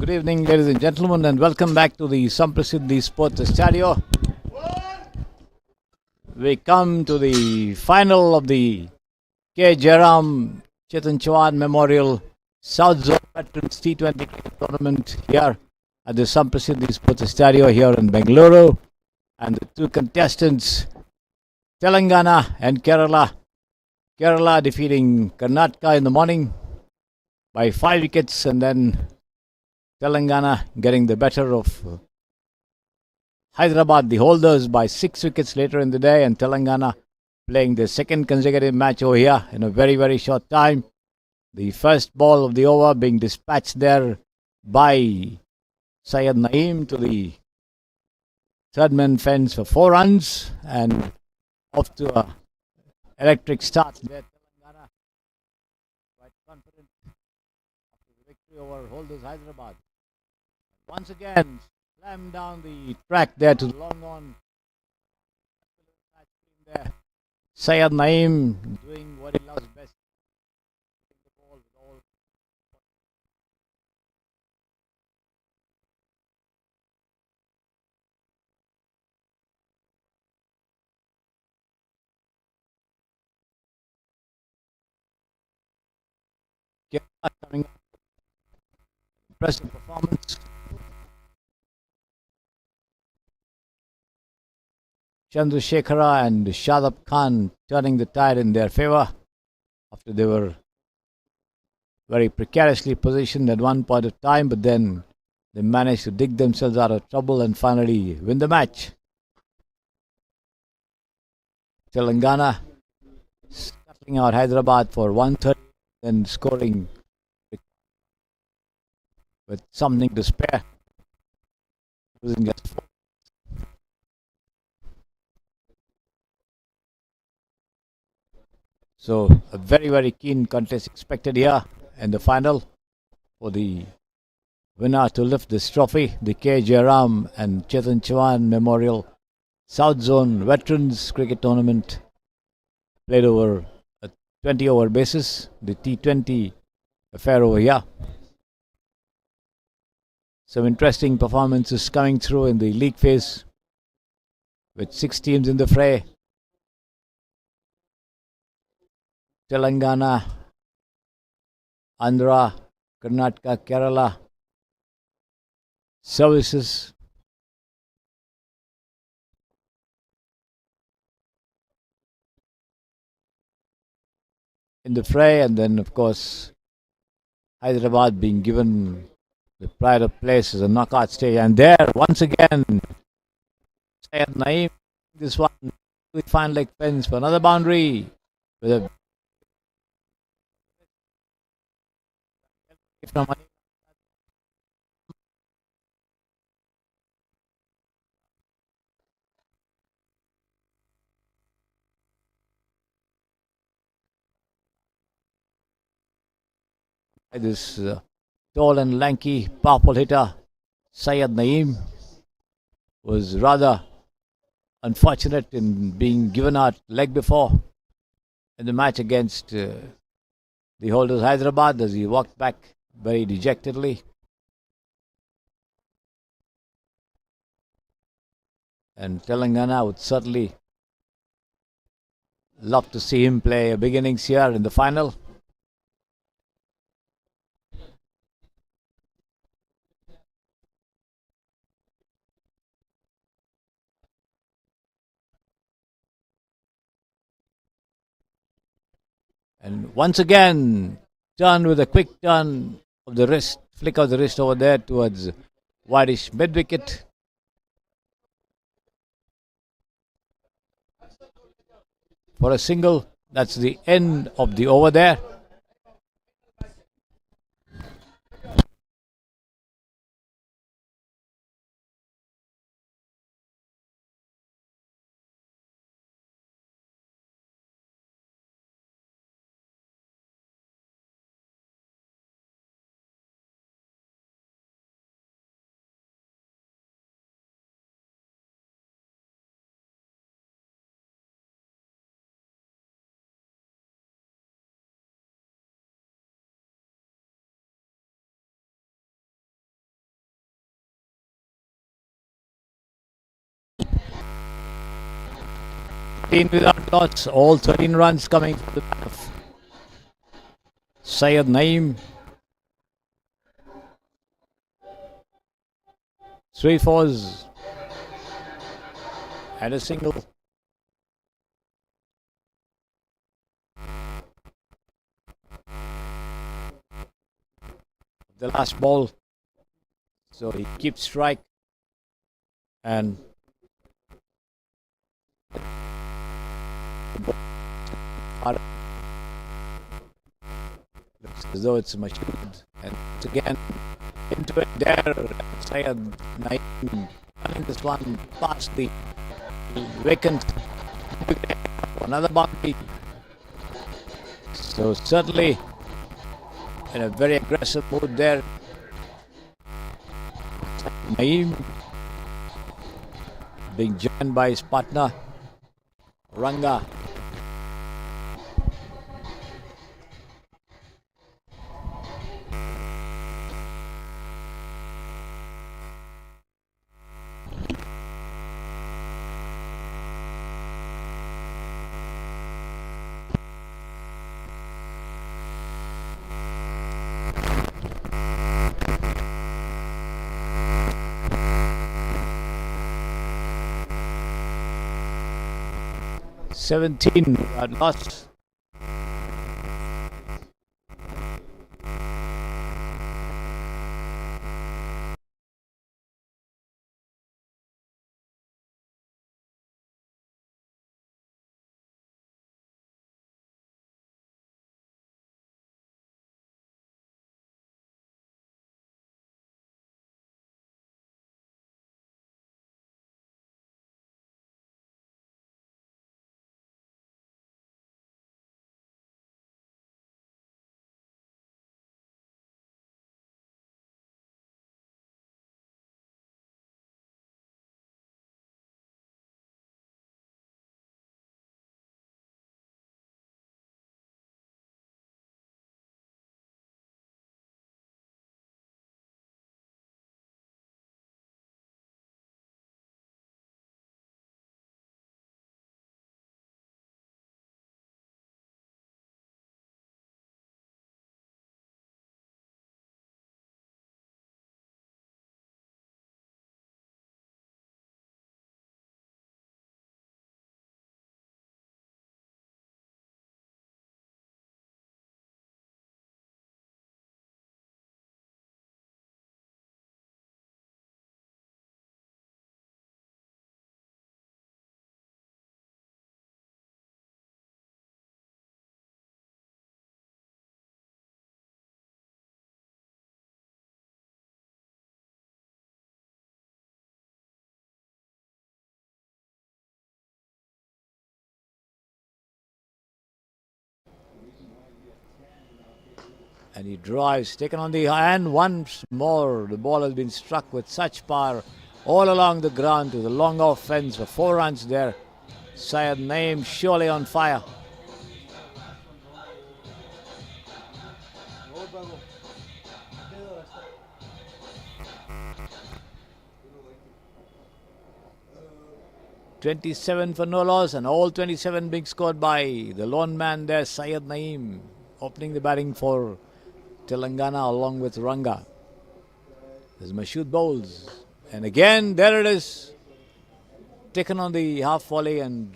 Good evening, ladies and gentlemen, and welcome back to the Samprasiddhi Sports Stadio. We come to the final of the Jayram Chetan Chauhan Memorial South Zone Veterans T20 cricket tournament here at the Samprasiddhi Sports Stadio here in Bengaluru. And the two contestants, Telangana and Kerala. Kerala defeating Karnataka in the morning by 5 wickets, and then Telangana getting the better of Hyderabad, the holders, by 6 wickets later in the day, and Telangana playing their second consecutive match over here in a very, very short time. The first ball of the over being dispatched there by Syed Naeem to the third man fence for 4 runs, and off to a electric start there. Telangana quite confident after the victory over holders Hyderabad. Once again, slam down the track there to the long on. There. Syed Naeem doing what he loves best. The ball with all. Kerala coming up. Impressive performance. Chandrasekhara and Shadab Khan turning the tide in their favour after they were very precariously positioned at one point of time, but then they managed to dig themselves out of trouble and finally win the match. Telangana scuttling out Hyderabad for 130 and scoring with something to spare, losing just 4. So a very, very keen contest expected here in the final for the winner to lift this trophy, the Jayram and Chetan Chauhan Memorial South Zone Veterans Cricket Tournament, played over a 20-over basis, the T20 affair over here. Some interesting performances coming through in the league phase with 6 teams in the fray. Telangana, Andhra, Karnataka, Kerala services. In the fray, and then of course Hyderabad being given the pride of place as a knockout stage. And there once again Syed Naeem, this one with fine leg fence for another boundary with a from this tall and lanky, powerful hitter Syed Naeem was rather unfortunate in being given out leg before in the match against the holders Hyderabad as he walked back very dejectedly. And Telangana would certainly love to see him play a big innings here in the final. And once again, turn with a quick turn of the wrist, flick of the wrist over there towards wideish mid wicket. For a single, that's the end of the over there. 13 without loss. All 13 runs coming from the bat of Syed Naeem. 3 fours and a single. The last ball. So he keeps strike and looks as though it's Mashood, and once again into it there. Syed Naeem running this one past the vacant. Another boundary. So certainly in a very aggressive mood there. Naeem being joined by his partner Ranga. Seventeen lost. And he drives, taken on the hand once more. The ball has been struck with such power all along the ground to the long off fence for 4 runs there. Syed Naeem surely on fire. .27 for no loss, and all 27 being scored by the lone man there, Syed Naeem, opening the batting for Telangana along with Ranga. There's Mashood bowls, and again there it is, taken on the half volley and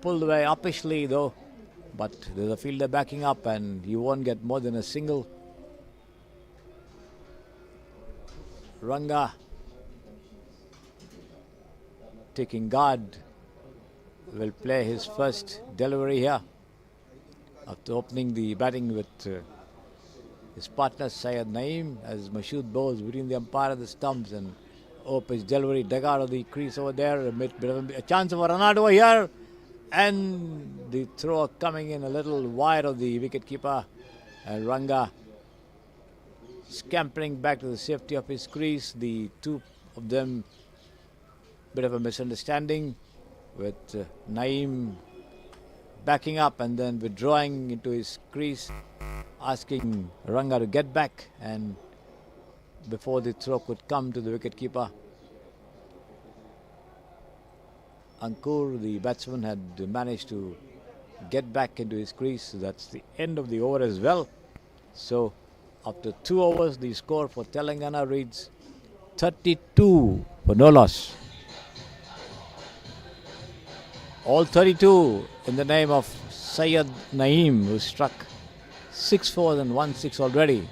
pulled away uppishly though, but there's a fielder backing up and he won't get more than a single. Ranga taking guard will play his first delivery here after opening the batting with his partner Syed Naeem, as Mashood bowls between the umpire and the stumps and his delivery dug out of the crease over there. A chance of a run out over here, and the throw coming in a little wide of the wicketkeeper, and Ranga scampering back to the safety of his crease. The two of them, bit of a misunderstanding with Naeem backing up and then withdrawing into his crease, asking Ranga to get back, and before the throw could come to the wicketkeeper. Ankur, the batsman, had managed to get back into his crease. So that's the end of the over as well. So after 2 overs, the score for Telangana reads 32 for no loss. All 32 in the name of Syed Naeem, who struck 6 4s and 1 6 already.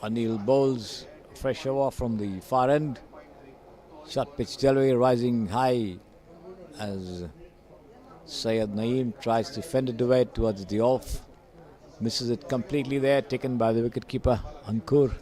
Anil bowls fresh over from the far end. Short pitch delivery rising high as Syed Naeem tries to fend it away towards the off. Misses it completely there, taken by the wicketkeeper Ankur.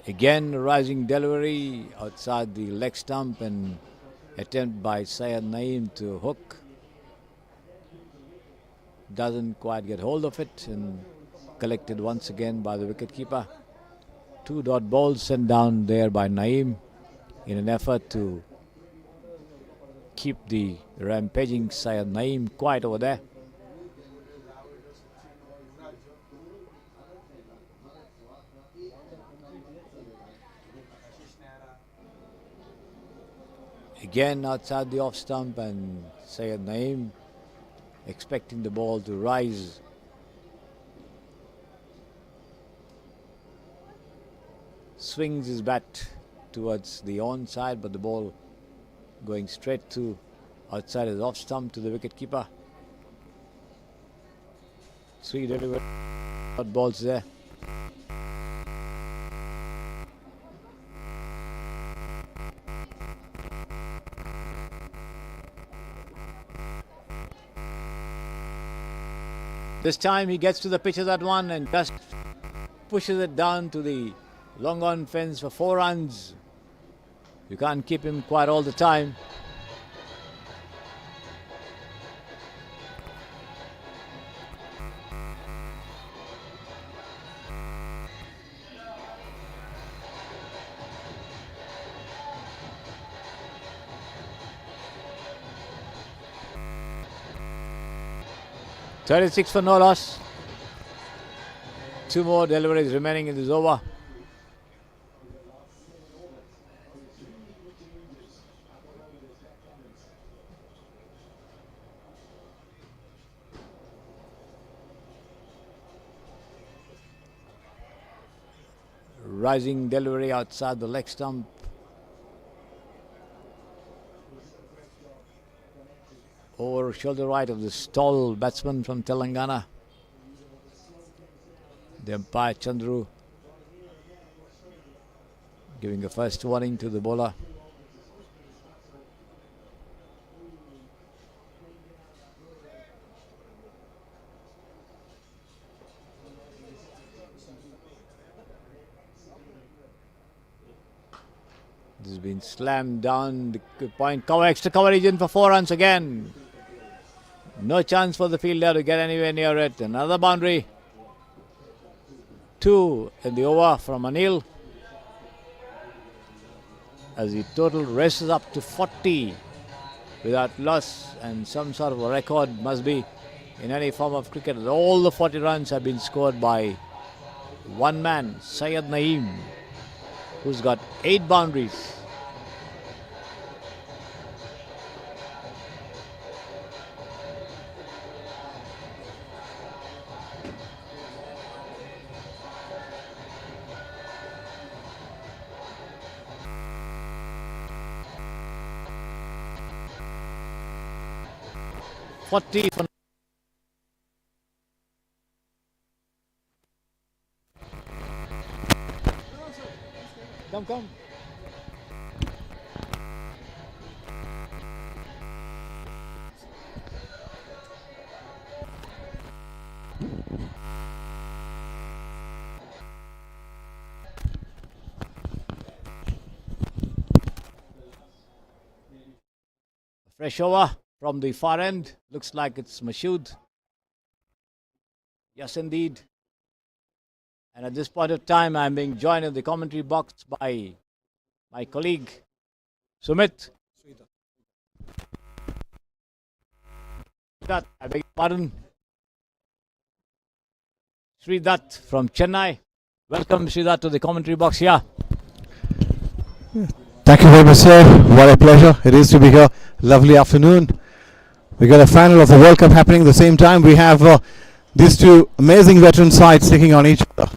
Again, rising delivery outside the leg stump and attempt by Syed Naeem to hook. Doesn't quite get hold of it and collected once again by the wicketkeeper. 2 dot balls sent down there by Naeem in an effort to keep the rampaging Syed Naeem quiet over there. Again outside the off stump and Syed Naeem expecting the ball to rise. Swings his bat towards the on side, but the ball going straight to outside his off stump to the wicketkeeper. 3 delivered balls there. This time he gets to the pitch of that one and just pushes it down to the long on fence for 4 runs. You can't keep him quiet all the time. .36 for no loss. 2 more deliveries remaining in this over. Rising delivery outside the leg stump. Over shoulder right of the tall batsman from Telangana. The umpire Chandru giving a first warning to the bowler. This has been slammed down. The point cover, extra coverage in for 4 runs again. No chance for the fielder to get anywhere near it. Another boundary. 2 in the over from Anil. As the total races up to 40 without loss, and some sort of a record must be in any form of cricket. All the 40 runs have been scored by one man, Syed Naeem, who's got 8 boundaries. Come. Fresh over from the far end. Looks like it's Mashood. Yes, indeed. And at this point of time, I'm being joined in the commentary box by my colleague, Sumit. I beg your pardon. Sridat from Chennai. Welcome, Sridat, to the commentary box here. Thank you very much, sir. What a pleasure it is to be here. Lovely afternoon. We got a final of the World Cup happening at the same time. We have these two amazing veteran sides taking on each other.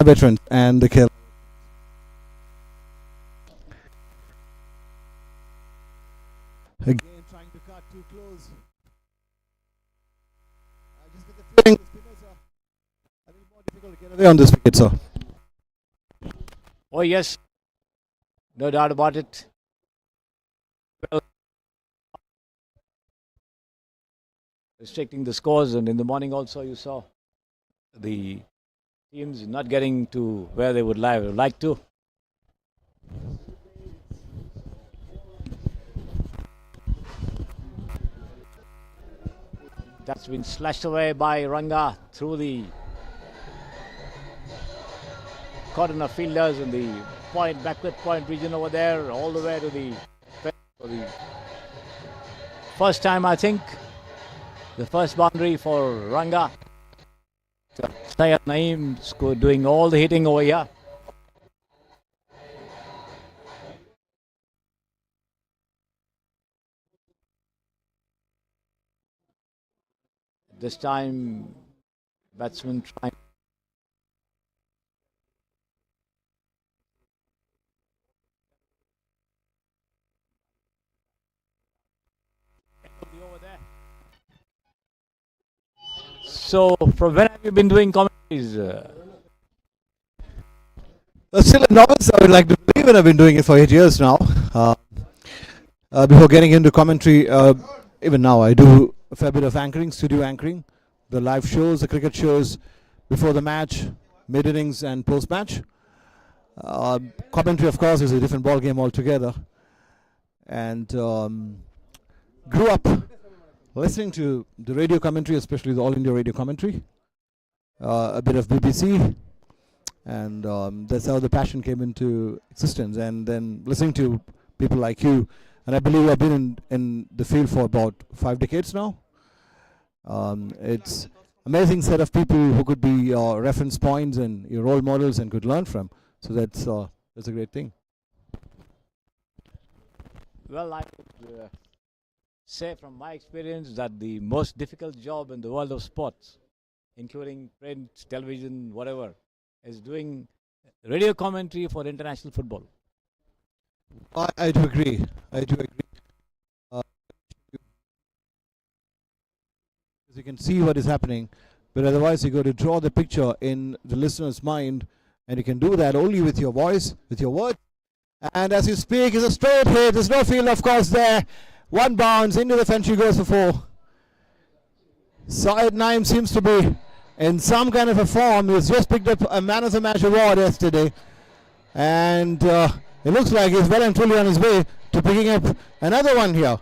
Veterans and the Kerala. Again, trying to cut too close. I just get the feeling the spinners are a little more difficult to get away on this wicket, sir. Oh, yes. No doubt about it. Well, restricting the scores, and in the morning also you saw the teams not getting to where they would like to. That's been slashed away by Ranga through the corner fielders in the backward point region over there, all the way to the first time, I think, the first boundary for Ranga. Syed Naeem doing all the hitting over here. This time, batsman trying. So, from when have you been doing commentaries? Still a novice, I would like to believe, and I've been doing it for 8 years now. Before getting into commentary, even now I do a fair bit of anchoring, studio anchoring, the live shows, the cricket shows before the match, mid-innings and post-match. Commentary, of course, is a different ball game altogether. And grew up listening to the radio commentary, especially the All India radio commentary, a bit of BBC, and that's how the passion came into existence. And then listening to people like you, and I believe I've been in the field for about 5 decades now. It's amazing set of people who could be your reference points and your role models and could learn from. So that's a great thing. Well, I would say from my experience that the most difficult job in the world of sports, including print, television, whatever, is doing radio commentary for international football. I do agree. You can see what is happening, but otherwise you got to draw the picture in the listener's mind, and you can do that only with your voice, with your words. And as you speak, it's a straight hit. There's no field, of course, there. One bounce into the fence. She goes for 4. Syed Naeem seems to be in some kind of a form. He's just picked up a Man of the Match award yesterday, and it looks like he's well and truly on his way to picking up another one here.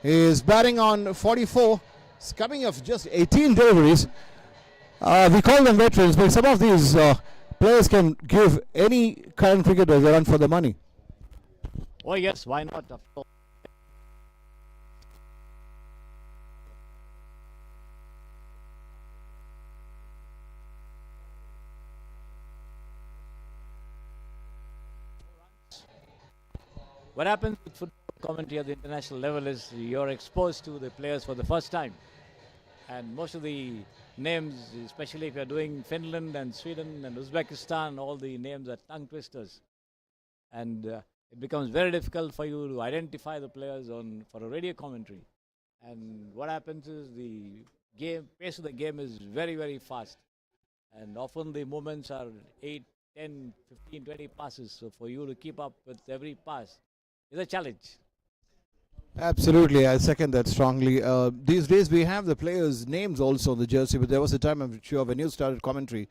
He's batting on 44. He's coming off just 18 deliveries. We call them veterans, but some of these players can give any current cricketer a run for the money. Oh yes, why not? Of course. What happens with football commentary at the international level is you're exposed to the players for the first time. And most of the names, especially if you're doing Finland and Sweden and Uzbekistan, all the names are tongue twisters. And it becomes very difficult for you to identify the players for a radio commentary. And what happens is the pace of the game is very, very fast. And often the moments are 8, 10, 15, 20 passes. So for you to keep up with every pass is a challenge. Absolutely, I second that strongly. These days we have the players' names also on the jersey, but there was a time, I'm sure, when you started commentary,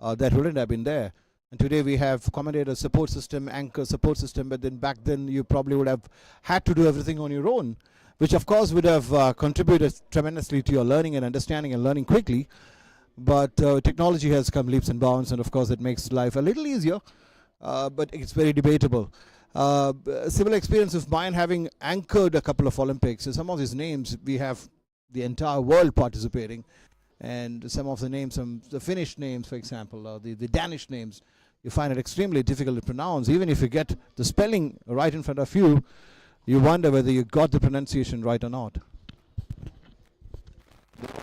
that wouldn't have been there. And today we have commentator support system, anchor support system, but then back then you probably would have had to do everything on your own, which of course would have contributed tremendously to your learning and understanding and learning quickly. But technology has come leaps and bounds, and of course it makes life a little easier, but it's very debatable. A similar experience of mine, having anchored a couple of Olympics. So some of these names, we have the entire world participating, and some of the names, the Finnish names, for example, or the Danish names, you find it extremely difficult to pronounce. Even if you get the spelling right in front of you, you wonder whether you got the pronunciation right or not.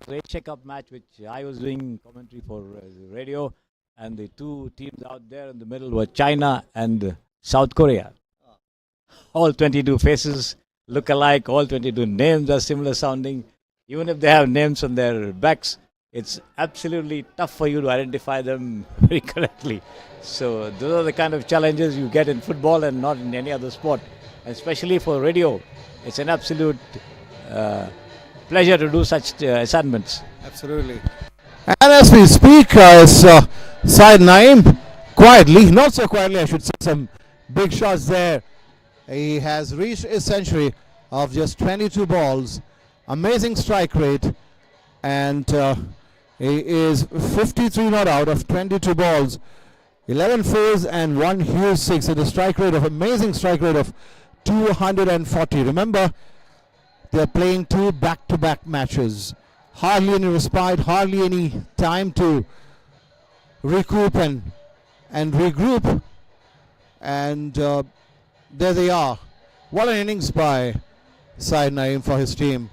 The Asia Cup match, which I was doing commentary for radio, and the two teams out there in the middle were China and South Korea. All 22 faces look alike, all 22 names are similar sounding. Even if they have names on their backs, it's absolutely tough for you to identify them very correctly. So those are the kind of challenges you get in football and not in any other sport. Especially for radio, it's an absolute pleasure to do such assignments. Absolutely. And as we speak, Syed Naeem, quietly, not so quietly, I should say, some big shots there. He has reached a century of just 22 balls, amazing strike rate, and he is 53 not out of 22 balls, 11 fours and 1 huge six, at a strike rate of amazing strike rate of 240. Remember, they're playing two back-to-back matches. Hardly any respite, hardly any time to recoup and regroup. And there they are. What an innings by Syed Naeem for his team.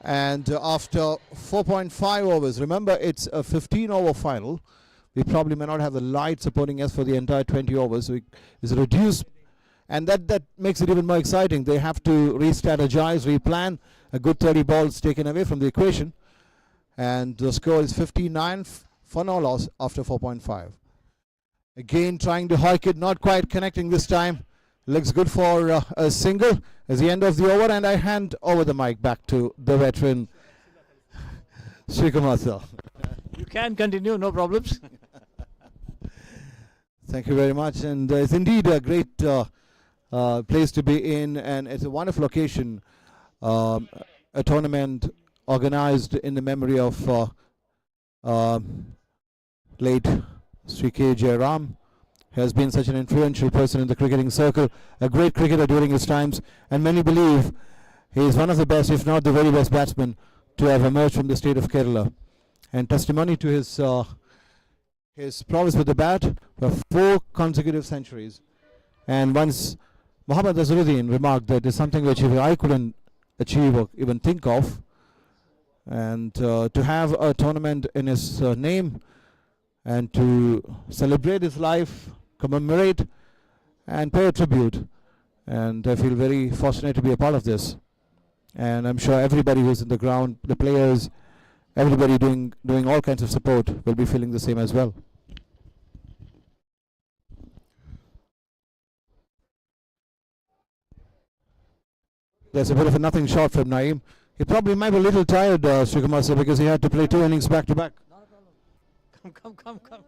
And after 4.5 overs, remember it's a 15-over final. We probably may not have the light supporting us for the entire 20 overs. So it's reduced. And that makes it even more exciting. They have to re-strategize, replan. A good 30 balls taken away from the equation. And the score is 59 for no loss after 4.5. Again trying to hike it, not quite connecting this time. Looks good for a single as the end of the over, and I hand over the mic back to the veteran Srikumar sir. You can continue, no problems. Thank you very much, and it's indeed a great place to be in, and it's a wonderful occasion. A tournament organized in the memory of late Cricsay Jayram. Has been such an influential person in the cricketing circle, a great cricketer during his times, and many believe he is one of the best, if not the very best batsman to have emerged from the state of Kerala. And testimony to his prowess with the bat were 4 consecutive centuries. And once Muhammad Azharuddin remarked that it's something which I couldn't achieve or even think of, and to have a tournament in his name and to celebrate his life, commemorate and pay a tribute, and I feel very fortunate to be a part of this. And I'm sure everybody who's in the ground, the players, everybody doing all kinds of support will be feeling the same as well. There's a bit of a nothing shot from Naeem. He probably might be a little tired, Srikumar sir, because he had to play 2 innings back to back. Not a problem. Come.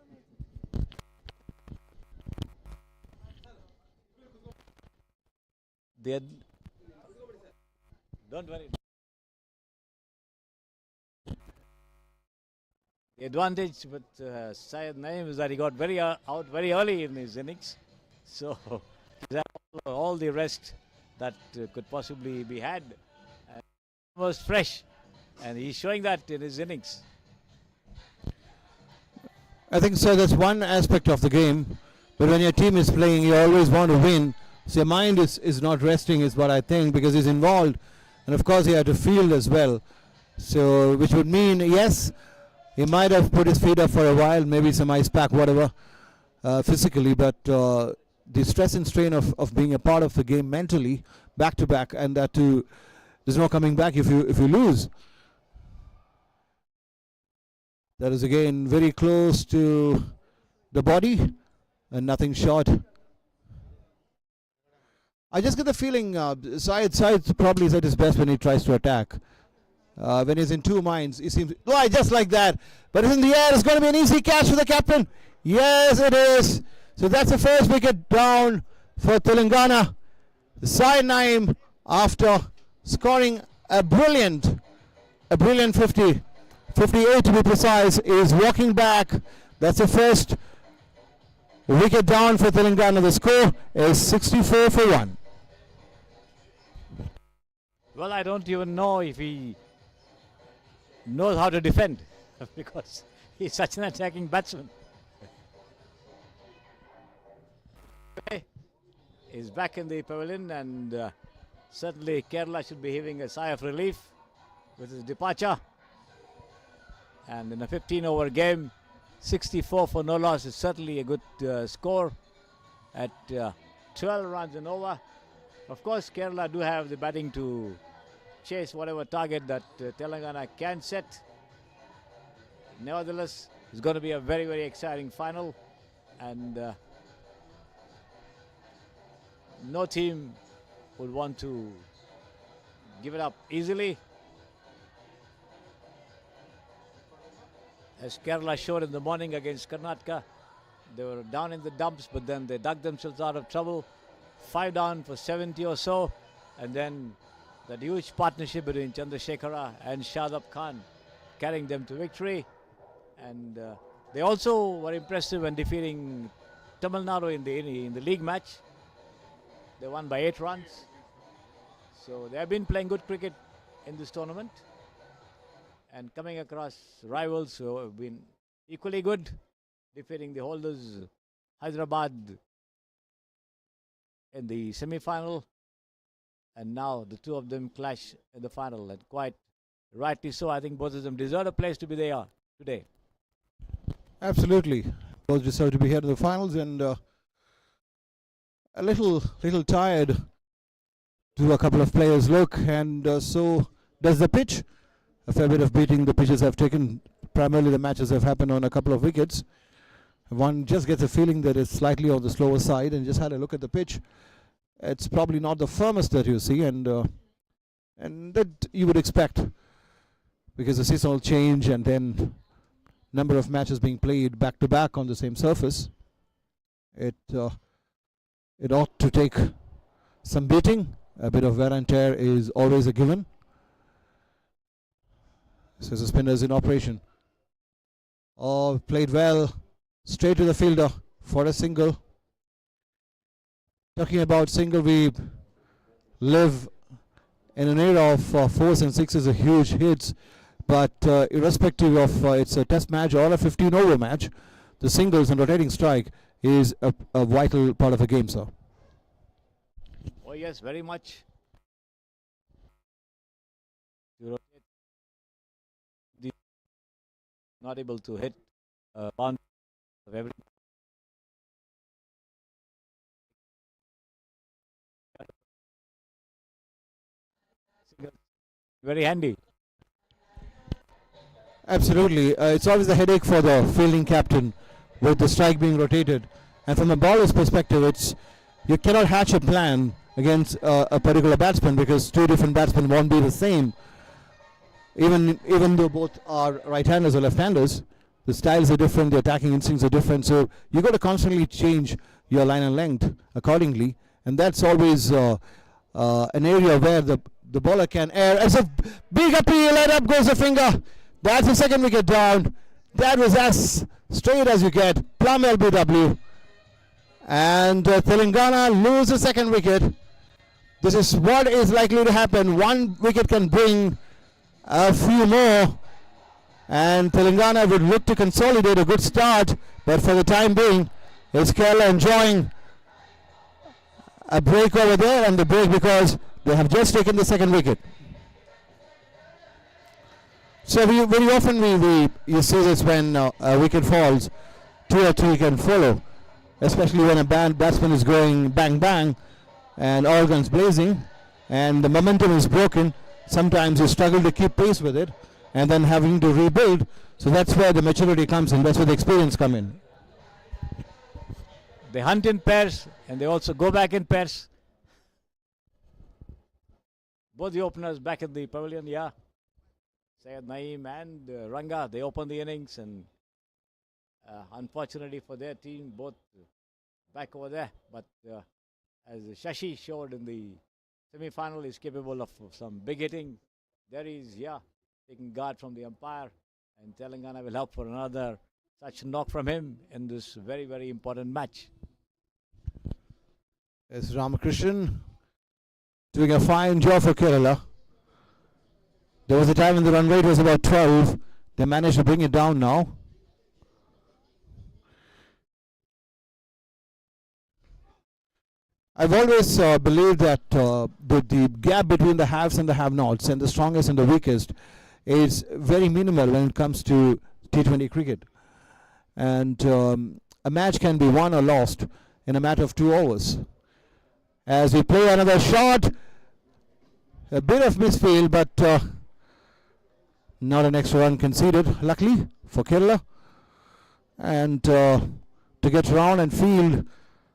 Don't worry. The advantage with Syed Naeem is that he got out very early in his innings. So he's had all the rest that could possibly be had. And was fresh. And he's showing that in his innings. I think, sir, that's one aspect of the game. But when your team is playing, you always want to win. So your mind is not resting, is what I think, because he's involved. And of course, he had to field as well. So, which would mean, yes, he might have put his feet up for a while, maybe some ice pack, whatever, physically. But the stress and strain of being a part of the game mentally, back to back, and that to there's no coming back if you lose. That is again very close to the body and nothing short. I just get the feeling Syed probably is at his best when he tries to attack. When he's in two minds, he seems just like that. But it's in the air. It's going to be an easy catch for the captain. Yes, it is. So that's the first wicket down for Telangana. Syed Naeem, after scoring a brilliant 50, 58 to be precise, is walking back. That's the first wicket down for Telangana. The score is 64 for 1. Well, I don't even know if he knows how to defend because he's such an attacking batsman. He's back in the pavilion, and certainly Kerala should be heaving a sigh of relief with his departure. And in a 15-over game, 64 for no loss is certainly a good score at 12 runs and over. Of course, Kerala do have the batting to chase whatever target that Telangana can set. Nevertheless, it's going to be a very, very exciting final, and no team would want to give it up easily. As Kerala showed in the morning against Karnataka, they were down in the dumps, but then they dug themselves out of trouble. 5 down for 70 or so, and then that huge partnership between Chandrasekhara and Shadab Khan carrying them to victory. And they also were impressive when defeating Tamil Nadu in the league match. They won by 8 runs. So they have been playing good cricket in this tournament and coming across rivals who have been equally good, defeating the holders Hyderabad in the semi-final, and now the two of them clash in the final, and quite rightly so. I think both of them deserve a place to be there today. Absolutely, both deserve to be here in the finals, and a little tired to a couple of players look, and so does the pitch. A fair bit of beating the pitches have taken. Primarily the matches have happened on a couple of wickets. One just gets a feeling that it's slightly on the slower side, and just had a look at the pitch. It's probably not the firmest that you see, and that you would expect, because the seasonal change and then number of matches being played back to back on the same surface. It ought to take some beating. A bit of wear and tear is always a given. So the spinners in operation. Oh, played well. Straight to the fielder for a single. Talking about single, we live in an era of 4s and 6s, a huge hits. But irrespective of it's a test match or a 15-over match, the singles and rotating strike is a vital part of the game, sir. Oh yes, very much. Not able to hit boundary of every. Very handy. Absolutely. It's always a headache for the fielding captain with the strike being rotated. And from a bowler's perspective, you cannot hatch a plan against a particular batsman, because two different batsmen won't be the same. Even though both are right-handers or left-handers, the styles are different, the attacking instincts are different. So you got to constantly change your line and length accordingly. And that's always an area where the bowler can err. As a big appeal, and up goes the finger. That's the second wicket down. That was as straight as you get. Plum LBW. And Telangana lose the second wicket. This is what is likely to happen. One wicket can bring a few more, and Telangana would look to consolidate a good start, but for the time being, it's Kerala enjoying a break over there, and the break because they have just taken the second wicket. So very often you see this when a wicket falls, 2 or 3 can follow, especially when a batsman is going bang bang and all guns blazing and the momentum is broken. sometimes you struggle to keep pace with it and then having to rebuild. So that's where the maturity comes in. That's where the experience comes in. They hunt in pairs and they also go back in pairs. Both the openers back in the pavilion, yeah. Syed Naeem and Ranga, they open the innings, and unfortunately for their team, both back over there. But as Shashi showed in the semi-final, is capable of some big hitting. There he is, yeah, taking guard from the umpire, and Telangana will help for another such knock from him in this very, very important match. It's Ramakrishnan doing a fine job for Kerala. There was a time when the run rate was about 12. They managed to bring it down now. I've always believed that the gap between the haves and the have-nots and the strongest and the weakest is very minimal when it comes to T20 cricket. And a match can be won or lost in a matter of 2 overs. As we play another shot, a bit of misfield, but not an extra run conceded, luckily for Kerala. And to get around and field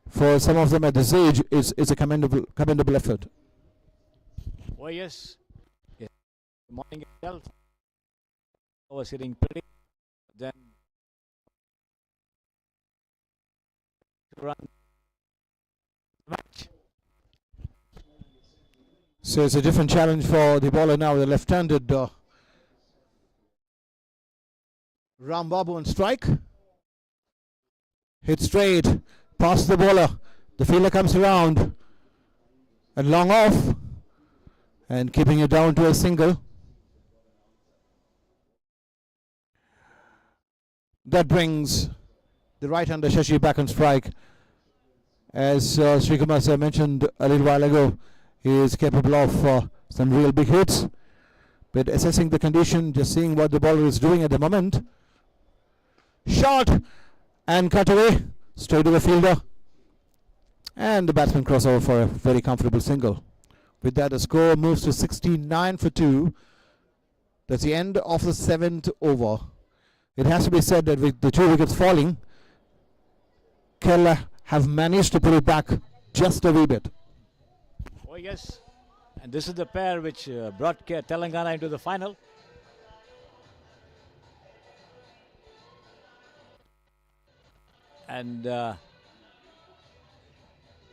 for some of them at this age is a commendable effort. Oh yes. Yes. Morning itself. I was hitting pretty. Then run match. So it's a different challenge for the bowler now, the left-handed Ram Babu on strike. Hit straight, past the bowler. The fielder comes around and long off and keeping it down to a single. That brings the right-hander Shashi back on strike. As Srikumar sir mentioned a little while ago, he is capable of some real big hits. But assessing the condition, just seeing what the bowler is doing at the moment. Shot and cut away, straight to the fielder. And the batsman crossover for a very comfortable single. With that, the score moves to 69 for 2. That's the end of the 7th over. It has to be said that with the 2 wickets falling, Kerala have managed to put it back just a wee bit. Oh yes, and this is the pair which brought Telangana into the final. And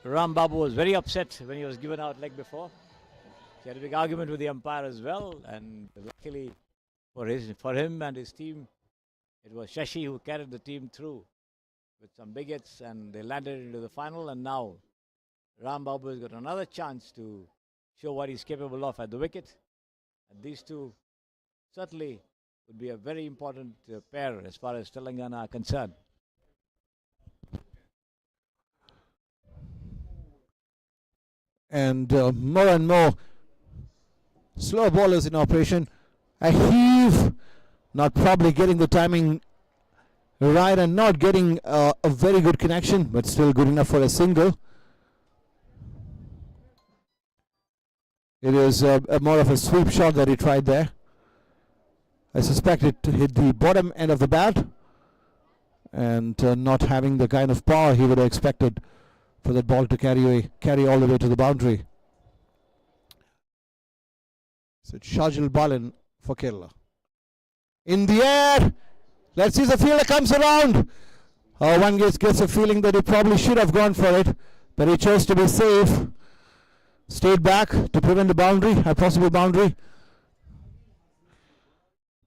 Ram Babu was very upset when he was given out leg before. He had a big argument with the umpire as well, and luckily for him and his team, it was Shashi who carried the team through with some big hits, and they landed into the final. And now Ram Babu has got another chance to show what he's capable of at the wicket. And these two certainly would be a very important pair as far as Telangana are concerned. And more slow bowlers in operation. A heave, not probably getting the timing right and not getting a very good connection, but still good enough for a single. It is more of a sweep shot that he tried there. I suspect it hit the bottom end of the bat, and not having the kind of power he would have expected for that ball to carry all the way to the boundary. So Shajil Balan for Kerala. In the air, let's see if the fielder comes around. One gets a feeling that he probably should have gone for it, but he chose to be safe. Stayed back to prevent a possible boundary.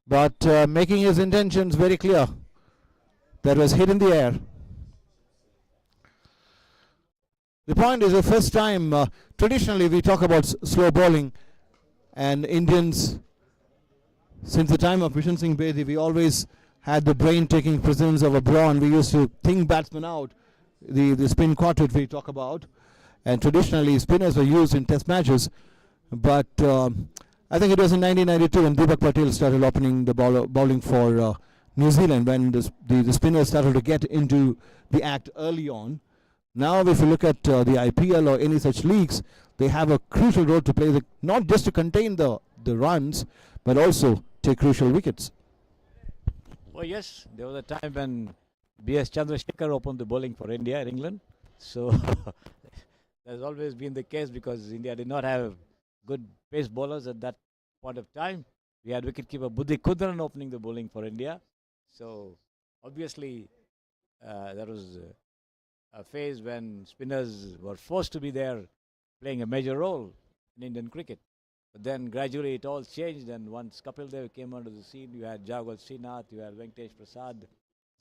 But making his intentions very clear. That was hit in the air. The point is, the first time, traditionally we talk about slow bowling, and Indians, since the time of Vishen Singh Bedi, we always had the brain taking precedence over brawn. We used to think batsmen out, the spin quartet we talk about, and traditionally spinners were used in test matches. But I think it was in 1992 when Deepak Patel started opening the bowling for New Zealand, when the spinners started to get into the act early on. Now, if you look at the IPL or any such leagues, they have a crucial role to play, not just to contain the runs, but also take crucial wickets. Oh yes, there was a time when B.S. Chandrasekhar opened the bowling for India in England. So that's always been the case because India did not have good pace bowlers at that point of time. We had wicketkeeper Buddhi Kudran opening the bowling for India. So obviously there was a phase when spinners were forced to be there playing a major role in Indian cricket. But then gradually it all changed, and once Kapil Dev came onto the scene, you had Jagwal Srinath, you had Venkatesh Prasad,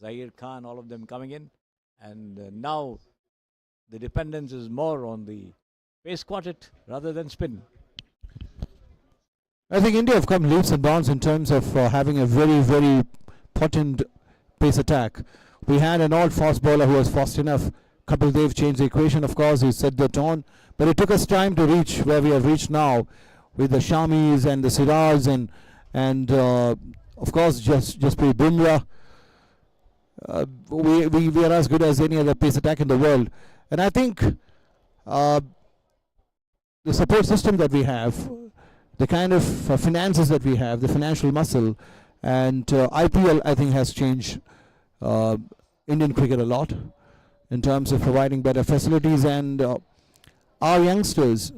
Zahir Khan, all of them coming in. And now the dependence is more on the pace quartet rather than spin. I think India have come leaps and bounds in terms of having a very, very potent pace attack. We had an old fast bowler who was fast enough. Kapil Dev changed the equation, of course, he set the tone. But it took us time to reach where we have reached now with the Shamis and the Siraj and of course, Jasprit Bumrah. We are as good as any other pace attack in the world. And I think the support system that we have, the kind of finances that we have, the financial muscle, and IPL, I think, has changed Indian cricket a lot in terms of providing better facilities. And our youngsters,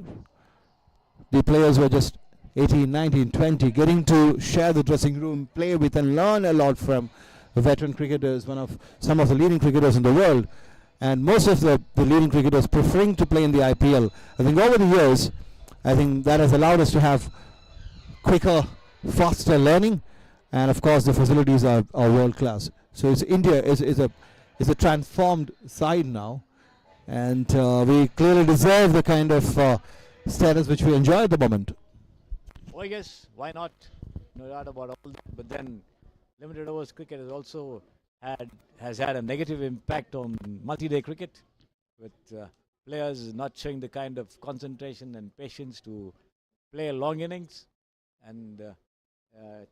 the players who are just 18, 19, 20, getting to share the dressing room, play with and learn a lot from veteran cricketers, some of the leading cricketers in the world, and most of the leading cricketers preferring to play in the IPL. I think over the years, I think that has allowed us to have quicker, faster learning, and of course the facilities are world class. So India is a transformed side now, and we clearly deserve the kind of status which we enjoy at the moment. Oh yes, why not? No doubt about all that. But then limited overs cricket has had a negative impact on multi-day cricket, with players not showing the kind of concentration and patience to play long innings. And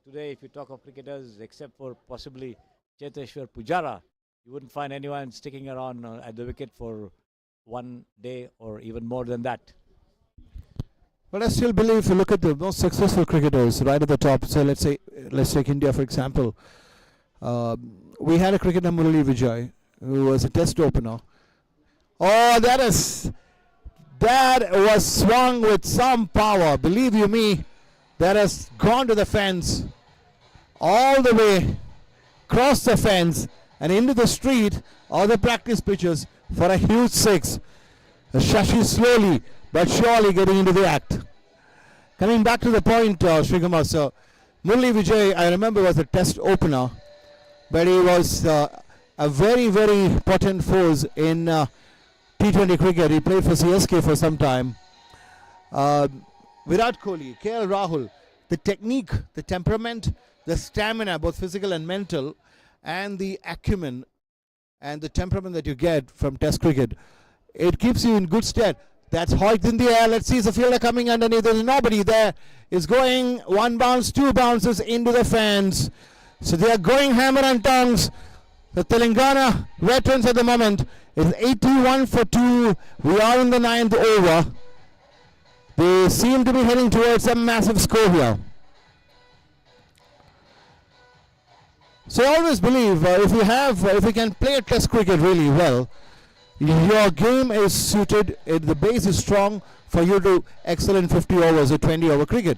today, if you talk of cricketers, except for possibly Cheteshwar Pujara, you wouldn't find anyone sticking around at the wicket for one day or even more than that. But I still believe if you look at the most successful cricketers right at the top, so let's take India for example. We had a cricketer, Murali Vijay, who was a test opener. Oh, that was swung with some power. Believe you me, that has gone to the fence, all the way, across the fence, and into the street or the practice pitches for a huge six. Shashi slowly but surely getting into the act. Coming back to the point, Srikumar, sir, Murali Vijay, I remember, was a test opener, but he was a very, very potent force in T20 cricket. He played for CSK for some time. Virat Kohli, KL Rahul, the technique, the temperament, the stamina, both physical and mental, and the acumen and the temperament that you get from test cricket, it keeps you in good stead. That's Hoyt in the air. Let's see the fielder coming underneath. There's nobody there. Is going one bounce, two bounces into the fans. So they are going hammer and tongs. The Telangana veterans at the moment is 81 for 2. We are in the 9th over. They seem to be heading towards a massive score here. So I always believe if we can play test cricket really well, your game is suited, the base is strong for you to excel in 50 overs or 20 over cricket.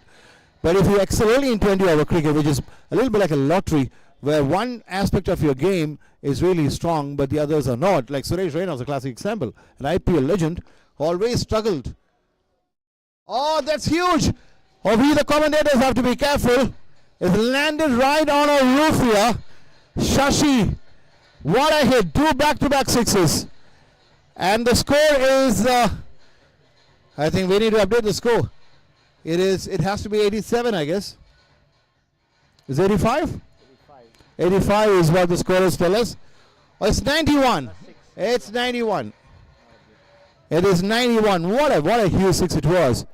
But if you excel only in 20 over cricket, which is a little bit like a lottery, where one aspect of your game is really strong but the others are not, like Suresh Raina is a classic example, an IPL legend, always struggled. Oh, that's huge! Oh, we the commentators have to be careful. It landed right on a roof here. Shashi, what a hit, 2 back-to-back sixes. And the score is, I think we need to update the score. It has to be 87, I guess. Is 85? 85 is what the scorers tell us. Oh, it's 91. It's 91. It is 91. What a huge six it was.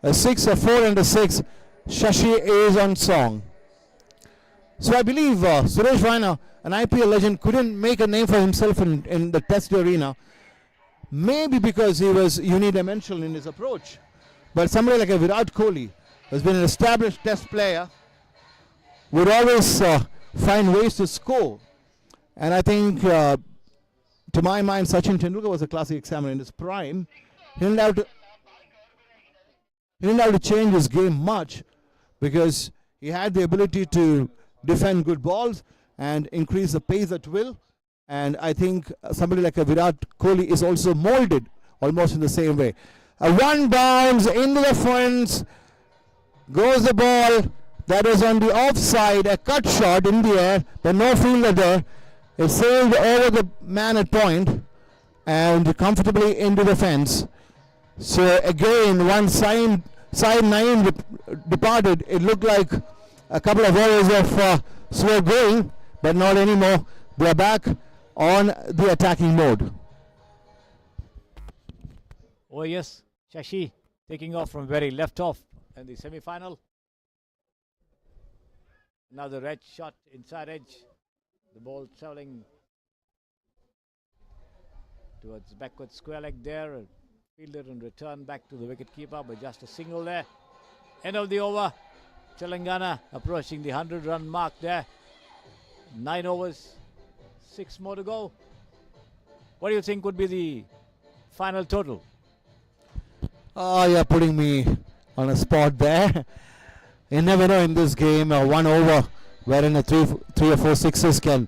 A 6, a 4 and a 6. Shashi is on song. So I believe Suresh Raina, an IPL legend, couldn't make a name for himself in the test arena. maybe because he was unidimensional in his approach. But somebody like a Virat Kohli, who's been an established test player, would always find ways to score. And I think, to my mind, Sachin Tendulkar was a classic example in his prime. He didn't have to change his game much because he had the ability to defend good balls and increase the pace at will. And I think somebody like a Virat Kohli is also molded almost in the same way. A one bounce into the fence, goes the ball. That was on the offside, a cut shot in the air, but no fielder there. It sailed over the man at point and comfortably into the fence. So again, one side 9 departed. It looked like a couple of hours of slow going, but not anymore. They are back on the attacking mode. Oh yes, Shashi taking off from where he left off in the semi-final. Another edge shot, inside edge. The ball traveling towards backward square leg there. Fielder and return back to the wicket keeper, but just a single there. End of the over. Telangana approaching the 100-run mark there. 9 overs, 6 more to go. What do you think would be the final total? Oh, you're putting me on a spot there. You never know in this game, 1 over, wherein a three or four sixes can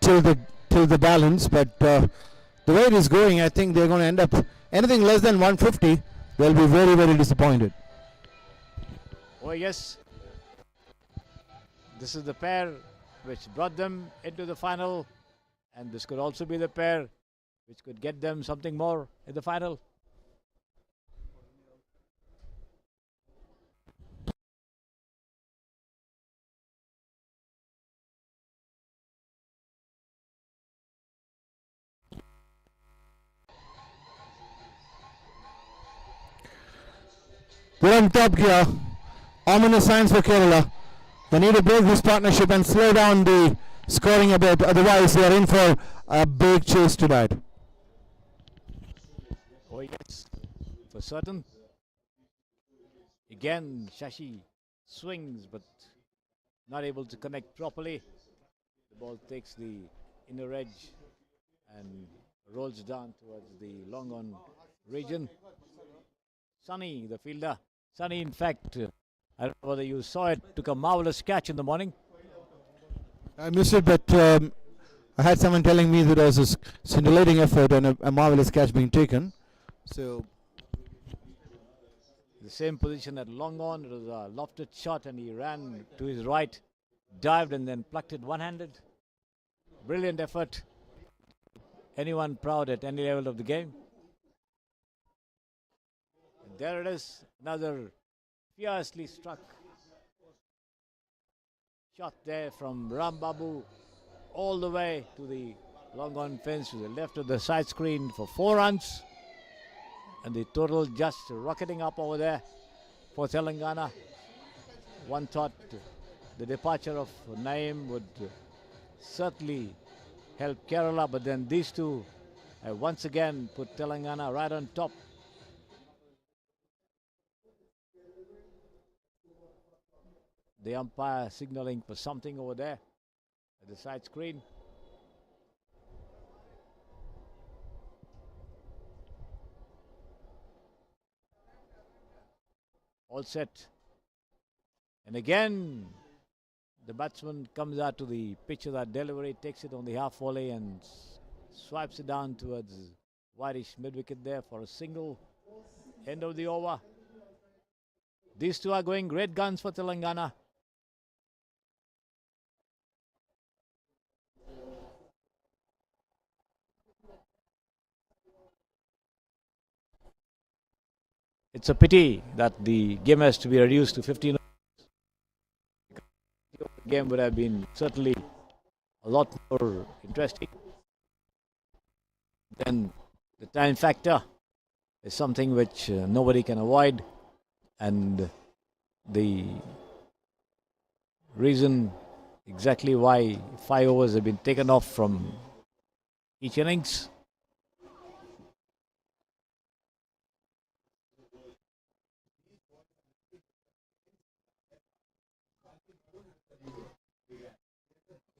tilt the balance. But the way it is going, I think they're going to end up anything less than 150. They'll be very, very disappointed. Oh yes, this is the pair which brought them into the final, and this could also be the pair which could get them something more in the final. They're on top here. Ominous signs for Kerala. They need to break this partnership and slow down the scoring a bit. Otherwise, they are in for a big chase tonight. Oh yes, for certain. Again, Shashi swings but not able to connect properly. The ball takes the inner edge and rolls down towards the long on region. Sunny, the fielder. Sunny, in fact, I don't know whether you saw it, took a marvelous catch in the morning. I missed it, but I had someone telling me that there was a scintillating effort and a marvelous catch being taken. So, the same position at long on. It was a lofted shot and he ran to his right, dived and then plucked it one-handed. Brilliant effort. Anyone proud at any level of the game? And there it is, another fiercely struck shot there from Ram Babu all the way to the long on fence to the left of the side screen for 4 runs. And the total just rocketing up over there for Telangana. One thought the departure of Naeem would certainly help Kerala, but then these two have once again put Telangana right on top. The umpire signaling for something over there at the side screen. All set. And again, the batsman comes out to the pitch of that delivery, takes it on the half volley and swipes it down towards wideish mid-wicket there for a single. End of the over. These two are going great guns for Telangana. It's a pity that the game has to be reduced to 15. The game would have been certainly a lot more interesting. Then the time factor is something which nobody can avoid, and the reason exactly why 5 overs have been taken off from each innings.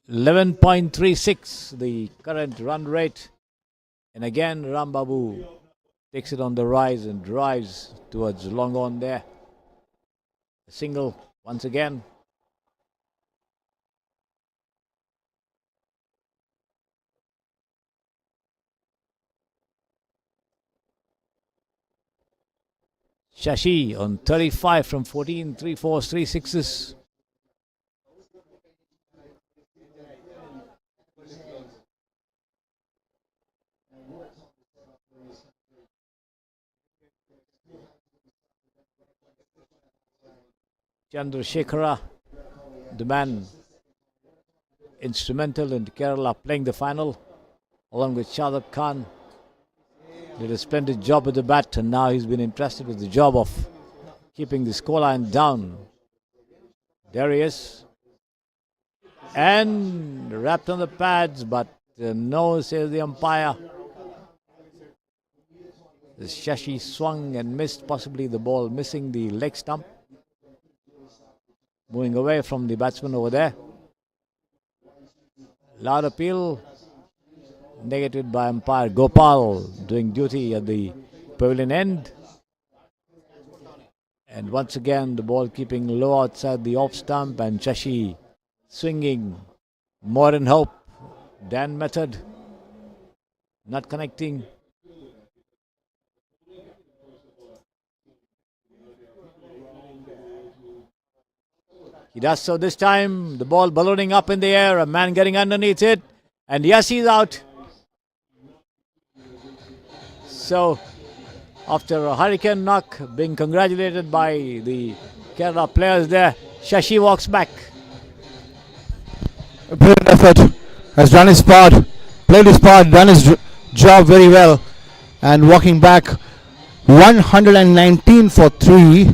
11.36 the current run rate. And again, Rambabu takes it on the rise and drives towards long on there. A single once again. Shashi on 35 from 14, 3 4s, 3 6s. Chandrasekhara, the man instrumental in Kerala playing the final, along with Shadab Khan. Did a splendid job with the bat, and now he's been entrusted with the job of keeping the scoreline down. There he is. And wrapped on the pads, but no, says the umpire. The Shashi swung and missed, possibly the ball missing the leg stump. Moving away from the batsman over there. Loud appeal. Negated by umpire Gopal, doing duty at the pavilion end. And once again the ball keeping low outside the off stump, and Shashi swinging more in hope. Dan method not connecting. He does so this time. The ball ballooning up in the air, a man getting underneath it, and yes, he's out. So, after a hurricane knock, being congratulated by the Kerala players there, Shashi walks back. A brilliant effort, has done his part, played his part, done his job very well, and walking back 119 for 3.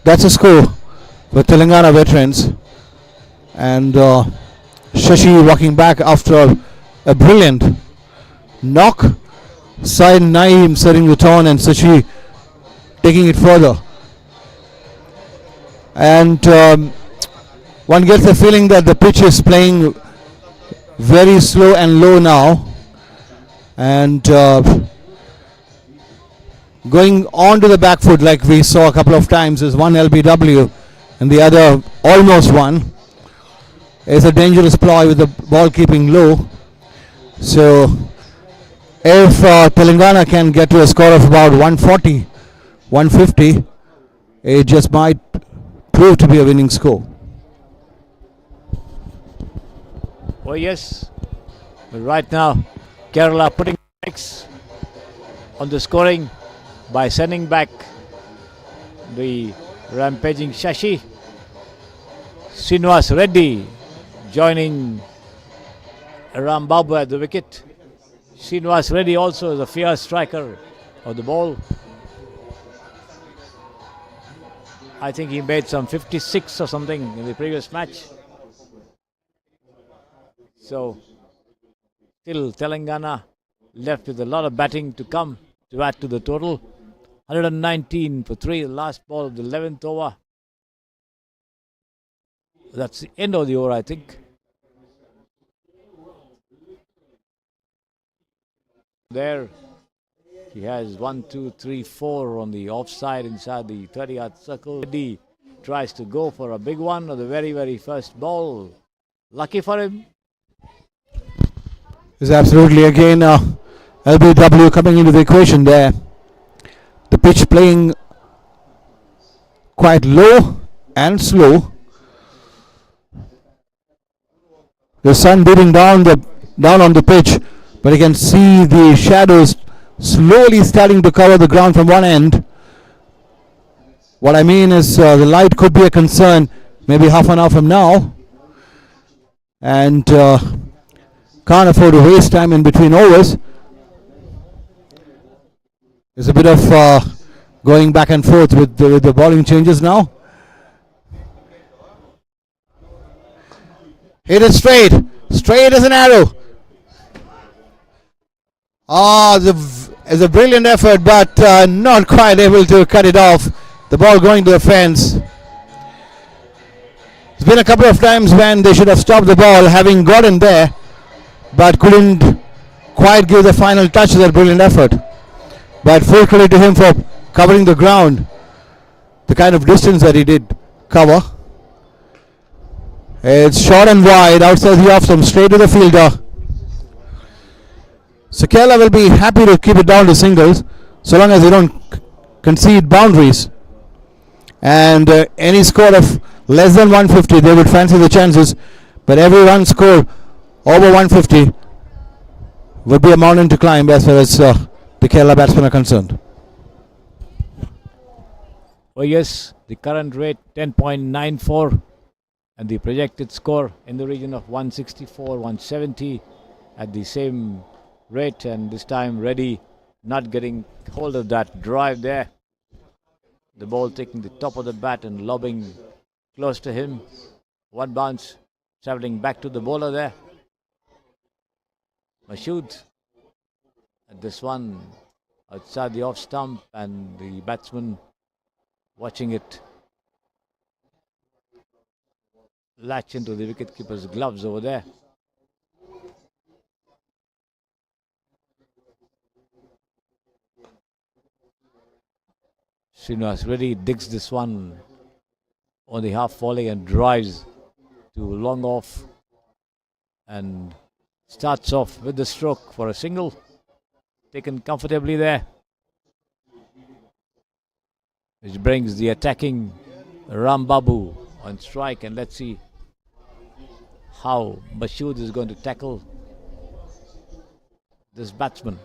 That's a score for Telangana veterans. And Shashi walking back after a brilliant knock. Syed Naeem setting the tone, and Shashi taking it further. And one gets the feeling that the pitch is playing very slow and low now. And going on to the back foot like we saw a couple of times is one LBW and the other almost one. Is a dangerous ploy with the ball keeping low. So if Telangana can get to a score of about 140, 150, it just might prove to be a winning score. Oh yes, but right now Kerala putting X on the scoring by sending back the rampaging Shashi. Srinivas Reddy joining Rambabu at the wicket. Srinivas Reddy also is a fierce striker of the ball. I think he made some 56 or something in the previous match. So, still Telangana left with a lot of batting to come to add to the total. 119 for 3, the last ball of the 11th over. That's the end of the over, I think. There he has 1, 2, 3, 4 on the offside inside the 30-yard circle. He tries to go for a big one on the very first ball. Lucky for him. Is absolutely again LBW coming into the equation there. The pitch playing quite low and slow. The sun beating down on the pitch, but you can see the shadows slowly starting to cover the ground from one end. What I mean is the light could be a concern maybe half an hour from now, and can't afford to waste time in between overs. There's a bit of going back and forth with the bowling changes now. Hit it straight as an arrow. It's a brilliant effort, but not quite able to cut it off. The ball going to the fence. It's been a couple of times when they should have stopped the ball, having gotten there, but couldn't quite give the final touch to that brilliant effort. But full credit to him for covering the ground, the kind of distance that he did cover. It's short and wide outside the off stump, straight to the fielder. So Kerala will be happy to keep it down to singles, so long as they don't concede boundaries. And any score of less than 150, they would fancy the chances. But every run score over 150 would be a mountain to climb as far as the Kerala batsmen are concerned. Oh yes, the current rate 10.94 and the projected score in the region of 164, 170 at the same rate, and this time Reddy not getting hold of that drive there. The ball taking the top of the bat and lobbing close to him. One bounce travelling back to the bowler there. Mashood at this one outside the off stump, and the batsman watching it latch into the wicketkeeper's gloves over there. Srinivas Reddy digs this one on the half volley and drives to long off and starts off with the stroke for a single, taken comfortably there, which brings the attacking Ram Babu on strike. And let's see how Mashood is going to tackle this batsman.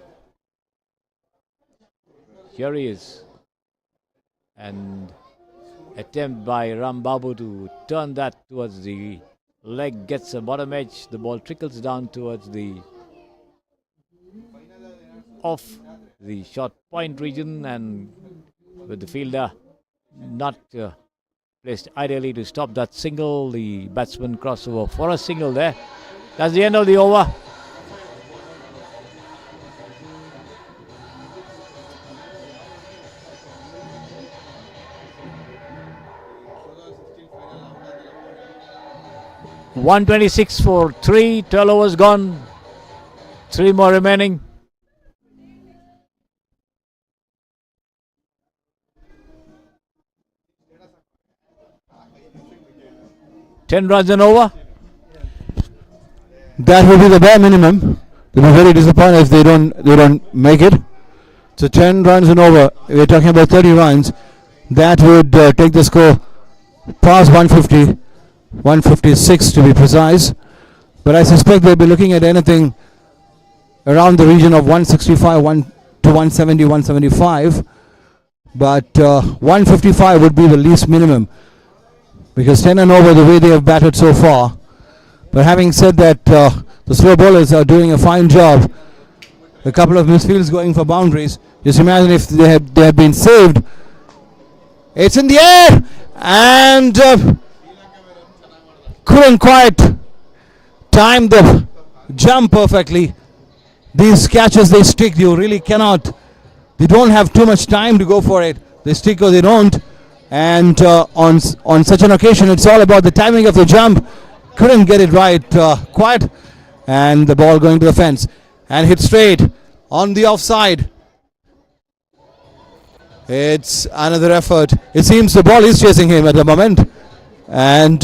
Here he is, and attempt by Ram Babu to turn that towards the leg gets a bottom edge. The ball trickles down towards the off the short point region, and with the fielder not placed ideally to stop that single, the batsman crossover for a single there. That's the end of the over. .126 for 3, 12 overs gone, 3 more remaining. Ten runs and over. That would be the bare minimum. They'll be very disappointed if they don't make it. So 10 runs and over. We're talking about 30 runs. That would take the score past 150, 156 to be precise. But I suspect they'll be looking at anything around the region of 165, 1 to 170, 175. But 155 would be the least minimum, because 10 and over the way they have batted so far. But having said that, the slow bowlers are doing a fine job. A couple of misfields going for boundaries. Just imagine if they had been saved. It's in the air, and couldn't quite time the jump perfectly. These catches, they stick. You really cannot. They don't have too much time to go for it. They stick or they don't. And on such an occasion, it's all about the timing of the jump. Couldn't get it right quite, and the ball going to the fence and hit straight on the offside. It's another effort. It seems the ball is chasing him at the moment, and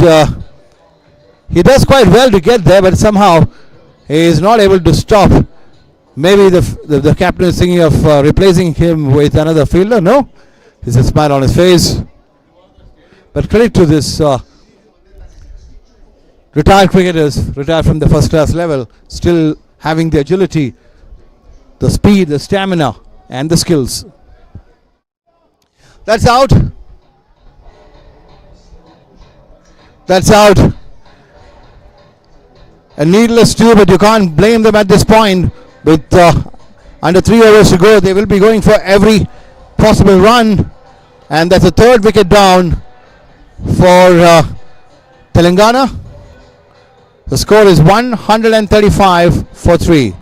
he does quite well to get there, but somehow he is not able to stop. Maybe the captain is thinking of replacing him with another fielder. No, there's a smile on his face. But credit to this retired cricketers, retired from the first class level, still having the agility, the speed, the stamina, and the skills. That's out. That's out. A needless too, but you can't blame them at this point. With under 3 overs to go, they will be going for every possible run, and that's a third wicket down for Telangana. The score is 135 for 3.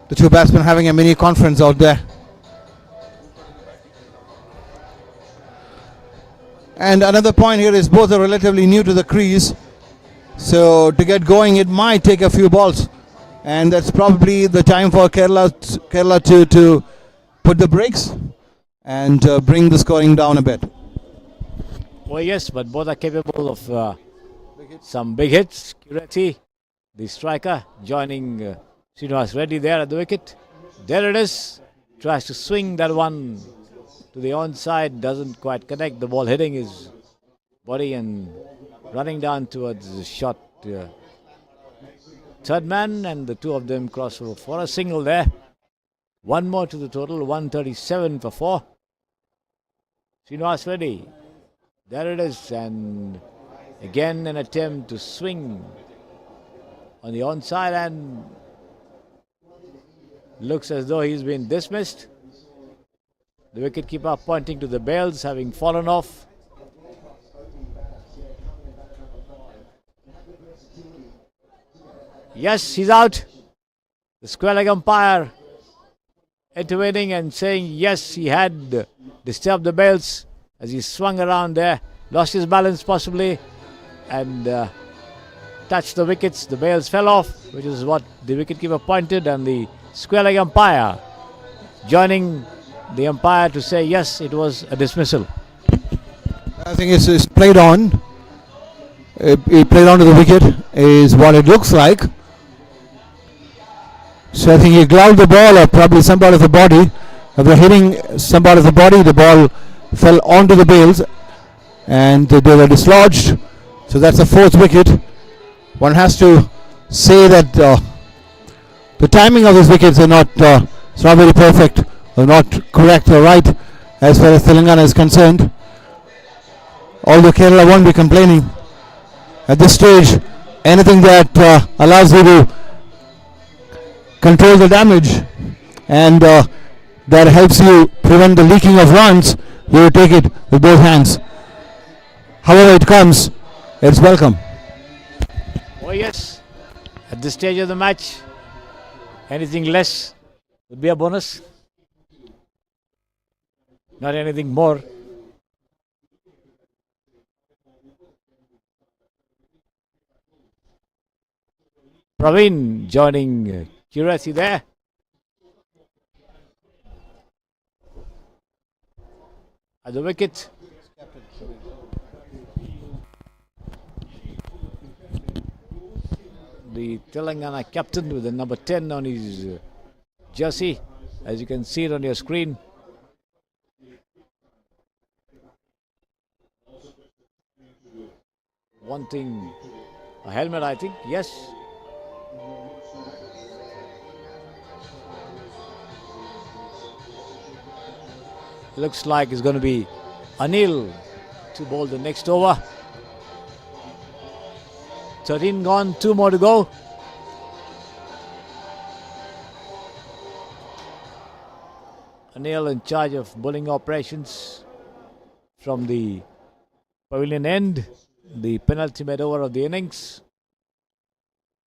The two batsmen having a mini conference out there. And another point here is both are relatively new to the crease. So to get going, it might take a few balls. And that's probably the time for Kerala to put the brakes and bring the scoring down a bit. Oh yes, but both are capable of some big hits. Cricsay, the striker, joining Srinivas Reddy there at the wicket. There it is. Tries to swing that one to the onside. Doesn't quite connect. The ball hitting his body and running down towards the shot. Third man, and the two of them cross over for a single there. One more to the total. 137 for 4. Srinivas Reddy. There it is, and again an attempt to swing on the onside, and looks as though he's been dismissed. The wicketkeeper pointing to the bails having fallen off. Yes, he's out. The square leg umpire intervening and saying yes, he had disturbed the bails as he swung around there, lost his balance possibly, and touched the wickets. The bails fell off, which is what the wicketkeeper pointed, and the square leg umpire joining the umpire to say yes, it was a dismissal. I think it's played on. It played onto the wicket is what it looks like. So I think he gloved the ball, or probably some part of the body. After hitting some part of the body, the ball fell onto the bails and they were dislodged. So that's the 4th wicket. One has to say that the timing of these wickets are not it's not very perfect, or not correct or right as far as Telangana is concerned. Although Kerala won't be complaining at this stage. Anything that allows you to control the damage and that helps you prevent the leaking of runs, you take it with both hands. However it comes, it's welcome. Oh yes, at this stage of the match, anything less would be a bonus. Not anything more. Praveen joining Cricsay there. At the wicket. The Telangana captain with the number 10 on his jersey, as you can see it on your screen. Wanting a helmet, I think. Yes. Looks like it's going to be Anil to bowl the next over. 13 gone, 2 more to go. Anil in charge of bowling operations from the pavilion end. The penultimate over of the innings.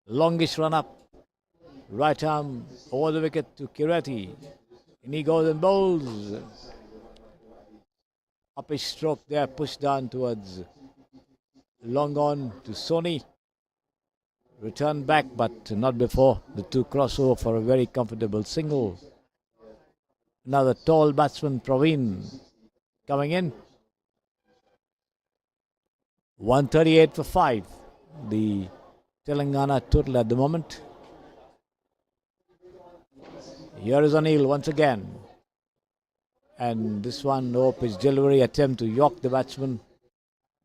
Longish run up. Right arm over the wicket to Cricsay. In he goes and bowls. Uppish stroke there, pushed down towards long on to Sony. Return back, but not before the two cross over for a very comfortable single. Another tall batsman, Praveen, coming in. 138 for 5. The Telangana total at the moment. Here is Anil once again. And this one, no pitch delivery attempt to york the batsman.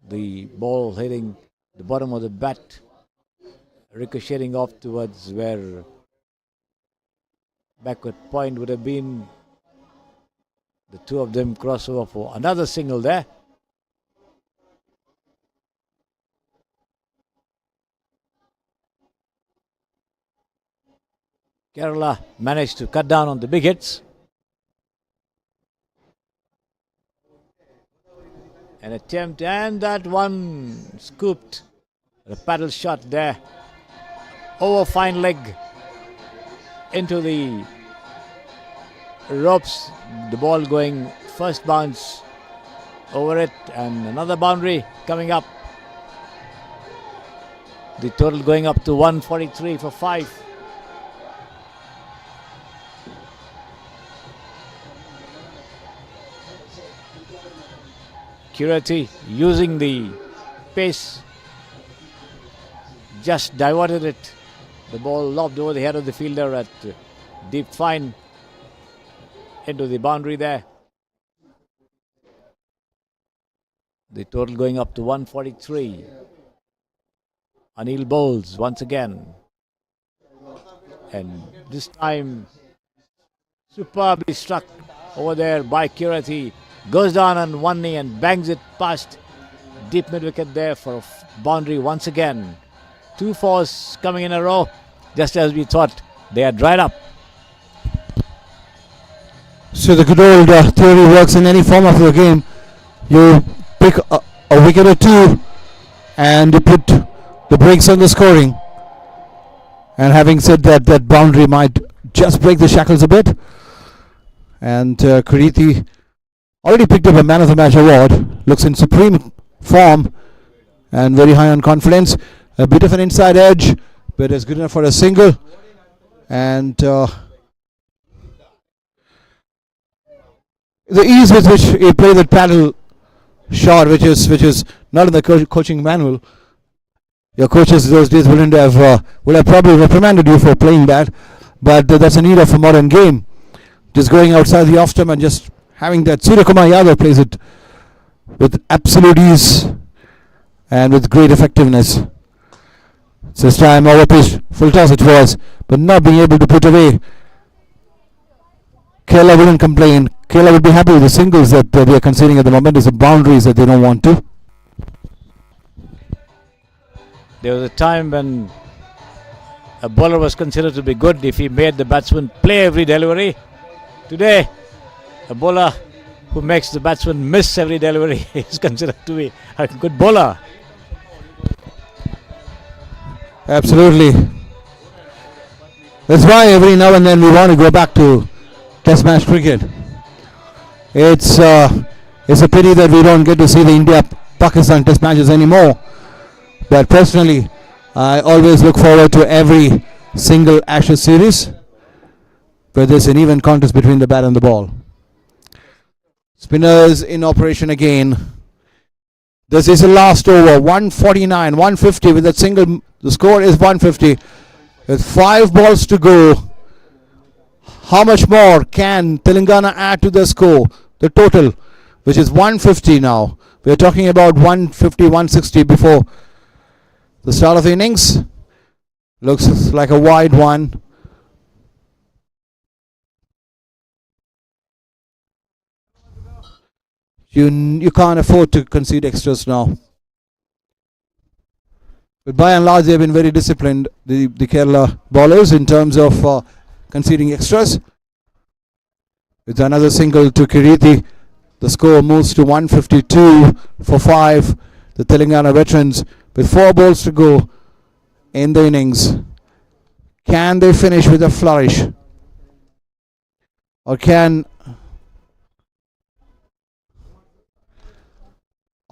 The ball hitting the bottom of the bat, ricocheting off towards where backward point would have been. The two of them cross over for another single there. Kerala managed to cut down on the big hits. An attempt, and that one scooped. A paddle shot there. Over fine leg. into the ropes. The ball going first bounce over it, and another boundary coming up. The total going up to 143 for 5. Cricsay using the pace, just diverted it. The ball lobbed over the head of the fielder at deep fine into the boundary there. The total going up to 143. Anil bowls once again. And this time superbly struck over there by Cricsay. Goes down on one knee and bangs it past deep mid wicket there for a boundary once again. 2 fours coming in a row, just as we thought. They are dried up. So the good old theory works in any form of the game. You pick a wicket or two and you put the brakes on the scoring. And having said that, that boundary might just break the shackles a bit. And Cricsay already picked up a man of the match award. Looks in supreme form and very high on confidence. A bit of an inside edge, but is good enough for a single. And the ease with which he played that paddle shot, which is not in the coaching manual. Your coaches those days would have probably reprimanded you for playing that, but that's a need of a modern game. Just going outside the off stump and just having that. Suryakumar Yadav plays it with absolute ease and with great effectiveness. So this time over pitch, full toss it was, but not being able to put away. Kerala wouldn't complain. Kerala would be happy with the singles that they are conceding at the moment. It's the boundaries that they don't want to. There was a time when a bowler was considered to be good if he made the batsman play every delivery. Today, a bowler who makes the batsman miss every delivery is considered to be a good bowler. Absolutely. That's why every now and then we want to go back to Test match cricket. It's a pity that we don't get to see the India-Pakistan Test matches anymore. But personally, I always look forward to every single Ashes series where there's an even contest between the bat and the ball. Spinners in operation again. This is the last over. 149, 150 with that single. The score is 150 with 5 balls to go. How much more can Telangana add to the score? The total, which is 150 now. We are talking about 150, 160 before the start of the innings. Looks like a wide one. You can't afford to concede extras now. But by and large, they have been very disciplined, the Kerala bowlers, in terms of conceding extras. With another single to Cricsay, the score moves to 152 for 5. The Telangana veterans with 4 balls to go in the innings. Can they finish with a flourish? Or can...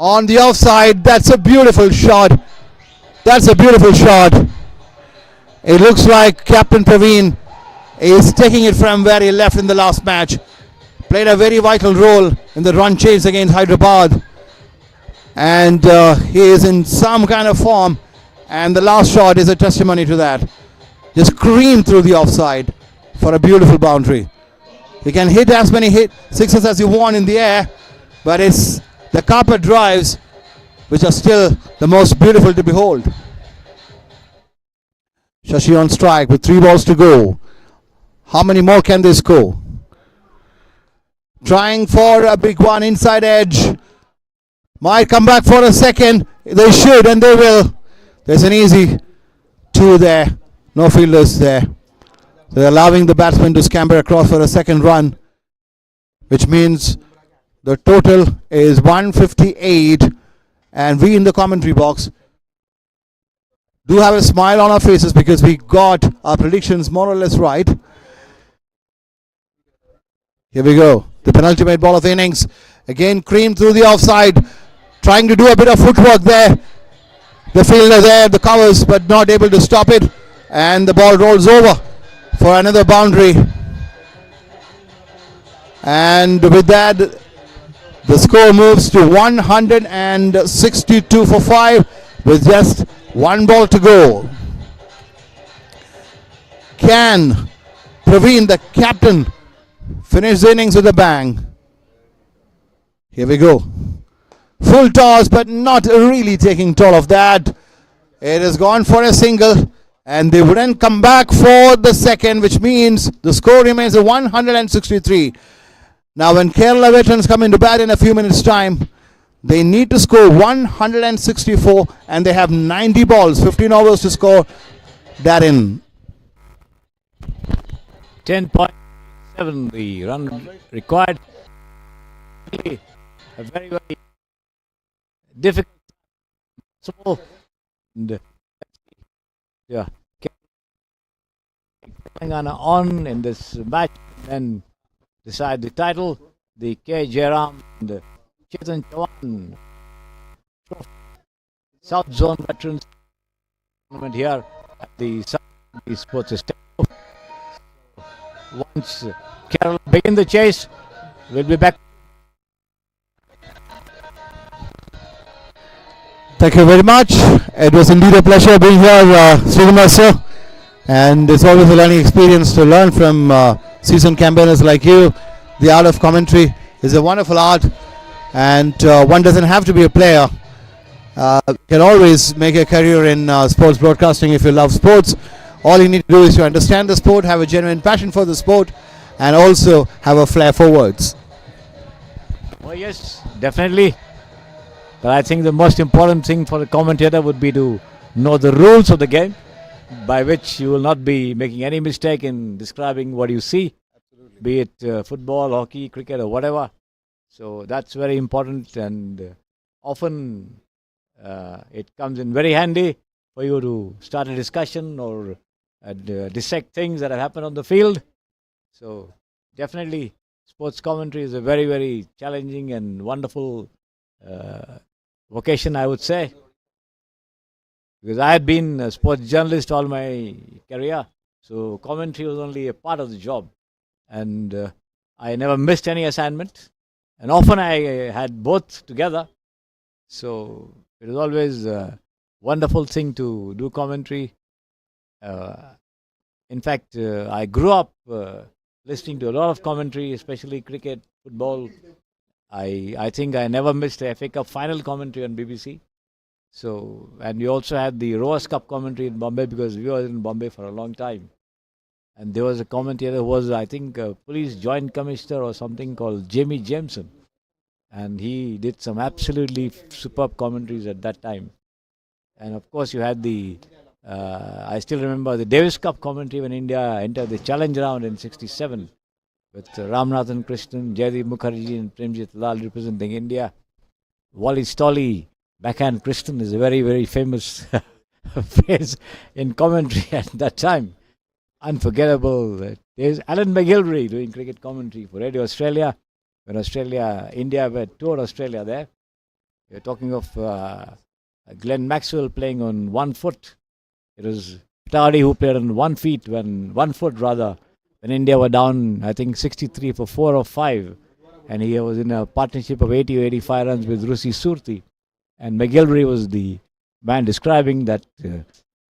On the offside, that's a beautiful shot. That's a beautiful shot. It looks like Captain Praveen is taking it from where he left in the last match. Played a very vital role in the run chase against Hyderabad. And he is in some kind of form. And the last shot is a testimony to that. Just creamed through the offside for a beautiful boundary. You can hit as many sixes as you want in the air, but it's the carpet drives which are still the most beautiful to behold. Shashi on strike with 3 balls to go. How many more can they score? Trying for a big one, inside edge. Might come back for a second. They should, and they will. There's an easy 2 there. No fielders there. They're allowing the batsman to scamper across for a second run, which means the total is 158. And we in the commentary box do have a smile on our faces because we got our predictions more or less right. Here we go. The penultimate ball of the innings. Again creamed through the offside. Trying to do a bit of footwork there. The fielder there, the covers, but not able to stop it. And the ball rolls over for another boundary. And with that, the score moves to 162 for 5 with just one ball to go. Can Praveen, the captain, finish the innings with a bang? Here we go. Full toss, but not really taking toll of that. It has gone for a single, and they wouldn't come back for the second, which means the score remains at 163. Now, when Kerala veterans come into bat in a few minutes' time, they need to score 164, and they have 90 balls, 15 overs to score that in. 10.7 the run required. A very, very difficult. So, and, yeah, Telangana on in this match and decide the title. The Jayram and Chetan Chavan South Zone Veterans Tournament here at the South Sports Stadium. Once Kerala begin the chase, we'll be back. Thank you very much. It was indeed a pleasure being here, Srikumar sir. And it's always a learning experience to learn from seasoned campaigners like you. The art of commentary is a wonderful art, and one doesn't have to be a player. You can always make a career in sports broadcasting if you love sports. All you need to do is to understand the sport, have a genuine passion for the sport, and also have a flair for words. Oh yes, definitely. But I think the most important thing for a commentator would be to know the rules of the game, by which you will not be making any mistake in describing what you see, be it football, hockey, cricket, or whatever. So that's very important, and often it comes in very handy for you to start a discussion or dissect things that have happened on the field. So definitely sports commentary is a very, very challenging and wonderful vocation, I would say, because I had been a sports journalist all my career, so commentary was only a part of the job, and I never missed any assignment, and often I had both together. So it was always a wonderful thing to do commentary. In fact, I grew up listening to a lot of commentary, especially cricket, football. I think I never missed a FA Cup final commentary on BBC. So, and we also had the Rowers Cup commentary in Bombay, because we were in Bombay for a long time. And there was a commentator who was, I think, a police joint commissioner or something, called Jamie Jameson. And he did some absolutely superb commentaries at that time. And of course, you had the, I still remember the Davis Cup commentary when India entered the challenge round in '67 with Ramnathan Krishnan, Jaydeep Mukherjee and Premjit Lal representing India. Wally Stolley, backhand Krishnan, is a very, very famous phrase in commentary at that time. Unforgettable. There's Alan McGilvery doing cricket commentary for Radio Australia. When India were toured Australia there. You're talking of Glenn Maxwell playing on 1 foot. It was Tardy who played on 1 foot rather, when India were down, I think 63 for 4 or 5. And he was in a partnership of 80 or 85 runs with Rusi Surti. And McGilvery was the man describing that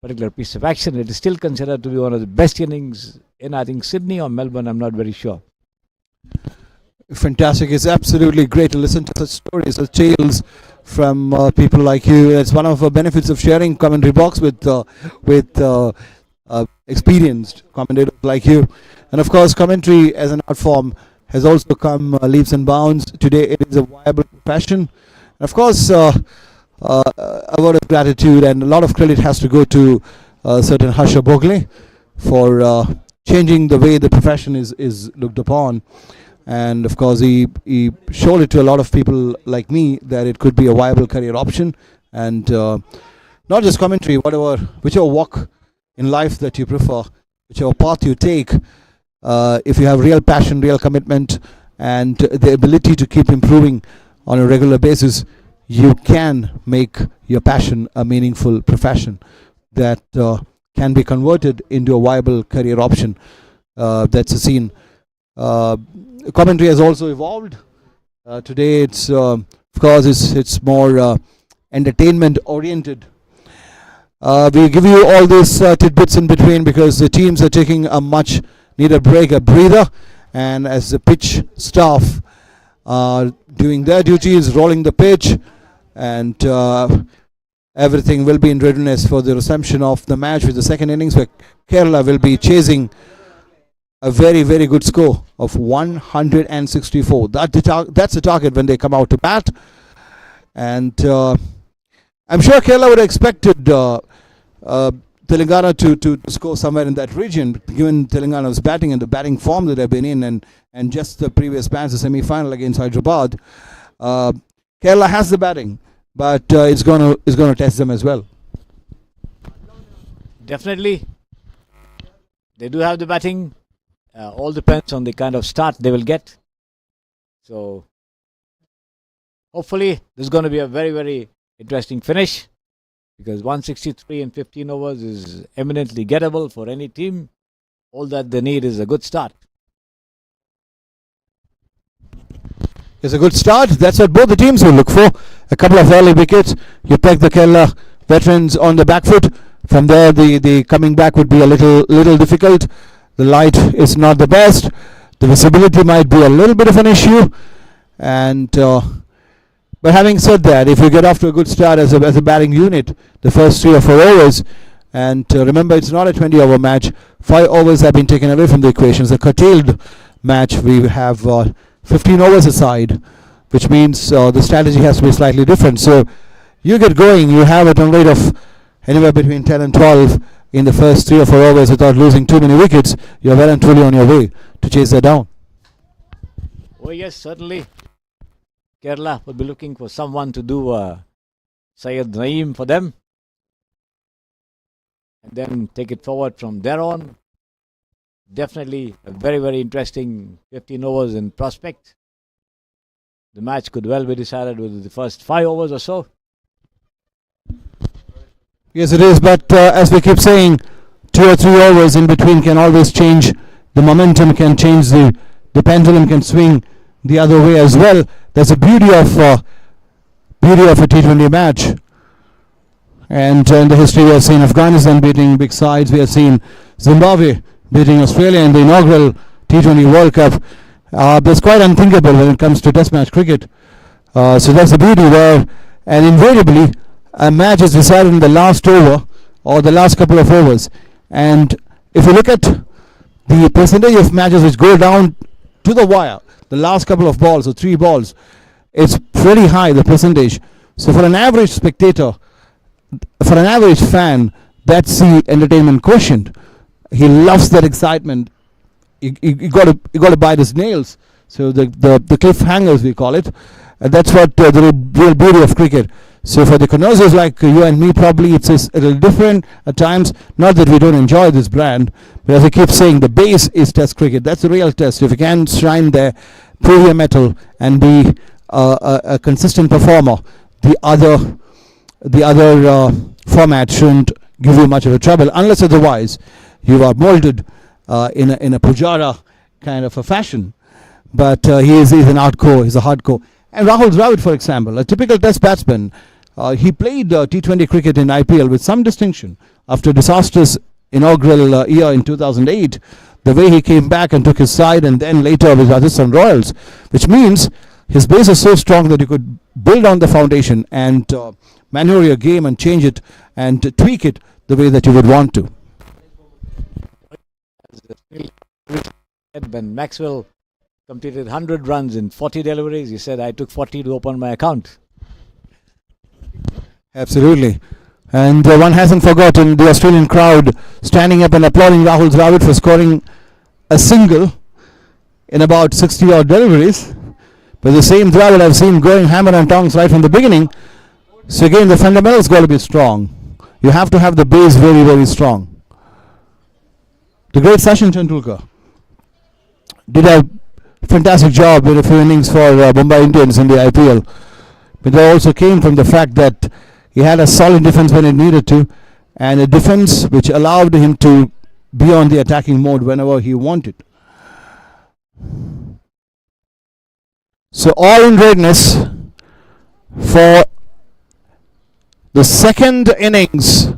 particular piece of action. It is still considered to be one of the best innings in, I think, Sydney or Melbourne, I'm not very sure. Fantastic. It's absolutely great to listen to such stories, such tales from people like you. It's one of the benefits of sharing commentary box with experienced commentators like you. And of course, commentary as an art form has also come leaps and bounds. Today it is a viable profession. And of course, a word of gratitude and a lot of credit has to go to certain Harsha Bogle for changing the way the profession is looked upon. And of course, he showed it to a lot of people like me that it could be a viable career option. And not just commentary, whichever walk in life that you prefer, whichever path you take, if you have real passion, real commitment, and the ability to keep improving on a regular basis, you can make your passion a meaningful profession that can be converted into a viable career option. That's a scene. Commentary has also evolved. Today, it's of course it's more entertainment oriented. We give you all these tidbits in between because the teams are taking a much needed break, a breather, and as the pitch staff are doing their duties, rolling the pitch, and everything will be in readiness for the resumption of the match with the second innings, where Kerala will be chasing a very, very good score of 164. That's the target when they come out to bat. And I'm sure Kerala would have expected Telangana to score somewhere in that region, given Telangana's batting and the batting form that they've been in, and just the previous match, the semi-final against Hyderabad. Kerala has the batting, but it's going to test them as well. Definitely. They do have the batting. All depends on the kind of start they will get. So, hopefully, this is going to be a very, very interesting finish, because 163 in 15 overs is eminently gettable for any team. All that they need is a good start. It's a good start. That's what both the teams will look for. A couple of early wickets. You peg the Kerala veterans on the back foot. From there, the coming back would be a little difficult. The light is not the best. The visibility might be a little bit of an issue. And but having said that, if you get off to a good start as a batting unit, the first 3 or 4 overs, and remember, it's not a 20-over match. 5 overs have been taken away from the equation. It's a curtailed match. We have 15 overs aside, which means the strategy has to be slightly different. So you get going, you have a run rate of anywhere between 10 and 12 in the first 3 or 4 overs without losing too many wickets. You're well and truly on your way to chase that down. Oh yes, certainly. Kerala will be looking for someone to do Syed Naeem for them, and then take it forward from there on. Definitely a very, very interesting 15 overs in prospect. The match could well be decided with the first 5 overs or so. Yes, it is, but as we keep saying, 2 or 3 overs in between can always change. The momentum can change, the pendulum can swing the other way as well. There's a beauty of a T20 match. And in the history, we have seen Afghanistan beating big sides. We have seen Zimbabwe beating Australia in the inaugural T20 World Cup. That's quite unthinkable when it comes to Test match cricket. So that's the beauty there. And invariably, a match is decided in the last over or the last couple of overs. And if you look at the percentage of matches which go down to the wire, the last couple of balls or 3 balls, it's pretty high, the percentage. So for an average spectator, for an average fan, that's the entertainment quotient. He loves that excitement. You got to bite his nails. So the cliffhangers, we call it. That's what the real beauty of cricket. So for the connoisseurs like you and me, probably it's a little different at times. Not that we don't enjoy this brand, but as I keep saying, the base is Test cricket. That's the real test. If you can shine there, prove your mettle, and be a consistent performer, the other format shouldn't give you much of a trouble, unless otherwise you are molded in a Pujara kind of a fashion. But he's an hardcore. He's a hardcore. And Rahul Dravid, for example, a typical Test batsman. He played T20 cricket in IPL with some distinction after disastrous inaugural year in 2008. The way he came back and took his side, and then later with Rajasthan Royals, which means his base is so strong that you could build on the foundation and maneuver your game and change it and tweak it the way that you would want to. When Maxwell completed 100 runs in 40 deliveries, he said, I took 40 to open my account. Absolutely. And one hasn't forgotten the Australian crowd standing up and applauding Rahul Dravid for scoring a single in about 60 odd deliveries. But the same Dravid I've seen going hammer and tongs right from the beginning. So again, the fundamentals got to be strong. You have to have the base very, very strong. The great Sachin Tendulkar did a fantastic job in a few innings for Mumbai Indians in the IPL. But that also came from the fact that he had a solid defense when it needed to, and a defense which allowed him to be on the attacking mode whenever he wanted. So all in greatness for the second innings.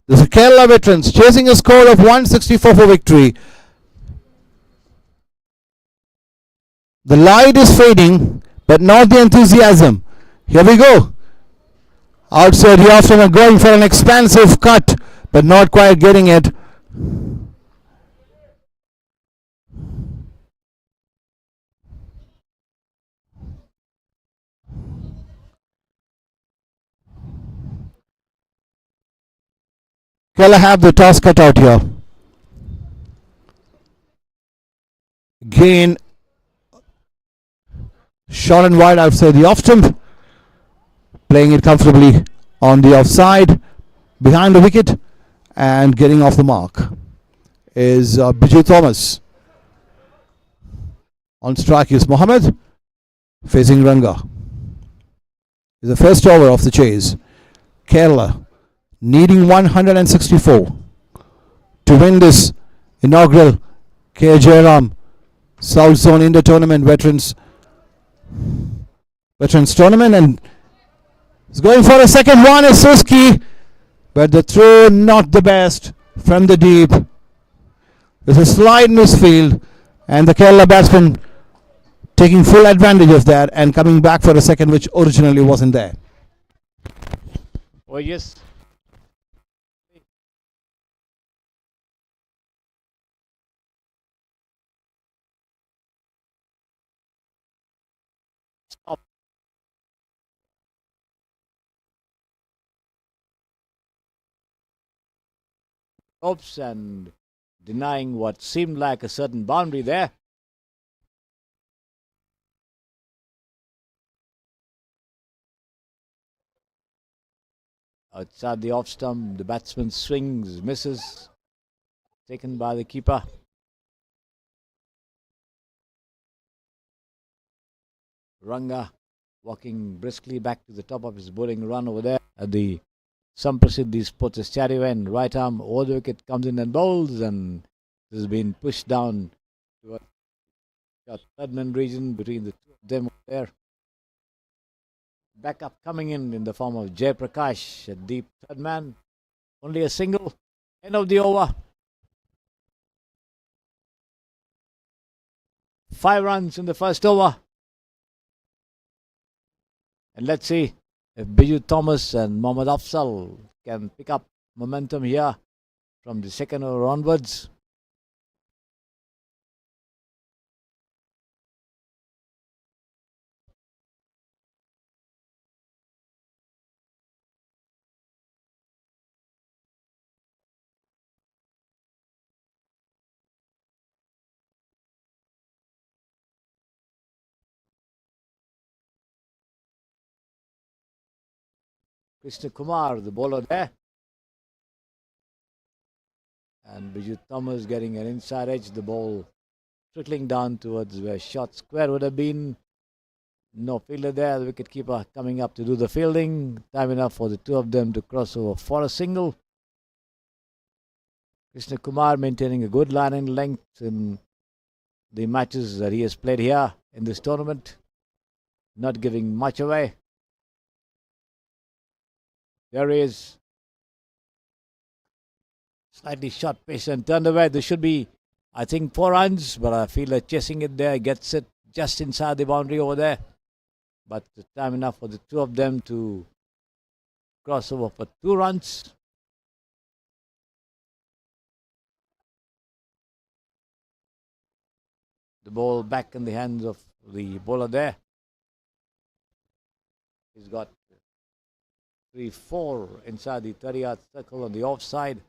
The Kerala veterans chasing a score of 164 for victory. The light is fading, but not the enthusiasm. Here we go. Outside the off-stump are going for an expansive cut, but not quite getting it. Kerala have the toss cut out here. Again, short and wide outside the off-stump. Playing it comfortably on the offside, behind the wicket, and getting off the mark is Biju Thomas. On strike is Mohammed, facing Ranga. Is the first over of the chase. Kerala needing 164 to win this inaugural K. Jayram South Zone Inter Tournament Veterans Tournament, and is going for a second one. Is Suski, but the throw not the best from the deep. There's a slight misfield, and the Kerala batsman taking full advantage of that and coming back for a second which originally wasn't there. Oh yes. Stop. Hopes and denying what seemed like a certain boundary there. Outside the off stump, the batsman swings, misses, taken by the keeper. Ranga walking briskly back to the top of his bowling run over there at the Samprasidhi Sports Stadium. Right arm over the wicket, comes in and bowls, and this has been pushed down to a third man region between the two of them over there. Backup coming in the form of Jay Prakash, a deep third man. Only a single. End of the over. 5 runs in the first over. And let's see if Biju Thomas and Mohammad Afzal can pick up momentum here from the second over onwards. Krishna Kumar, the bowler there. And Biju Thomas getting an inside edge. The ball trickling down towards where short square would have been. No fielder there. The wicketkeeper coming up to do the fielding. Time enough for the two of them to cross over for a single. Krishna Kumar maintaining a good line and length in the matches that he has played here in this tournament. Not giving much away. There he is. Slightly short pace and turned away. There should be, I think, 4 runs, but I feel like chasing it there. Gets it just inside the boundary over there. But time enough for the two of them to cross over for 2 runs. The ball back in the hands of the bowler there. He's got 3-4 inside the 30-yard circle on the offside,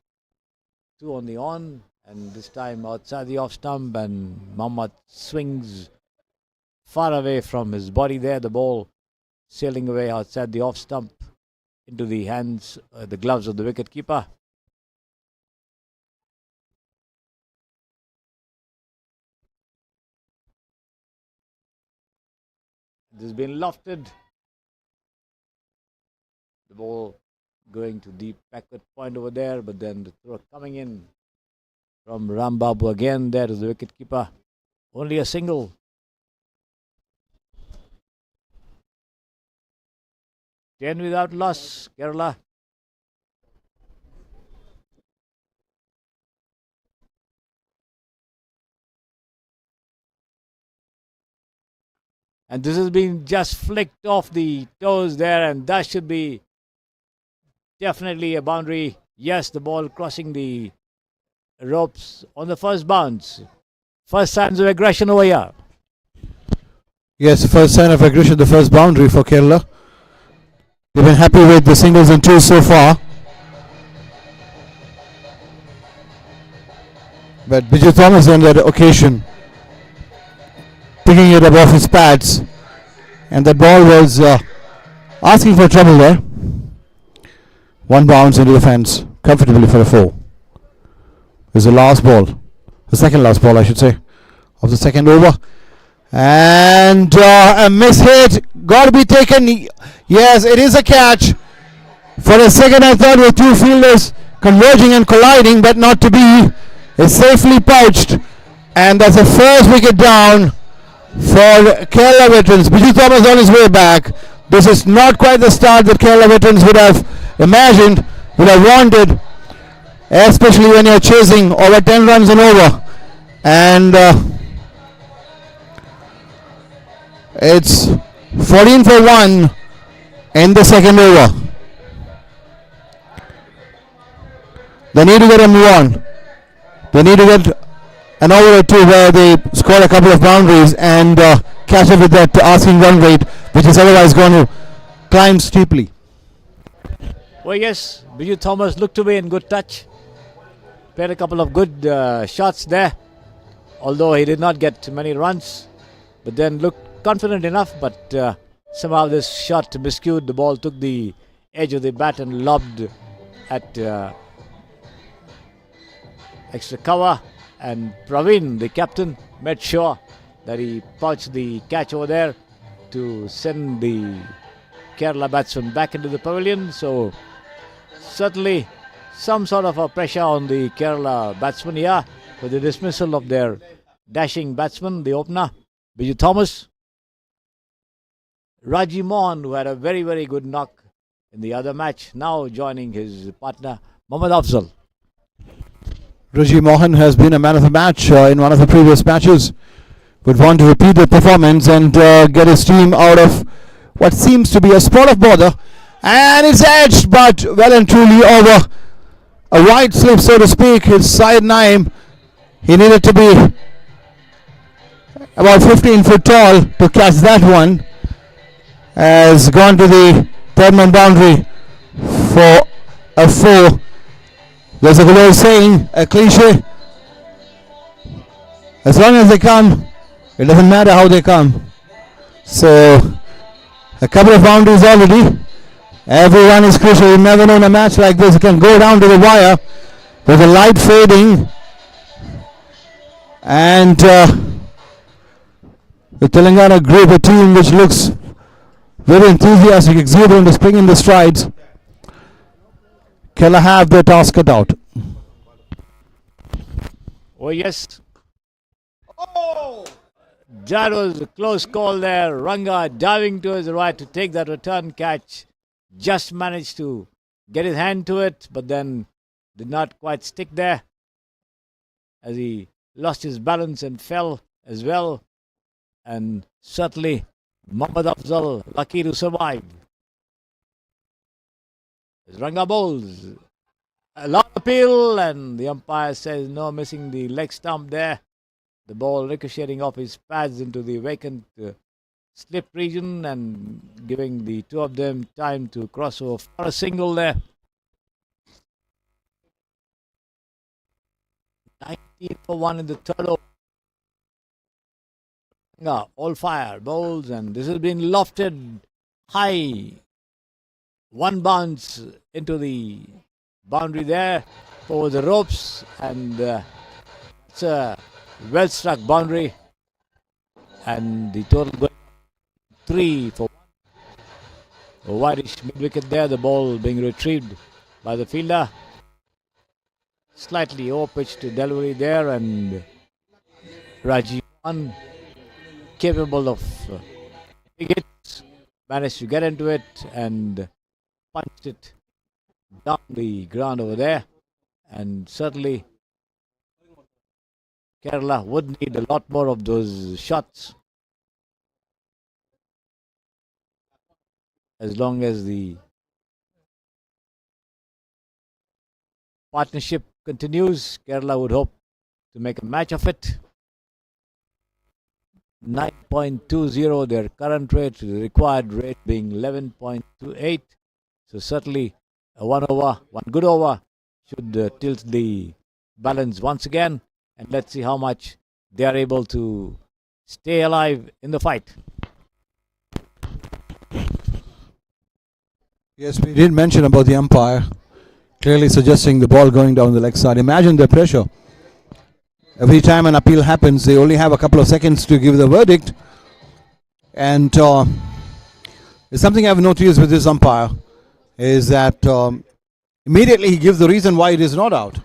2 on the on, and this time outside the off stump, and Mohammad swings far away from his body there. The ball sailing away outside the off stump into the hands, the gloves of the wicketkeeper. This has been lofted. The ball going to deep backward point over there, but then the throw coming in from Rambabu again. There is the wicket keeper. Only a single. Ten without loss, Kerala. And this has been just flicked off the toes there, and that should be definitely a boundary. Yes, the ball crossing the ropes on the first bounce. First signs of aggression over here. Yes, first sign of aggression, the first boundary for Kerala. They've been happy with the singles and twos so far. But Biju Thomas on that occasion picking it up off his pads, and that ball was asking for trouble there. One bounce into the fence comfortably for a 4. Is the last ball, the second last ball I should say, of the second over. And a miss hit, got to be taken. Yes, it is a catch. For a second I thought with two fielders converging and colliding, but not to be. It's safely pouched, and that's a first wicket down for Kerala veterans. Biju Thomas on his way back. This is not quite the start that Kerala veterans would have imagined, would have wanted, especially when you're chasing over 10 runs and over. And it's 14 for 1 in the second over. They need to get a move on. They need to get an over or two where they score a couple of boundaries and catch up with that asking run rate, which is otherwise going to climb steeply. Well, yes, Biju Thomas looked to be in good touch. Played a couple of good shots there, although he did not get many runs, but then looked confident enough, but somehow this shot miscued. The ball took the edge of the bat and lobbed at extra cover, and Praveen, the captain, made sure that he pouched the catch over there to send the Kerala batsman back into the pavilion. So certainly some sort of a pressure on the Kerala batsman here with the dismissal of their dashing batsman, the opener, Biju Thomas. Raji Mohan, who had a very, very good knock in the other match, now joining his partner, Mohammad Afzal. Raji Mohan has been a man of the match in one of the previous matches. Would want to repeat the performance and get his team out of what seems to be a spot of bother. And it's edged, but well and truly over a wide slip, so to speak. His side Naim, he needed to be about 15 foot tall to catch that one. Has gone to the third man boundary for a 4. There's a good old saying, a cliche. As long as they come, it doesn't matter how they come. So, a couple of boundaries already. Everyone is crucial. You never know in a match like this. It can go down to the wire with the light fading. And the Telangana group, a team which looks very enthusiastic, exuberant, is bringing the strides. Kerala have their task cut out. Oh, yes. Oh! That was a close call there. Ranga diving to his right to take that return catch. Just managed to get his hand to it, but then did not quite stick there as he lost his balance and fell as well. And certainly Mohammad Afzal lucky to survive. Ranga bowls. A long appeal, and the umpire says no, missing the leg stump there. The ball ricocheting off his pads into the vacant slip region and giving the two of them time to cross over for a single there. 19 for 1 in the third over. All fire, bowls, and this has been lofted high. One bounce into the boundary there over the ropes, and it's a well struck boundary, and the total going 3 for a wideish mid-wicket there. The ball being retrieved by the fielder. Slightly over-pitched delivery there, and Rajiv, capable of hits, managed to get into it and punched it down the ground over there. And certainly Kerala would need a lot more of those shots as long as the partnership continues. Kerala would hope to make a match of it. 9.20 their current rate, the required rate being 11.28. So certainly a one good over should tilt the balance once again, and let's see how much they are able to stay alive in the fight. Yes, we did mention about the umpire, clearly suggesting the ball going down the leg side. Imagine the pressure. Every time an appeal happens, they only have a couple of seconds to give the verdict. And there's something I've noticed with this umpire is that immediately he gives the reason why it is not out.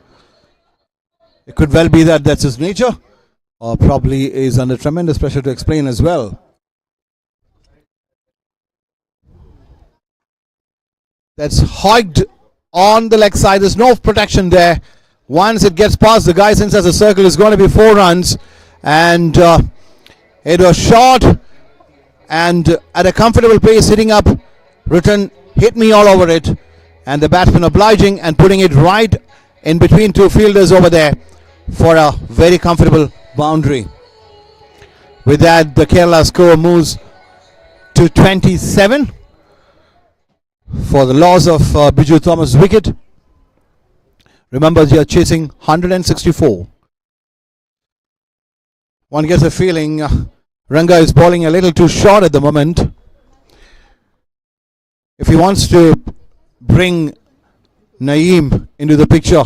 It could well be that that's his nature, or probably is under tremendous pressure to explain as well. That's hogged on the leg side. There's no protection there. Once it gets past the guy, since as a circle, is going to be 4 runs. And it was short and at a comfortable pace, hitting up. Written hit me all over it. And the batsman obliging and putting it right in between 2 fielders over there for a very comfortable boundary. With that, the Kerala score moves to 27 for the loss of Biju Thomas' wicket. Remember, they are chasing 164. One gets a feeling Ranga is bowling a little too short at the moment. If he wants to bring Naeem into the picture,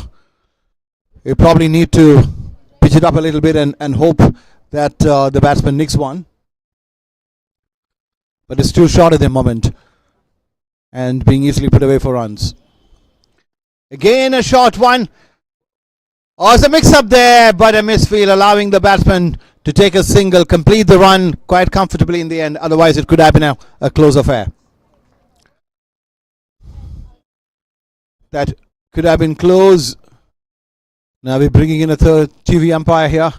he probably need to pitch it up a little bit and hope that the batsman nicks one. But it's too short at the moment and being easily put away for runs. Again a short one. Oh, it's a mix-up there, but a misfield, allowing the batsman to take a single, complete the run quite comfortably in the end. Otherwise, it could have been a close affair. That could have been close. Now we're bringing in a third TV umpire here.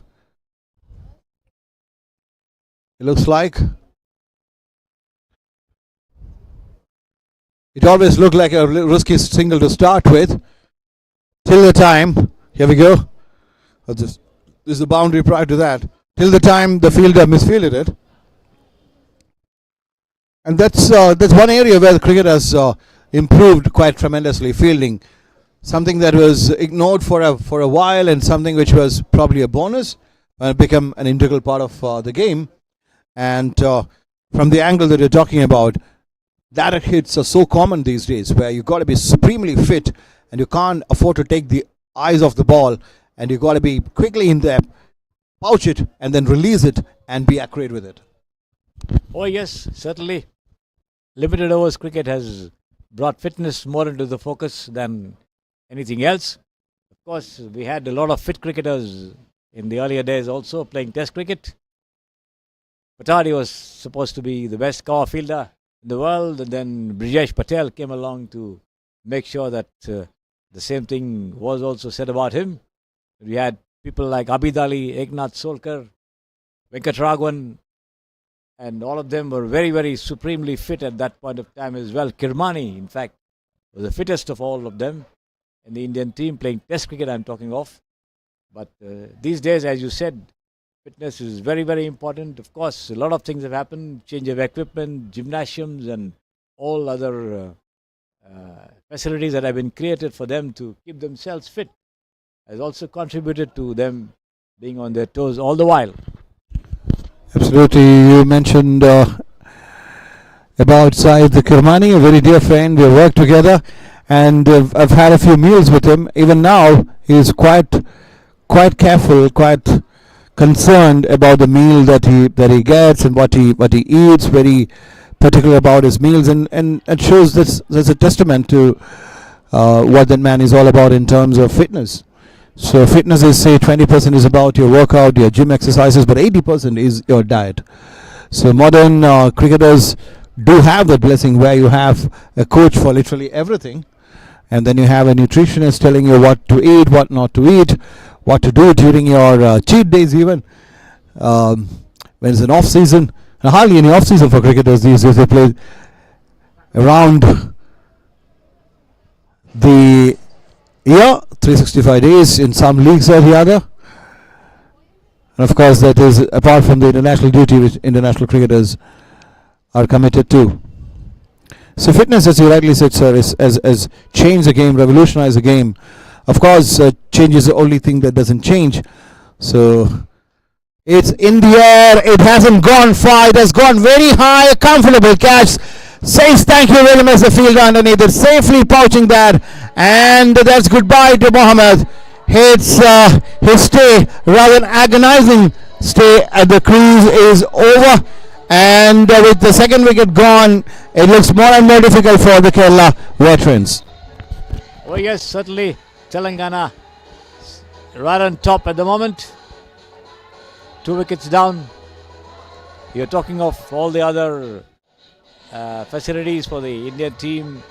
It looks like. It always looked like a risky single to start with. Till the time, here we go. This is the boundary prior to that. Till the time the fielder misfielded it. And that's one area where the cricket has improved quite tremendously. Fielding, something that was ignored for a while, and something which was probably a bonus, become an integral part of the game. And from the angle that you're talking about, direct hits are so common these days, where you've got to be supremely fit and you can't afford to take the eyes off the ball, and you've got to be quickly in there, pouch it and then release it and be accurate with it. Oh yes, certainly. Limited overs cricket has brought fitness more into the focus than anything else. Of course, we had a lot of fit cricketers in the earlier days also playing test cricket. Patari was supposed to be the best cover fielder in the world, and then Brijesh Patel came along to make sure that the same thing was also said about him. We had people like Abid Ali, Eknath Solkar, Venkatraghavan, and all of them were very, very supremely fit at that point of time as well. Kirmani, in fact, was the fittest of all of them in the Indian team, playing test cricket I'm talking of. But these days, as you said, fitness is very, very important. Of course, a lot of things have happened, change of equipment, gymnasiums and all other facilities that have been created for them to keep themselves fit has also contributed to them being on their toes all the while. Absolutely. You mentioned about Saeed Kirmani, a very dear friend. We worked together and I've had a few meals with him. Even now, he is quite careful, quite concerned about the meal that he gets and what he eats. Very particular about his meals, and it shows that's a testament to what that man is all about in terms of fitness. So fitness is, say, 20% is about your workout, your gym exercises, but 80% is your diet. So modern cricketers do have that blessing where you have a coach for literally everything, and then you have a nutritionist telling you what to eat, what not to eat, what to do during your cheat days even. When it's an off season, hardly any off season for cricketers these days. They play around the year, 365 days in some leagues or the other. And of course that is apart from the international duty which international cricketers are committed to. So fitness, as you rightly said, sir, has changed the game, revolutionized the game. Of course, change is the only thing that doesn't change. So it's in the air. It hasn't gone far. It has gone very high. A comfortable catch. Says thank you very much. The fielder underneath it, safely pouching that, and that's goodbye to Mohammed. Hits his stay, rather than agonizing stay at the crease, is over. And with the second wicket gone, it looks more and more difficult for the Kerala veterans. Oh yes, certainly Telangana right on top at the moment. 2 wickets down. You're talking of all the other facilities for the Indian team.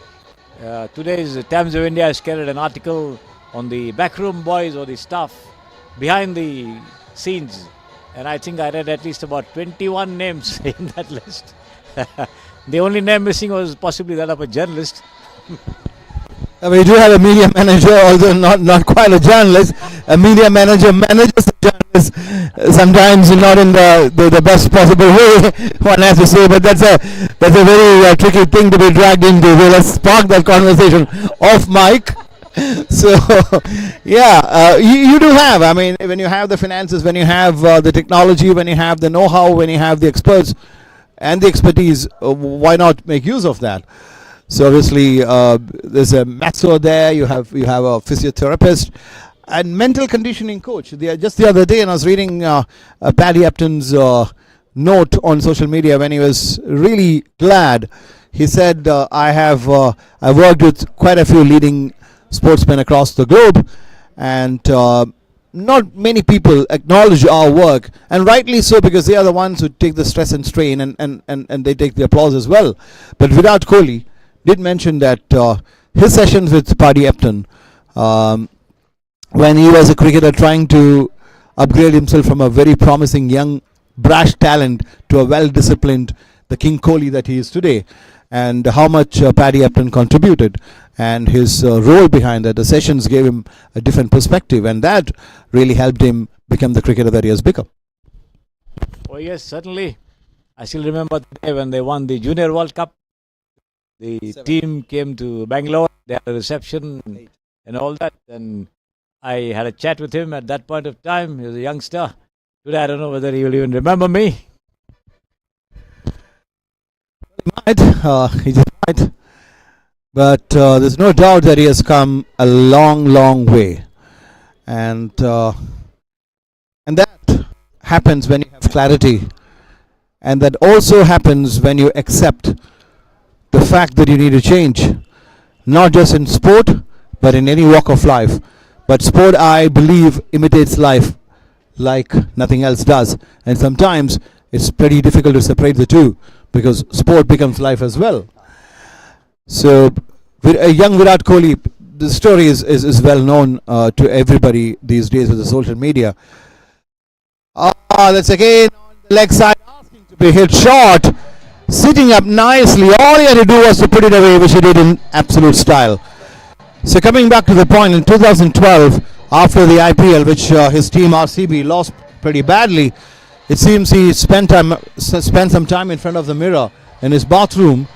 Today's Times of India has carried an article on the backroom boys or the staff behind the scenes. And I think I read at least about 21 names in that list. The only name missing was possibly that of a journalist. We do have a media manager, although not quite a journalist. A media manager manages a journalist, sometimes not in the best possible way, one has to say, but that's a very tricky thing to be dragged into. So let's spark that conversation off mic. So yeah, you do have, I mean, when you have the finances, when you have the technology, when you have the know-how, when you have the experts and the expertise, why not make use of that? So obviously there's a masseur there, you have a physiotherapist and mental conditioning coach. Just the other day, and I was reading Paddy Upton's note on social media when he was really glad. He said, I worked with quite a few leading sportsmen across the globe, and not many people acknowledge our work, and rightly so, because they are the ones who take the stress and strain, and they take the applause as well. But Virat Kohli did mention that his sessions with Paddy Upton, when he was a cricketer trying to upgrade himself from a very promising young brash talent to a well-disciplined, the King Kohli that he is today, and how much Paddy Upton contributed, and his role behind that. The sessions gave him a different perspective, and that really helped him become the cricketer that he has become. Oh yes, certainly. I still remember the day when they won the Junior World Cup. The team came to Bangalore, they had a reception and all that, and I had a chat with him at that point of time. He was a youngster. Today I don't know whether he will even remember me. He just might. But there's no doubt that he has come a long, long way. And that happens when you have clarity. And that also happens when you accept the fact that you need to change. Not just in sport, but in any walk of life. But sport, I believe, imitates life like nothing else does. And sometimes it's pretty difficult to separate the two, because sport becomes life as well. So a young Virat Kohli, the story is well known to everybody these days with the social media. That's again on the leg side, asking to be hit short, sitting up nicely. All he had to do was to put it away, which he did in absolute style. So coming back to the point, in 2012, after the IPL, which his team RCB lost pretty badly, it seems he spent some time in front of the mirror in his bathroom,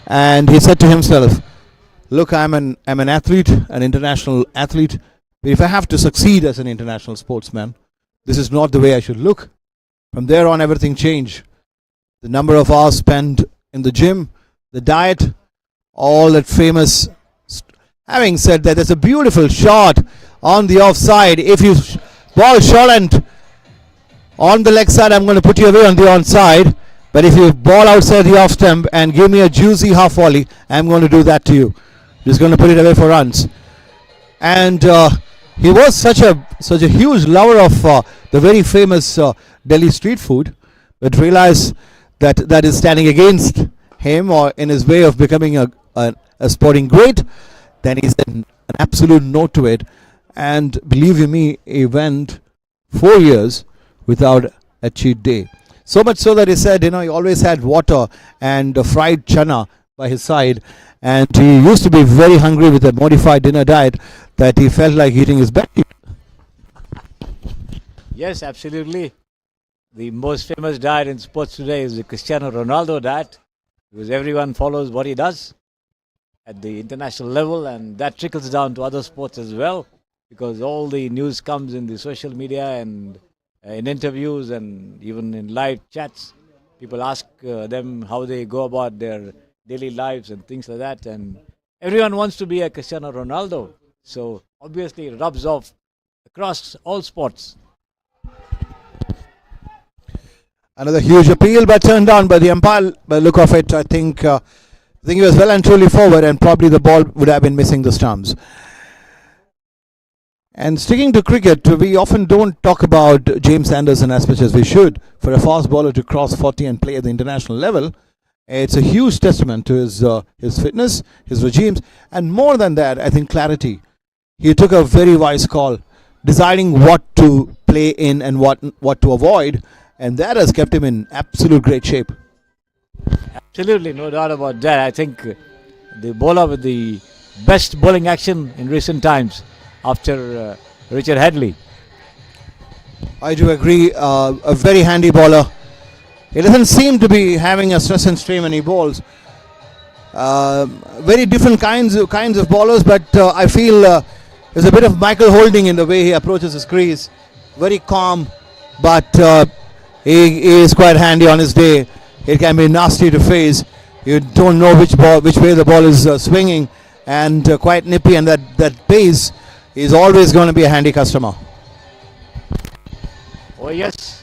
and he said to himself, look, I'm an athlete, an international athlete. If I have to succeed as an international sportsman, this is not the way I should look. From there on, everything changed. The number of hours spent in the gym, the diet, all that famous. Having said that, there's a beautiful shot on the offside. If you ball short and On the leg side, I'm going to put you away on the onside. But if you ball outside the off stump and give me a juicy half volley, I'm going to do that to you. Just going to put it away for runs. And he was such a huge lover of the very famous Delhi street food, but realized that is standing against him or in his way of becoming a sporting great. Then he said an absolute no to it. And believe you me, he went 4 years without a cheat day. So much so that he said, he always had water and fried chana by his side. And he used to be very hungry with a modified dinner diet that he felt like eating his bed. Yes, absolutely. The most famous diet in sports today is the Cristiano Ronaldo diet, because everyone follows what he does at the international level, and that trickles down to other sports as well, because all the news comes in the social media and in interviews and even in live chats. People ask them how they go about their daily lives and things like that, and everyone wants to be a Cristiano Ronaldo. So obviously it rubs off across all sports. Another huge appeal, but turned down by the umpire. By the look of it, I think he was well and truly forward, and probably the ball would have been missing the stumps. And sticking to cricket, we often don't talk about James Anderson as much as we should. For a fast bowler to cross 40 and play at the international level, it's a huge testament to his fitness, his regimes, and more than that, I think clarity. He took a very wise call, deciding what to play in and what to avoid, and that has kept him in absolute great shape. Absolutely, no doubt about that. I think the bowler with the best bowling action in recent times after Richard Hadley. I do agree. A very handy bowler. He doesn't seem to be having a stress and strain when he bowls. Very different kinds of bowlers, but I feel there's a bit of Michael Holding in the way he approaches his crease. Very calm, but he is quite handy on his day. It can be nasty to face. You don't know which way the ball is swinging, and quite nippy, and that pace is always going to be a handy customer. Oh yes.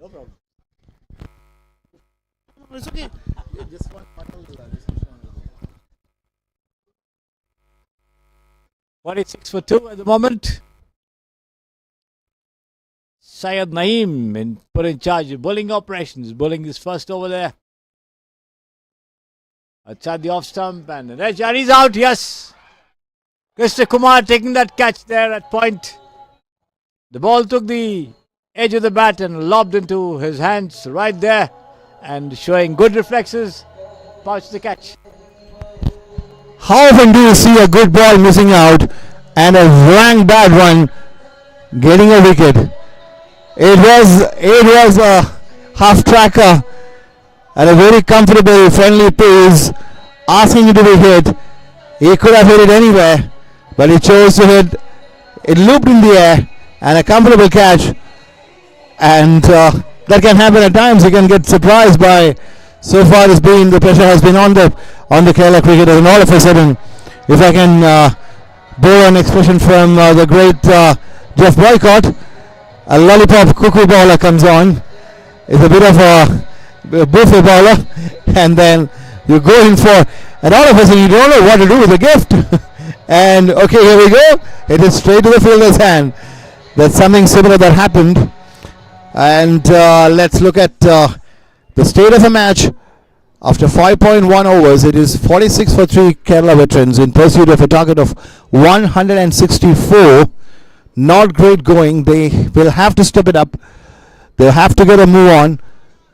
No problem. It's okay. 46 for 2 at the moment. Syed Naeem put in charge of bowling operations, bowling his first over there. Outside the off stump, and Rajari's out, yes. Krishna Kumar taking that catch there at point. The ball took the edge of the bat and lobbed into his hands right there, and showing good reflexes, pouched the catch. How often do you see a good ball missing out and a rank bad one getting a wicket? It was a half tracker at a very comfortable, friendly pace, asking it to be hit. He could have hit it anywhere, but he chose to hit. It looped in the air and a comfortable catch. And that can happen at times. You can get surprised by. So far, the pressure has been on the Kerala cricketers, and all of a sudden, if I can borrow an expression from the great Jeff Boycott, a lollipop cuckoo bowler comes on. It's a bit of a buffet bowler, and then you go in for, and all of a sudden you don't know what to do with the gift. And okay, here we go. It is straight to the fielder's hand. That's something similar that happened. And let's look at the state of the match. After 5.1 overs, it is 46 for 3 Kerala veterans in pursuit of a target of 164. Not great going. They will have to step it up. They'll have to get a move on.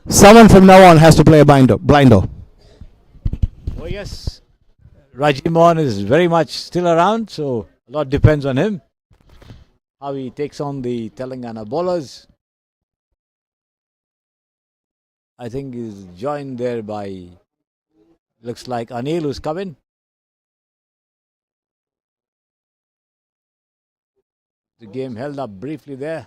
Someone from now on has to play a blinder. Oh yes, Rajiv Mohan is very much still around, so a lot depends on him. How he takes on the Telangana bowlers. I think he's joined there by, looks like Anil who's coming. The game held up briefly there.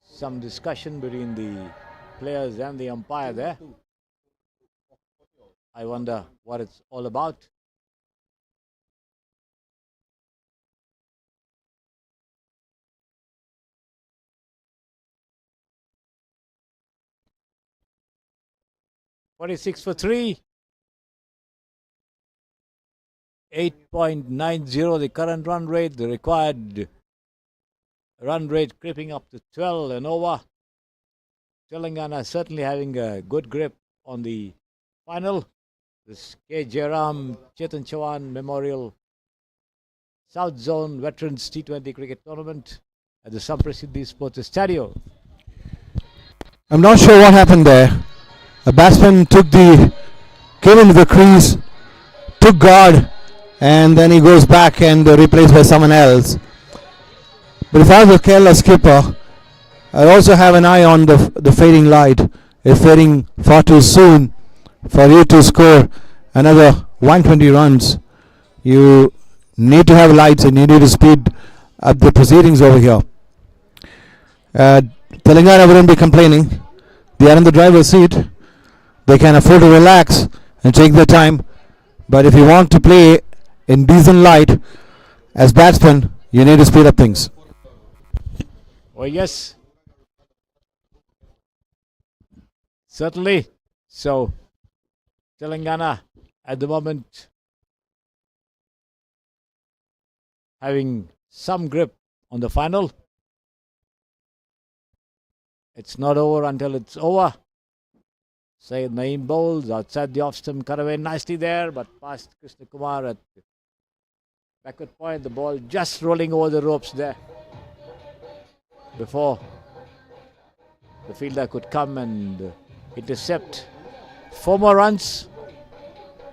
Some discussion between the players and the umpire there. I wonder what it's all about. "46 for 3. 8.90 the current run rate. The required run rate creeping up to 12 and over. Telangana certainly having a good grip on the final. This Jayram Chetan Chavan Memorial South Zone Veterans T20 Cricket Tournament at the Samprasiddhi Sports Stadium. I'm not sure what happened there. A batsman came into the crease, took guard, and then he goes back and replaced by someone else. But if I was a Kerala skipper, I also have an eye on the fading light. It's fading far too soon for you to score another 120 runs. You need to have lights and you need to speed up the proceedings over here. Telangana wouldn't be complaining. They are in the driver's seat. They can afford to relax and take their time. But if you want to play in decent light as batsmen, you need to speed up things. Oh yes, certainly. So Telangana at the moment having some grip on the final. It's not over until it's over. Syed Naeem bowls outside the off stump, cut away nicely there, but past Krishna Kumar at backward point. The ball just rolling over the ropes there before the fielder could come and intercept. 4 more runs.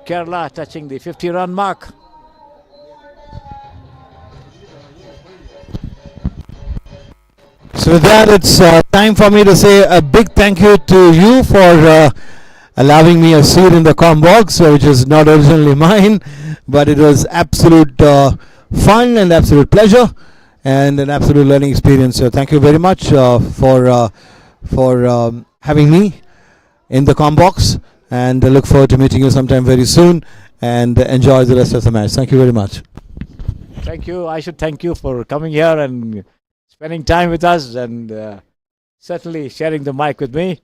Kerala touching the 50-run mark. So with that, it's time for me to say a big thank you to you for allowing me a seat in the comm box, which is not originally mine, but it was absolute fun and absolute pleasure and an absolute learning experience. So thank you very much for having me in the comm box, and I look forward to meeting you sometime very soon, and enjoy the rest of the match. Thank you very much. Thank you. I should thank you for coming here and spending time with us and certainly sharing the mic with me.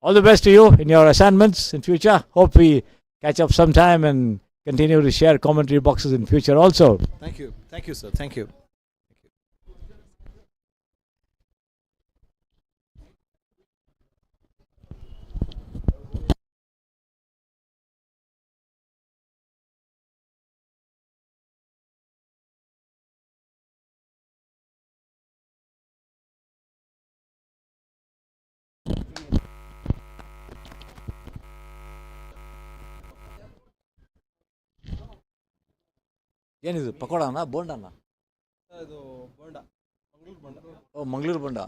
All the best to you in your assignments in future. Hope we catch up sometime and continue to share commentary boxes in future also. Thank you. Thank you, sir. Thank you. ಏನಿದು ಪಕೋಡಾನಾ ಬೋಂಡಾನಾ? ಇದು ಬೋಂಡ, ಮಂಗಳೂರು ಬೋಂಡ. ಓ ಮಂಗಳೂರು ಬೋಂಡ.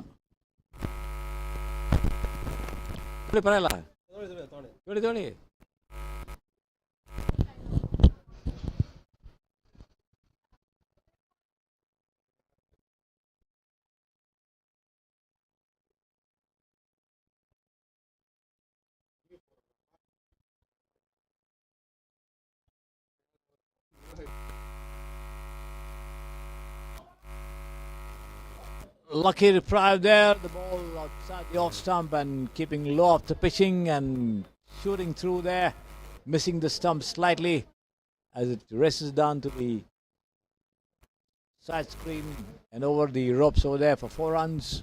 ಪರವಾಗಿಲ್ಲ ತೊಳಿ ತೊಳಿ. Lucky reprieve there, the ball outside the off stump and keeping low off the pitching and shooting through there, missing the stump slightly as it races down to the side screen and over the ropes over there for 4 runs,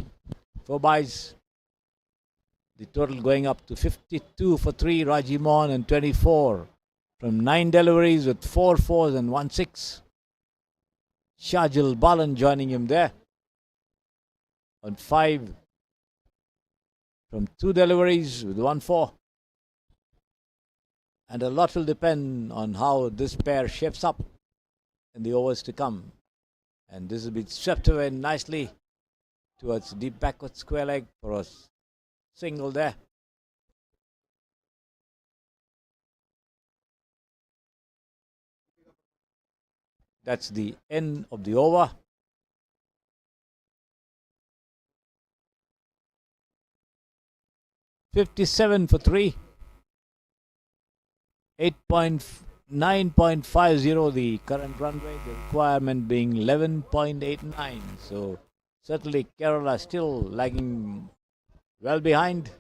4 byes. The total going up to 52 for 3, Raji Mohan, and 24 from 9 deliveries with 4 fours and 1 6. Shajil Balan joining him there on 5 from 2 deliveries with 1 4. And a lot will depend on how this pair shapes up in the overs to come. And this will be swept away nicely towards deep backward square leg for a single there. That's the end of the over. $57 for 3. 9.50 the current run rate, the requirement being 11.89. So certainly Kerala still lagging well behind.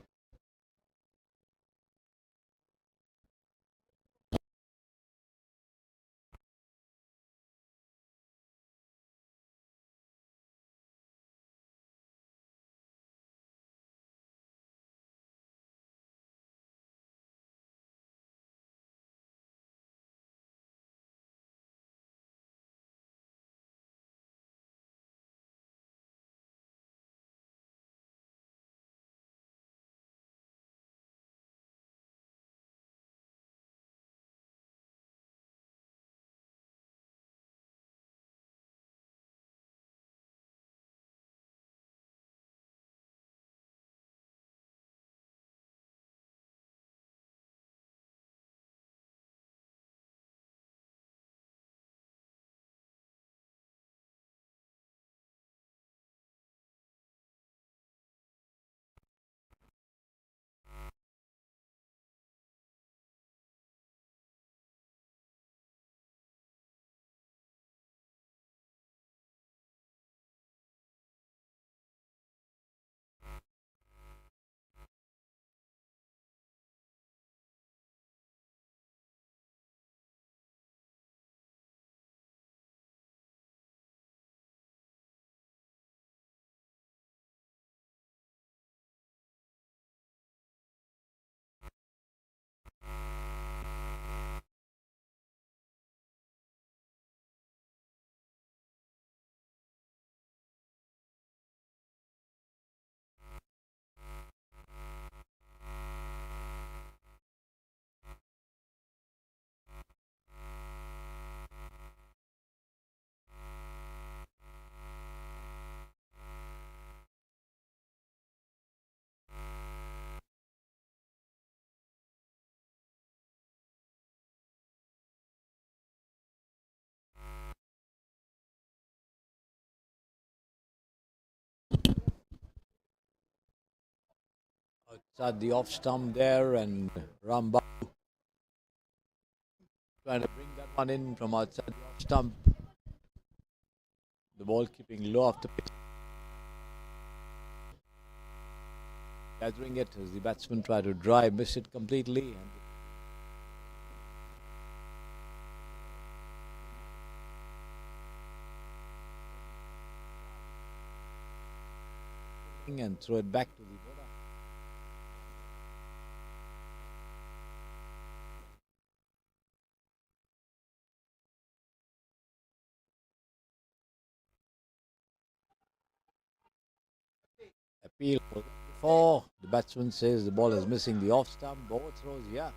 Outside the off stump there, and Ramba trying to bring that one in from outside the off stump. The ball keeping low off the pitch. Gathering it as the batsman try to drive, miss it completely. And throw it back to the bowler. Appeal for 4. The batsman says the ball is missing the off stump. Ball throws, yeah.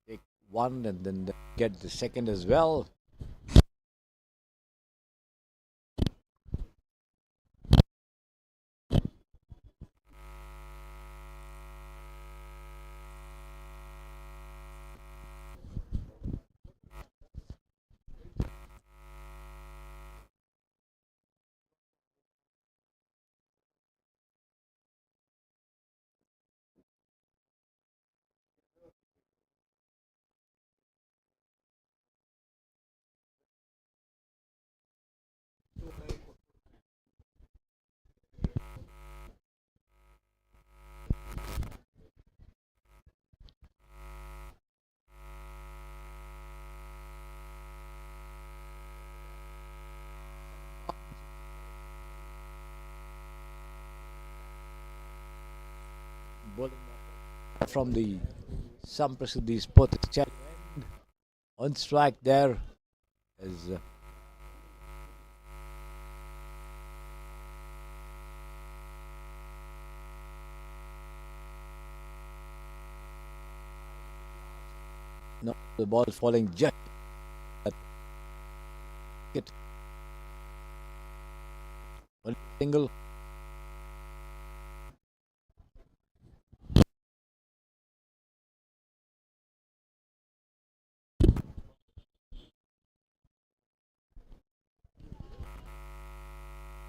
Take one and then get the second as well. Bowling from the Samprasiddhi Sports Channel. On strike there is no, the ball falling just it. One single.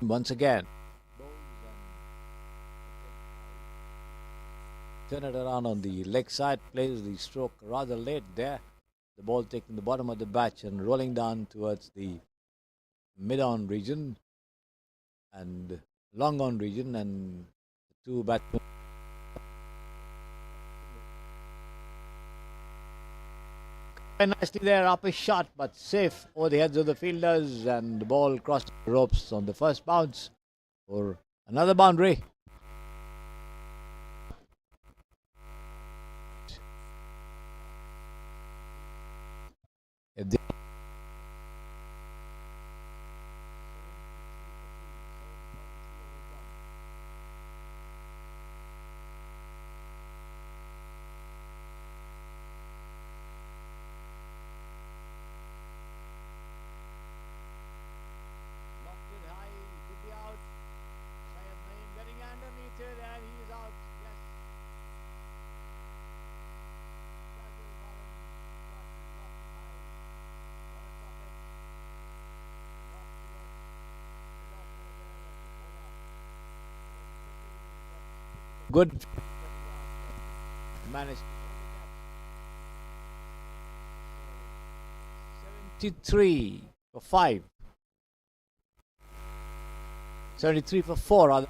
once again. Turn it around on the leg side, plays the stroke rather late there. The ball taking the bottom of the batch and rolling down towards the mid-on region and long-on region, and the two batsmen. Very nicely there, up a shot, but safe over the heads of the fielders, and the ball crossed the ropes on the first bounce for another boundary. If they locked it high, could be out. Syed Naeem getting underneath it, and he's out. Yes. Rajul Balan got locked high. What a pocket. Locked towards the lock over there, and the bowler good managed to hold it up. 73 for 5. 73 for 4 rather.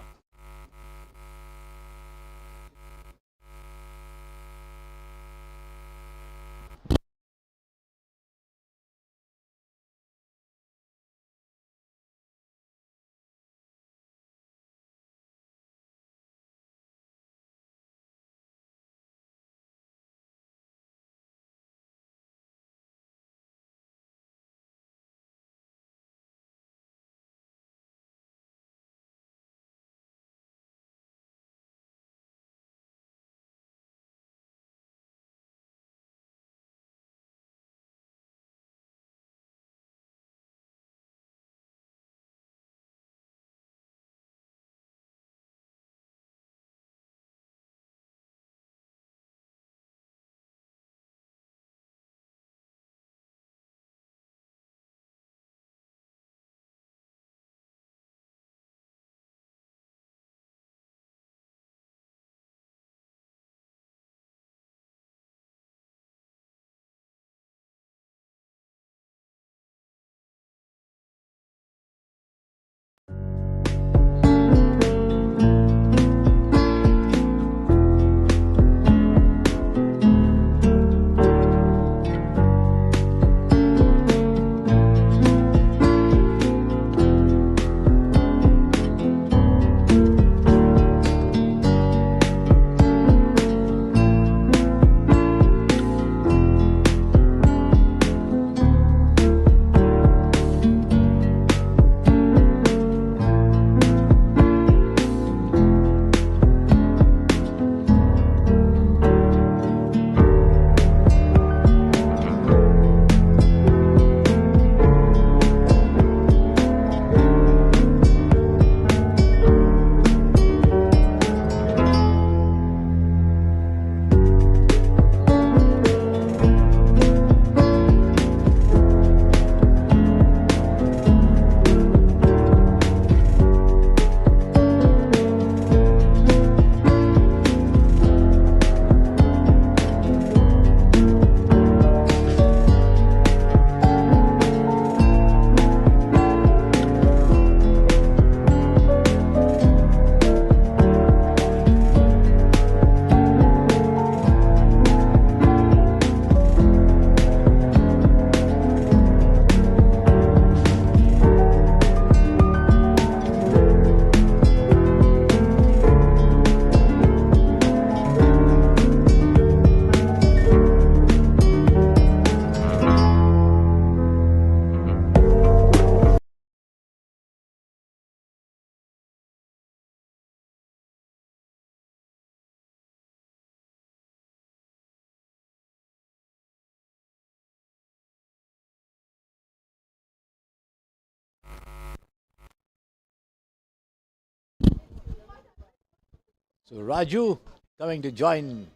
So Raju coming to join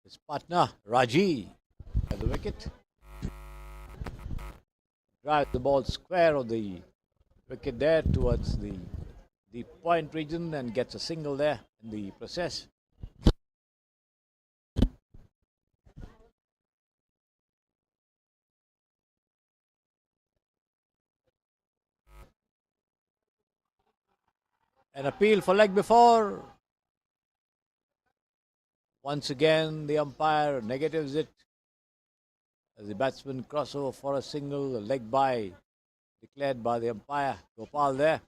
his partner Raji at the wicket. Drives the ball square of the wicket there towards the point region and gets a single there in the process. An appeal for leg before. Once again, the umpire negatives it as the batsman cross over for a single, a leg by declared by the umpire Gopal there.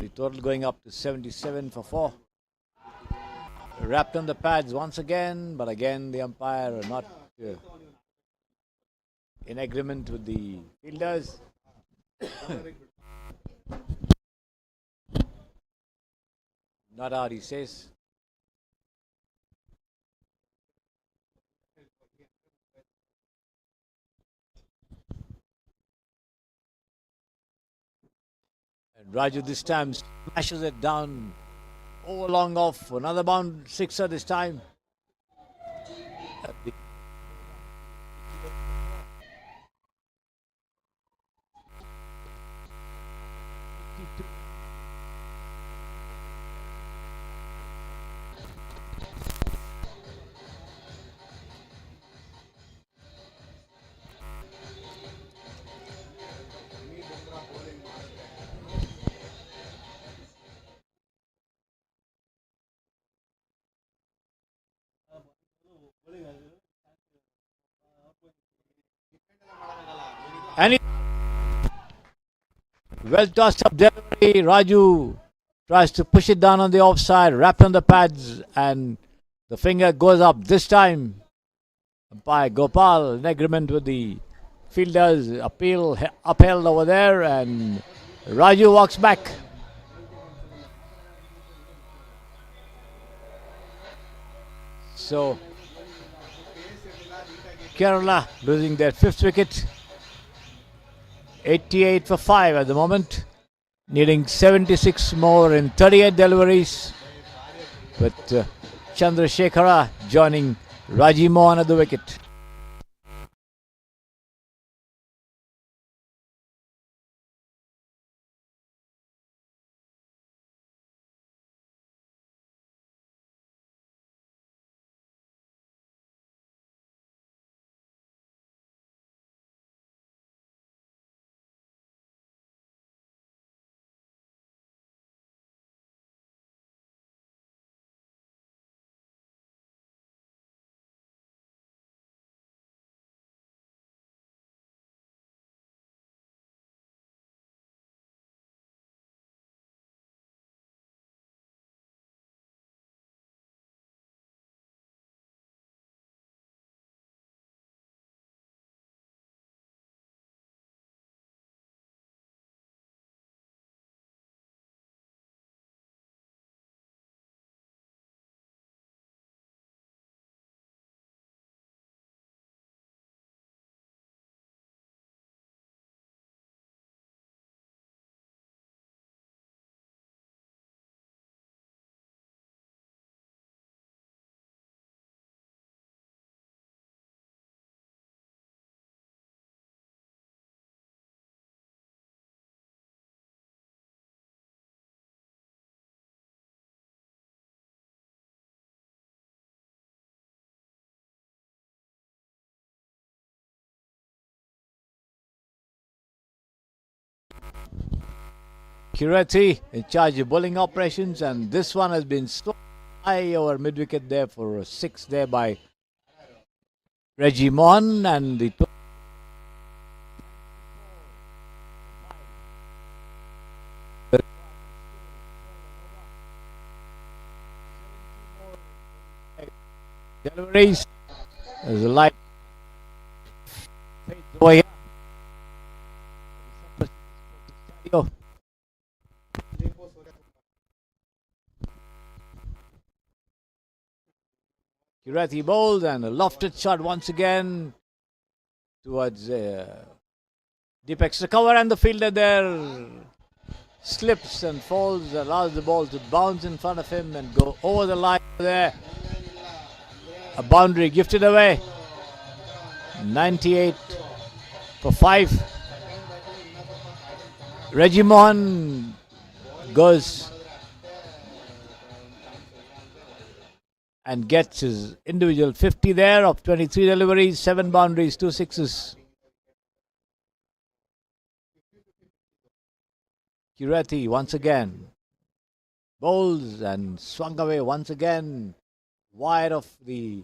The total going up to 77 for 4. Wrapped on the pads once again, but again the umpire not in agreement with the fielders. Not out, he says. And Raju this time smashes it down over long off. Another bound sixer this time. And well tossed up delivery. Raju tries to push it down on the offside, wrapped on the pads, and the finger goes up this time by Gopal in agreement with the fielders. Appeal upheld over there, and Raju walks back. So Kerala losing their 5th wicket. 88 for 5 at the moment. Needing 76 more in 38 deliveries. With Chandrasekhara joining Raji Mohan at the wicket. Cricsay in charge of bowling operations, and this one has been so high over mid wicket there for a 6 there by Raji Mohan, and the deliveries. There's a light fades away here. Cricsay bowls and a lofted shot once again towards deep extra cover, and the fielder there slips and falls, allows the ball to bounce in front of him and go over the line there. A boundary gifted away. 98 for 5. Raji Mohan goes and gets his individual 50 there of 23 deliveries, 7 boundaries, 2 sixes. Cricsay once again bowls and swung away once again, wide of the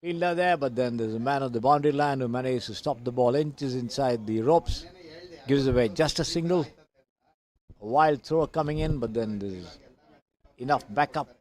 fielder there, but then there's a man on the boundary line who managed to stop the ball inches inside the ropes, gives away just a single. A wild throw coming in, but then there's enough backup.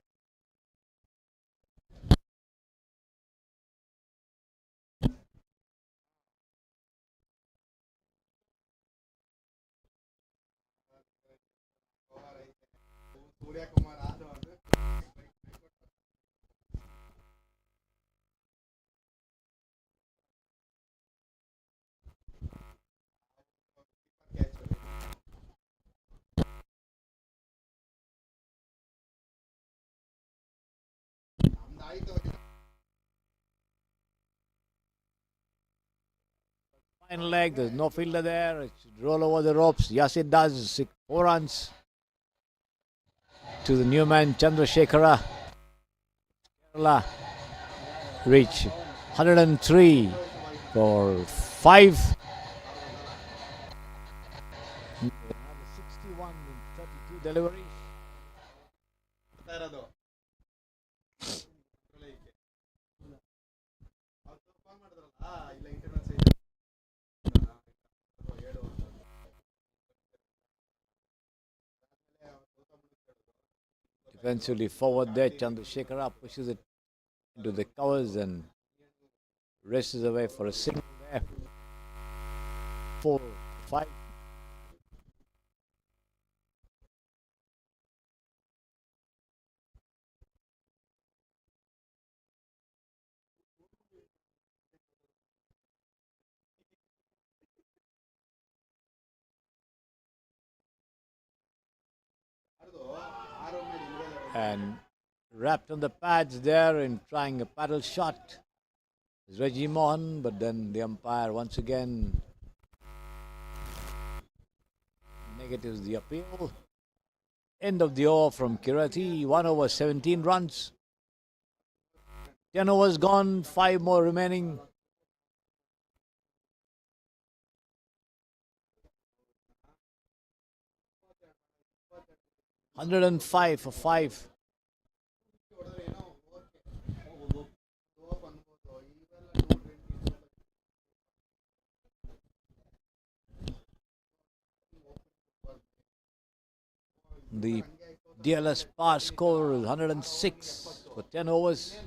Final leg, there's no fielder there. It should roll over the ropes. Yes, it does. 4 runs to the new man Chandrasekhara. Kerala reach 103 for 5. 61 in 32 deliveries. Eventually forward there, Chandrasekhara pushes it into the covers and races away for a single there. 4, 5. and wrapped on the pads there in trying a paddle shot is Reggie Mohan, but then the umpire once again negatives the appeal. End of the over from Kirati, 1 over 17 runs. 10 overs gone, 5 more remaining. $105 for 5. The DLS par score is 106 for 10 overs.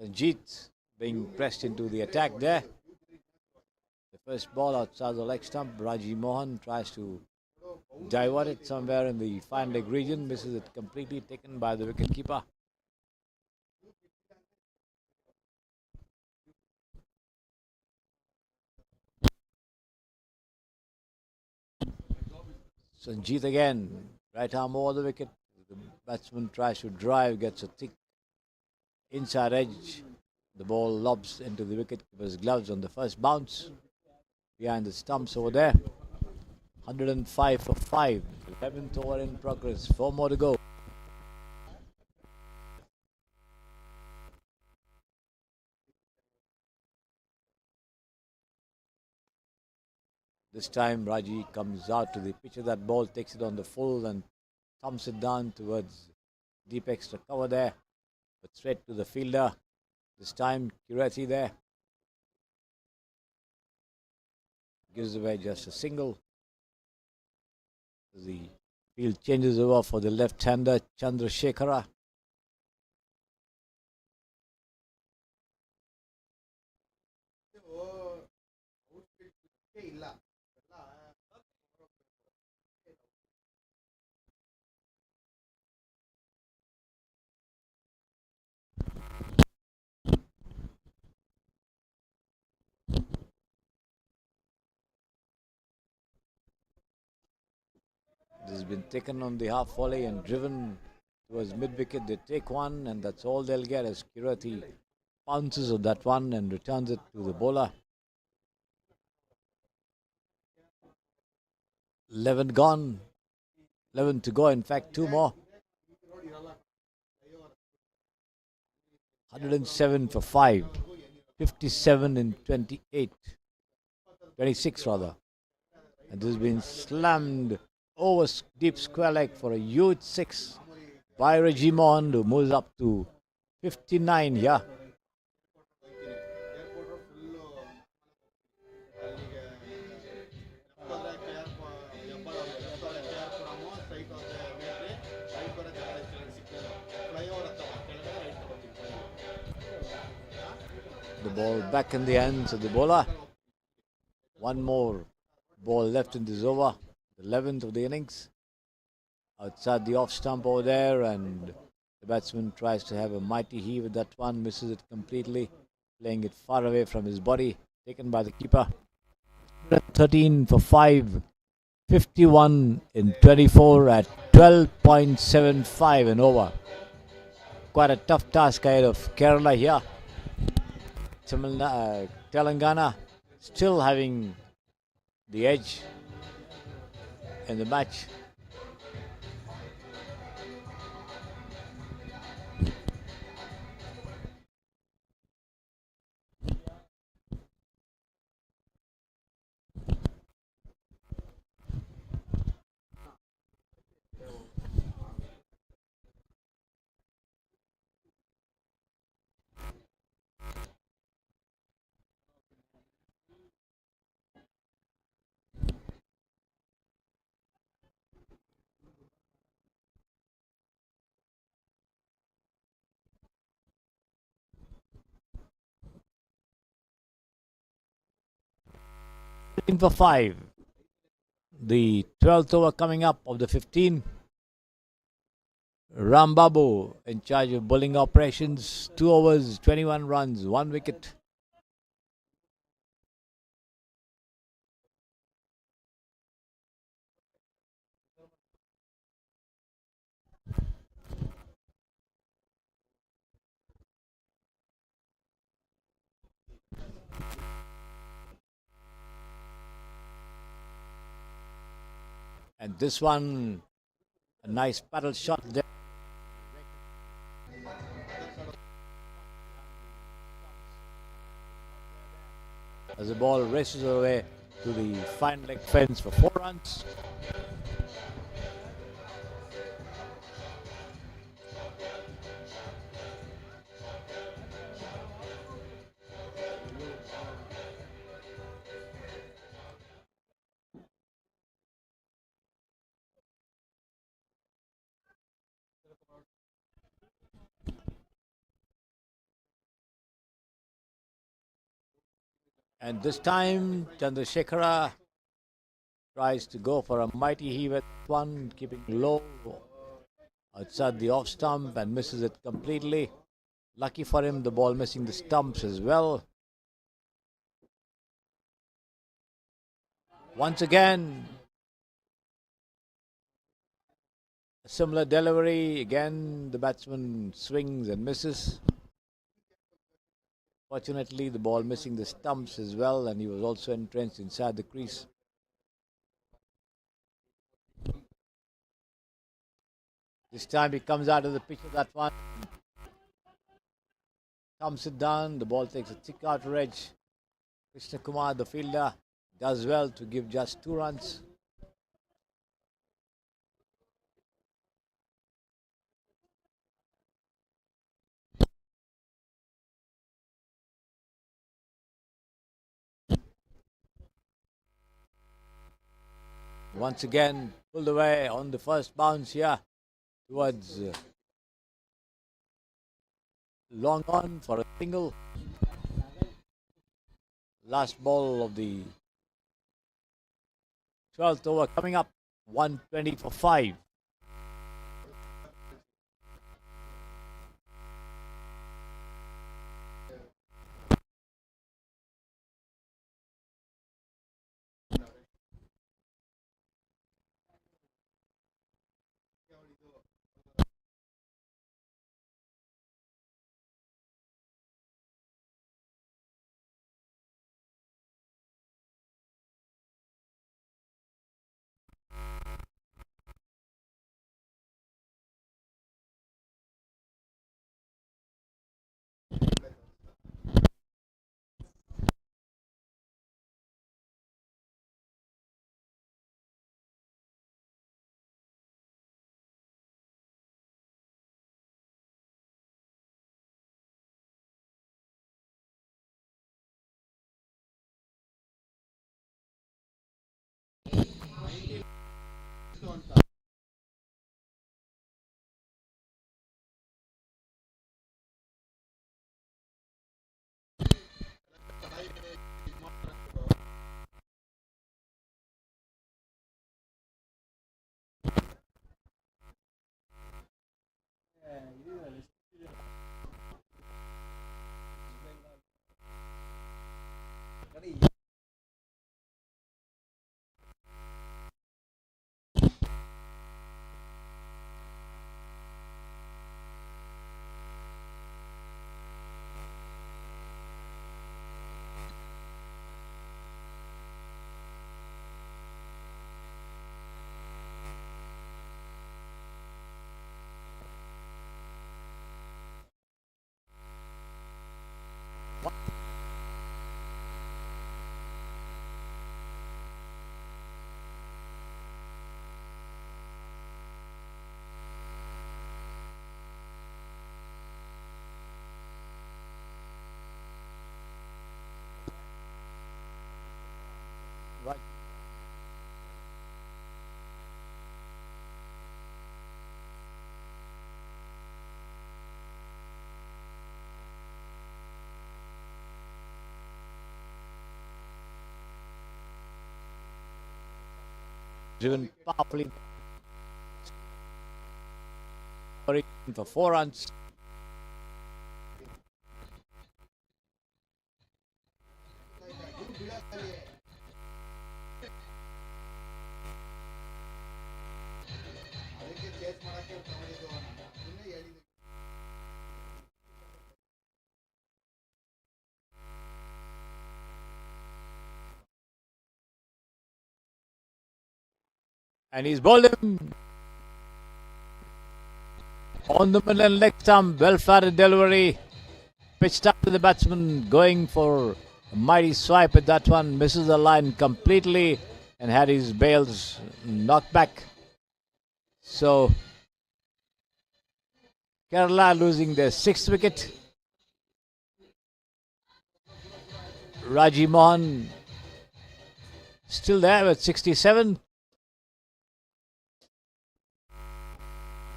Sanjeet being pressed into the attack there. The first ball outside the leg stump. Raji Mohan tries to divert it somewhere in the fine leg region. Misses it completely, taken by the wicketkeeper. Sanjeet again. Right arm over the wicket. The batsman tries to drive, gets a thick inside edge. The ball lobs into the wicketkeeper's gloves on the first bounce. Behind the stumps over there. 105 for 5. 11th over in progress. 4 more to go. This time Raji comes out to the pitch of that ball, takes it on the full and thumps it down towards deep extra cover there. But straight to the fielder. This time Kirati there. Gives away just a single. The field changes over for the left-hander Chandrasekhara. This has been taken on the half volley and driven towards mid-wicket. They take one and that's all they'll get as Kirati pounces on that one and returns it to the bowler. 11 gone. 11 to go. In fact, 2 more. 107 for 5. 57 in 28. 26 rather. And this has been slammed over deep square leg for a huge 6 by Reggie Mohan, who moves up to 59 here. The ball back in the hands of the bowler. One more ball left in this over. The 11th of the innings. Outside the off stump over there, and the batsman tries to have a mighty heave with that one, misses it completely, playing it far away from his body, taken by the keeper. 13 for 5, 51 in 24 at 12.75 and over. Quite a tough task ahead of Kerala here. Telangana still having the edge in the match. 13 for 5. The 12th over coming up of the 15. Rambabu in charge of bowling operations. 2 overs, 21 runs, 1 wicket. And this one, a nice paddle shot there. As the ball races away to the fine leg fence for 4 runs. And this time, Chandrasekhara tries to go for a mighty heave at one, keeping low outside the off stump and misses it completely. Lucky for him, the ball missing the stumps as well. Once again, a similar delivery. Again, the batsman swings and misses. Fortunately, the ball missing the stumps as well, and he was also entrenched inside the crease. This time he comes out of the pitch of that one. Thumps it down. The ball takes a thick outer edge. Krishna Kumar, the fielder, does well to give just 2 runs. Once again, pulled away on the first bounce here towards long on for a single. Last ball of the 12th over coming up, 120 for 5. driven powerfully for 4 runs. And he's bowled him on the middle and leg stump. Well flatted delivery. Pitched up to the batsman, going for a mighty swipe at that one. Misses the line completely and had his bails knocked back. So Kerala losing their 6th wicket. Raji Mohan still there at 67.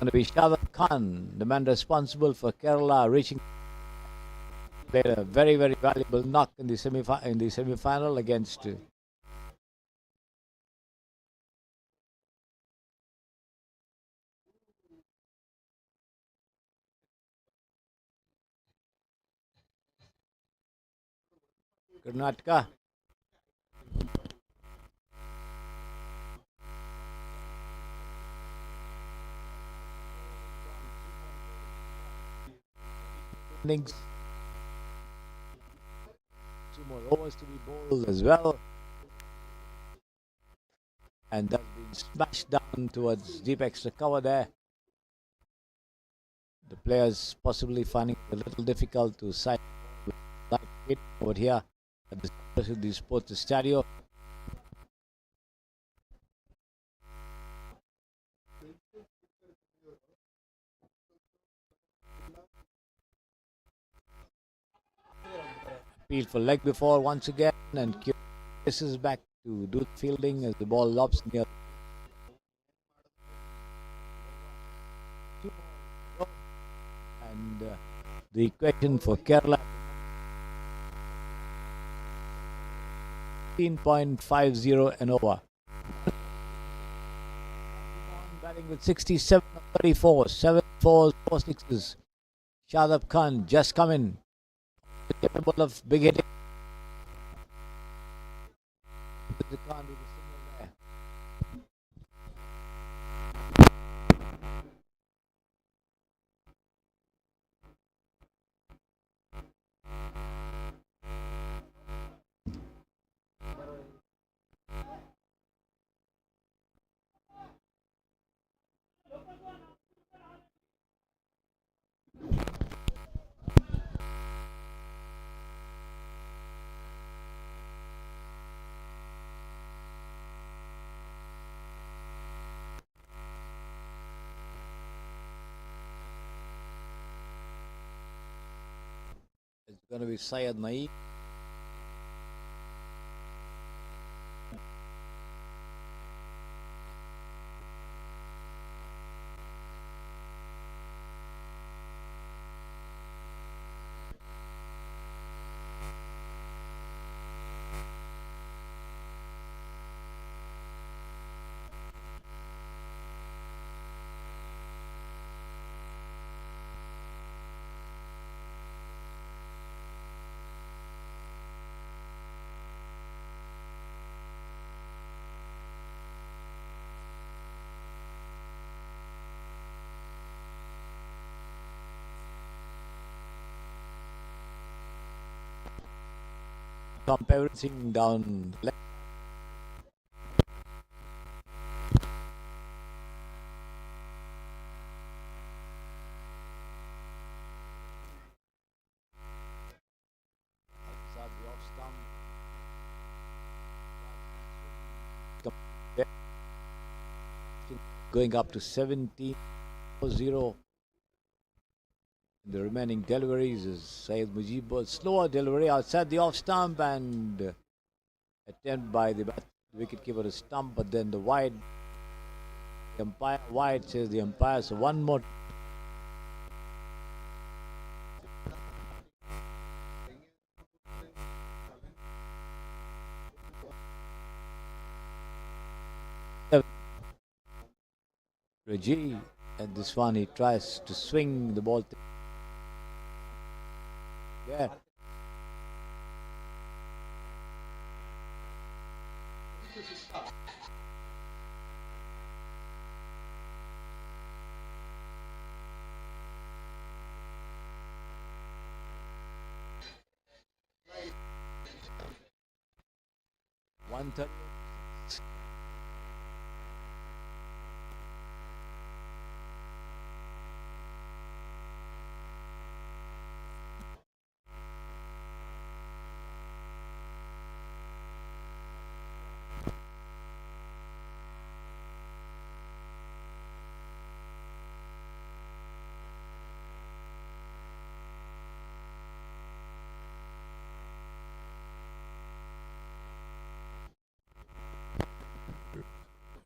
Going to be Shadab Khan, the man responsible for Kerala reaching. Played a very, very valuable knock in the semi-final against Karnataka. Innings. 2 more overs to be bowled as well. And that's been smashed down towards deep extra cover there. The players possibly finding it a little difficult to side it over here at the Sports Stadio. Appeal for leg before once again, and Chris is back to do the fielding as the ball lobs near. And the equation for Kerala 15.50 and over. Batting with 67 of 34, 7 4s, 4 6s. Shadab Khan just come in. Capable of big hitting. Khan with the signal there. It's going to be Syed Naeem. Dump everything down left. Outside the off stump. Going up to 17-0. The remaining deliveries is Syed Mujib. Slower delivery outside the off stump and attempt by the wicketkeeper to stump, but then the wide. The umpire wide, says the umpire. So one more. Reggie, and this one he tries to swing the ball. Yeah. One thirty.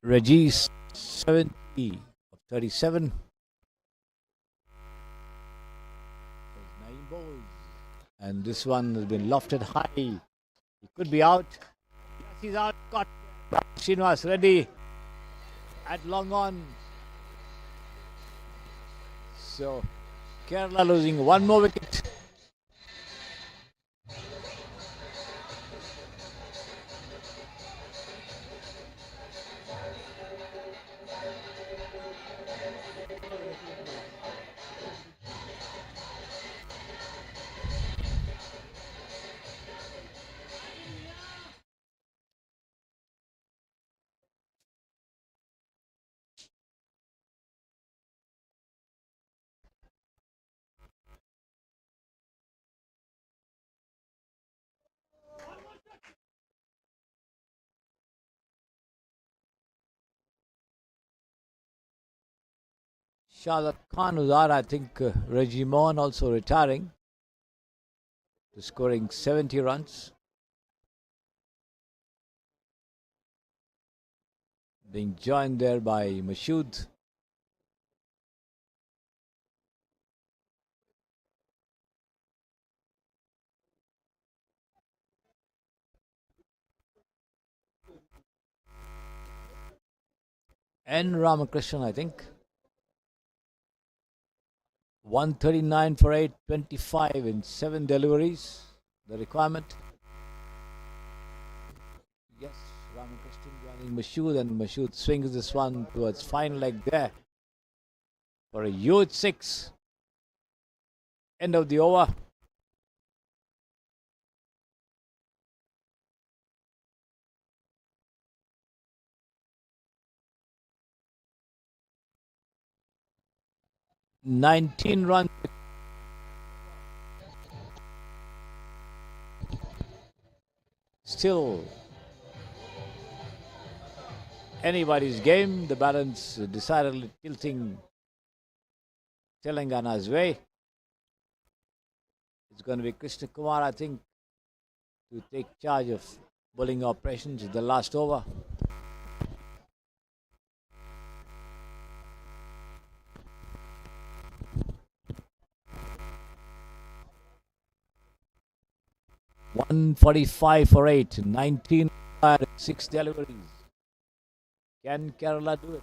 Reggie's 70 of 37. There's 9 balls. And this one has been lofted high. He could be out. Yes, he's out. Got Srinivas Reddy at long on. So Kerala losing one more wicket. Shahzad Khan was out. I think Reggie Mohan also retiring. Scoring 70 runs. Being joined there by Mashood. N. Ramakrishnan, I think. 139 for 8, 25 in 7 deliveries. The requirement. Yes, Ramakrishnan joining Mashood, and Mashood swings this one towards fine leg there for a huge 6. End of the over. $19 runs. Still anybody's game. The balance decidedly tilting Telangana's way. It's going to be Krishna Kumar, I think, to take charge of bowling operations in the last over. $145 for 8, 19 6 deliveries. Can Kerala do it?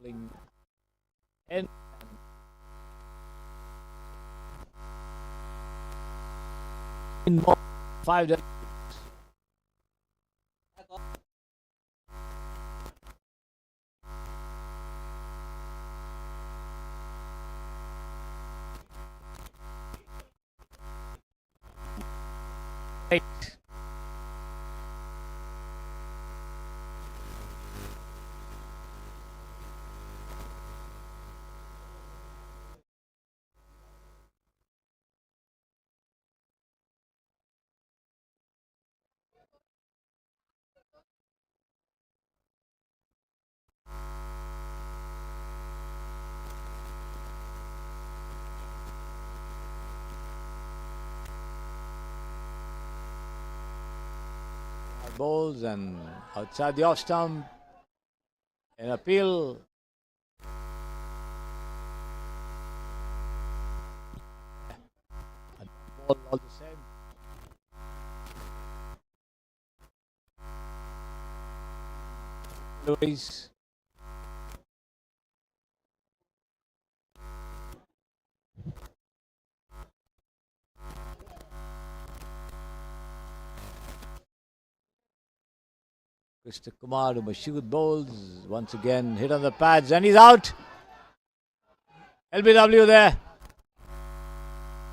in 5 8. Balls and outside the off stump. An appeal. Ball all the same. Louis. Krishna Kumar to Mashood bowls. Once again hit on the pads and he's out. LBW there.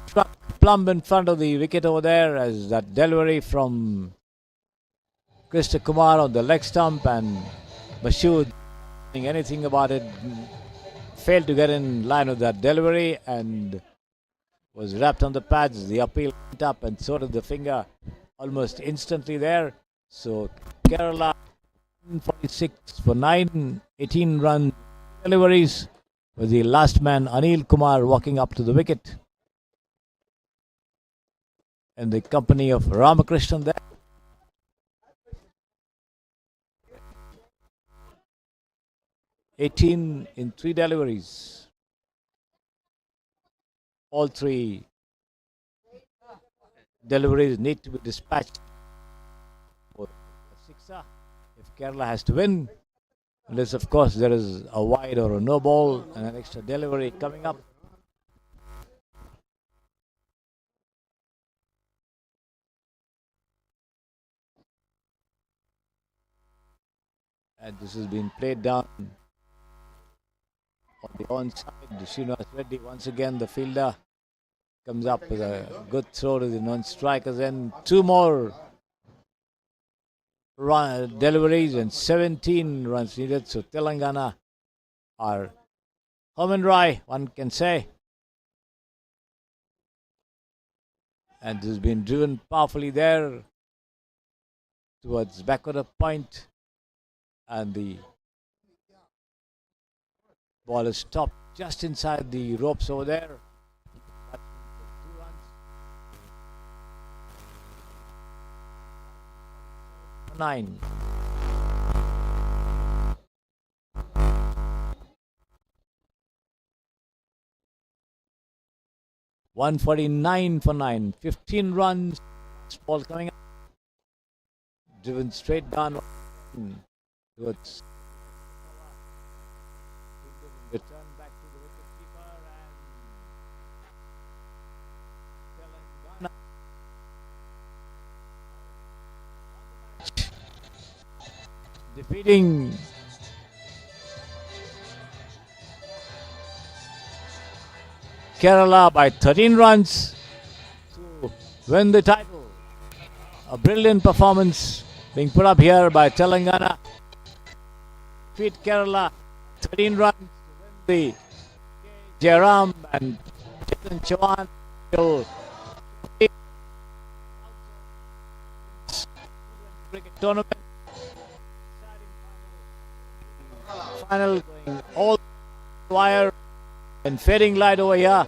Struck plumb in front of the wicket over there as that delivery from Krishna Kumar on the leg stump, and Mashood saying anything about it, failed to get in line with that delivery and was wrapped on the pads. The appeal went up and so did the finger almost instantly there. So Kerala 46 for 9, 18 run deliveries, with the last man Anil Kumar walking up to the wicket in the company of Ramakrishnan there. (18 in 3 deliveries). All 3 deliveries need to be dispatched for a sixer if Kerala has to win. Unless, of course, there is a wide or a no ball and an extra delivery coming up. And this has been played down on the onside. Srinivas Reddy, once again, the fielder, comes up with a good throw to the non-strikers. And 2 more deliveries and 17 runs needed. So Telangana are home and dry, one can say. And this has been driven powerfully there towards backward of point. And the ball is stopped just inside the ropes over there. 2 runs. 9. (149 for 9). 15 runs. Ball coming up. Driven straight down towards. Return back to the wicketkeeper and Telangana defeating Kerala by 13 runs to win the title. A brilliant performance being put up here by Telangana. Defeat Kerala 13 runs to win the Jayram and Chetan Chauhan will cricket tournament. Final going all the wire and fading light over here.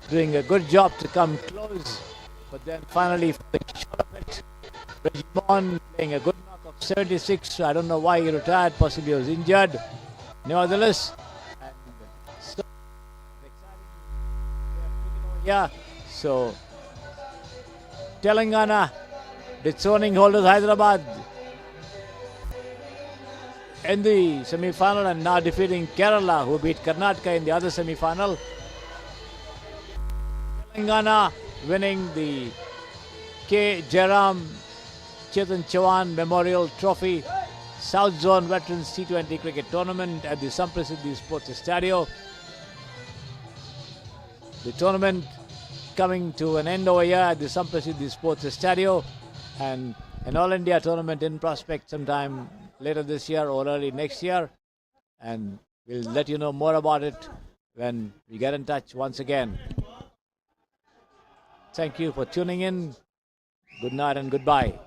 Doing a good job to come close, but then finally falling short of it. Regimon playing a good knock of 76. I don't know why he retired, possibly he was injured. Nevertheless, and so exciting over here. So Telangana dethroning holders Hyderabad in the semi-final and now defeating Kerala, who beat Karnataka in the other semi-final. Telangana winning the Jayram Chetan Chavan Memorial Trophy South Zone Veterans T20 Cricket Tournament at the Samprasiddhi Sports Stadio. The tournament coming to an end over here at the Samprasiddhi Sports Stadio, and an All India tournament in prospect sometime later this year or early next year, and we'll let you know more about it when we get in touch once again. Thank you for tuning in. Good night and goodbye.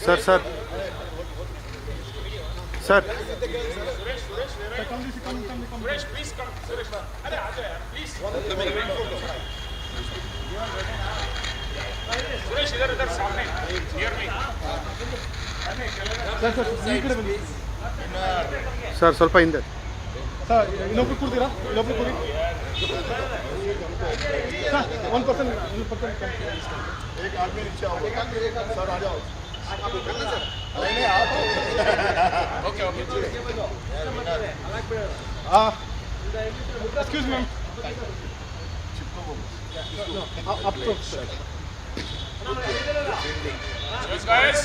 Sir, sir. Sir. Sir ಸ್ವಲ್ಪ ಹಿಂದೆ sir ಇನ್ನೊಬ್ರು ಕೂರ್ತೀರಾ ಇನ್ನೊಬ್ರು ಕೂರಿ sir 1% एक आदमी नीचे आओ sir आ जाओ नहीं आप okay okay excuse me up to yes guys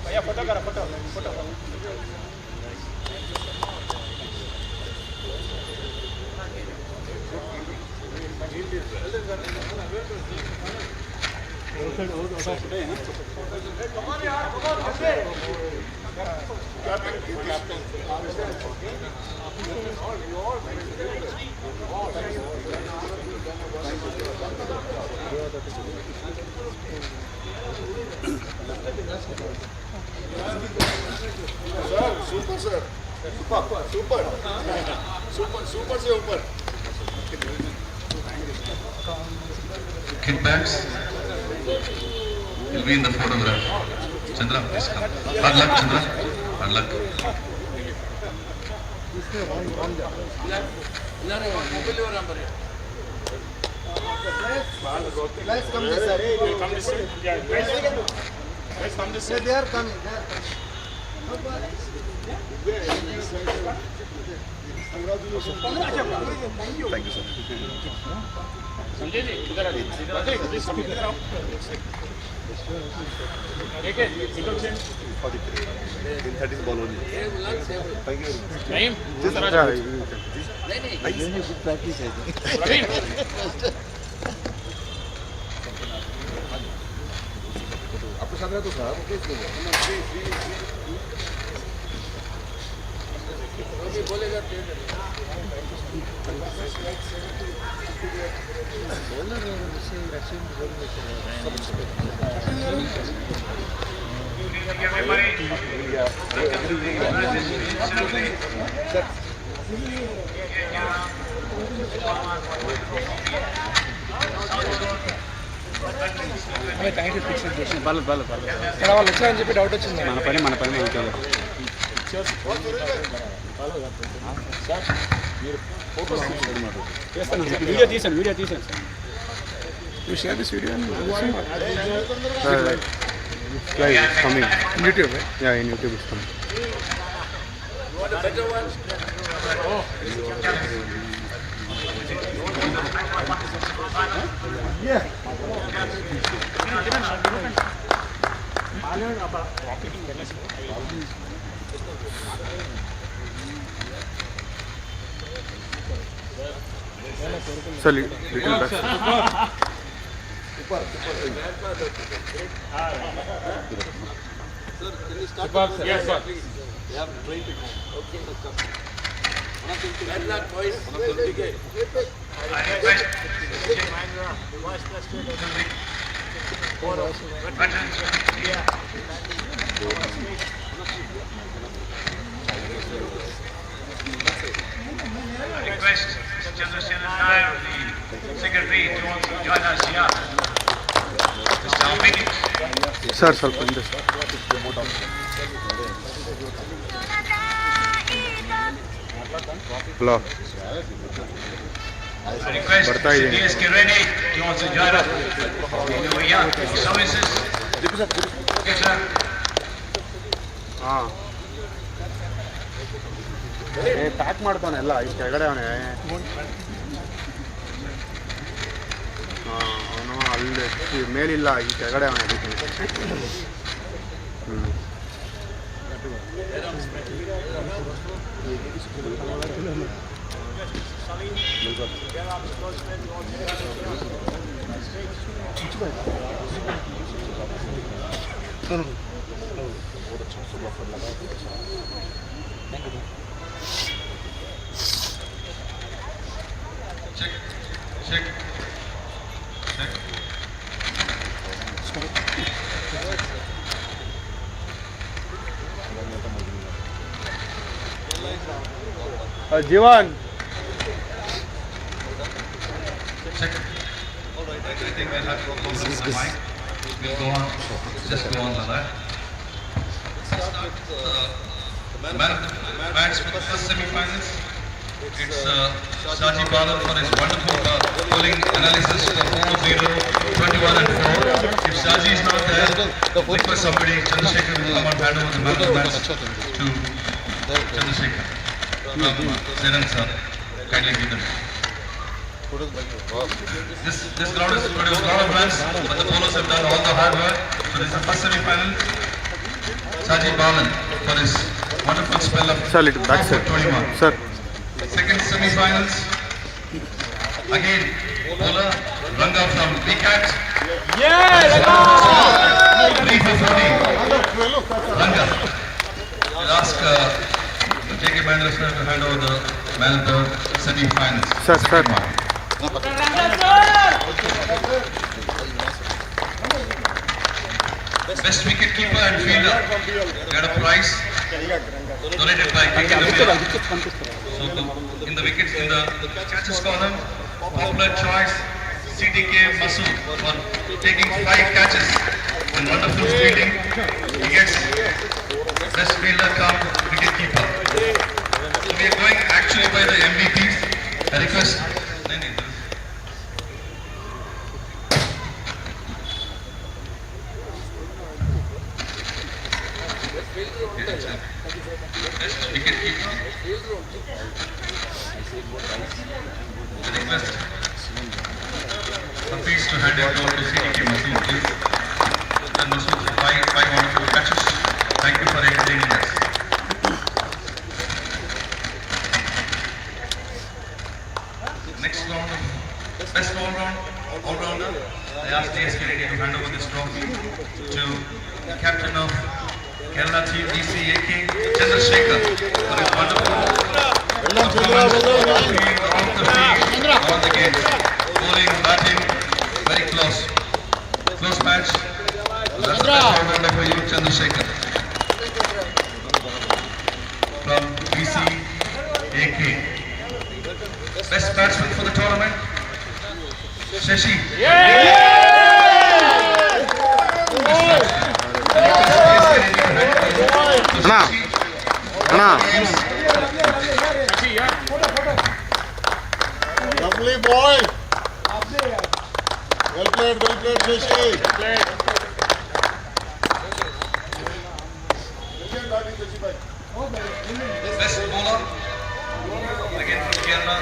भैया फोटो करा photo photo super sir super super super super से ऊपर Kickbacks will be in the photograph. Chandra, please come. Hard luck, Chandra. Hard luck. let's come this side come this side yeah let's come this side they are coming Thank you, sir. Sanjay ji इधर आ जाइए please come इधर आओ ठीक है photo change 30 ball only. Thank you. नहीं Just नहीं good practice है. आपको साथ में तो साहब कैसे बोलेगा వాళ్ళు వాళ్ళు వాళ్ళు వచ్చారని చెప్పి డౌట్ వచ్చింది మన పని మీరు ఫోటోస్ చేస్తాను వీడియో తీసాను sir you share this video live coming YouTube yeah in YouTube is coming Yeah. Sir, little back. Yes, sir. Request Chandrasekhar Nair, the secretary, to also join us here. Just a minute. Sir, ಸ್ವಲ್ಪ ಹಿಂದೆ hello Request ಬರ್ತಾ ಇದ್ದೀನಿ DSK ready to also join us. Yeah, services. Okay, sir. ಹಾಂ pack ಮಾಡ್ತಾನೆ ಎಲ್ಲ ಈ ಕೆಳಗಡೆ ಅವನೇ ಅವನು ಅಲ್ಲಿ ಮೇಲಿಲ್ಲ ಈ ಕೆಳಗಡೆ ಅವನೇ ಅದಕ್ಕೆ Check. Check. Check. Jivan. Check. All right, I think we'll have to go on the mic. We'll go on. Just go on like that. Let's start the match with the first semi-finals. It's Shaji Balan for his wonderful bowling analysis for 4-0, 21 and 4. If Shaji is not there, request somebody, Chandrasekhar will come and hand over the man of the match to Chandrasekhar. Jayram sir, kindly give them. This crowd has produced a lot of runs, but the bowlers have done all the hard work. So this is the first semi-final. Shaji Balan for his wonderful spell of 21. Sir. Second semi-finals. Again, bowler Ranga from Vicat. Yeah! 3 for 40. Ranga. We'll ask J.K. Mahendra sir to hand over the man of the semi-finals. Sir. Best wicket keeper and fielder got a prize donated by Cricket. So in the wickets, in the catches column, popular choice CDK Masood for taking 5 catches and wonderful fielding. He gets best fielder come wicket keeper. So we are going actually by the MVPs. I request. Best wicket keeper. I request Hafiz to hand it over to CDK Masood, please. Then Masood, 5 wonderful catches. Thank you for entertaining us. Next round of best all-rounder. I asked DSK Reddy to hand over this trophy to the captain of Kerala team DCAK, Chandrasekhar, for his wonderful performance off the field, all the games, bowling, batting, very close match. That's the best all-rounder for you, Chandrasekhar. From DCAK. Best batsman for the tournament, Shashi. Lovely boy. Well played, Shashi. Best bowler, again from Kerala,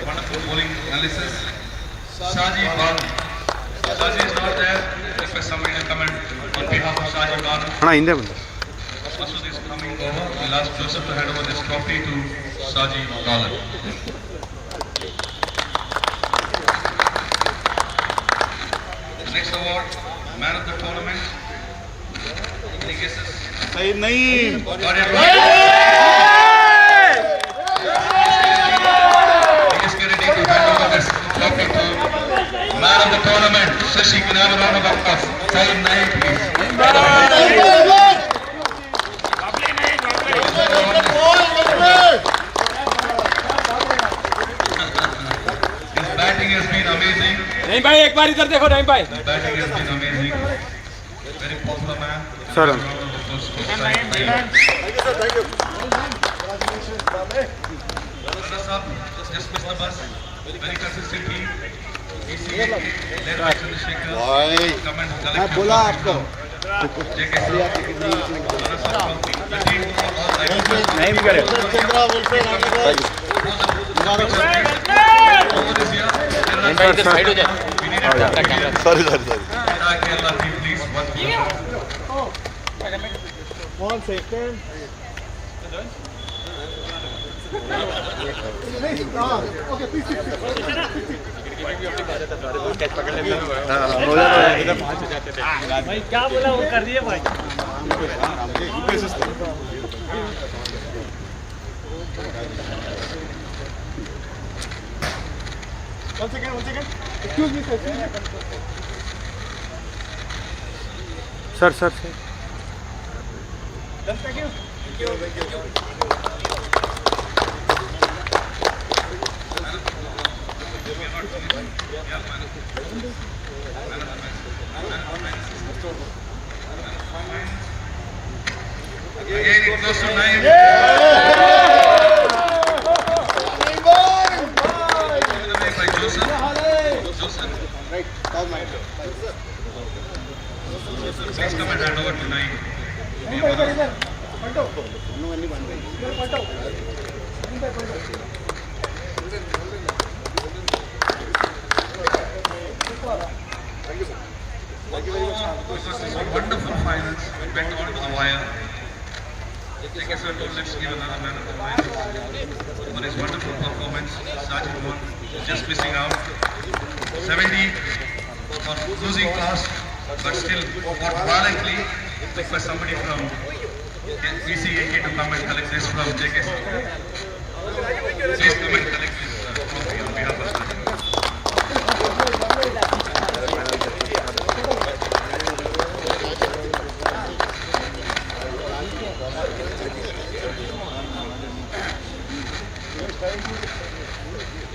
wonderful bowling analysis, Shaji Balan. Shaji is not there. Request somebody to come and on behalf of Shaji Balan. Masood is coming over. We'll ask Joseph to hand over this trophy to Shaji Balan. The next award, man of the tournament. Any guesses? Got it right. DSK Reddy to hand over this trophy to man of the tournament. Shashi, can I have a round of applause? Time 9, please. His batting has been amazing. नहीं भाई एक बार इधर देखो नहीं भाई. His batting has been amazing. Very popular man. Sir. Thank you. Just missed the bus. Very consistent team. led by Chandrasekhar. Come and collect your बोला आपको JK sir. The team for all the नहीं भी करे. Chandra welfare over this year. sorry Kerala team, please. one second okay please भाई क्या बोला वो कर दिए भाई. One second. Excuse me, sir. Sir. Thank you. Again, it goes to 9. By Joseph. Right, call mine. Please come and hand over to 9. Wonderful finals. Went on to the wire. Cricsay sir told let's give another man of the match for his wonderful performance. Sergeant Mohan just missing out. 70 for losing cost, but still fought valiantly for somebody from VCAK to come and collect this from JK. Please come and collect this trophy on behalf of Sergeant.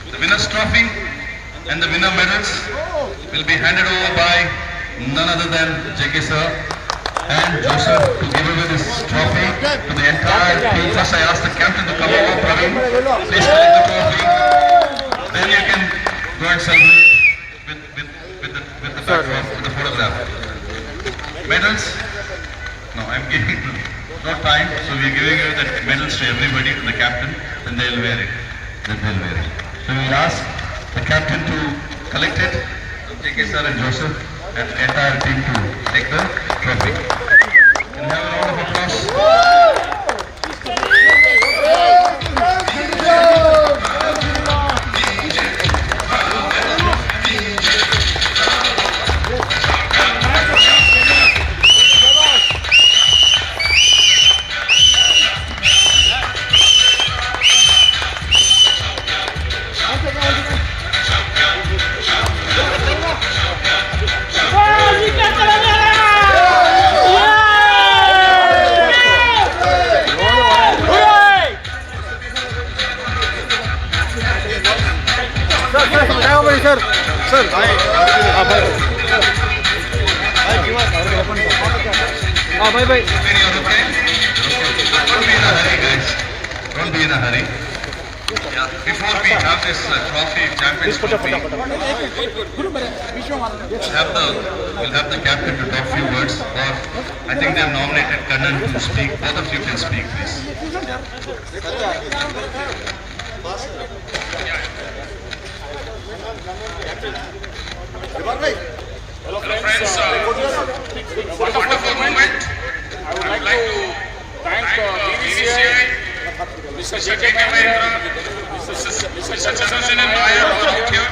The winner's trophy and the winner medals will be handed over by none other than JK sir and Joseph to give away this trophy to the entire team. First I ask the captain to come over, Praveen. Please collect the trophy. Then you can go and celebrate with the backdrop, with the photograph. Medals? No, I'm giving no time, so we're giving you the medals to everybody, to the captain, and they'll wear it. So we'll ask the captain to collect it, JK sir and Joseph, and the entire team to take the trophy. Can we have a round of applause? Sir. Bye. Don't be in a hurry, guys. Don't be in a hurry. Yeah. Before we have this trophy, Champions Trophy, we'll have the captain to talk a few words. Or I think they have nominated Kannan to speak. Both of you can speak, please. Hello friends, a wonderful moment. I would like to thank BCCI, Mr. JK Mahindra, Mr. Chandrasen and Nair who are out here.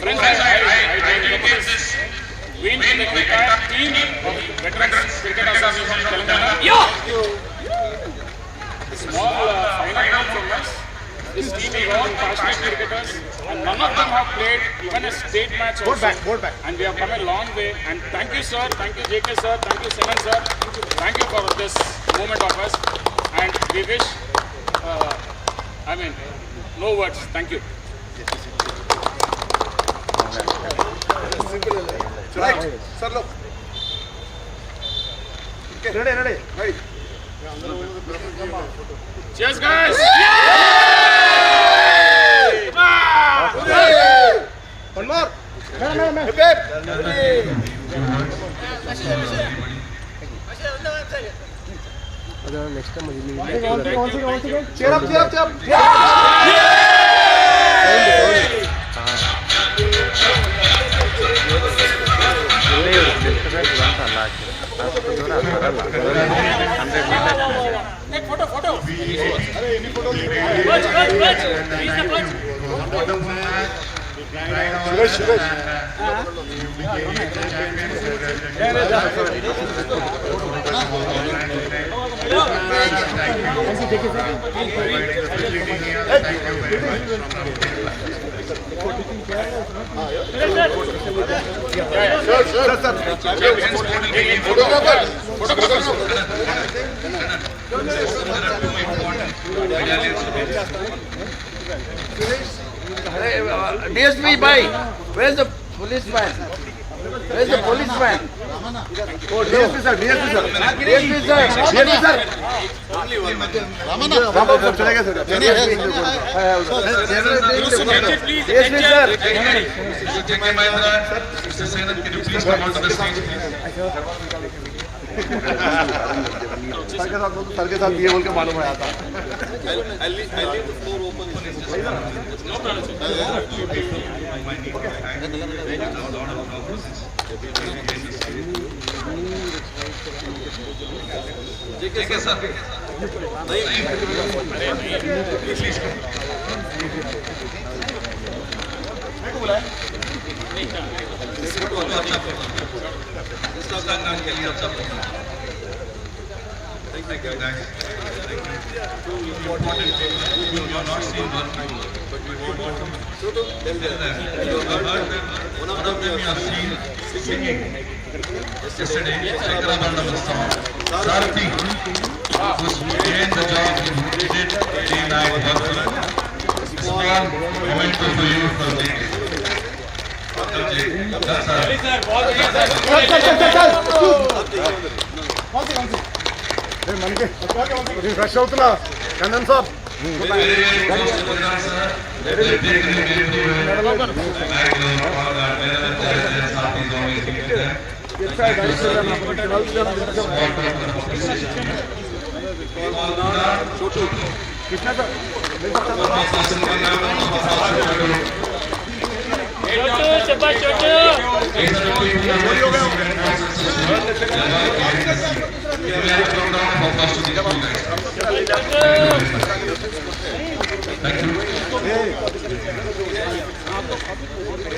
Friends, I dedicate this win to the entire team of Veterans Cricket Association Telangana. A small final from us. This team is all passionate cricketers and none of them have played even a state match also. Board back. And we have come a long way. And thank you sir, thank you JK sir, thank you Seman sir. Thank you for this moment of us. And we wish, no words. Thank you. Right. Sir, look. Okay, ready. Right. Cheers, guys! One more. Next time Once again. Cheer up. DSP bhai, where's the policeman? Where's the policeman? Oh, DSP sir, DSP sir. DSP sir, DSP sir. Ramana sir, चले गए sir. DSP sir. JK Mahindra, Mr. Senan, can you please come onto the stage, please? Sir के साथ ये बोल के मालूम है आता. I'll leave the floor open. JK sir. Please come. Thank you guys. Two important people you have not seen one, but we want to tell them. You have heard them. One of them you have seen singing yesterday. Jayram song. Sarthi, who's doing the job, he did day night work. Small memento for you from the. That's fresh అవుతున్నా చందన్ సాబ్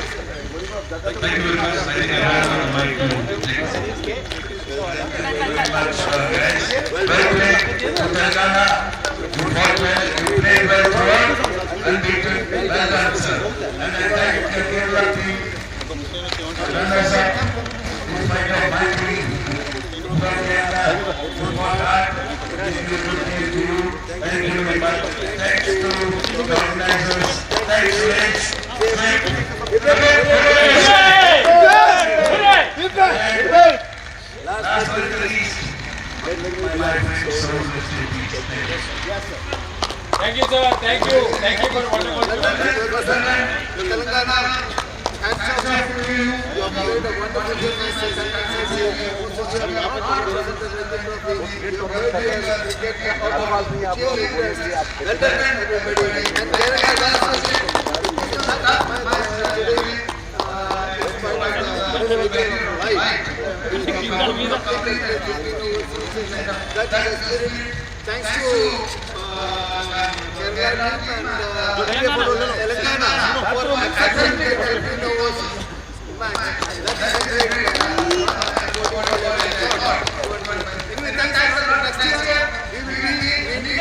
Thank you very much. I think I have on the mic to very much, guys. Well played, Telangana. You fought well, you played well throughout, unbeaten. Well done, sir. And I thank the Kerala team. Runners up, in spite of my team. From Kerala, you fought hard. This is a good news to you. Thank you very much. Thanks to the organizers. Thanks to Rich. Last but not least, my friend Soul Thank you, sir. Thank you. Thank you for wonderful. Telangana, hats off to you. You have played a wonderful game. Well done, everybody. And thanks to Jayram and Telangana for accepting the 15 overs match. That's a great anyway, thanks a lot. Next year we will be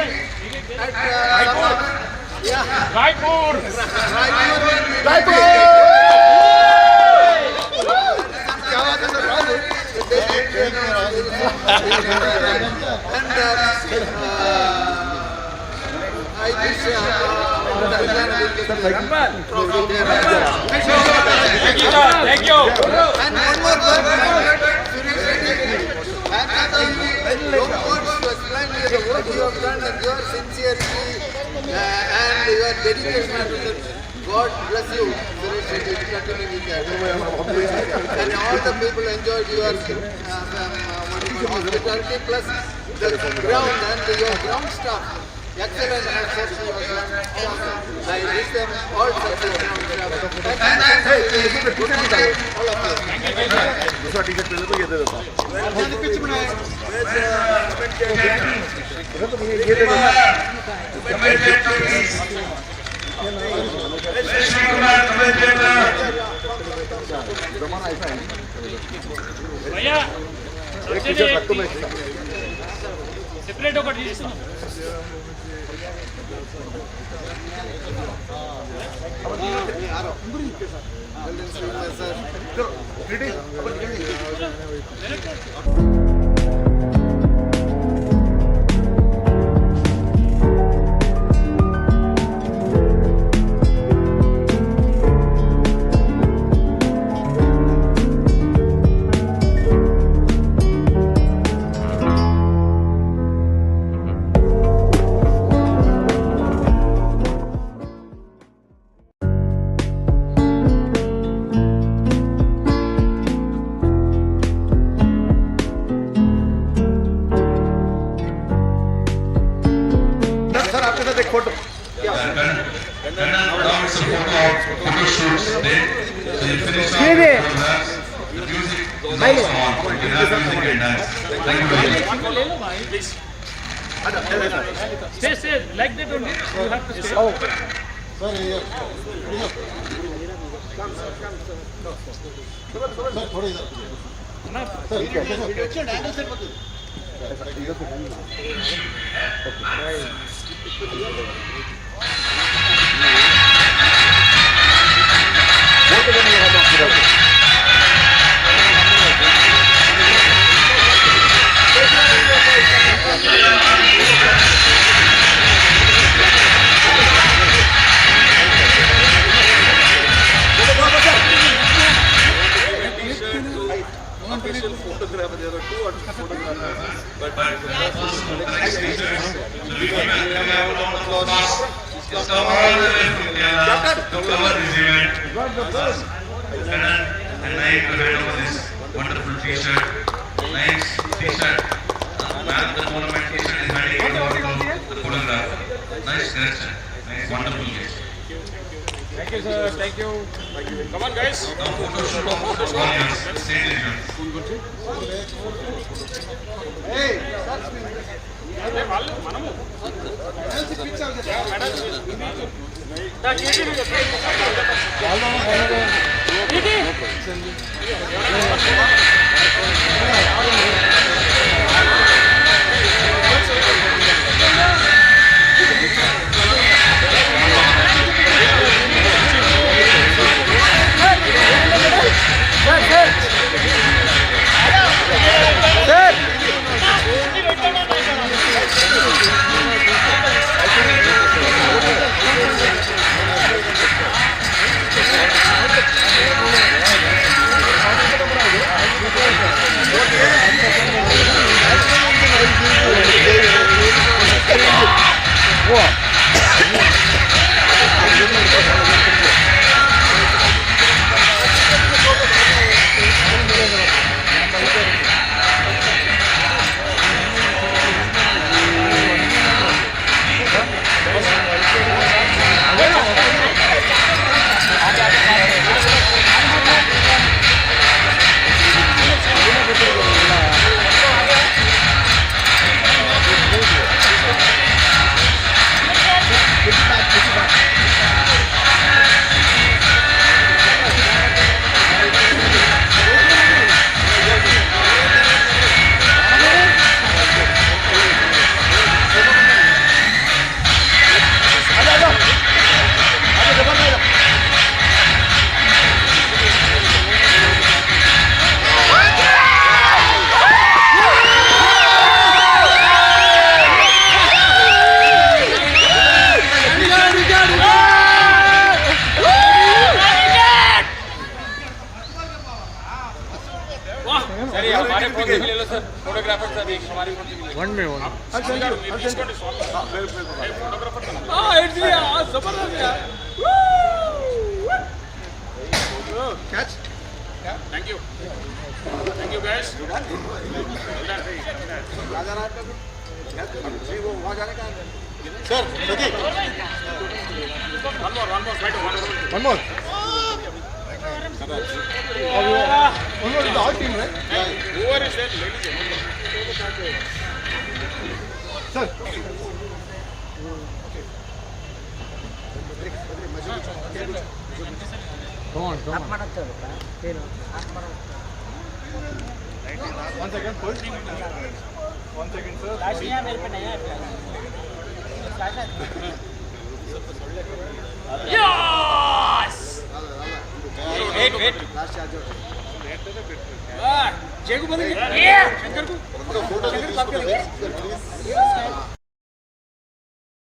at Raipur. I wish Telangana will get Thank you. And one more word, Suresh Reddy. No words to explain the work you have done and your sincerity and your dedication to it. God bless you, Suresh Reddy. Continue with that. And all the people enjoyed your hospitality plus the ground and your ground staff. excellent success you have done. I wish them all success. All of you. दूसरा T-shirt पहले तो ये दे देता हूँ। ये दे जमाना ऐसा है भैया एक टी-शर्ट रख दो मैं सेपरेट होकर दीजिए सर आपके साथ एक photo Stay like that only. You have to stay. Official photographer, there are two photographers, but next speaker, so we have a round of applause. He's come all the way from Kerala to cover this event. Karan and I to hand over this wonderful t-shirt, nice t-shirt. Man of the tournament t-shirt is handing over to the photographer. Nice gesture, nice wonderful gesture. Thank you, sir. Thank you. Come on, guys. Now photo shoot. Let's stay there. Hey, Catch. Thank you. Thank you, guys. Well done. Raja Raj का भी वो वहाँ जाने का Sir, okay. One more. One more is the all team, right? Over is there, ladies and gentlemen. Sir. Come on. One second, push. 1 second, sir. Yes! Wait. Last charge. Jayram, yeah!